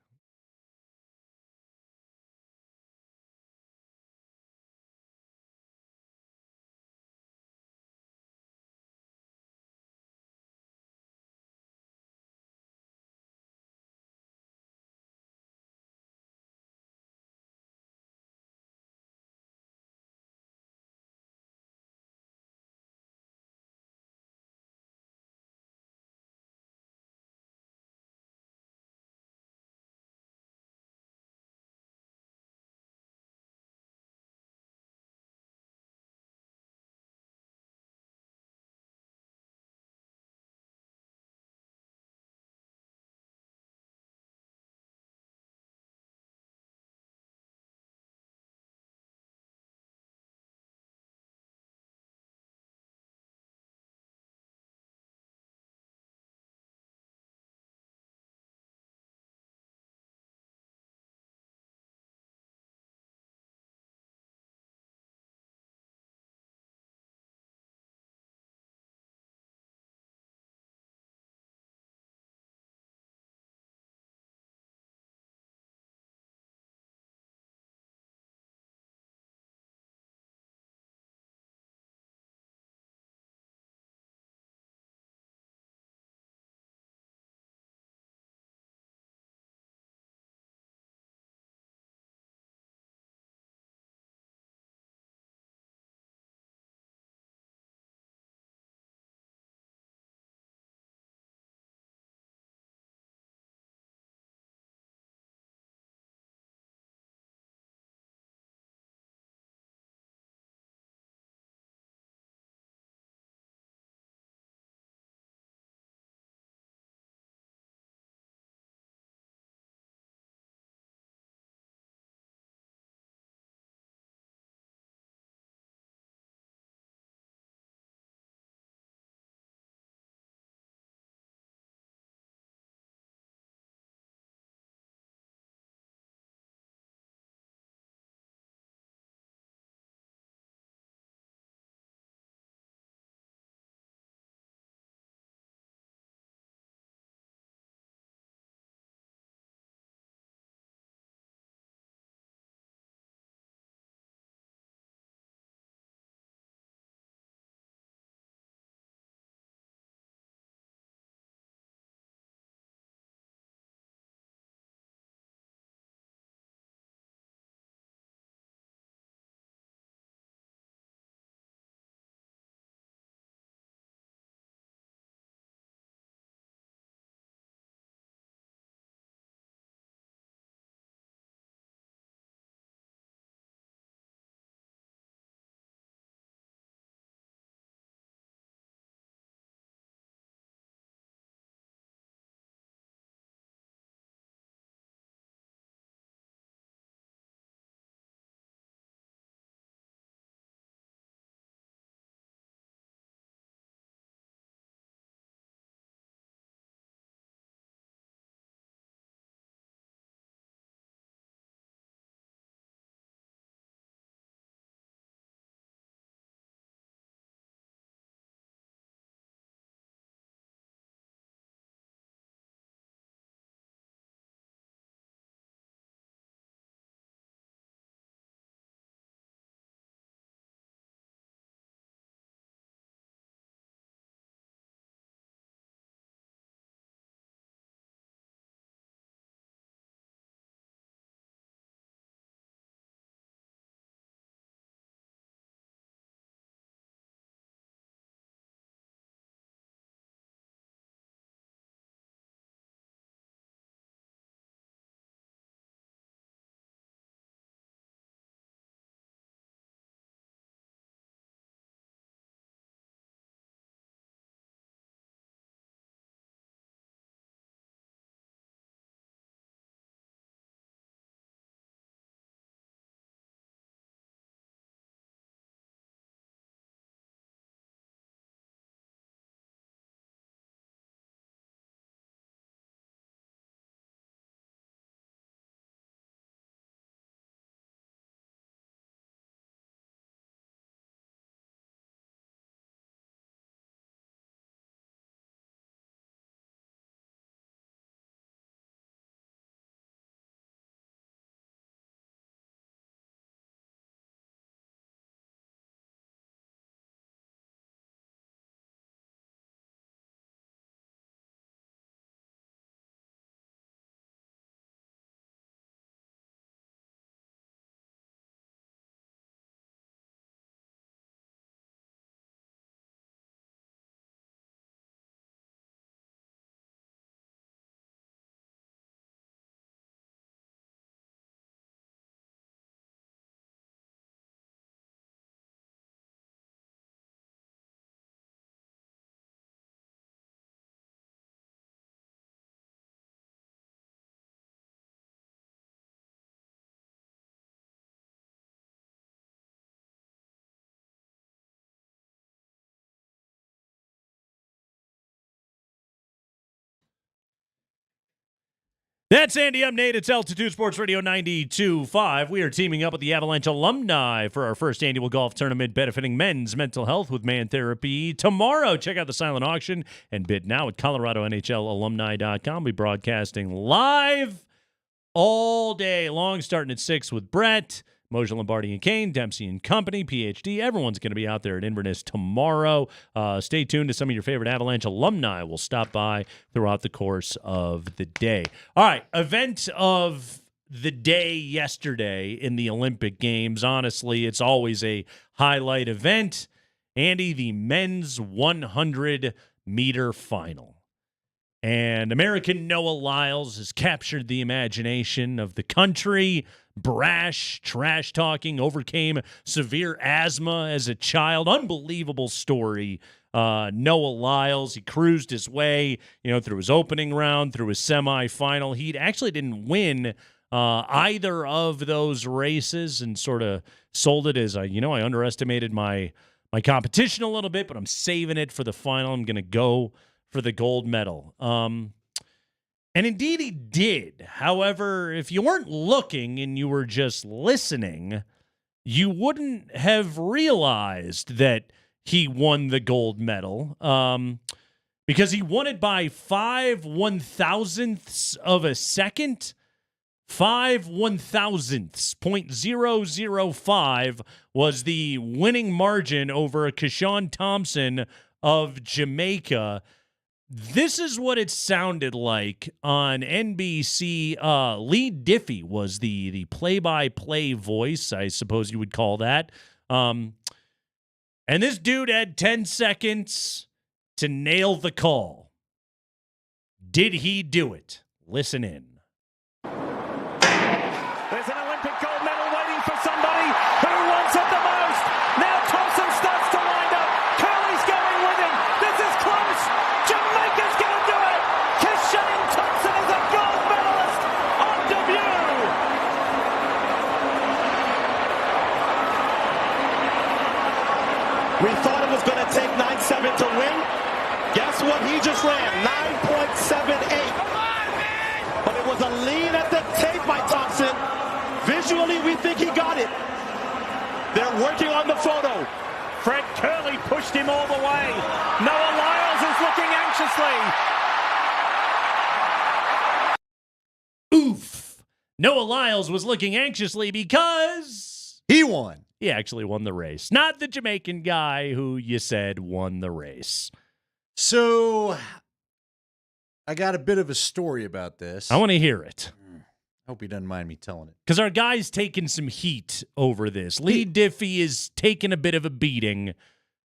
That's Andy. I'm Nate. It's Altitude Sports Radio 92.5. We are teaming up with the Avalanche alumni for our first annual golf tournament benefiting men's mental health with Man Therapy tomorrow. Check out the silent auction and bid now at ColoradoNHLalumni.com. We'll be broadcasting live all day long, starting at 6 with Brett, Moshe Lombardi and Kane, Dempsey and Company, PhD. Everyone's going to be out there at Inverness tomorrow. Stay tuned to some of your favorite Avalanche alumni. Will stop by throughout the course of the day. All right, event of the day yesterday in the Olympic Games. Honestly, it's always a highlight event. Andy, the men's 100-meter final. And American Noah Lyles has captured the imagination of the country. Brash, trash-talking, overcame severe asthma as a child. Unbelievable story. Noah Lyles, he cruised his way, through his opening round, through his semifinal. He actually didn't win either of those races and sort of sold it as, I underestimated my competition a little bit, but I'm saving it for the final. I'm going to go for the gold medal. And indeed he did. However, if you weren't looking and you were just listening, you wouldn't have realized that he won the gold medal because he won it by 5/1000ths of a second. 5/1000ths, 0.005 was the winning margin over Keshawn Thompson of Jamaica. This is what it sounded like on NBC. Lee Diffie was the play-by-play voice, I suppose you would call that. And this dude had 10 seconds to nail the call. Did he do it? Listen in. There's an Olympic gold medal waiting for somebody who wants it the most. Now Thompson starts to wind up. Curley's going with him. This is close. Jamaica's going to do it. Keshawn Thompson is a gold medalist on debut. We thought it was going to take 9.7 to win. Guess what? He just ran 9.78. But it was a lean at the tape by Thompson. Visually, we think he got it. They're working on the photo. Fred Curley pushed him all the way. Noah Lyles is looking anxiously. Oof. Noah Lyles was looking anxiously because he won. He actually won the race. Not the Jamaican guy who you said won the race. So I got a bit of a story about this. I want to hear it. I hope he doesn't mind me telling it. Because our guy's taking some heat over this. Lee Diffie is taking a bit of a beating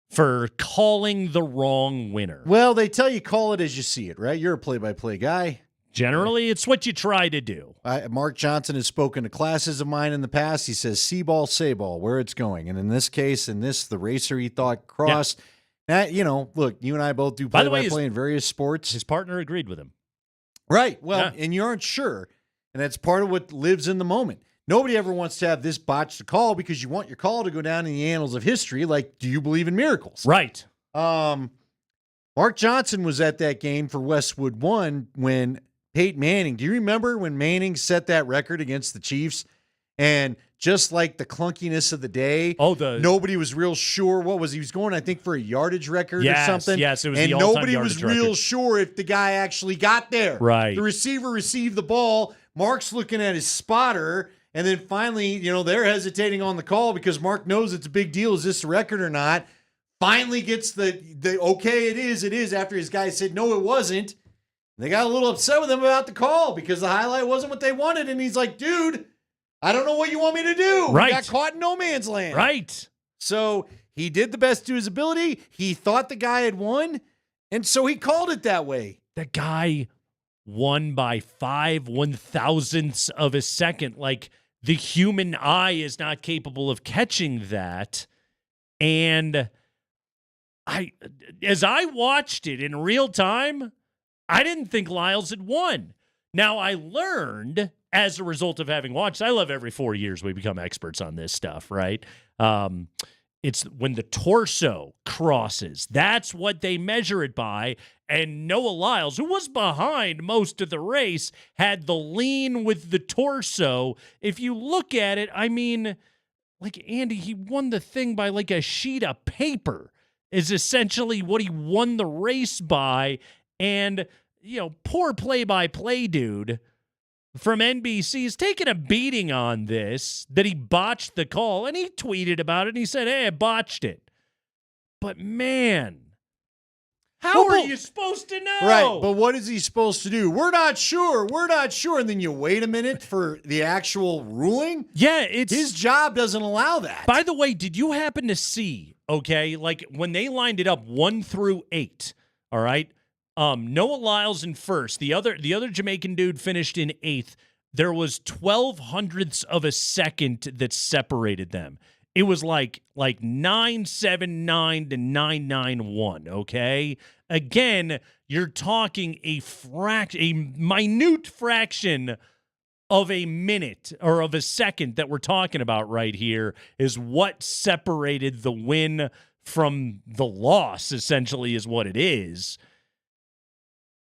for calling the wrong winner. Well, they tell you call it as you see it, right? You're a play-by-play guy. Generally, it's what you try to do. Mark Johnson has spoken to classes of mine in the past. He says, see ball, say ball, where it's going. And in this case, the racer he thought crossed. Yeah. Look, you and I both do play-by-play in various sports. His partner agreed with him. Right. Well, and you aren't sure. And that's part of what lives in the moment. Nobody ever wants to have this botched call because you want your call to go down in the annals of history. Like, do you believe in miracles? Right. Mark Johnson was at that game for Westwood 1 when Peyton Manning, do you remember when Manning set that record against the Chiefs? And just like the clunkiness of the day, nobody was real sure what was he was going, I think, for a yardage record or something. Yes, it was and the all-time nobody was yardage real record. sure if the guy actually got there. Right. The receiver received the ball. Mark's looking at his spotter, and then finally, they're hesitating on the call because Mark knows it's a big deal. Is this a record or not? Finally gets the okay, it is after his guy said no, it wasn't. They got a little upset with him about the call because the highlight wasn't what they wanted, and he's like, dude, I don't know what you want me to do. Right. We got caught in no man's land. Right. So he did the best to his ability. He thought the guy had won, and so he called it that way. The guy won by 5/1000ths of a second. Like, the human eye is not capable of catching that. And as I watched it in real time, I didn't think Lyles had won. Now, I learned as a result of having watched, I love every 4 years we become experts on this stuff, right? It's when the torso crosses. That's what they measure it by. And Noah Lyles, who was behind most of the race, had the lean with the torso. If you look at it, I mean, like, Andy, he won the thing by like a sheet of paper, is essentially what he won the race by. And, you know, poor play-by-play dude from NBC is taking a beating on this, that he botched the call. And he tweeted about it, and he said, hey, I botched it. But, man, how are you supposed to know? Right, but what is he supposed to do? We're not sure. And then you wait a minute for the actual ruling? Yeah, his job doesn't allow that. By the way, did you happen to see, okay, like when they lined it up 1 through 8, all right? Noah Lyles in first. The other Jamaican dude finished in 8th. There was 0.12 of a second that separated them. It was like 9.79 to 9.91, okay? Again, you're talking a minute fraction of a minute or of a second that we're talking about right here is what separated the win from the loss, essentially, is what it is.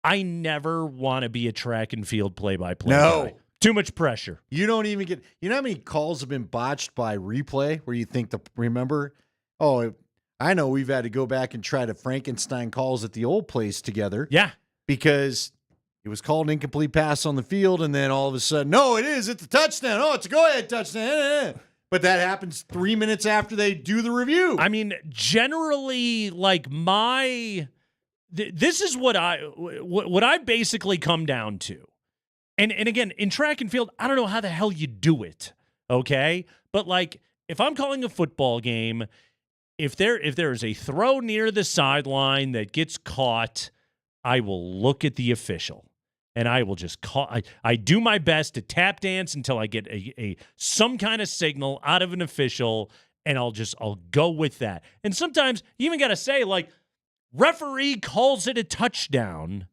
I never want to be a track and field play-by-play guy. Too much pressure. You don't even get. You know how many calls have been botched by replay where you think remember? Oh, I know we've had to go back and try to Frankenstein calls at the old place together. Yeah, because it was called an incomplete pass on the field, and then all of a sudden, no, it's a touchdown. Oh, it's a go-ahead touchdown. But that happens 3 minutes after they do the review. I mean, generally, like this is what I basically come down to. And again, in track and field, I don't know how the hell you do it, okay? But like, if I'm calling a football game, if there is a throw near the sideline that gets caught, I will look at the official, and I will just call. I do my best to tap dance until I get some kind of signal out of an official, and I'll go with that. And sometimes you even got to say, like, referee calls it a touchdown.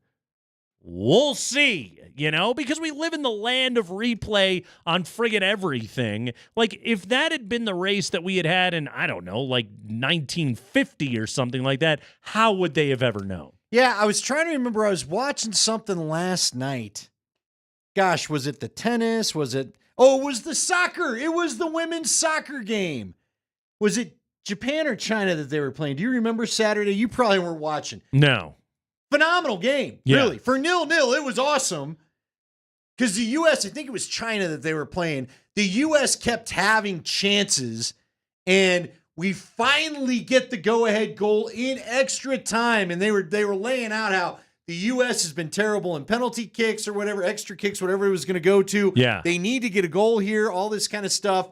We'll see, because we live in the land of replay on friggin' everything. Like, if that had been the race that we had in, I don't know, like 1950 or something like that, how would they have ever known? Yeah, I was trying to remember. I was watching something last night. Gosh, was it the tennis? Was it? Oh, it was the soccer. It was the women's soccer game. Was it Japan or China that they were playing? Do you remember Saturday? You probably weren't watching. No. Phenomenal game, really. For 0-0, it was awesome. Because the U.S., I think it was China that they were playing. The U.S. kept having chances, and we finally get the go-ahead goal in extra time. And they were laying out how the U.S. has been terrible in penalty kicks or whatever, extra kicks, whatever it was going to go to. Yeah. They need to get a goal here, all this kind of stuff.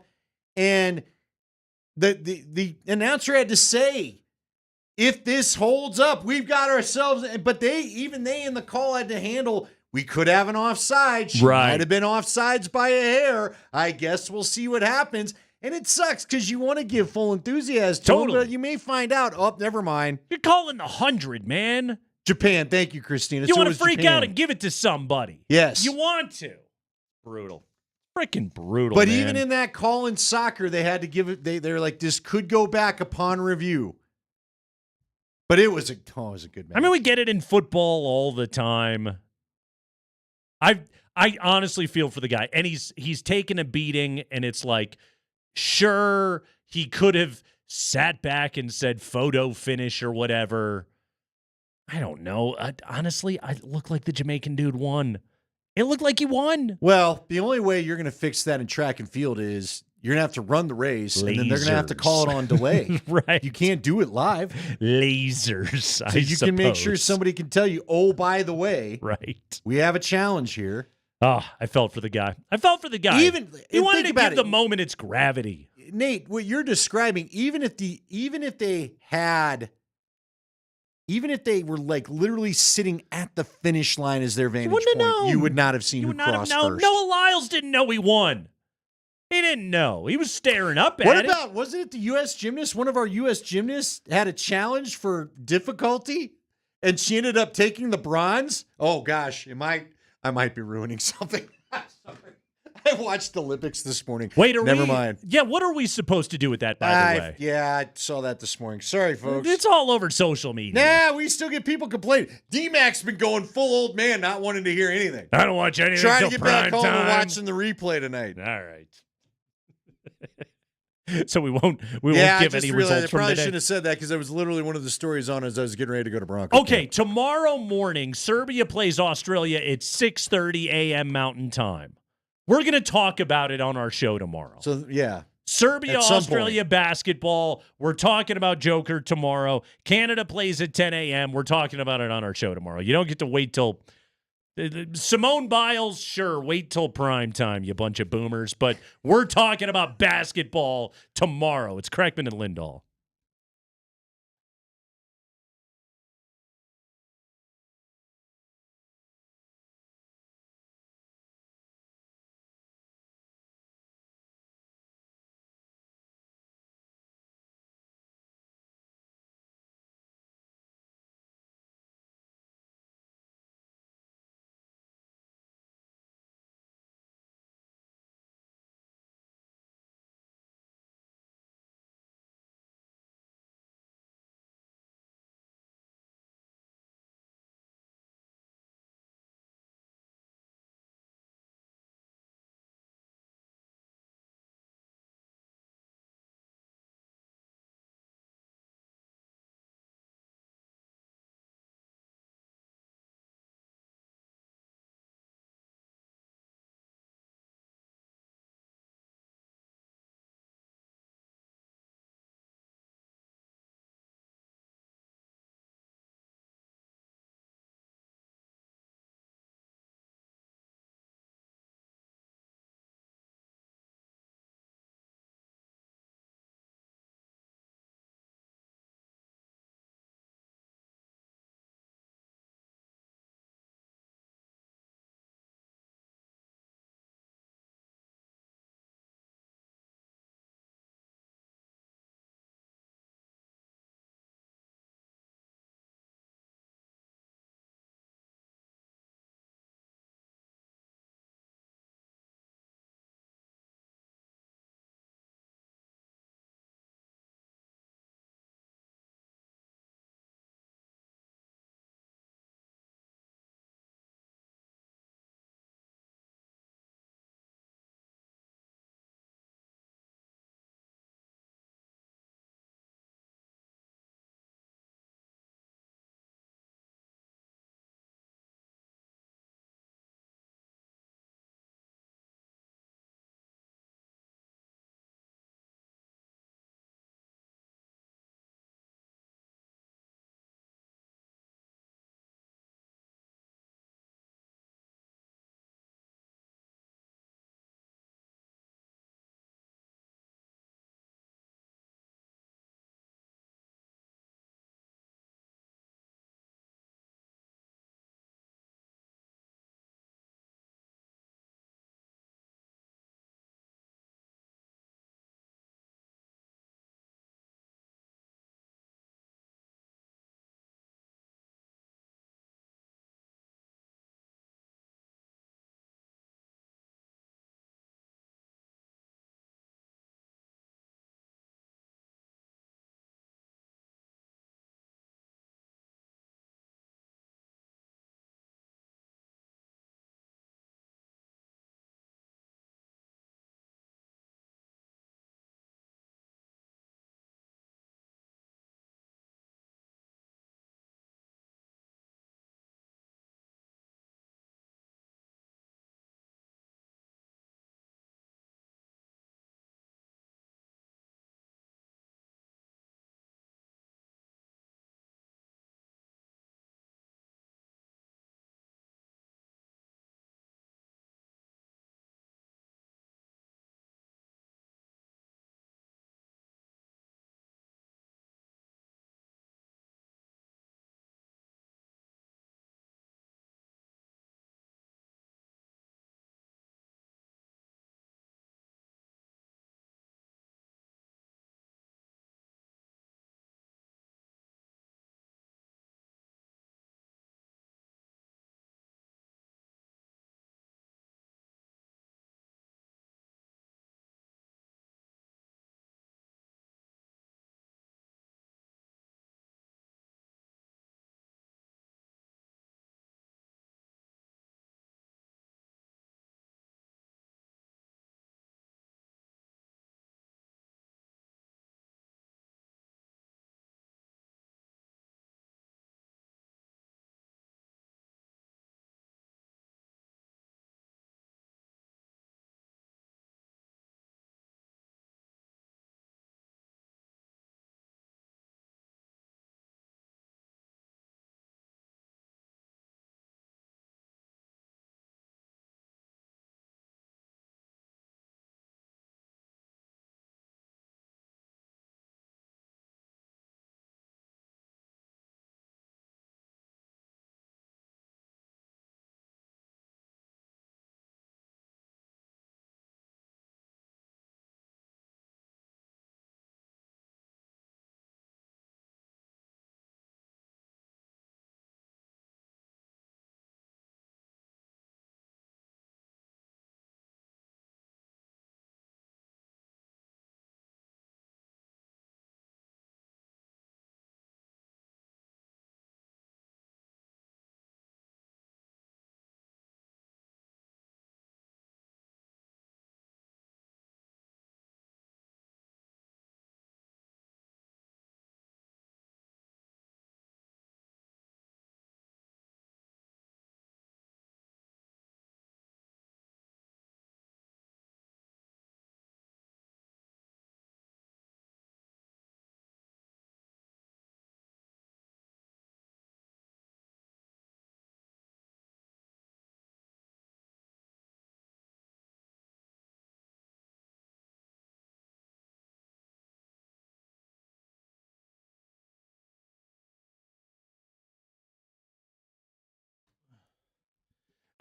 And the announcer had to say, if this holds up, we've got ourselves. But they in the call had to handle. We could have an offside. She might have been offsides by a hair. I guess we'll see what happens. And it sucks because you want to give full enthusiasm to them, but you may find out. Oh, never mind. You're calling the 100, man. Japan. Thank you, Christina. You want to freak out and give it to somebody. Yes. You want to. Brutal. Freaking brutal. But man. even in that call in soccer, they had to give it. They're like, this could go back upon review. But it was a good match. I mean, we get it in football all the time. I honestly feel for the guy, and he's taken a beating, and it's like, sure, he could have sat back and said photo finish or whatever. I don't know. Honestly, I look like the Jamaican dude won. It looked like he won. Well, the only way you're going to fix that in track and field is you're going to have to run the race, and then they're going to have to call it on delay. Right. You can't do it live. Lasers, so you can make sure somebody can tell you, oh, by the way, right, we have a challenge here. Oh, I felt for the guy. He wanted to give the moment its gravity. Nate, what you're describing, even if they were like literally sitting at the finish line as their vantage point, you would not have seen who crossed first. Noah Lyles didn't know he won. He didn't know. He was staring up at it. What about, wasn't it the U.S. gymnast? One of our U.S. gymnasts had a challenge for difficulty, and she ended up taking the bronze. Oh, gosh. I might be ruining something. I watched the Olympics this morning. Wait, Never mind. Yeah, what are we supposed to do with that, by the way? Yeah, I saw that this morning. Sorry, folks. It's all over social media. Nah, we still get people complaining. D-Mac's been going full old man, not wanting to hear anything. I don't watch anything. Trying to till get back prime home time. and watching the replay tonight. All right. So we won't give any I results probably from today. shouldn't have said that because that was literally one of the stories on as I was getting ready to go to Broncos. Okay, tomorrow morning, Serbia plays Australia at 6:30 a.m. Mountain Time. We're going to talk about it on our show tomorrow. So, yeah. Serbia, Australia basketball. We're talking about Joker tomorrow. Canada plays at 10 a.m. We're talking about it on our show tomorrow. You don't get to wait till Simone Biles, sure, wait till prime time, you bunch of boomers. But we're talking about basketball tomorrow. It's Kreckman and Lindahl.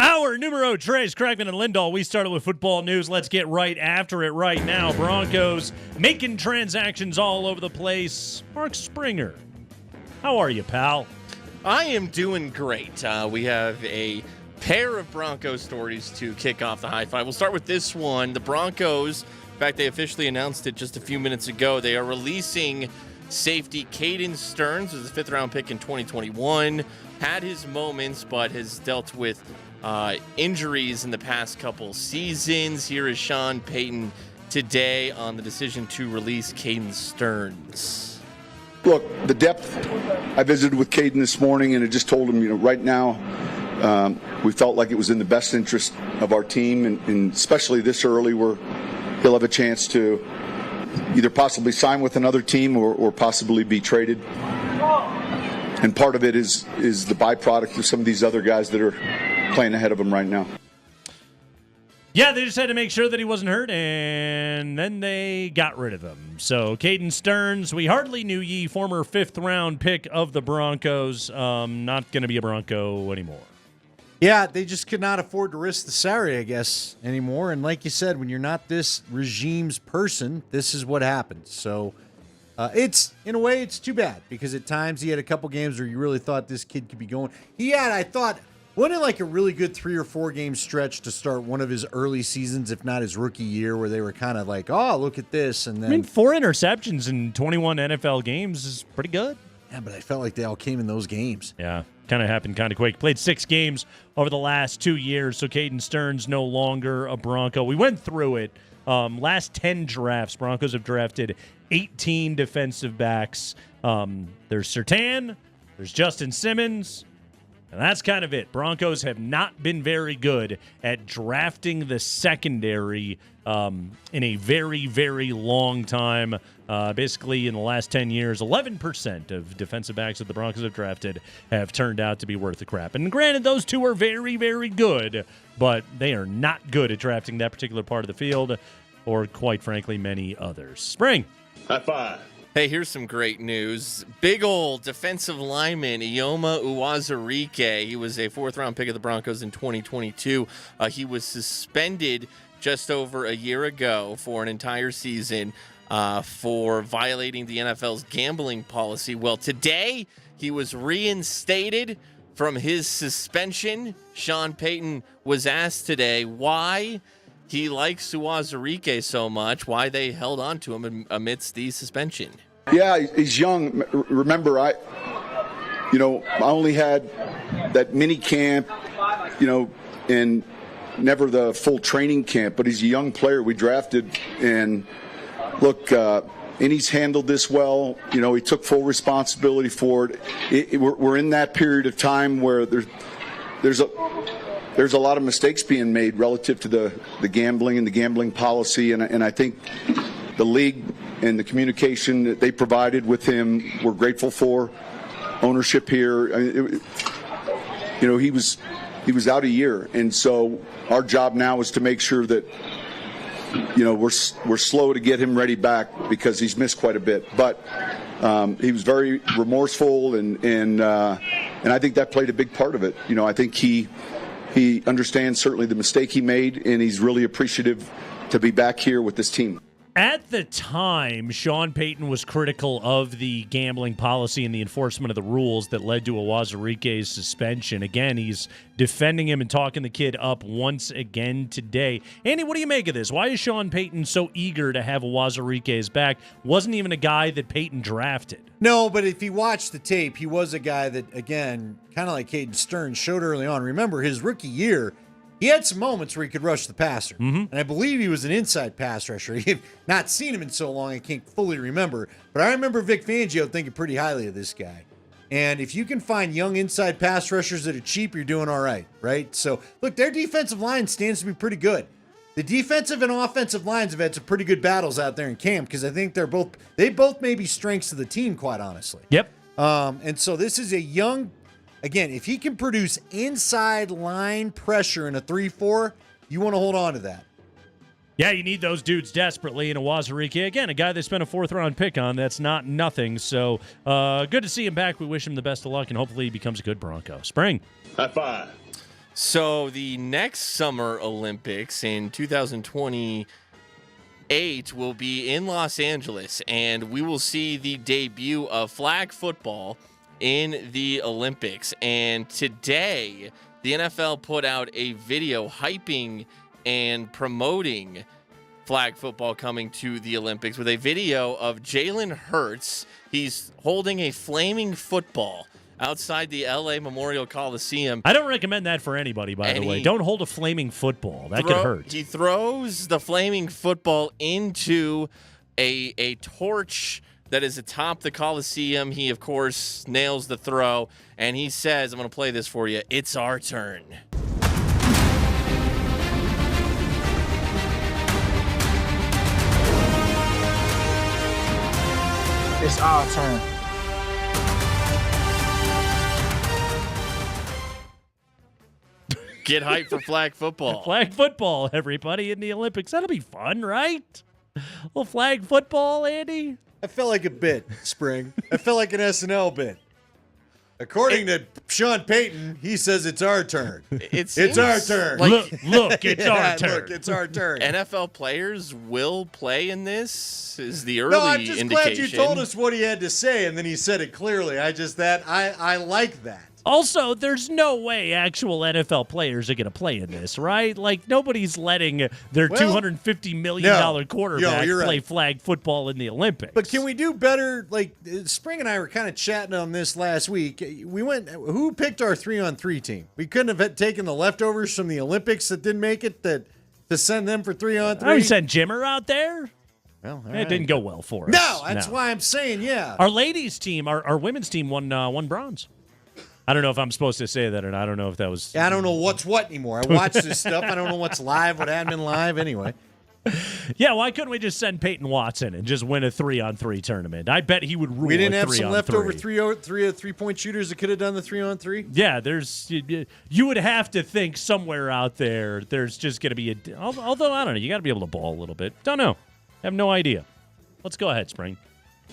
Our numero tres, Crackman and Lindahl. We started with football news. Let's get right after it right now. Broncos making transactions all over the place. Mark Springer, how are you, pal? I am doing great. We have a pair of Broncos stories to kick off the high five. We'll start with this one. The Broncos, in fact, they officially announced it just a few minutes ago. They are releasing safety Caden Stearns, who was a fifth-round pick in 2021. Had his moments, but has dealt with injuries in the past couple seasons. Here is Sean Payton today on the decision to release Caden Stearns. Look, the depth, I visited with Caden this morning, and I just told him, right now, we felt like it was in the best interest of our team, and especially this early where he'll have a chance to either possibly sign with another team or possibly be traded. And part of it is the byproduct of some of these other guys that are playing ahead of him right now. Yeah, they just had to make sure that he wasn't hurt, and then they got rid of him. So, Caden Stearns, we hardly knew ye, former fifth-round pick of the Broncos, not going to be a Bronco anymore. Yeah, they just could not afford to risk the salary, I guess, anymore. And like you said, when you're not this regime's person, this is what happens. So, it's, in a way, it's too bad, because at times he had a couple games where you really thought this kid could be going. He had, I thought, wasn't it like a really good 3 or 4 game stretch to start one of his early seasons, if not his rookie year, where they were kind of like, oh, look at this. And then 4 interceptions in 21 NFL games is pretty good. Yeah, but I felt like they all came in those games. Yeah, kind of happened kind of quick. Played 6 games over the last 2 years, so Caden Stearns no longer a Bronco. We went through it. Last 10 drafts, Broncos have drafted 18 defensive backs. There's Surtain, there's Justin Simmons, and that's kind of it. Broncos have not been very good at drafting the secondary in a very, very long time. Basically, in the last 10 years, 11% of defensive backs that the Broncos have drafted have turned out to be worth the crap. And granted, those two are very, very good, but they are not good at drafting that particular part of the field, or quite frankly, many others. Spring. High five. Hey, here's some great news. Big old defensive lineman, Ioma Uwazurike. He was a 4th-round pick of the Broncos in 2022. He was suspended just over a year ago for an entire season for violating the NFL's gambling policy. Well, today he was reinstated from his suspension. Sean Payton was asked today why he likes Uwazurike so much, why they held on to him amidst the suspension. Yeah, he's young. Remember, I only had that mini camp, and never the full training camp, but he's a young player we drafted. And look, and he's handled this well. He took full responsibility for it. We're in that period of time where there's a lot of mistakes being made relative to the gambling and the gambling policy, and I think the league and the communication that they provided with him, we're grateful for. Ownership here, he was out a year, and so our job now is to make sure that we're slow to get him ready back because he's missed quite a bit. But he was very remorseful, and I think that played a big part of it. I think he understands certainly the mistake he made, and he's really appreciative to be back here with this team. At the time, Sean Payton was critical of the gambling policy and the enforcement of the rules that led to Uwazurike's suspension. Again, he's defending him and talking the kid up once again today. Andy, what do you make of this? Why is Sean Payton so eager to have Uwazurike's back? Wasn't even a guy that Payton drafted. No, but if you watch the tape, he was a guy that, again, kind of like Caden Stearns showed early on. Remember, his rookie year, he had some moments where he could rush the passer. And I believe he was an inside pass rusher. You've not seen him in so long, I can't fully remember. But I remember Vic Fangio thinking pretty highly of this guy. And if you can find young inside pass rushers that are cheap, you're doing all right, right? So, look, their defensive line stands to be pretty good. The defensive and offensive lines have had some pretty good battles out there in camp because I think they both may be strengths of the team, quite honestly. Yep. And so this is a young... Again, if he can produce inside line pressure in a 3-4, you want to hold on to that. Yeah, you need those dudes desperately. And Uwazurike, again, a guy they spent a 4th-round pick on. That's not nothing. So good to see him back. We wish him the best of luck, and hopefully he becomes a good Bronco. Spring. High five. So the next Summer Olympics in 2028 will be in Los Angeles, and we will see the debut of flag football in the Olympics. And today, the NFL put out a video hyping and promoting flag football coming to the Olympics with a video of Jalen Hurts. He's holding a flaming football outside the LA Memorial Coliseum. I don't recommend that for anybody, by the way. Don't hold a flaming football. That could hurt. He throws the flaming football into a torch that is atop the Coliseum. He, of course, nails the throw, and he says, I'm going to play this for you, "It's our turn." It's our turn. Get hyped for flag football. Flag football, everybody, in the Olympics. That'll be fun, right? A little flag football, Andy? I felt like a bit, Spring. I felt like an SNL bit. According to Sean Payton, he says it's our turn. It's our turn. Look, it's our turn. Look, it's our turn. NFL players will play in this is the early No, I'm just indication. glad you told us what he had to say, and then he said it clearly. I like that. Also, there's no way actual NFL players are going to play in this, right? Like, nobody's letting their $250 million quarterback play flag football in the Olympics. But can we do better? Like, Spring and I were kind of chatting on this last week. Who picked our 3-on-3 team? We couldn't have taken the leftovers from the Olympics that didn't make it to send them for 3-on-3? I sent Jimmer out there. Well, it didn't go well for us. No, that's why I'm saying, yeah. Our ladies' team, our women's team won bronze. I don't know if I'm supposed to say that or not. I don't know if that was... I don't know what's what anymore. I watch this stuff. I don't know what's live, what hadn't been live anyway. Yeah, why couldn't we just send Peyton Watson and just win a 3-on-3 tournament? I bet he would rule. We didn't have 3-on-3. some leftover three-point shooters that could have done the 3-on-3? Yeah, you would have to think somewhere out there there's just going to be although, I don't know, you got to be able to ball a little bit. Don't know. Have no idea. Let's go ahead, Spring.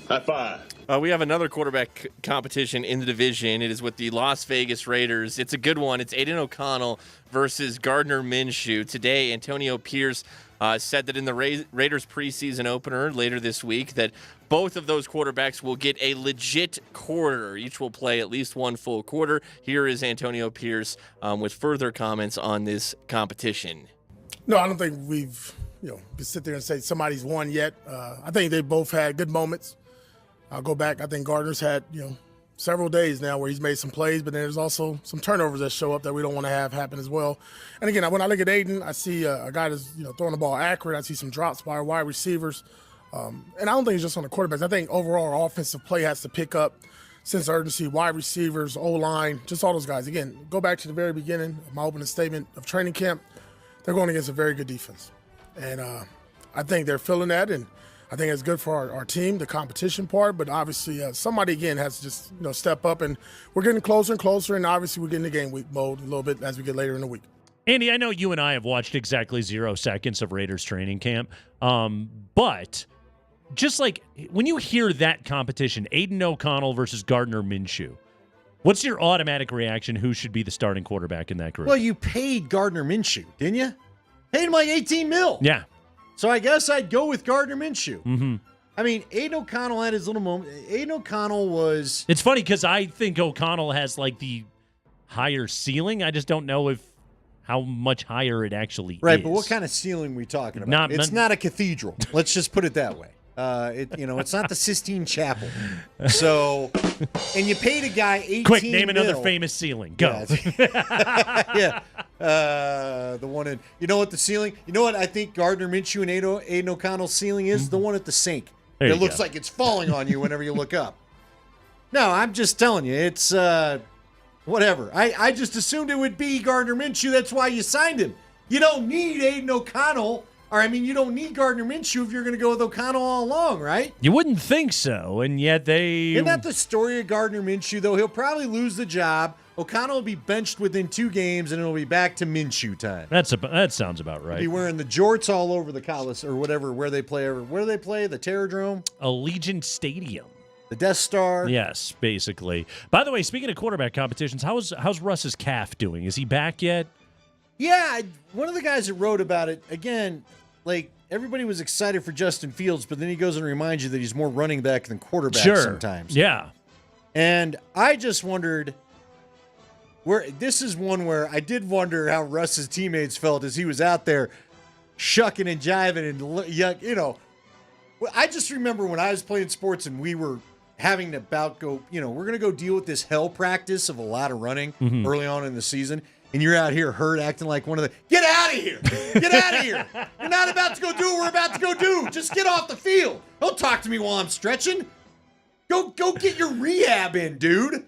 High five. We have another quarterback competition in the division. It is with the Las Vegas Raiders. It's a good one. It's Aiden O'Connell versus Gardner Minshew. Today, Antonio Pierce said that in the Raiders preseason opener later this week that both of those quarterbacks will get a legit quarter. Each will play at least one full quarter. Here is Antonio Pierce with further comments on this competition. No, I don't think we've sit there and say somebody's won yet. I think they both had good moments. I'll go back. I think Gardner's had, several days now where he's made some plays, but then there's also some turnovers that show up that we don't want to have happen as well. And again, when I look at Aiden, I see a guy that's, throwing the ball accurate. I see some drops by our wide receivers. And I don't think it's just on the quarterbacks. I think overall our offensive play has to pick up, sense of urgency, wide receivers, O-line, just all those guys. Again, go back to the very beginning of my opening statement of training camp. They're going against a very good defense. And I think they're feeling that, and I think it's good for our team, the competition part, but obviously somebody, again, has to just step up, and we're getting closer and closer, and obviously we're getting the game week mode a little bit as we get later in the week. Andy, I know you and I have watched exactly 0 seconds of Raiders training camp, but just like when you hear that competition, Aiden O'Connell versus Gardner Minshew, what's your automatic reaction? Who should be the starting quarterback in that group? Well, you paid Gardner Minshew, didn't you? Paid him like $18 million. Yeah. So I guess I'd go with Gardner Minshew. Mm-hmm. I mean, Aiden O'Connell had his little moment. Aiden O'Connell was... It's funny because I think O'Connell has like the higher ceiling. I just don't know how much higher it actually is. Right, but what kind of ceiling are we talking about? It's not a cathedral. Let's just put it that way. It's not the Sistine Chapel. So, and you paid a guy $18 Quick, name another famous ceiling. Go. Yeah. The one in, what the ceiling, what I think Gardner Minshew and Aiden O'Connell's ceiling is? The one at the sink. There It looks like it's falling on you whenever you look up. No, I'm just telling you, it's whatever. I just assumed it would be Gardner Minshew. That's why you signed him. You don't need Aiden O'Connell. You don't need Gardner Minshew if you're going to go with O'Connell all along, right? You wouldn't think so, and yet they... Isn't that the story of Gardner Minshew, though? He'll probably lose the job. O'Connell will be benched within 2 games, and it'll be back to Minshew time. That sounds about right. He'll be wearing the jorts all over the Coliseum, or whatever, where they play. Where do they play? The Terradrome? Allegiant Stadium. the Death Star. Yes, basically. By the way, speaking of quarterback competitions, how's Russ's calf doing? Is he back yet? Yeah, one of the guys that wrote about it, again, like everybody was excited for Justin Fields, but then he goes and reminds you that he's more running back than quarterback sometimes. Yeah. And I just wondered this is one where I did wonder how Russ's teammates felt as he was out there shucking and jiving and, you know. I just remember when I was playing sports and we were having to we're going to go deal with this hell practice of a lot of running early on in the season. And you're out here hurt, acting like one of the, get out of here! Get out of here! You're not about to go do what we're about to go do. Just get off the field. Don't talk to me while I'm stretching. Go get your rehab in, dude.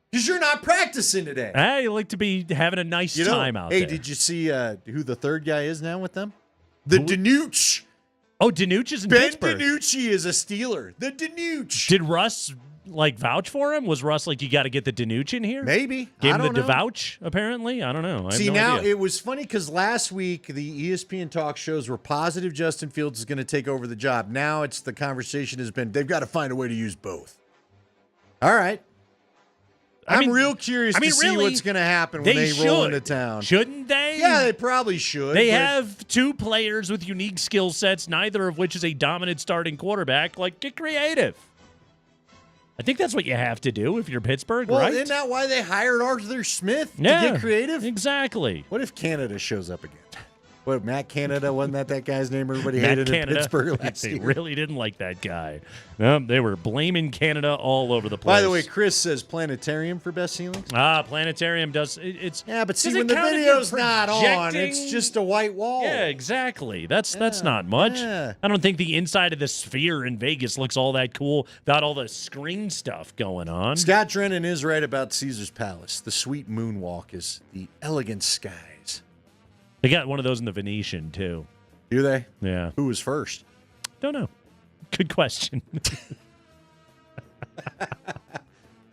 Because you're not practicing today. I like to be having a nice time out there. Hey, did you see who the third guy is now with them? The DiNucci. Oh, DiNucci is in Ben Pittsburgh. DiNucci is a Steeler. The DiNucci. Did Russ vouch for him? Was Russ like, you got to get the DiNucci in here? Maybe. Gave I him don't the know. vouch, apparently? I don't know. I have no now idea. it was funny because last week the ESPN talk shows were positive Justin Fields is going to take over the job. Now it's the conversation has been they've got to find a way to use both. All right. I'm real curious to see what's going to happen when they roll into town. Shouldn't they? Yeah, they probably should. They have two players with unique skill sets, neither of which is a dominant starting quarterback. Like, get creative. I think that's what you have to do if you're Pittsburgh, Well, right? isn't that why they hired Arthur Smith to Yeah, get creative? Exactly. What if Canada shows up again? What, Matt Canada? Wasn't that guy's name everybody Matt hated Canada. in Pittsburgh last They year? really didn't like that guy. They were blaming Canada all over the place. By the way, Chris says planetarium for best ceilings. Planetarium does. It's yeah, but see, does it when the count if you're video's not on, projecting? it's just a white wall. Yeah, exactly. That's not much. yeah. I don't think the inside of the Sphere in Vegas looks all that cool without all the screen stuff going on. Scott Drennan is right about Caesar's Palace. The sweet moonwalk is the elegant skies. They got one of those in the Venetian too. Do they? Yeah. Who was first? Don't know. Good question. What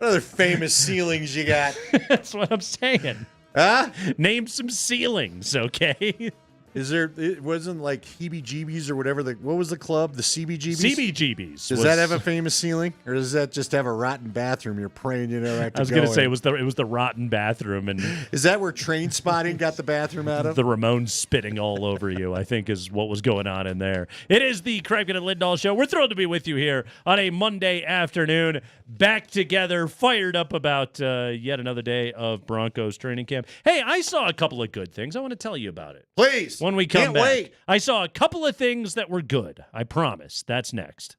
other famous ceilings you got? That's what I'm saying. Huh? Name some ceilings, okay? Is there? It wasn't like Heebie-Jeebies or whatever. What was the club? The CBGBs. CBGBs. Does that have a famous ceiling, or does that just have a rotten bathroom? You're praying you never have to. I was going to say it was the rotten bathroom, and is that where Train Spotting got the bathroom out of? The Ramones spitting all over you, I think, is what was going on in there. It is the Craig and Lindahl Show. We're thrilled to be with you here on a Monday afternoon, back together, fired up about yet another day of Broncos training camp. Hey, I saw a couple of good things. I want to tell you about it. Please. When we come Can't back. wait. I saw a couple of things that were good. I promise. That's next.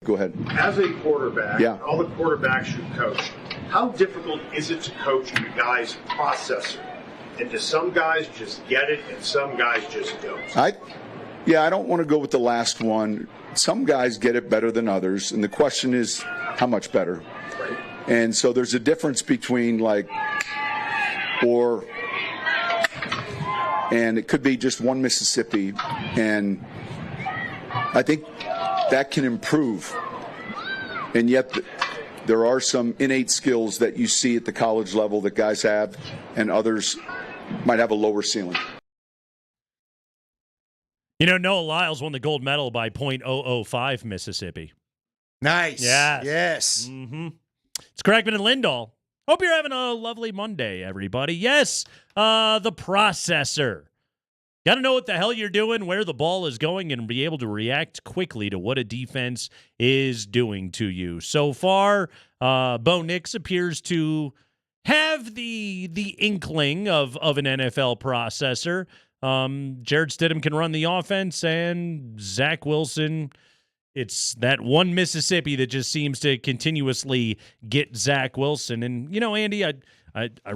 Go ahead. As a quarterback, Yeah. all the quarterbacks you coach, how difficult is it to coach you guys' processor? And do some guys just get it and some guys just don't? I don't want to go with the last one. Some guys get it better than others, and the question is how much better. Right. And so there's a difference between and it could be just one Mississippi, and I think that can improve. And yet there are some innate skills that you see at the college level that guys have, and others might have a lower ceiling. You know, Noah Lyles won the gold medal by .005 Mississippi. Nice. Yes. Mm-hmm. It's Craigman and Lindahl. Hope you're having a lovely Monday, everybody. Yes, the processor. Got to know what the hell you're doing, where the ball is going, and be able to react quickly to what a defense is doing to you. So far, Bo Nix appears to have the inkling of an NFL processor. Jared Stidham can run the offense, and Zach Wilson, it's that one Mississippi that just seems to continuously get Zach Wilson. And, you know, Andy, I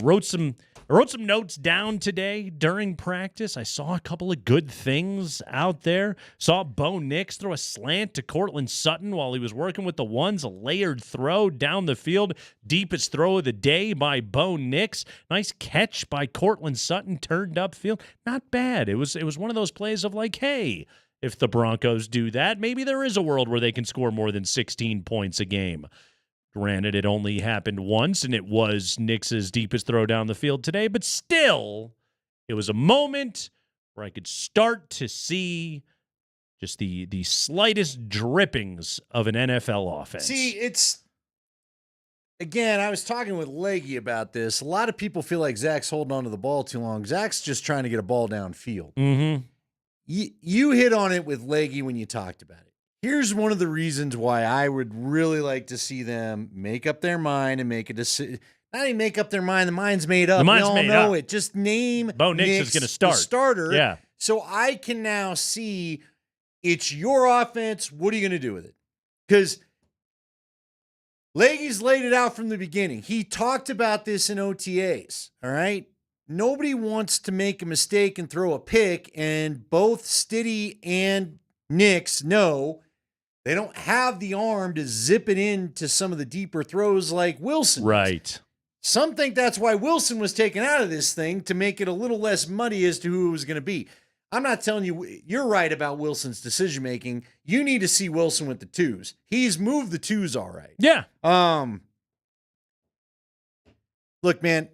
wrote some notes down today during practice. I saw a couple of good things out there. Saw Bo Nix throw a slant to Cortland Sutton while he was working with the ones, a layered throw down the field. Deepest throw of the day by Bo Nix. Nice catch by Cortland Sutton, turned upfield. Not bad. It was one of those plays of like, hey, if the Broncos do that, maybe there is a world where they can score more than 16 points a game. Granted, it only happened once, and it was Nix's deepest throw down the field today, but still, it was a moment where I could start to see just the slightest drippings of an NFL offense. See, again, I was talking with Leggy about this. A lot of people feel like Zach's holding on to the ball too long. Zach's just trying to get a ball downfield. Mm-hmm. You hit on it with Leggy when you talked about it. Here's one of the reasons why I would really like to see them make up their mind and make a decision. Not even make up their mind. The mind's made up. The mind's we all made know up. it. Just name Bo Nix is going to start. The starter. Yeah. So I can now see it's your offense. What are you going to do with it? Because Leggy's laid it out from the beginning. He talked about this in OTAs. All right. Nobody wants to make a mistake and throw a pick, and both Stiddy and Nix know they don't have the arm to zip it into some of the deeper throws like Wilson. Right. Some think that's why Wilson was taken out of this thing, to make it a little less muddy as to who it was going to be. I'm not telling you you're right about Wilson's decision-making. You need to see Wilson with the twos. He's moved the twos all right. Yeah. Look, man,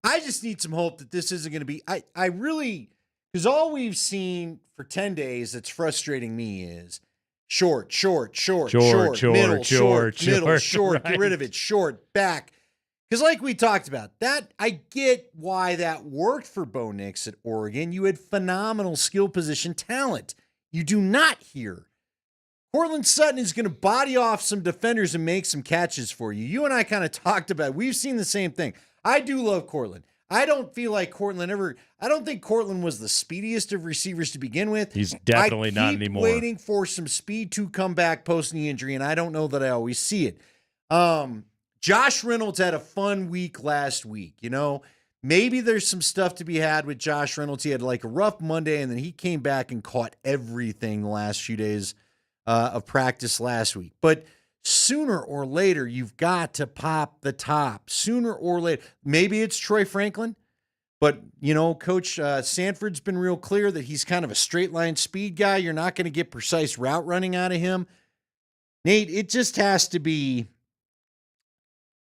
I just need some hope that this isn't going to be – I really – because all we've seen for 10 days that's frustrating me is short, middle, short, right. Get rid of it, short, back. Because like we talked about, that I get why that worked for Bo Nix at Oregon. You had phenomenal skill position talent. You do not here. Cortland Sutton is going to body off some defenders and make some catches for you. You and I kind of talked about it. We've seen the same thing. I do love Cortland. I don't feel like I don't think Cortland was the speediest of receivers to begin with. He's definitely not anymore. I keep waiting for some speed to come back post-knee injury, and I don't know that I always see it. Josh Reynolds had a fun week last week. You know, maybe there's some stuff to be had with Josh Reynolds. He had like a rough Monday, and then he came back and caught everything the last few days of practice last week. But sooner or later, you've got to pop the top. Sooner or later. Maybe it's Troy Franklin, but, you know, Coach Sanford's been real clear that he's kind of a straight line speed guy. You're not going to get precise route running out of him. Nate, it just has to be,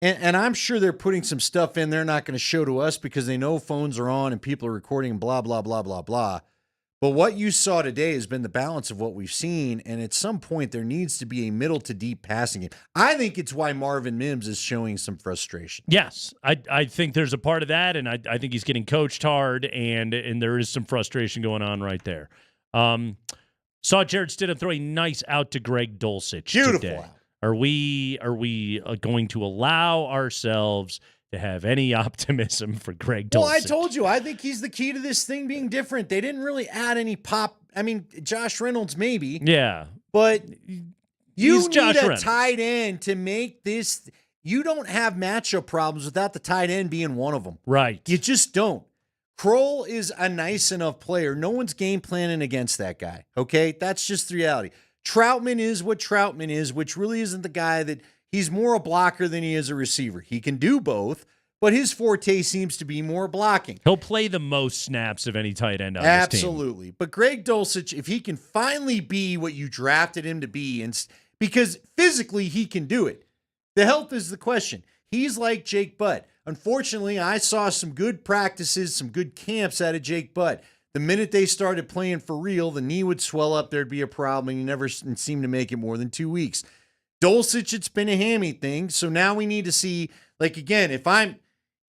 and I'm sure they're putting some stuff in they're not going to show to us because they know phones are on and people are recording and blah, blah, blah, blah, blah. But what you saw today has been the balance of what we've seen, and at some point there needs to be a middle to deep passing game. I think it's why Marvin Mims is showing some frustration. Yes, I think there's a part of that, and I think he's getting coached hard, and there is some frustration going on right there. Saw Jared Stidham throw a nice out to Greg Dulcich today. Are we going to allow ourselves to have any optimism for Greg Dulcich? Well, I told you, I think he's the key to this thing being different. They didn't really add any pop. I mean, Josh Reynolds maybe. Yeah. But You He's need Josh a Reynolds. tight end to make this. You don't have matchup problems without the tight end being one of them. Right. You just don't. Kroll is a nice enough player. No one's game planning against that guy. Okay? That's just the reality. Troutman is what Troutman is, which really isn't the guy that he's more a blocker than he is a receiver. He can do both, but his forte seems to be more blocking. He'll play the most snaps of any tight end on this team. Absolutely. But Greg Dulcich, if he can finally be what you drafted him to be, because physically he can do it. The health is the question. He's like Jake Butt. Unfortunately, I saw some good practices, some good camps out of Jake Butt. The minute they started playing for real, the knee would swell up, there'd be a problem, and he never seemed to make it more than 2 weeks. Dulcich, it's been a hammy thing, so now we need to see, like, again,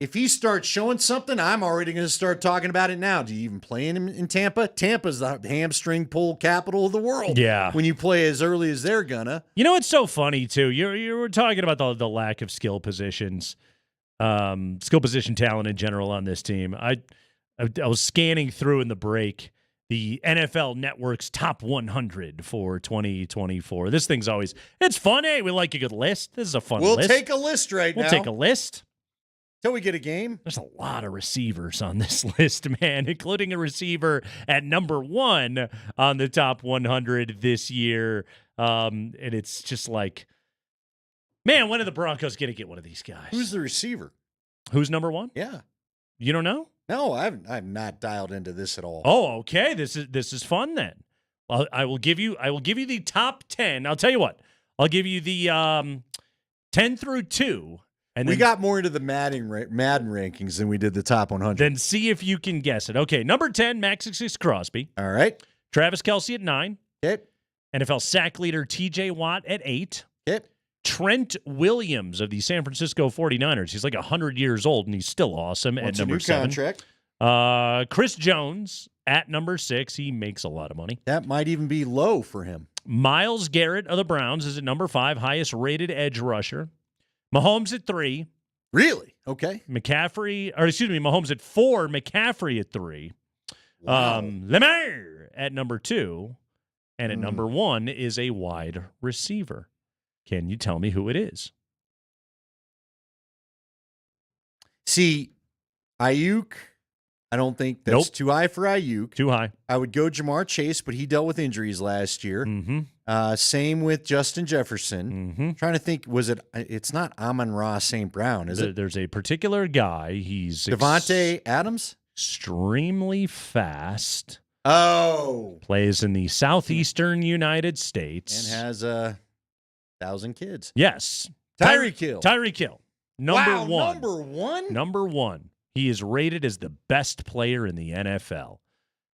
if he starts showing something, I'm already going to start talking about it now. Do you even play him in Tampa? Tampa's the hamstring pull capital of the world. Yeah. When you play as early as they're gonna. You know, it's so funny, too. You were talking about the lack of skill positions, skill position talent in general on this team. I was scanning through in the break the NFL Network's top 100 for 2024. This thing's always, it's fun. Hey, we like a good list. This is a fun list. We'll take a list now. We'll take a list. Till we get a game. There's a lot of receivers on this list, man, including a receiver at number 1 on the top 100 this year. And it's just like, man, when are the Broncos going to get one of these guys? Who's the receiver? Who's number 1? Yeah. You don't know? No, I've not dialed into this at all. Oh, okay. This is fun then. I will give you the top 10. I'll tell you what. I'll give you the 10 through 2. And we then, got more into the Madden rankings than we did the top 100. Then see if you can guess it. Okay, number 10, Maxx Crosby. All right. Travis Kelce at 9. Okay. NFL sack leader TJ Watt at 8. Okay. Trent Williams of the San Francisco 49ers. He's like 100 years old, and he's still awesome at number new 7. Contract. Chris Jones at number 6. He makes a lot of money. That might even be low for him. Myles Garrett of the Browns is at number 5, highest rated edge rusher. Mahomes at 3. Really? Okay. Mahomes at 4. McCaffrey at 3. Wow. Lemare at number 2. And at number 1 is a wide receiver. Can you tell me who it is? See, Ayuk, I don't think that's too high for Ayuk. Too high. I would go Jamar Chase, but he dealt with injuries last year. Mm-hmm. Same with Justin Jefferson. Mm-hmm. Trying to think, it's not Amon-Ra St. Brown, is it? There's a particular guy. He's Devontae Adams? Extremely fast. Oh. Plays in the southeastern United States. And has 1,000 kids. Yes. Tyreek Hill. Tyreek Hill. Number 1. Number 1? Number 1. He is rated as the best player in the NFL.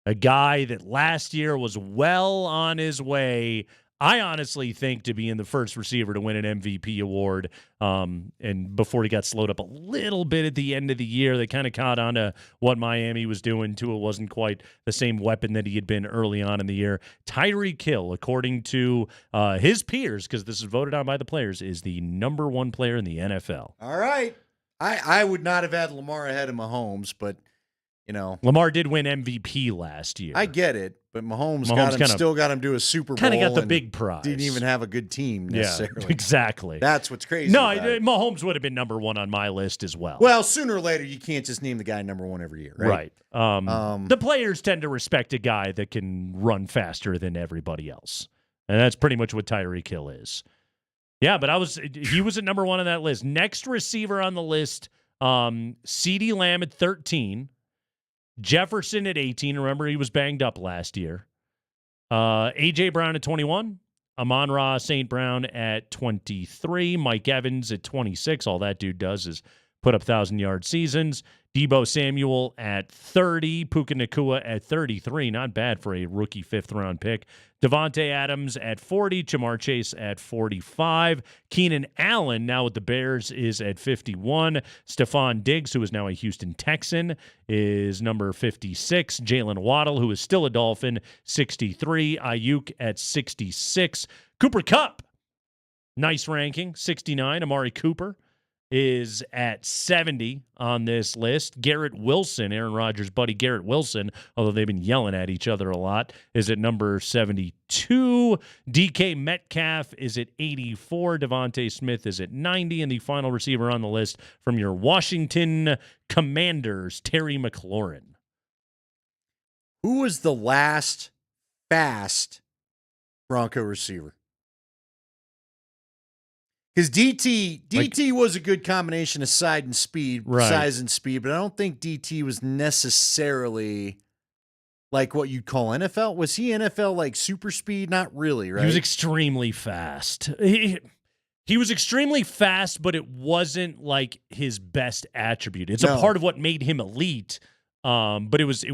A guy that last year was well on his way, I honestly think, to being the first receiver to win an MVP award. And before he got slowed up a little bit at the end of the year, they kind of caught on to what Miami was doing. Tua wasn't quite the same weapon that he had been early on in the year. Tyreek Hill, according to his peers, because this is voted on by the players, is the number 1 player in the NFL. All right. I would not have had Lamar ahead of Mahomes, but, you know. Lamar did win MVP last year. I get it, but Mahomes still got him to a Super Bowl. Kind of got the big prize. Didn't even have a good team necessarily. Yeah, exactly. That's what's crazy. No, Mahomes would have been number 1 on my list as well. Well, sooner or later, you can't just name the guy number 1 every year, right? The players tend to respect a guy that can run faster than everybody else. And that's pretty much what Tyreek Hill is. Yeah, but he was at number 1 on that list. Next receiver on the list, CeeDee Lamb at 13. Jefferson at 18. Remember, he was banged up last year. A.J. Brown at 21. Amon-Ra St. Brown at 23. Mike Evans at 26. All that dude does is put up 1,000-yard seasons. Deebo Samuel at 30. Puka Nacua at 33. Not bad for a rookie 5th-round pick. Devontae Adams at 40. Jamar Chase at 45. Keenan Allen, now with the Bears, is at 51. Stephon Diggs, who is now a Houston Texan, is number 56. Jalen Waddle, who is still a Dolphin, 63. Ayuk at 66. Cooper Kupp, nice ranking, 69. Amari Cooper is at 70 on this list. Garrett Wilson, Aaron Rodgers' buddy Garrett Wilson, although they've been yelling at each other a lot, is at number 72. DK Metcalf is at 84. Devontae Smith is at 90. And the final receiver on the list from your Washington Commanders, Terry McLaurin. Who was the last fast Bronco receiver? Because DT was a good combination of size and speed, but I don't think DT was necessarily like what you'd call NFL. Was he NFL like super speed? Not really, right? He was extremely fast. He was extremely fast, but it wasn't like his best attribute. It's a part of what made him elite. But it was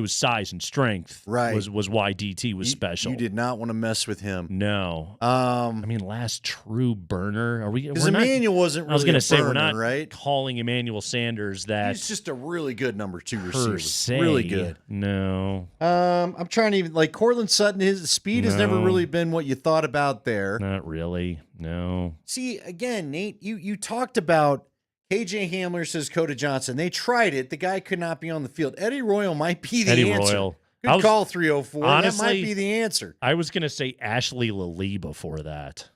size and strength. Right. Was why DT was special. You did not want to mess with him. No. I mean, last true burner. Are we? Because Emmanuel wasn't really. I was going to say burner, we're not right? calling Emmanuel Sanders that. He's just a really good number 2 receiver. Se. Really good. No. I'm trying to even like Cortland Sutton. His speed has never really been what you thought about there. Not really. No. See, again, Nate, you talked about. KJ Hamler says Coda Johnson. They tried it. The guy could not be on the field. Eddie Royal might be the answer. Royal. Good call, 304. Honestly, that might be the answer. I was going to say Ashley Lally before that.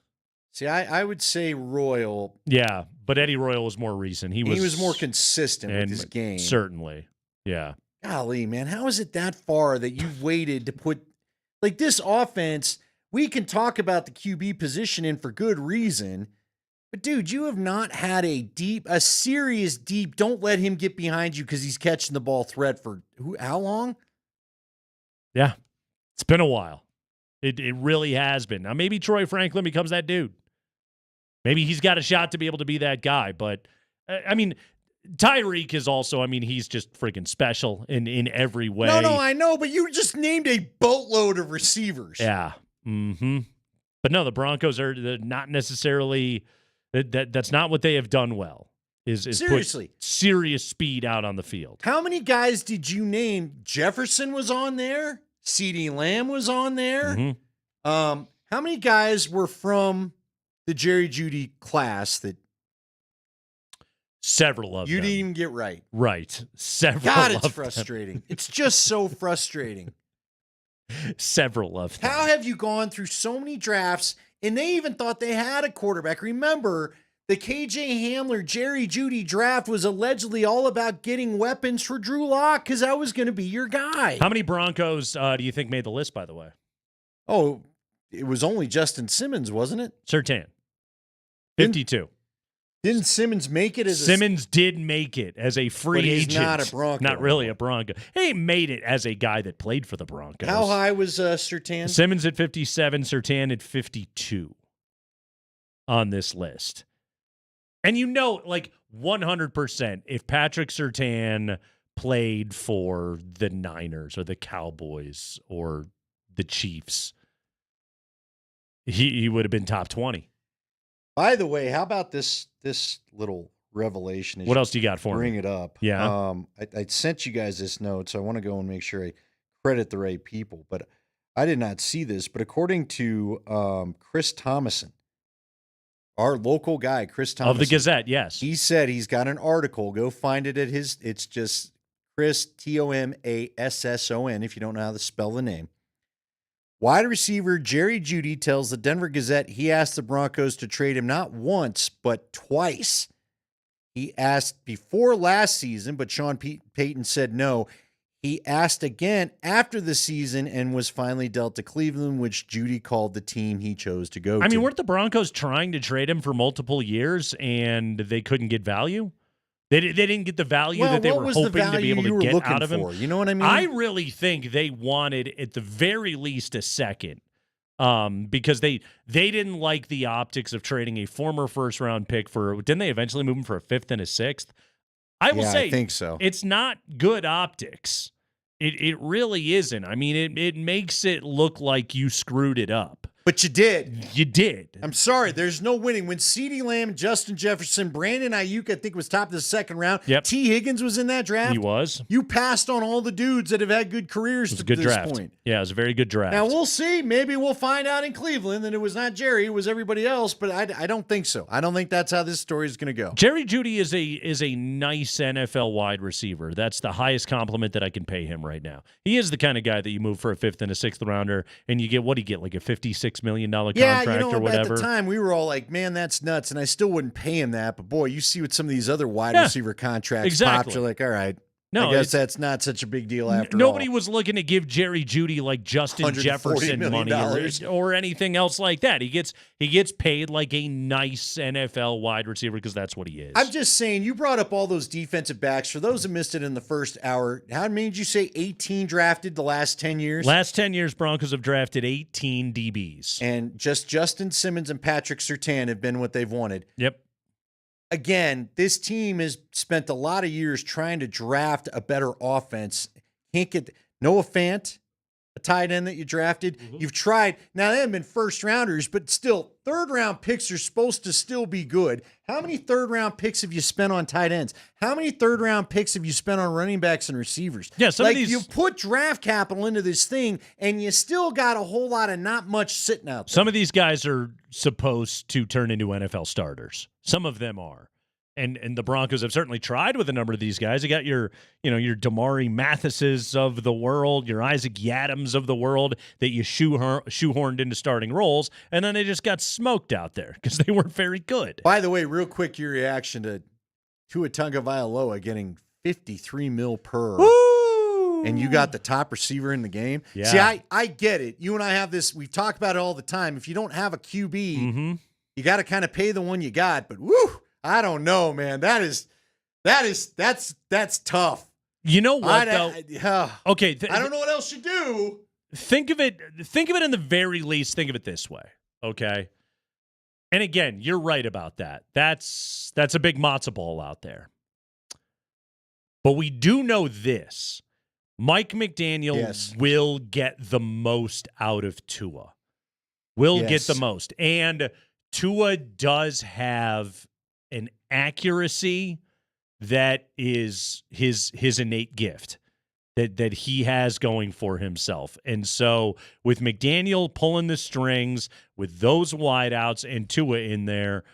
See, I would say Royal. Yeah, but Eddie Royal was more recent. He was more consistent with his game. Certainly. Yeah. Golly, man. How is it that far that you waited to put – like this offense, we can talk about the QB position in for good reason – but, dude, you have not had a serious deep, don't let him get behind you because he's catching the ball threat for how long? Yeah, it's been a while. It really has been. Now, maybe Troy Franklin becomes that dude. Maybe he's got a shot to be able to be that guy. But, I mean, Tyreek is also, I mean, he's just freaking special in every way. No, I know, but you just named a boatload of receivers. Yeah. Mm-hmm. But, no, the Broncos are not necessarily – That's not what they have done well. Is seriously put serious speed out on the field. How many guys did you name? Jefferson was on there. CeeDee Lamb was on there. Mm-hmm. How many guys were from the Jerry Jeudy class that? Several of them. You didn't even get right. Right. Several. God, it's of frustrating. Them. It's just so frustrating. Several of them. How have you gone through so many drafts? And they even thought they had a quarterback. Remember, the KJ Hamler, Jerry Jeudy draft was allegedly all about getting weapons for Drew Lock because that was going to be your guy. How many Broncos do you think made the list, by the way? Oh, it was only Justin Simmons, wasn't it? Surtain. 52. Didn't Simmons make it as Simmons did make it as a free agent. Not a Bronco. Not really a Bronco. He made it as a guy that played for the Broncos. How high was Surtain? Simmons at 57, Surtain at 52 on this list. And you know, like 100%, if Patrick Surtain played for the Niners or the Cowboys or the Chiefs, he would have been top 20. By the way, how about this little revelation? What else do you got for me? Bring it up. Yeah. I sent you guys this note, so I want to go and make sure I credit the right people. But I did not see this. But according to Chris Thomason, our local guy, Chris Thomason. Of the Gazette, yes. He said he's got an article. Go find it at his, it's just Chris, Tomasson, if you don't know how to spell the name. Wide receiver Jerry Jeudy tells the Denver Gazette he asked the Broncos to trade him not once, but twice. He asked before last season, but Sean Payton said no. He asked again after the season and was finally dealt to Cleveland, which Jeudy called the team he chose to go to. I mean, weren't the Broncos trying to trade him for multiple years and they couldn't get value? They didn't get the value that they were hoping to be able to get out of him. You know what I mean? I really think they wanted, at the very least, a second, because they didn't like the optics of trading a former first-round pick for. Didn't they eventually move him for a fifth and a sixth? I will say, I think so. It's not good optics. It really isn't. I mean, it makes it look like you screwed it up. But you did. You did. I'm sorry. There's no winning. When CeeDee Lamb, Justin Jefferson, Brandon Ayuk, I think was top of the second round. Yep. T. Higgins was in that draft. He was. You passed on all the dudes that have had good careers to Good this draft. point. Yeah, it was a very good draft. Now, we'll see. Maybe we'll find out in Cleveland that it was not Jerry, it was everybody else, but I don't think so. I don't think that's how this story is going to go. Jerry Jeudy is a nice NFL wide receiver. That's the highest compliment that I can pay him right now. He is the kind of guy that you move for a 5th and a 6th rounder, and you get, what do you get, like a $56 million contract or whatever? At the time, we were all like, man, that's nuts, and I still wouldn't pay him that, but boy, you see what some of these other wide receiver contracts pop, you're like, all right. No, I guess that's not such a big deal after all. Nobody was looking to give Jerry Jeudy like Justin Jefferson money or anything else like that. He gets paid like a nice NFL wide receiver because that's what he is. I'm just saying, you brought up all those defensive backs. For those that missed it in the first hour, how many did you say 18 drafted the last 10 years? Last 10 years, Broncos have drafted 18 DBs. And just Justin Simmons and Patrick Surtain have been what they've wanted. Yep. Again, this team has spent a lot of years trying to draft a better offense. Can't get Noah Fant, a tight end that you drafted. You've tried. Now, they haven't been first rounders, but still, third-round picks are supposed to still be good. How many third-round picks have you spent on tight ends? How many third-round picks have you spent on running backs and receivers? Yeah, some of these... you put draft capital into this thing, and you still got a whole lot of not much sitting out there. Some of these guys are supposed to turn into NFL starters. Some of them are. And the Broncos have certainly tried with a number of these guys. You got your Damari Mathises of the world, your Isaac Yadams of the world that you shoehorned into starting roles, and then they just got smoked out there because they weren't very good. By the way, real quick, your reaction to Tua Tagovailoa getting $53 million per. Woo! And you got the top receiver in the game. Yeah. See, I get it. You and I have this. We talk about it all the time. If you don't have a QB, you got to kind of pay the one you got. But woo! I don't know, man. That's tough. You know what, though? Okay. I don't know what else you do. Think of it in the very least. Think of it this way, okay? And again, you're right about that. That's a big matzo ball out there. But we do know this. Mike McDaniel will get the most out of Tua. Get the most. And Tua does have an accuracy that is his innate gift that he has going for himself. And so with McDaniel pulling the strings, with those wideouts and Tua in there,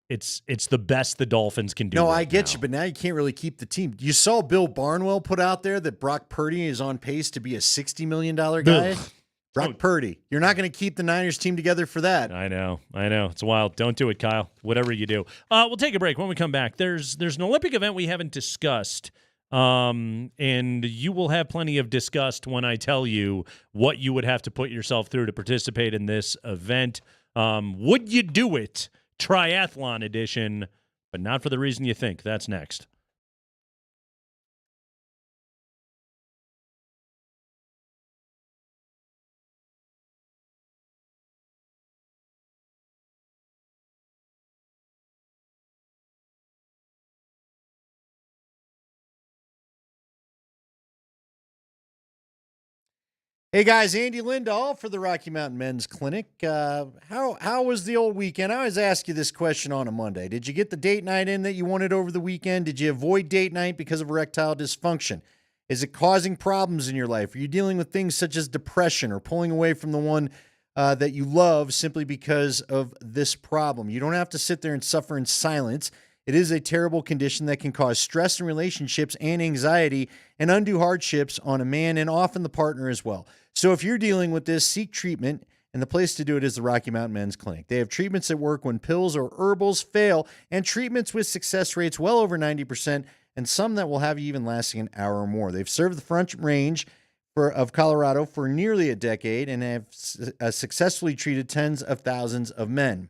it's the best the Dolphins can do. No, I get you, but now you can't really keep the team. You saw Bill Barnwell put out there that Brock Purdy is on pace to be a $60 million guy. Brock Purdy. You're not going to keep the Niners team together for that. I know. It's wild. Don't do it, Kyle. Whatever you do. We'll take a break. When we come back, there's an Olympic event we haven't discussed, and you will have plenty of discussed when I tell you what you would have to put yourself through to participate in this event. Would you do it? Triathlon edition, but not for the reason you think. That's next. Hey guys, Andy Lindahl for the Rocky Mountain Men's Clinic. How was the old weekend? I always ask you this question on a Monday. Did you get the date night in that you wanted over the weekend? Did you avoid date night because of erectile dysfunction? Is it causing problems in your life? Are you dealing with things such as depression or pulling away from the one that you love simply because of this problem? You don't have to sit there and suffer in silence. It is a terrible condition that can cause stress in relationships and anxiety and undue hardships on a man and often the partner as well. So if you're dealing with this, seek treatment, and the place to do it is the Rocky Mountain Men's Clinic. They have treatments that work when pills or herbals fail, and treatments with success rates well over 90%, and some that will have you even lasting an hour or more. They've served the Front Range of Colorado for nearly a decade and have successfully treated tens of thousands of men.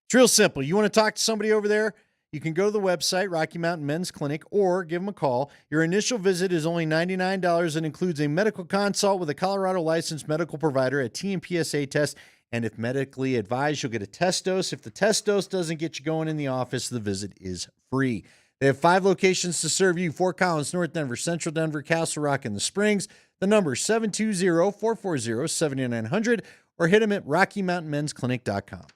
It's real simple. You want to talk to somebody over there? You can go to the website, Rocky Mountain Men's Clinic, or give them a call. Your initial visit is only $99 and includes a medical consult with a Colorado licensed medical provider, a TMPSA test, and if medically advised, you'll get a test dose. If the test dose doesn't get you going in the office, the visit is free. They have 5 locations to serve you: Fort Collins, North Denver, Central Denver, Castle Rock, and the Springs. The number is 720-440-7900, or hit him at RockyMountainMen'sClinic.com.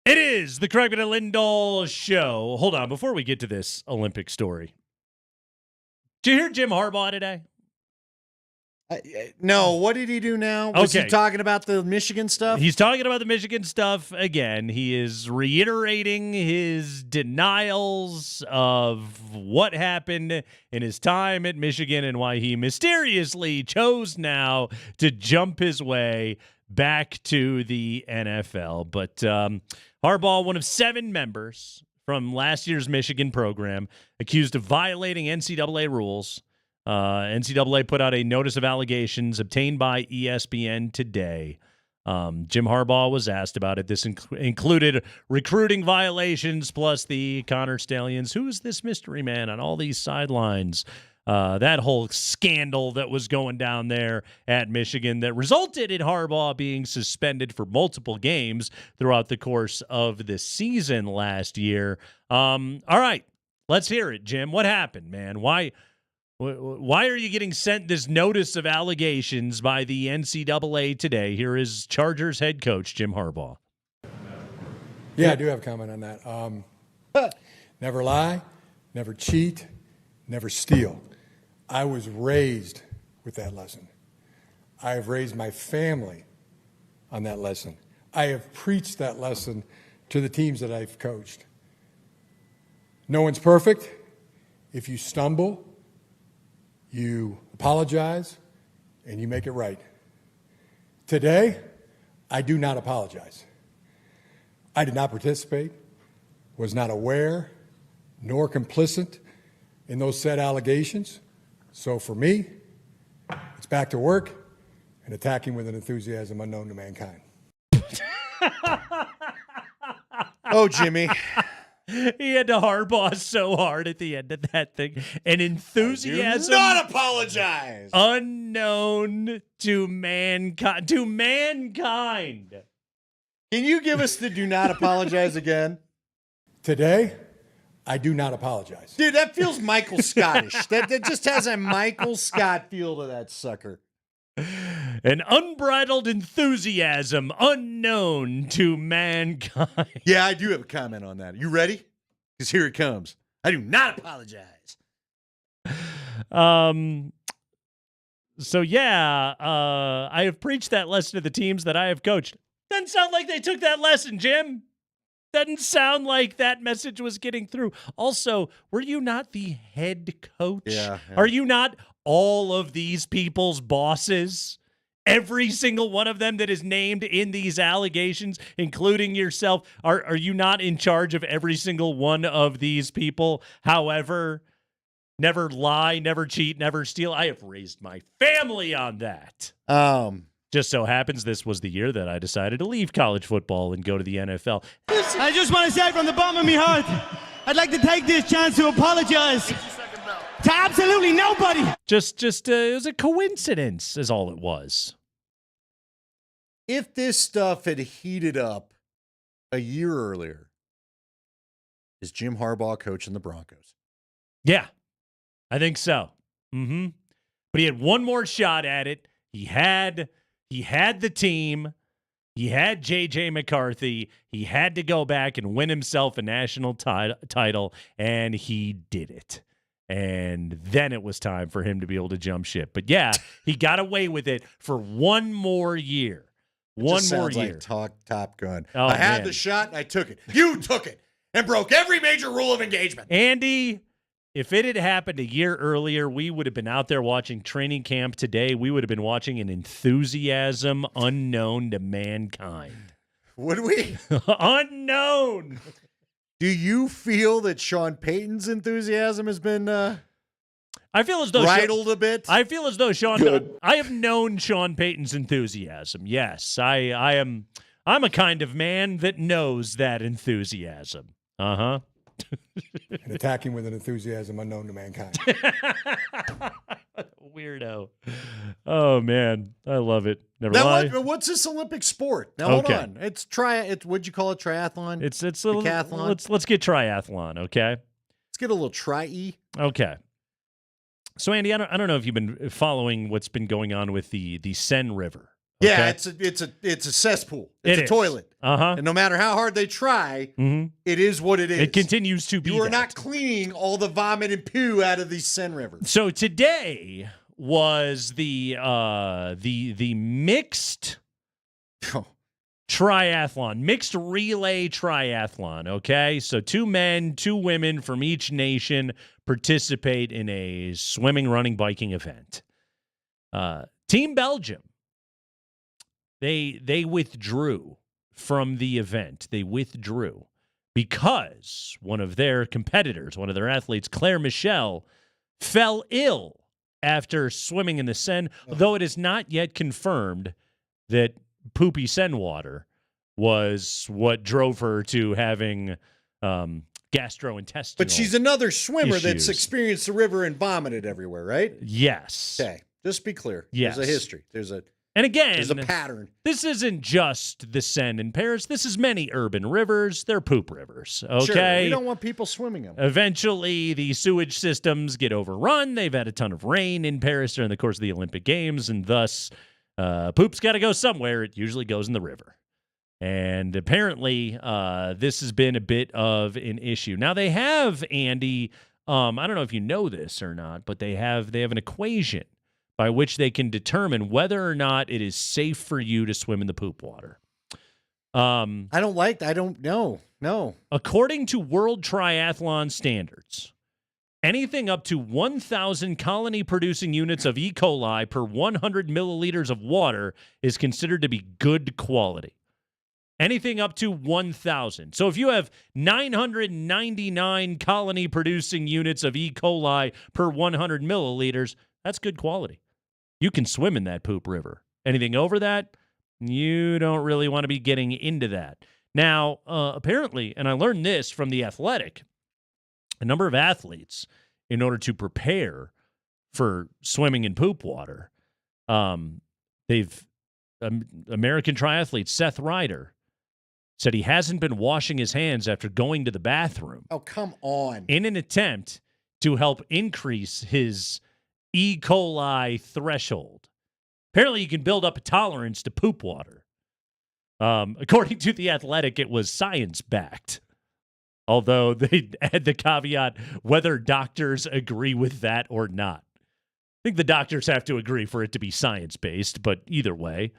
It is the Craig and Lindahl Show. Hold on, before we get to this Olympic story. Did you hear Jim Harbaugh today? No, what did he do now? Was he Okay. talking about the Michigan stuff? He's talking about the Michigan stuff again. He is reiterating his denials of what happened in his time at Michigan and why he mysteriously chose now to jump his way back to the NFL. But Harbaugh, one of 7 members from last year's Michigan program, accused of violating NCAA rules. NCAA put out a notice of allegations obtained by ESPN today. Jim Harbaugh was asked about it. This included recruiting violations plus the Connor Stallions. Who is this mystery man on all these sidelines? That whole scandal that was going down there at Michigan that resulted in Harbaugh being suspended for multiple games throughout the course of the season last year. All right, let's hear it, Jim. What happened, man? Why are you getting sent this notice of allegations by the NCAA today? Here is Chargers head coach Jim Harbaugh. Yeah, I do have a comment on that. Never lie, never cheat, never steal. I was raised with that lesson. I have raised my family on that lesson. I have preached that lesson to the teams that I've coached. No one's perfect. If you stumble, you apologize, and you make it right. Today, I do not apologize. I did not participate, was not aware, nor complicit in those said allegations. So for me, it's back to work and attacking with an enthusiasm unknown to mankind. Oh, Jimmy. He had to Harbaugh so hard at the end of that thing. An enthusiasm Do not apologize. unknown to mankind. To mankind. Can you give us the do not apologize again? Today, I do not apologize. Dude, that feels Michael Scottish. that just has a Michael Scott feel to that sucker. An unbridled enthusiasm unknown to mankind. Yeah, I do have a comment on that. You ready? Because here it comes. I do not apologize. So yeah, I have preached that lesson to the teams that I have coached. Doesn't sound like they took that lesson, Jim. Doesn't sound like that message was getting through. Also, were you not the head coach? Yeah. Are you not all of these people's bosses? Every single one of them that is named in these allegations, including yourself, are you not in charge of every single one of these people? However, never lie, never cheat, never steal. I have raised my family on that. Just so happens this was the year that I decided to leave college football and go to the NFL. I just want to say from the bottom of my heart, I'd like to take this chance to apologize to absolutely nobody. Just it was a coincidence is all it was. If this stuff had heated up a year earlier, is Jim Harbaugh coaching the Broncos? Yeah, I think so. Mm-hmm. But he had one more shot at it. He had the team. He had J.J. McCarthy. He had to go back and win himself a national title, and he did it. And then it was time for him to be able to jump ship. But yeah, he got away with it for one more year. One more year. Like Top Gun. Oh, I had man. the shot, and I took it. You took it and broke every major rule of engagement. Andy, if it had happened a year earlier, we would have been out there watching training camp today. We would have been watching an enthusiasm unknown to mankind. Would we? Unknown. Do you feel that Sean Payton's enthusiasm has been I feel as though bridled a bit? I feel as though Good. I have known Sean Payton's enthusiasm. Yes, I'm a kind of man that knows that enthusiasm. Uh-huh. And attacking with an enthusiasm unknown to mankind. Weirdo. Oh man, I love it. Never Now, lie. what's this Olympic sport? Now hold Okay. on. It's what'd you call it? Triathlon? It's a decathlon. Let's get triathlon, okay? Let's get a little tri-e. Okay. So Andy, I don't know if you've been following what's been going on with the Seine River. Yeah, okay? it's a cesspool. It's a toilet. Uh-huh. And no matter how hard they try, it is what it is. It continues to be. You are that. not cleaning all the vomit and poo out of the Seine River. So today was the mixed triathlon, mixed relay triathlon. Okay, so 2 men, 2 women from each nation participate in a swimming, running, biking event. Team Belgium, they withdrew from the event. They withdrew because one of their competitors, one of their athletes, Claire Michel, fell ill after swimming in the Seine, though it is not yet confirmed that poopy Seine water was what drove her to having gastrointestinal. But she's another swimmer that's issues. experienced the river and vomited everywhere, right? Yes. Okay, just be clear. Yes. There's a history. There's a pattern. This isn't just the Seine in Paris. This is many urban rivers. They're poop rivers, okay? Sure, we don't want people swimming them. Eventually, the sewage systems get overrun. They've had a ton of rain in Paris during the course of the Olympic Games, and thus poop's got to go somewhere. It usually goes in the river. And apparently, this has been a bit of an issue. Now, they have, Andy, I don't know if you know this or not, but they have an equation by which they can determine whether or not it is safe for you to swim in the poop water. I don't know. No. According to World Triathlon Standards, anything up to 1,000 colony-producing units of E. coli per 100 milliliters of water is considered to be good quality. Anything up to 1,000. So if you have 999 colony-producing units of E. coli per 100 milliliters, that's good quality. You can swim in that poop river. Anything over that, you don't really want to be getting into that. Now, apparently, and I learned this from The Athletic, a number of athletes, in order to prepare for swimming in poop water, American triathlete Seth Ryder said he hasn't been washing his hands after going to the bathroom. Oh, come on. In an attempt to help increase his E. coli threshold. Apparently, you can build up a tolerance to poop water. According to The Athletic, it was science-backed. Although they had the caveat whether doctors agree with that or not. I think the doctors have to agree for it to be science-based, but either way.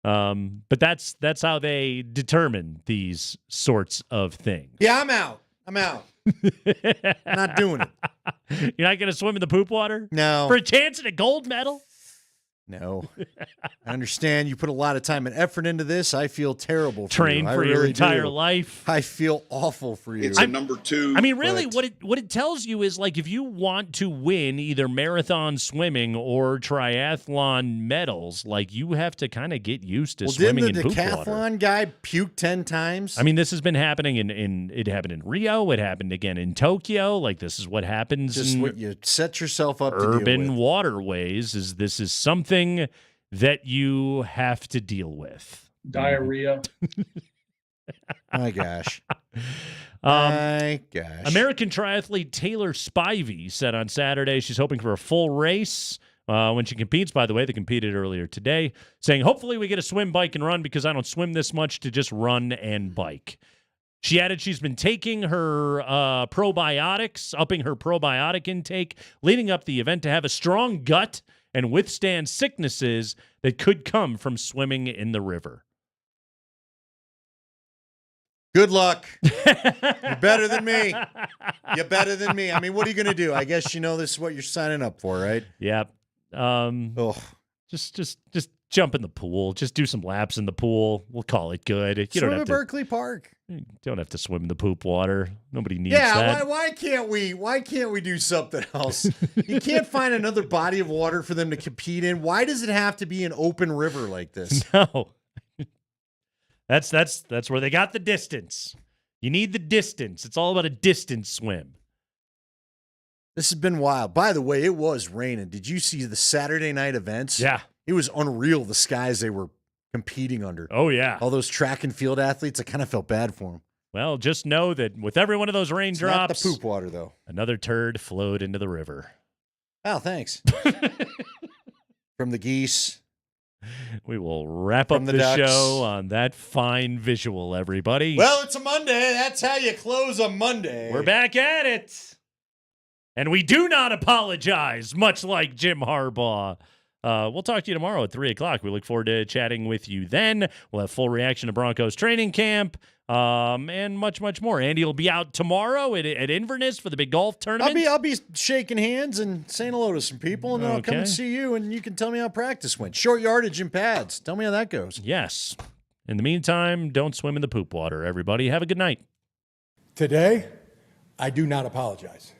But that's how they determine these sorts of things. Yeah, I'm out. Not doing it. You're not going to swim in the poop water? No. For a chance at a gold medal? No. I understand you put a lot of time and effort into this. I feel terrible for Train you. for your entire life. I feel awful for you. It's a number 2. I mean, really, what it tells you is, like, if you want to win either marathon swimming or triathlon medals, like, you have to kind of get used to swimming in poop water. Didn't the decathlon guy puke 10 times? I mean, this has been happening it happened in Rio. It happened again in Tokyo. Like, this is what happens Just in what you set yourself up to deal with. urban waterways. This is something that you have to deal with. Diarrhea. My gosh. American triathlete Taylor Spivey said on Saturday she's hoping for a full race when she competes. By the way, they competed earlier today, saying, hopefully we get a swim, bike, and run because I don't swim this much to just run and bike. She added she's been taking her probiotics, upping her probiotic intake, leading up the event to have a strong gut and withstand sicknesses that could come from swimming in the river. Good luck. You're better than me. You're better than me. I mean, what are you going to do? I guess you know this is what you're signing up for, right? Yep. Just jump in the pool. Just do some laps in the pool. We'll call it good. You Swim at Berkeley Park. You don't have to swim in the poop water. Nobody needs that. Yeah, why can't we do something else? You can't find another body of water for them to compete in. Why does it have to be an open river like this? No. That's where they got the distance. You need the distance. It's all about a distance swim. This has been wild. By the way, it was raining. Did you see the Saturday night events? Yeah. It was unreal, the skies they were competing under. Oh, yeah. All those track and field athletes, I kind of felt bad for them. Well, just know that with every one of those raindrops, it's not the poop water, though. Another turd flowed into the river. Oh, thanks. From the geese. We will wrap up the show on that fine visual, everybody. Well, it's a Monday. That's how you close a Monday. We're back at it. And we do not apologize, much like Jim Harbaugh. We'll talk to you tomorrow at 3 o'clock. We look forward to chatting with you then. We'll have full reaction to Broncos training camp and much, much more. Andy will be out tomorrow at Inverness for the big golf tournament. I'll be shaking hands and saying hello to some people, and then I'll come and see you, and you can tell me how practice went. Short yardage and pads. Tell me how that goes. Yes. In the meantime, don't swim in the poop water, everybody. Have a good night. Today, I do not apologize.